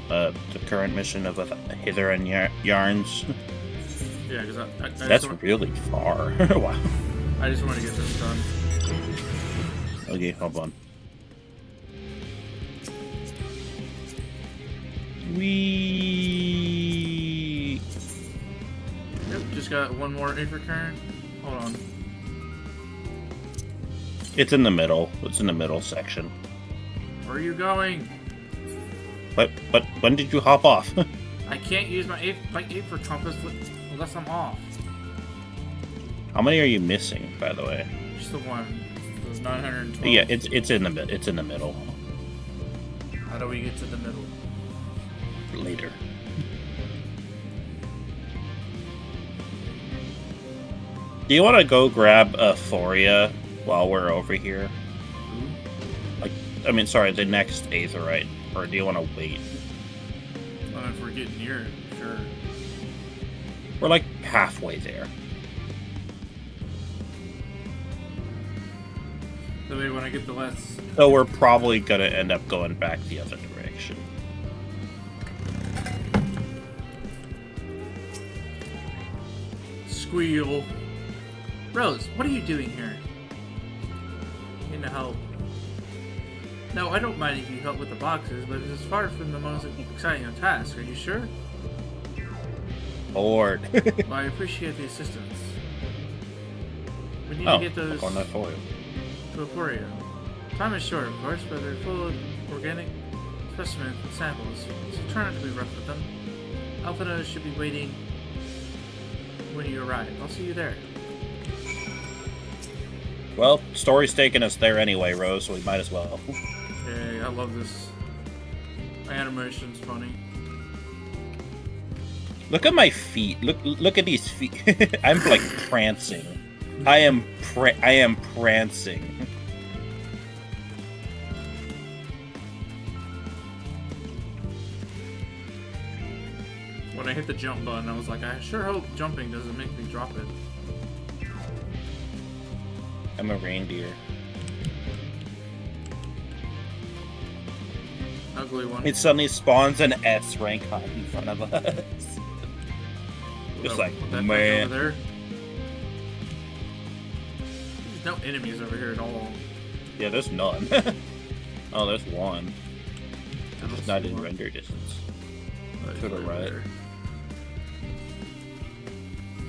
The current mission of Hither and Yarns? Yeah, because I That's really far. Wow. I just want to get this done. Okay, hold on. We. Yep, just got one more Aether current. Hold on. It's in the middle. It's in the middle section. Where are you going? But when did you hop off? I can't use my Aether compass unless I'm off. How many are you missing, by the way? Just the one. It was 912. Yeah, it's in the middle. How do we get to the middle? Later. Do you want to go grab Euphoria while we're over here? Like, I mean, sorry, the next Aetherite, or do you want to wait? Well, if we're getting near it, sure. We're like halfway there. So maybe when I get the last... So we're probably gonna end up going back the other direction. Squeal. Rose, what are you doing here? Need to help. No, I don't mind if you help with the boxes, but it's far from the most exciting task. Are you sure? Lord. Well, I appreciate the assistance. We need to get those to Euphoria. Time is short, of course, but they're full of organic specimens and samples, so try not to be rough with them. Alphinaud should be waiting when you arrive. I'll see you there. Well, story's taking us there anyway, Rose, so we might as well. Yay, I love this. Animation's funny. Look at my feet. Look at these feet. I'm like prancing. I am prancing. When I hit the jump button, I was like, I sure hope jumping doesn't make me drop it. I'm a reindeer. Ugly one. It suddenly spawns an S rank hot in front of us. Just like, man. Over there. There's no enemies over here at all. Yeah, there's none. Oh, there's one. It's not in render distance. To the right. There.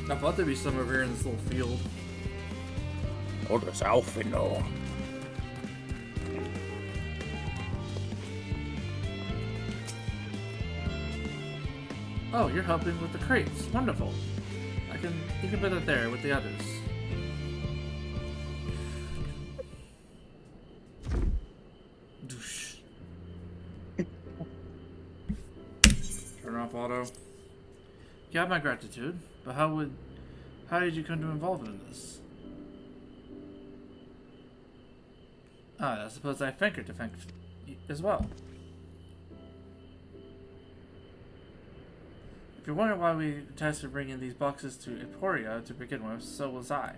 I thought there'd be some over here in this little field. Oh, there's Alphinaud. Oh, you're helping with the crates. Wonderful. You can put it there with the others. Turn off auto. You have my gratitude, but how did you come to involve in this? I suppose I have Fenker to thank as well. If you're wondering why we attempted to bring in these boxes to Emporia to begin with, so was I.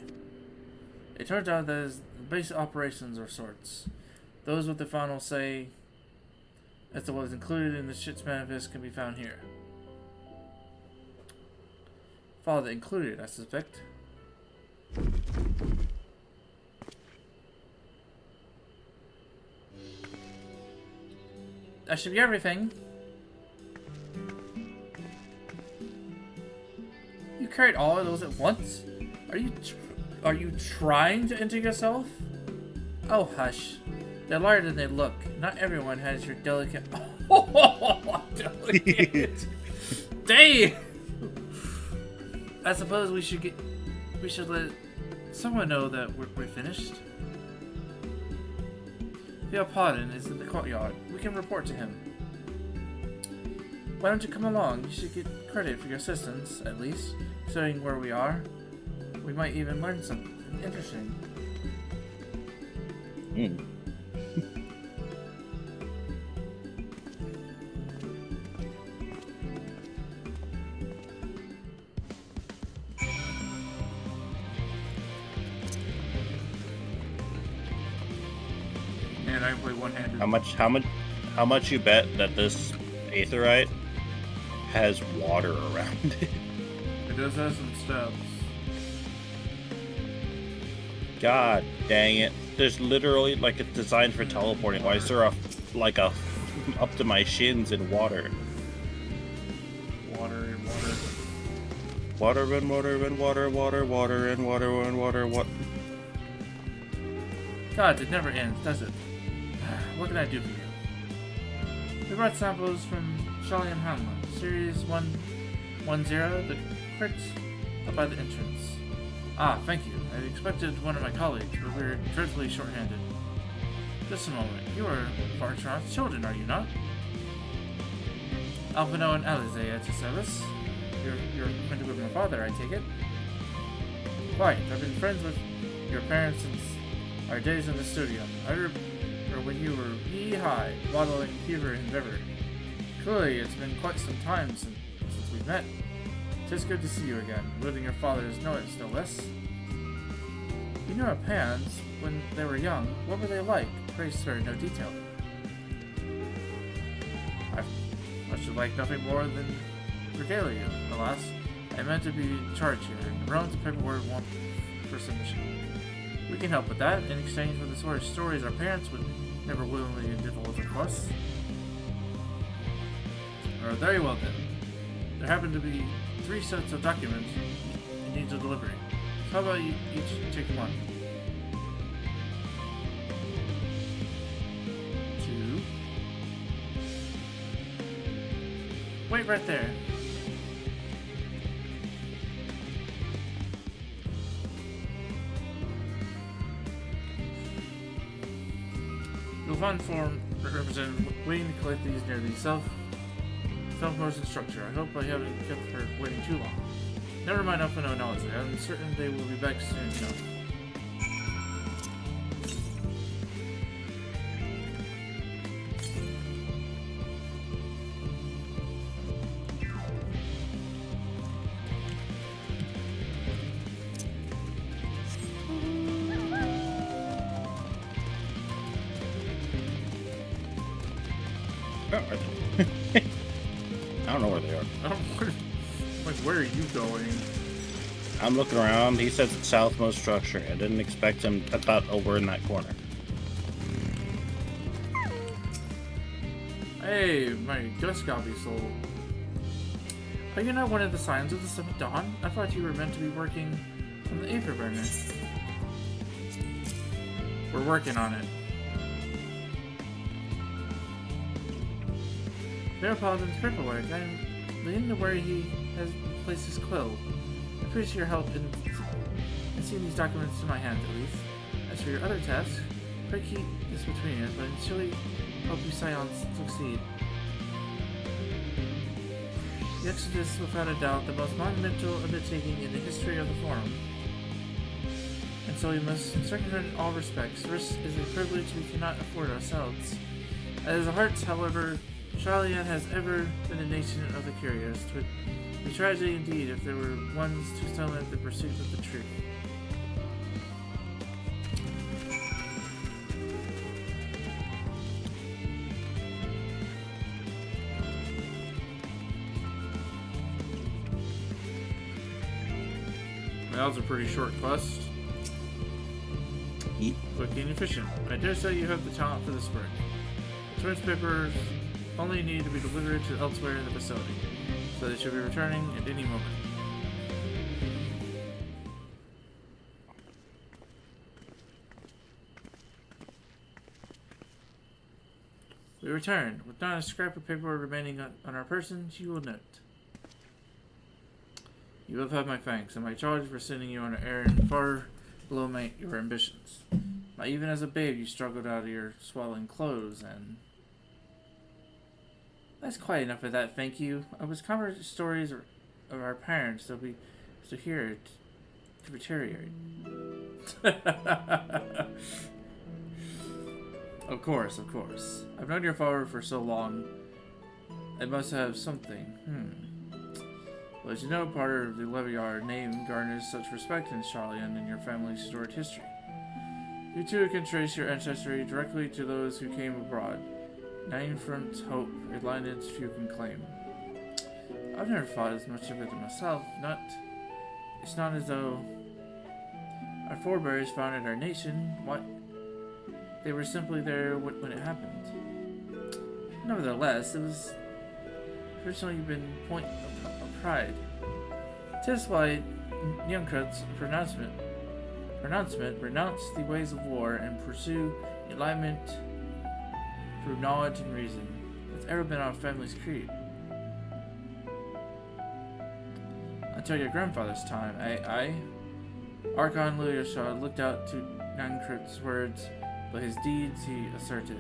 It turns out that the basic operations of sorts. Those with the final say as to what is included in the ship's manifest can be found here. Follow the included, I suspect. That should be everything. You carried all of those at once? Are you trying to enter yourself? Oh, hush. They're lighter than they look. Not everyone has your delicate... Oh, delicate. Dang! I suppose we should let someone know that we're finished. Theopodon is in the courtyard. We can report to him. Why don't you come along? You should get credit for your assistance, at least. Considering where we are, we might even learn something interesting. Man, I can play one-handed. How much you bet that this aetherite has water around it? It does have some steps. God dang it. There's literally, like, it's designed for teleporting. Why is there up to my shins in water? Water and water. Water and water and water, water and water and water, what? God, it never ends, does it? What can I do for you? We brought samples from Shelley and Hanlon, Series 110, the crypt up by the entrance. Ah, thank you. I expected one of my colleagues, but we're dreadfully short-handed. Just a moment. You are Fartron's children, are you not? Alphinaud and Alize at your service. You're acquainted with my father, I take it? Quite. I've been friends with your parents since our days in the studio. I remember when you were knee-high, waddling fever in the river. Clearly, it's been quite some time since we've met. 'Tis good to see you again, wielding your father's noise, no less. You know our parents, when they were young, what were they like? Pray spare no detail. I should like nothing more than regale you. Alas, I meant to be in charge here, and Rowan's paperwork won't for submission. We can help with that, in exchange for the sort of stories our parents would never willingly divulge, of course. Very well then. There happen to be 3 sets of documents in need of delivery. So how about you each take one? wait right there. You'll find form represented waiting to collect these near the self-motion structure. I hope I haven't kept her waiting too long. Never mind up and acknowledge it. I'm certain they will be back soon enough. I don't know where they are. Like, where are you going? I'm looking around. He says southmost structure. I didn't expect him. I thought, oh, we're in that corner. Hey, my ghost copy soul. Are you not one of the Scions of the Seventh Dawn? I thought you were meant to be working on the Aether Burner. We're working on it. Paladin's paperwork. I'm leading to where he has placed his quill. I appreciate your help in seeing these documents in my hand, at least. As for your other tasks, pray keep this between us, but I surely hope you Scions succeed. The Exodus is without a doubt the most monumental undertaking in the history of the Forum. And so we must circumvent in all respects. Risk is a privilege we cannot afford ourselves. As a heart, however, Charlian has ever been a nation of the curious. It would be tragedy indeed if there were ones too silent in the pursuit of the truth. That was a pretty short quest. Quick and efficient. I dare say you have the talent for this work. Source papers only need to be delivered to elsewhere in the facility, so they should be returning at any moment. We return, with not a scrap of paperwork remaining on our persons, you will note. You have had my thanks, and my charge for sending you on an errand far below your ambitions. Not even as a babe you struggled out of your swaddling clothes, and... That's quite enough of that, thank you. I was covering stories of our parents, they'll be to hear it to deteriorate. Of course, of course. I've known your father for so long. I must have something. Well, as you know, part of the Leviar name garners such respect in Charlian and your family's storied history. You too can trace your ancestry directly to those who came abroad. Nine-front hope, a lineage few can claim. I've never thought as much of it myself. It's not as though our forebears founded our nation. They were simply there when it happened. Nevertheless, it was traditionally been a point of pride. 'Tis why Nyankrut's pronouncement renounce the ways of war and pursue enlightenment through knowledge and reason. It's ever been our family's creed. Until your grandfather's time, Archon Luyashad looked out to Nyankrut's words, but his deeds he asserted.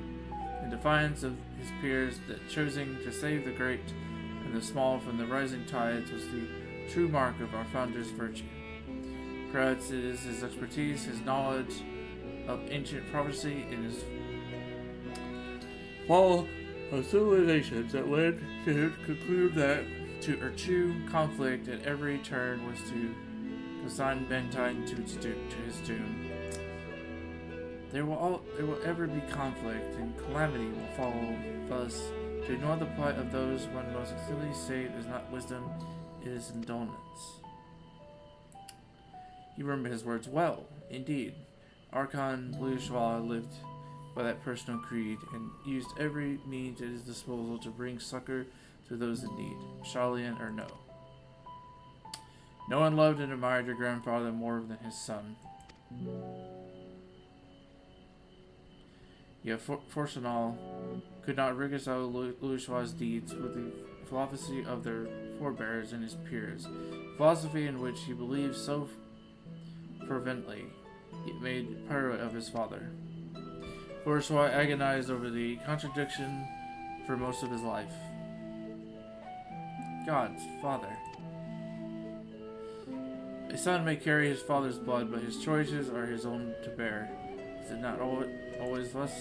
In defiance of his peers, that choosing to save the great and the small from the rising tides was the true mark of our founder's virtue. Perhaps it is his expertise, his knowledge of ancient prophecy, and his fall of civilizations that led to conclude that to eschew conflict at every turn was to consign mankind to his doom. There will ever be conflict, and calamity will follow. Thus, to ignore the plight of those one most excellently saved is not wisdom, it is indolence. You remember his words well, indeed. Archon Luyashwa lived by that personal creed, and used every means at his disposal to bring succor to those in need, Charlian or no. No one loved and admired your grandfather more than his son. Yet Fortunal could not reconcile Luyashwa's deeds with the philosophy of their forebears and his peers, philosophy in which he believed so fervently, he made parody of his father. Bourgeois agonized over the contradiction for most of his life. God's father. A son may carry his father's blood, but his choices are his own to bear. Is it not always thus?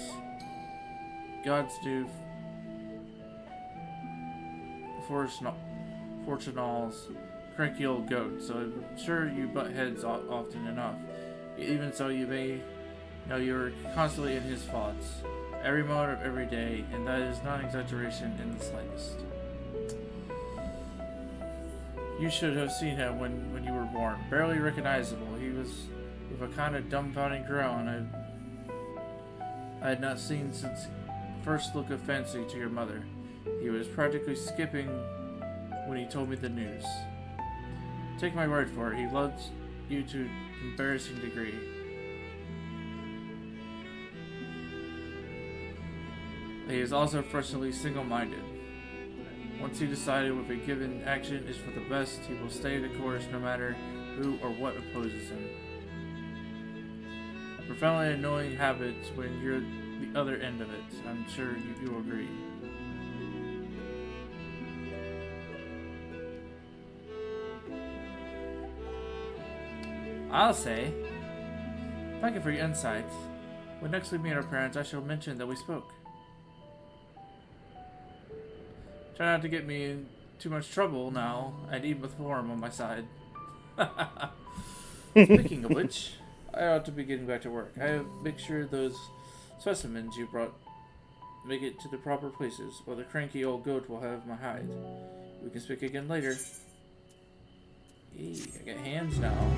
Gods do Fortunal's cranky old goat, so I'm sure you butt heads often enough. Even so, you may know you're constantly in his thoughts, every moment of every day, and that is not exaggeration in the slightest. You should have seen him when you were born, barely recognizable. He was with a kind of dumbfounding groan I had not seen since first look of fancy to your mother. He was practically skipping when he told me the news. Take my word for it, he loved you to an embarrassing degree. He is also frustratingly single-minded. Once he decided with a given action is for the best, he will stay the course no matter who or what opposes him. A profoundly annoying habit when you're the other end of it. I'm sure you agree. I'll say, thank you for your insights. When next we meet our parents, I shall mention that we spoke. Try not to get me in too much trouble now, and even with form on my side. Speaking of which, I ought to be getting back to work. I have make sure those specimens you brought make it to the proper places, or the cranky old goat will have my hide. We can speak again later. Hey, I got hands now.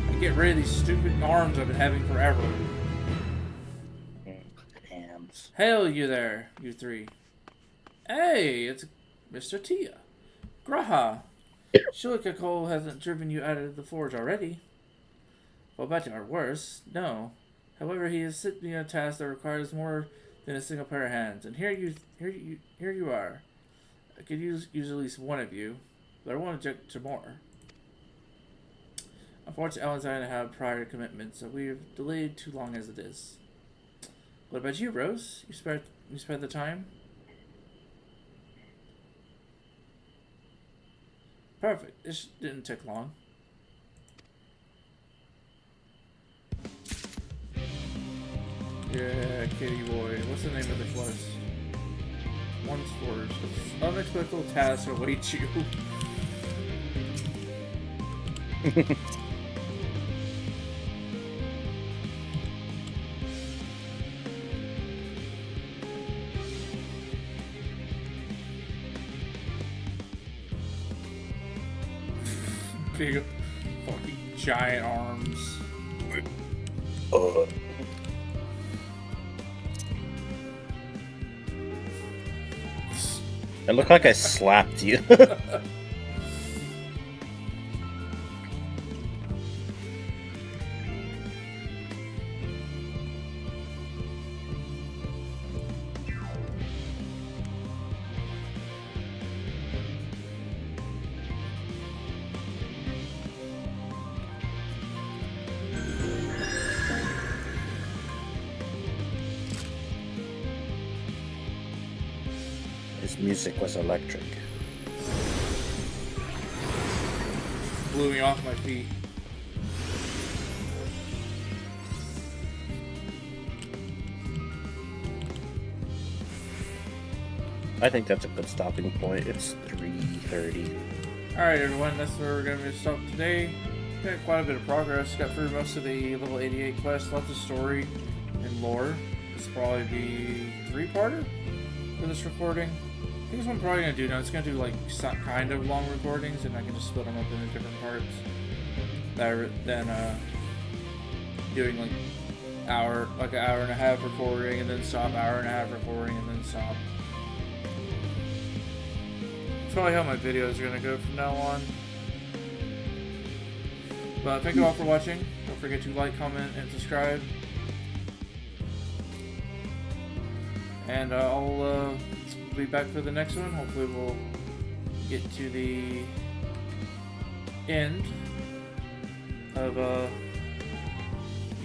I get rid of these stupid arms I've been having forever. Hands. Hail you there, you three. Hey, it's Mr. Tia. Graha. Shulika Cole hasn't driven you out of the forge already. Well, better or worse, no. However, he has set me a task that requires more than a single pair of hands, and here you are. I could use at least one of you, but I want to object to more. Unfortunately, Alan and I have prior commitments, so we have delayed too long as it is. What about you, Rose? You spared the time? Perfect. This didn't take long. Yeah, kitty boy. What's the name of the quest? Once forged. Unexpected task awaits you. Big fucking giant arms. It looked like I slapped you. His music was electric. Blew me off my feet. I think that's a good stopping point. It's 3:30. Alright everyone, that's where we're going to stop today. Got quite a bit of progress. Got through most of the level 88 quests, lots of story and lore. This will probably be 3-parter for this recording. I think that's what I'm probably going to do now. It's going to do like some kind of long recordings, and I can just split them up into different parts. Rather than doing like an hour and a half recording and then stop, hour and a half recording and then stop. That's probably how my videos are going to go from now on. But thank you all for watching. Don't forget to like, comment, and subscribe. And I'll be back for the next one. Hopefully we'll get to the end of at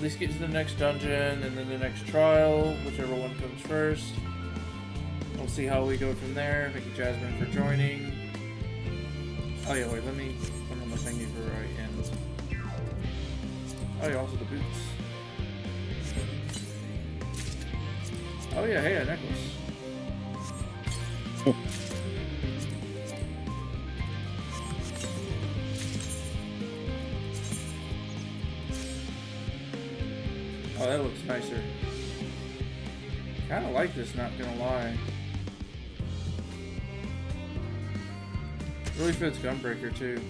least get to the next dungeon and then the next trial, whichever one comes first. We'll see how we go from there. Thank you, Jasmine, for joining. Oh yeah, wait, let me put on the thingy for right end. Oh yeah, also the boots. Oh yeah, hey, a necklace. Oh, that looks nicer. Kinda like this, not gonna lie. Really fits Gunbreaker too.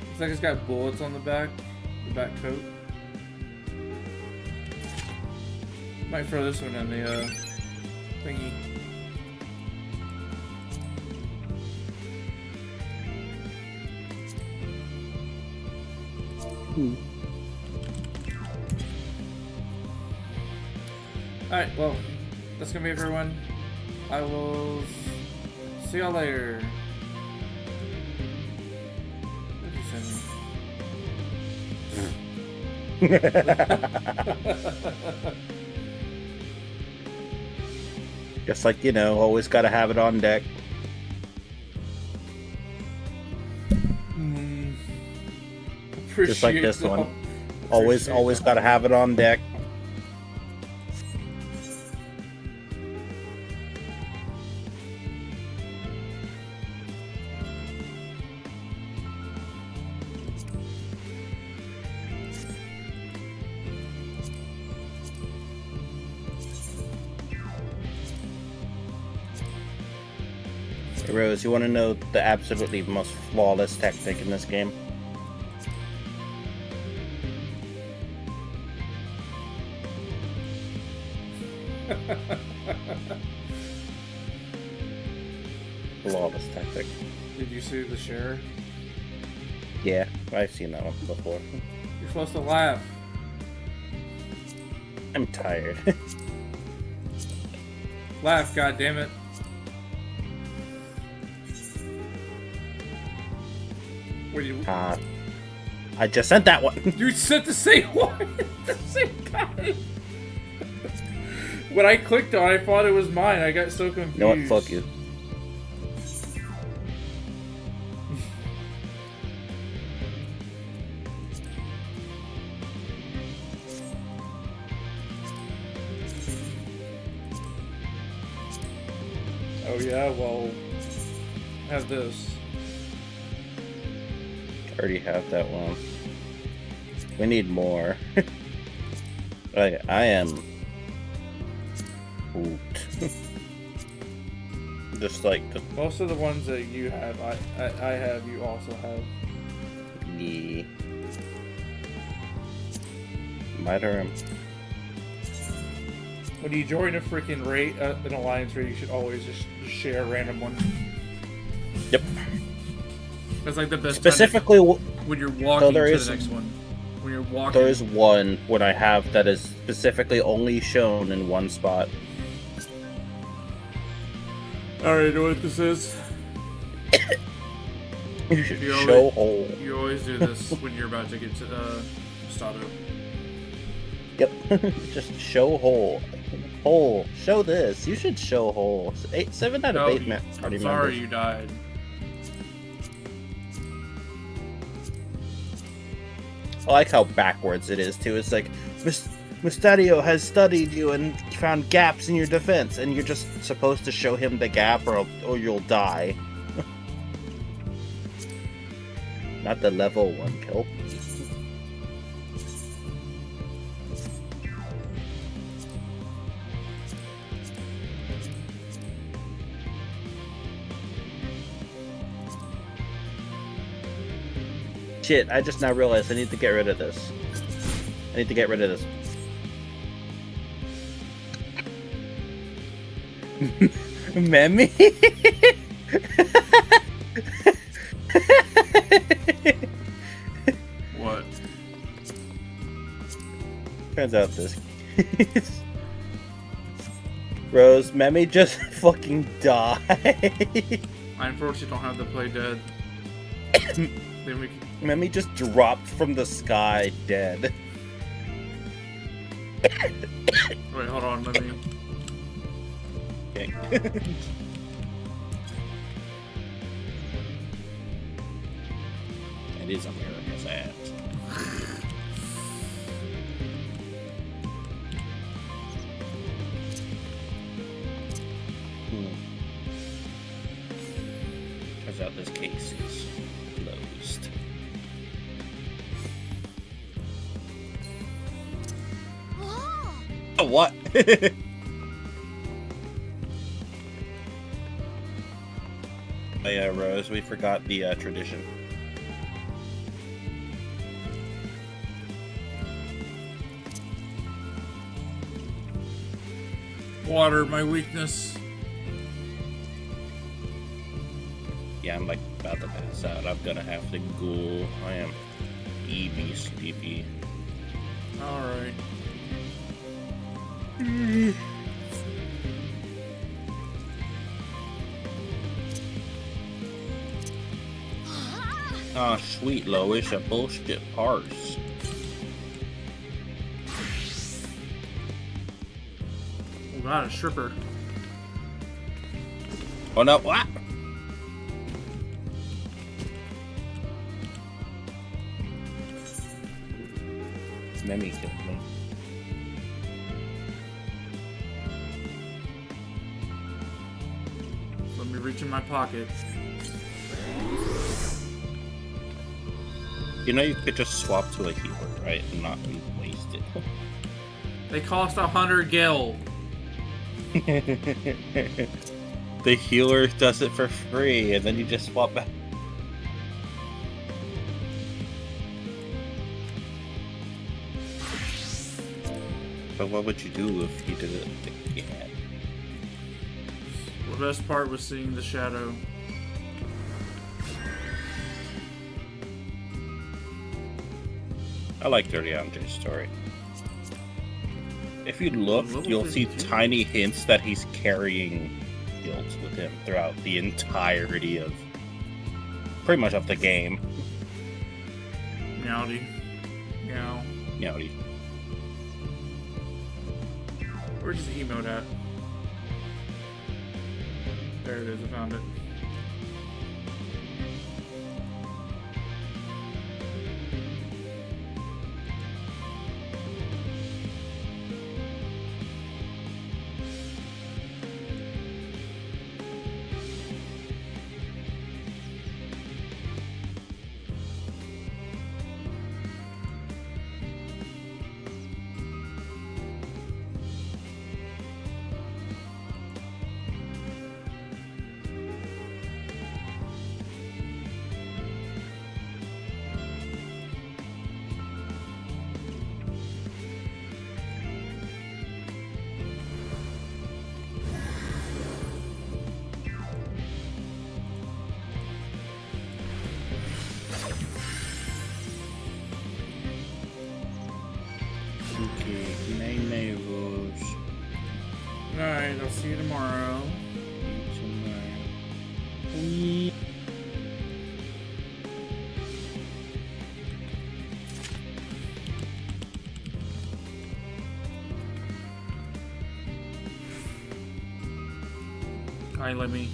Looks like it's got bullets on the back coat. Might throw this one in the thingy. Alright, well, that's gonna be it for everyone. I will see y'all later. What did you send me? Just like, you know, always gotta have it on deck. Just like this one. Always gotta have it on deck. Hey Rose, you want to know the absolutely most flawless tactic in this game? Flawless tactic. Did you see the share? Yeah, I've seen that one before. You're supposed to laugh. I'm tired. Laugh, goddammit. What do you? I just sent that one. You sent the same one. The same guy. When I clicked on it, I thought it was mine. I got so confused. You know what? Fuck you. Oh yeah, well, have this. Already have that one. We need more. I am pooped. Just like the... Most of the ones that you have, I have, you also have. Yeah. My turn. When you join a freaking raid, an alliance raid, you should always just share a random one. Yep. That's like the best. Specifically, when you're walking to the next one. When you're walking. There is one when I have that is specifically only shown in one spot. Alright, you know what this is? You should show hole. You always do this when you're about to get to Stato. Yep. Just show hole. Hole. Show this. You should show hole. 7 out of 8 party members. Sorry you died. I like how backwards it is too. It's like Mysterio has studied you and found gaps in your defense, and you're just supposed to show him the gap or you'll die. Not the level 1 kill. Shit, I just now realized I need to get rid of this. I need to get rid of this. Memmy? What? Turns out this Rose, Memi just fucking died. I unfortunately don't have the play dead. Then we can... Memi just dropped from the sky dead. Wait, hold on, let me... Okay. It is America's ass. Turns out this case is closed. Oh, what? Oh yeah, Rose, we forgot the tradition. Water, my weakness. Yeah, I'm like about to pass out. I'm gonna have to go. I am EB sleepy. Alright. Ah, sweet Lois, a bullshit parse. Oh god, a stripper. Oh no, what? Memi's killing me. Let me reach in my pocket. You know you could just swap to a healer, right? And not be wasted. They cost 100 gil. The healer does it for free, and then you just swap back. But what would you do if you did it again? The best part was seeing the shadow. I like Dirty Andre's story. If you look, you'll see tiny hints that he's carrying guilt with him throughout the entirety of pretty much of the game. Meowdy. Meow. Meowdy. Where's his emote at? There it is, I found it. Okay, night, Rose. Alright, I'll see you tomorrow. Alright, let me.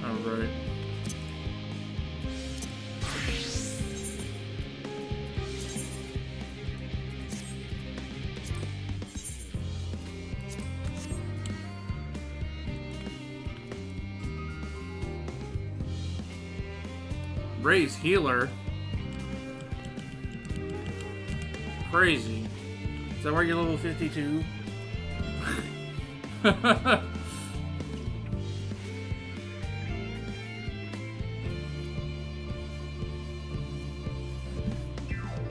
Alright. Ray's healer. Crazy. Is that why you're level 52?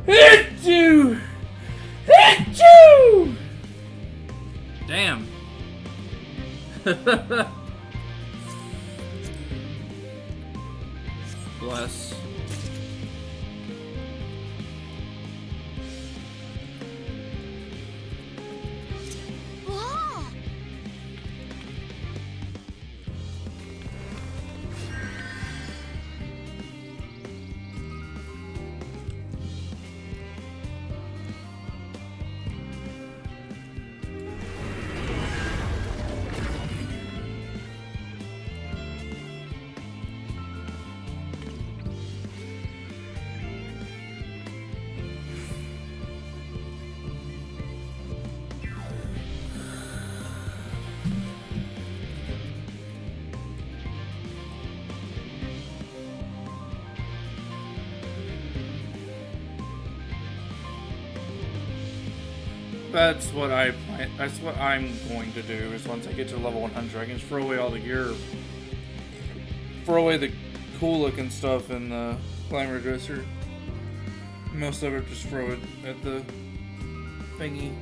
Achoo! Achoo! Damn. Bless. Whoa! That's what I plan. That's what I'm going to do. Is once I get to level 100, I can just throw away all the gear, throw away the cool looking stuff in the glamour dresser. Most of it, just throw it at the thingy.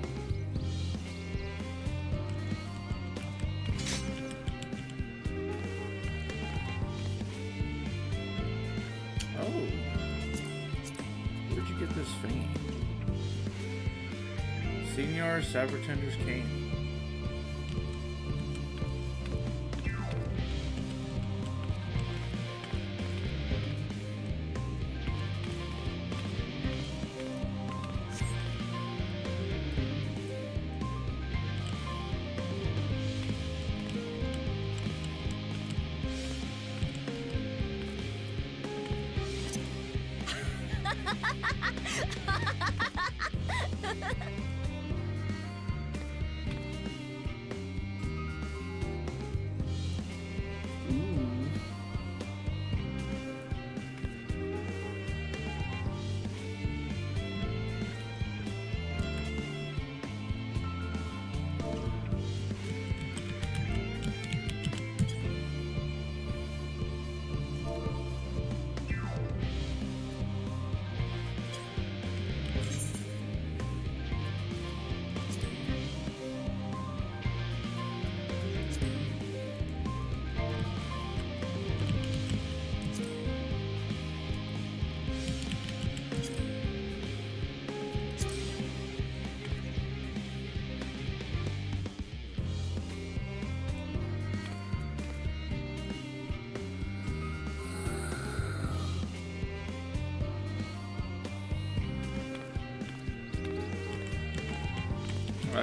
Oh, where'd you get this thingy? Senior Sabertender's Cane.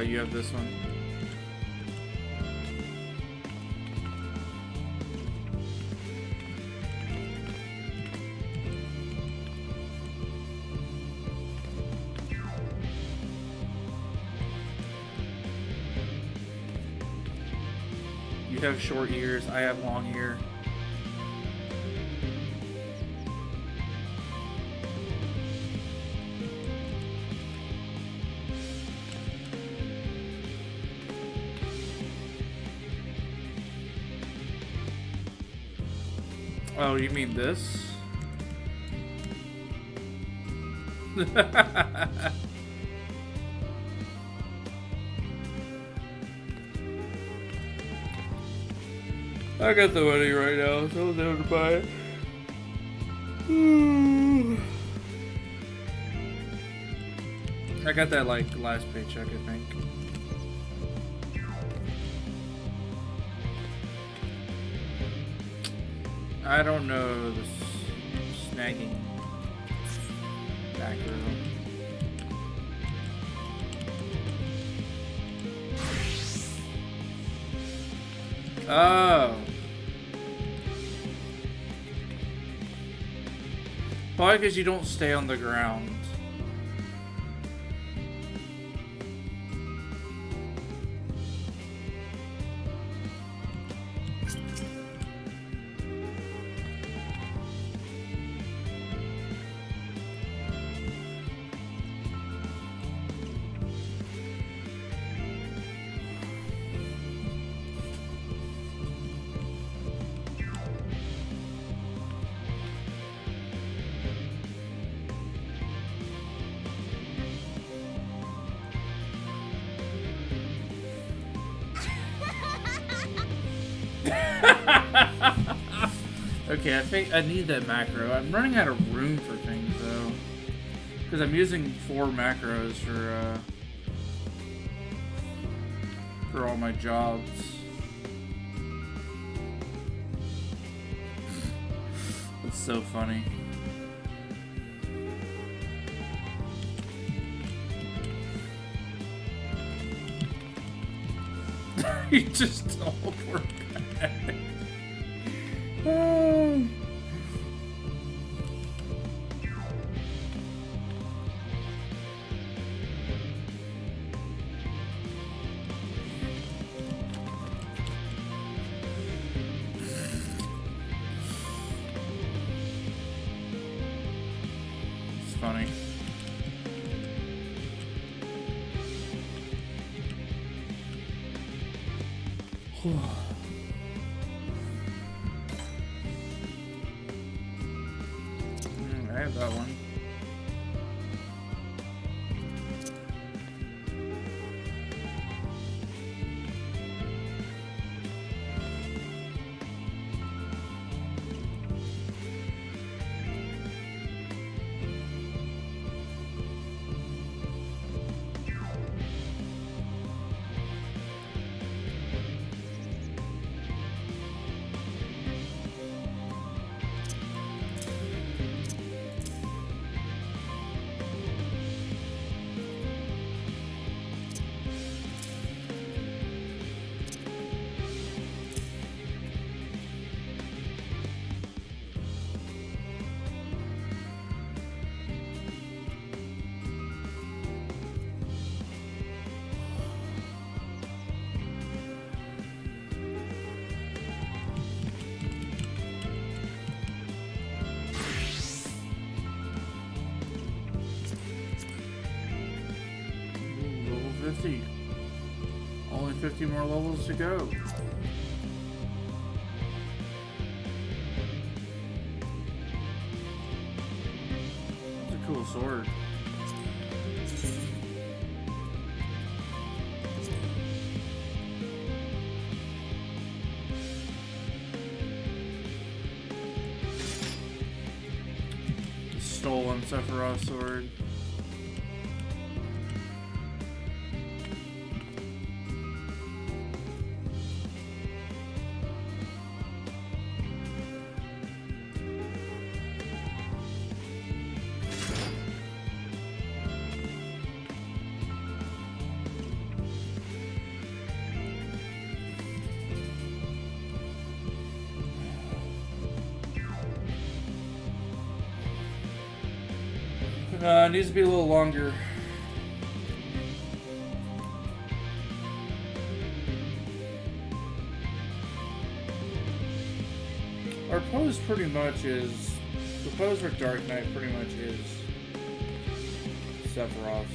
You have this one. You have short ears, I have long hair. Oh, you mean this? I got the money right now, so I'll never buy it. I got that like last paycheck, I think. I don't know the snagging macro. Oh. Probably because you don't stay on the ground. Okay, I think I need that macro. I'm running out of room for things though, because I'm using 4 macros for all my jobs. It's so funny. You just teleport back. Oh. It's funny. I have that one. Level 50. Only 50 more levels to go. It's a cool sword. Stolen Sephiroth sword. It needs to be a little longer. Our pose pretty much is... The pose for Dark Knight pretty much is Sephiroth's.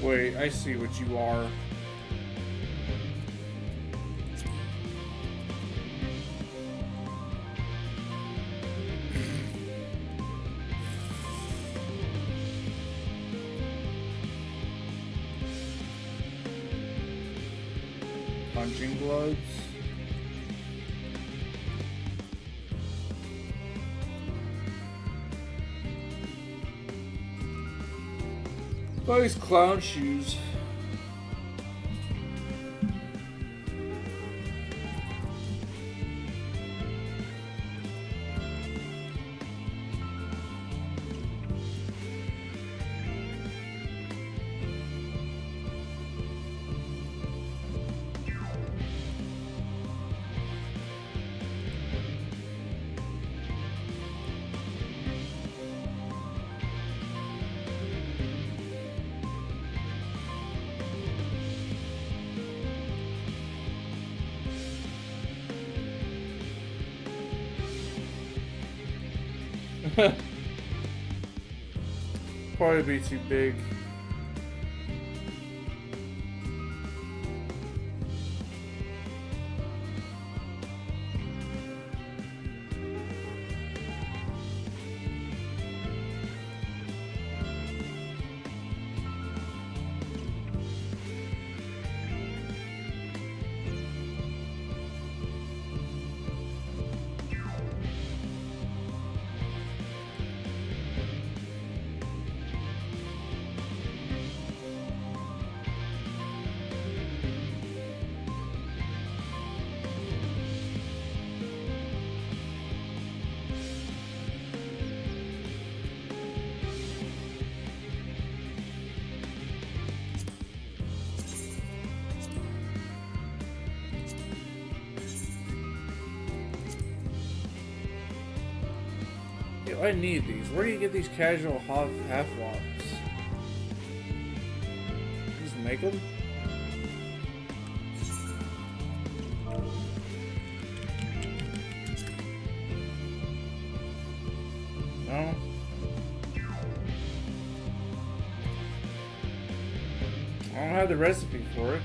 Wait, I see what you are. Punching gloves. Oh, these clown shoes. Probably be too big. Yo, I need these. Where do you get these casual half-flops? Just make them? No? I don't have the recipe for it.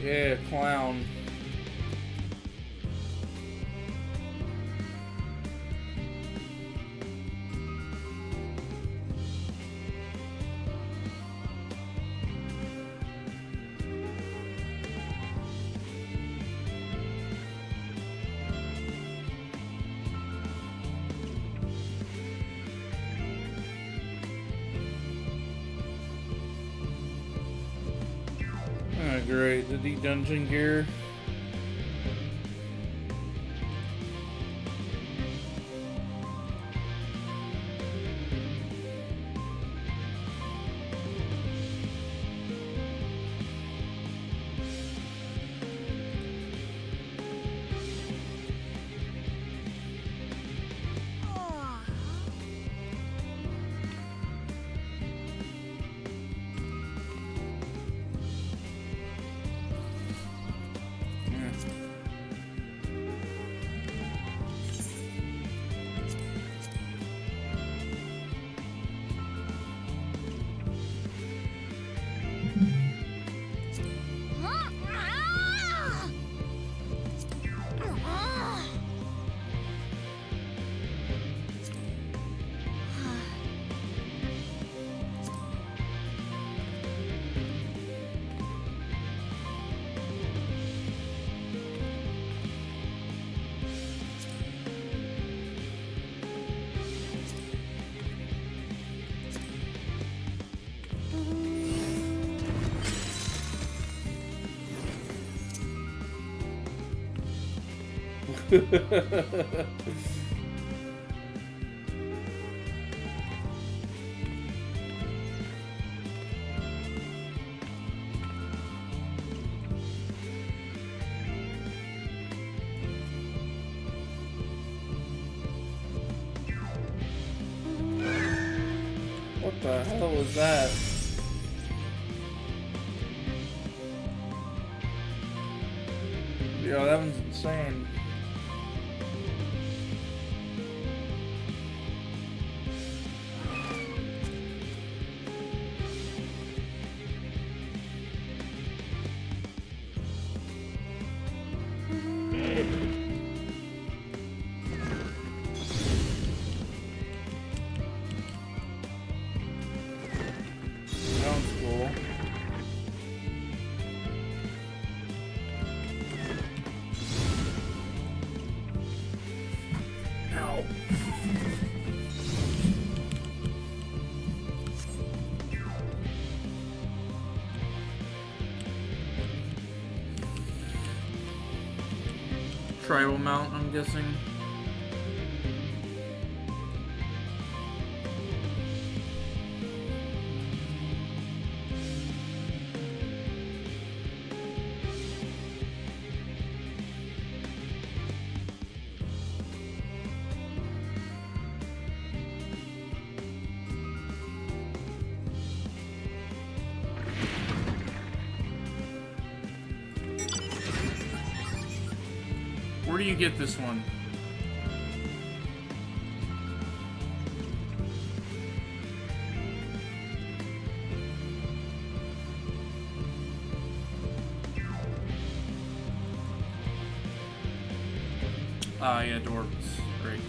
Yeah, clown. Oh, great, the dungeon gear. What the hell was that? Yo, that one's insane. Sounds cool. tribal mount, I'm guessing. Where do you get this one? Ah, yeah, dwarves. Great.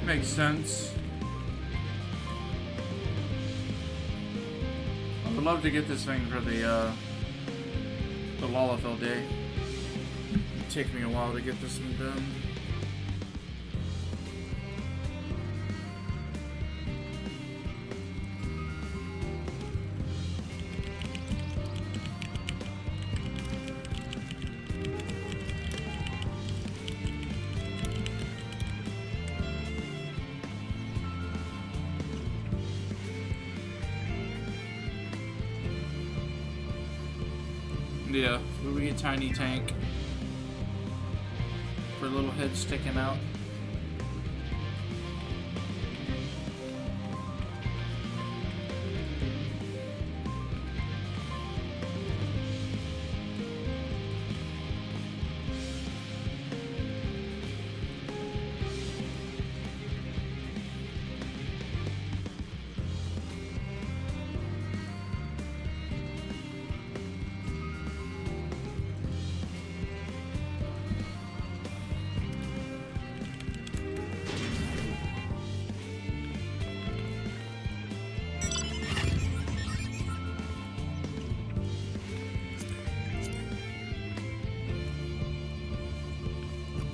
Makes sense. I would love to get this thing for the Lalafell day. It'd take me a while to get this one done. Yeah, we get tiny tank for little heads sticking out.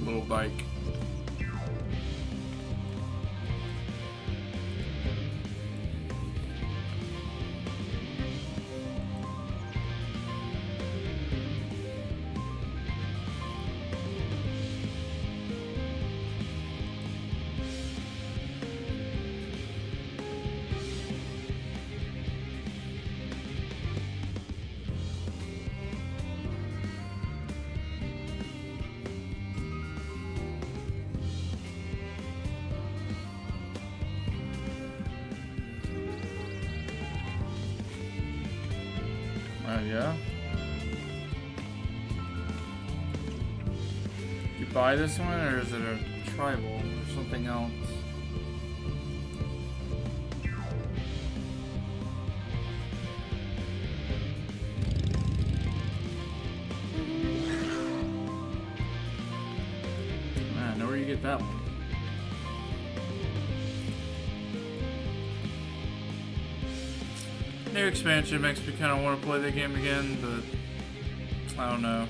Little bike. Yeah. You buy this one, or is it a tribal or something else? Man, I know where you get that one. New expansion makes me kind of want to play the game again, but I don't know.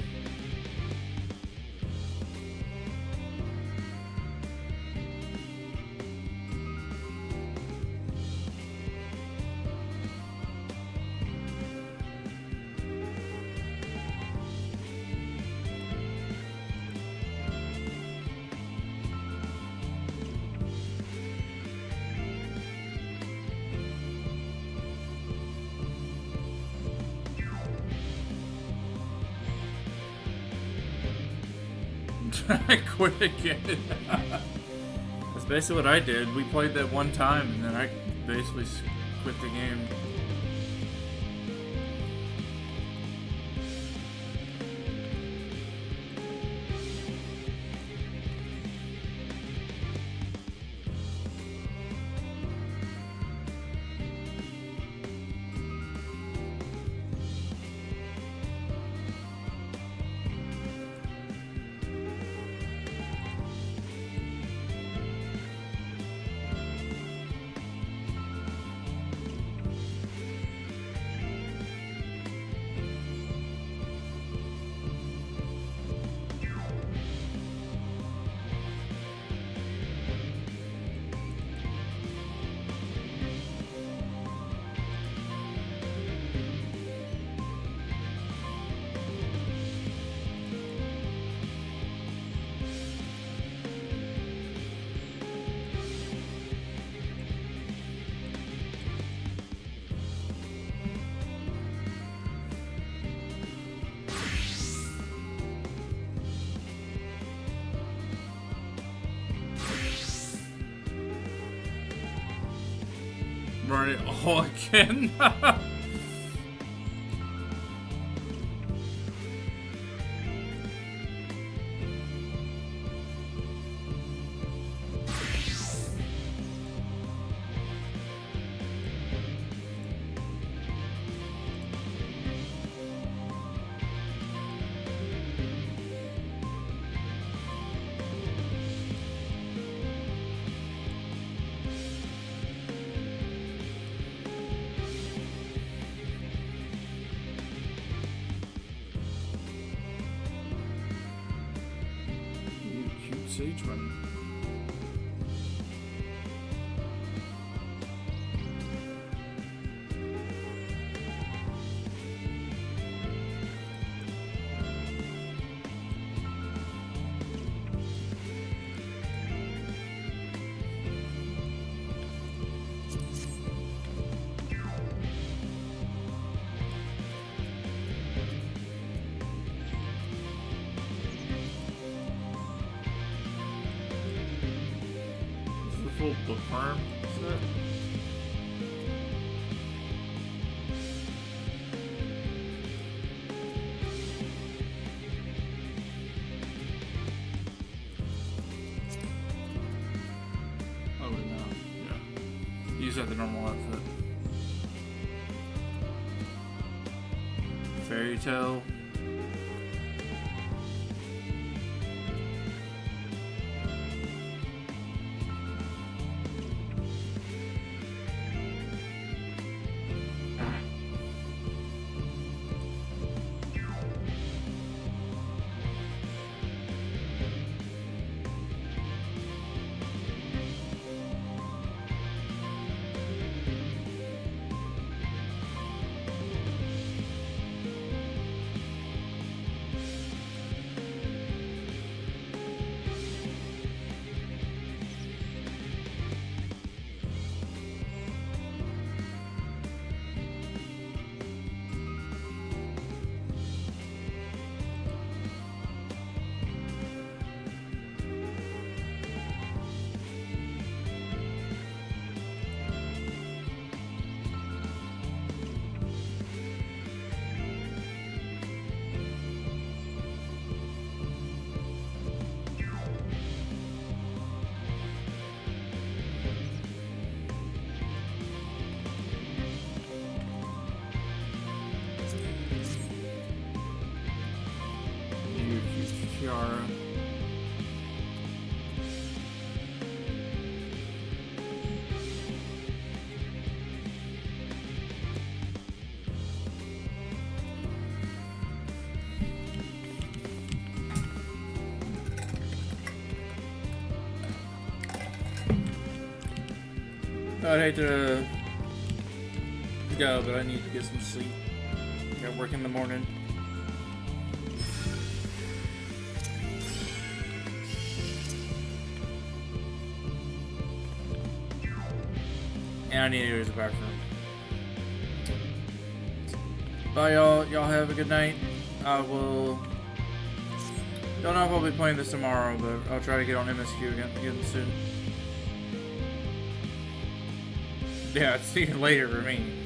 I quit again. That's basically what I did. We played that one time and then I basically quit the game. Run it all again. Cute sage one. Full bookworm set. Oh wait, no. Yeah. Use that the normal outfit. Fairy tale. Tiara. I'd hate to go, but I need to get some sleep. Got work in the morning. And I need to use the bathroom. Bye, y'all. Y'all have a good night. I will... Don't know if I'll be playing this tomorrow, but I'll try to get on MSQ again soon. Yeah, see you later for me.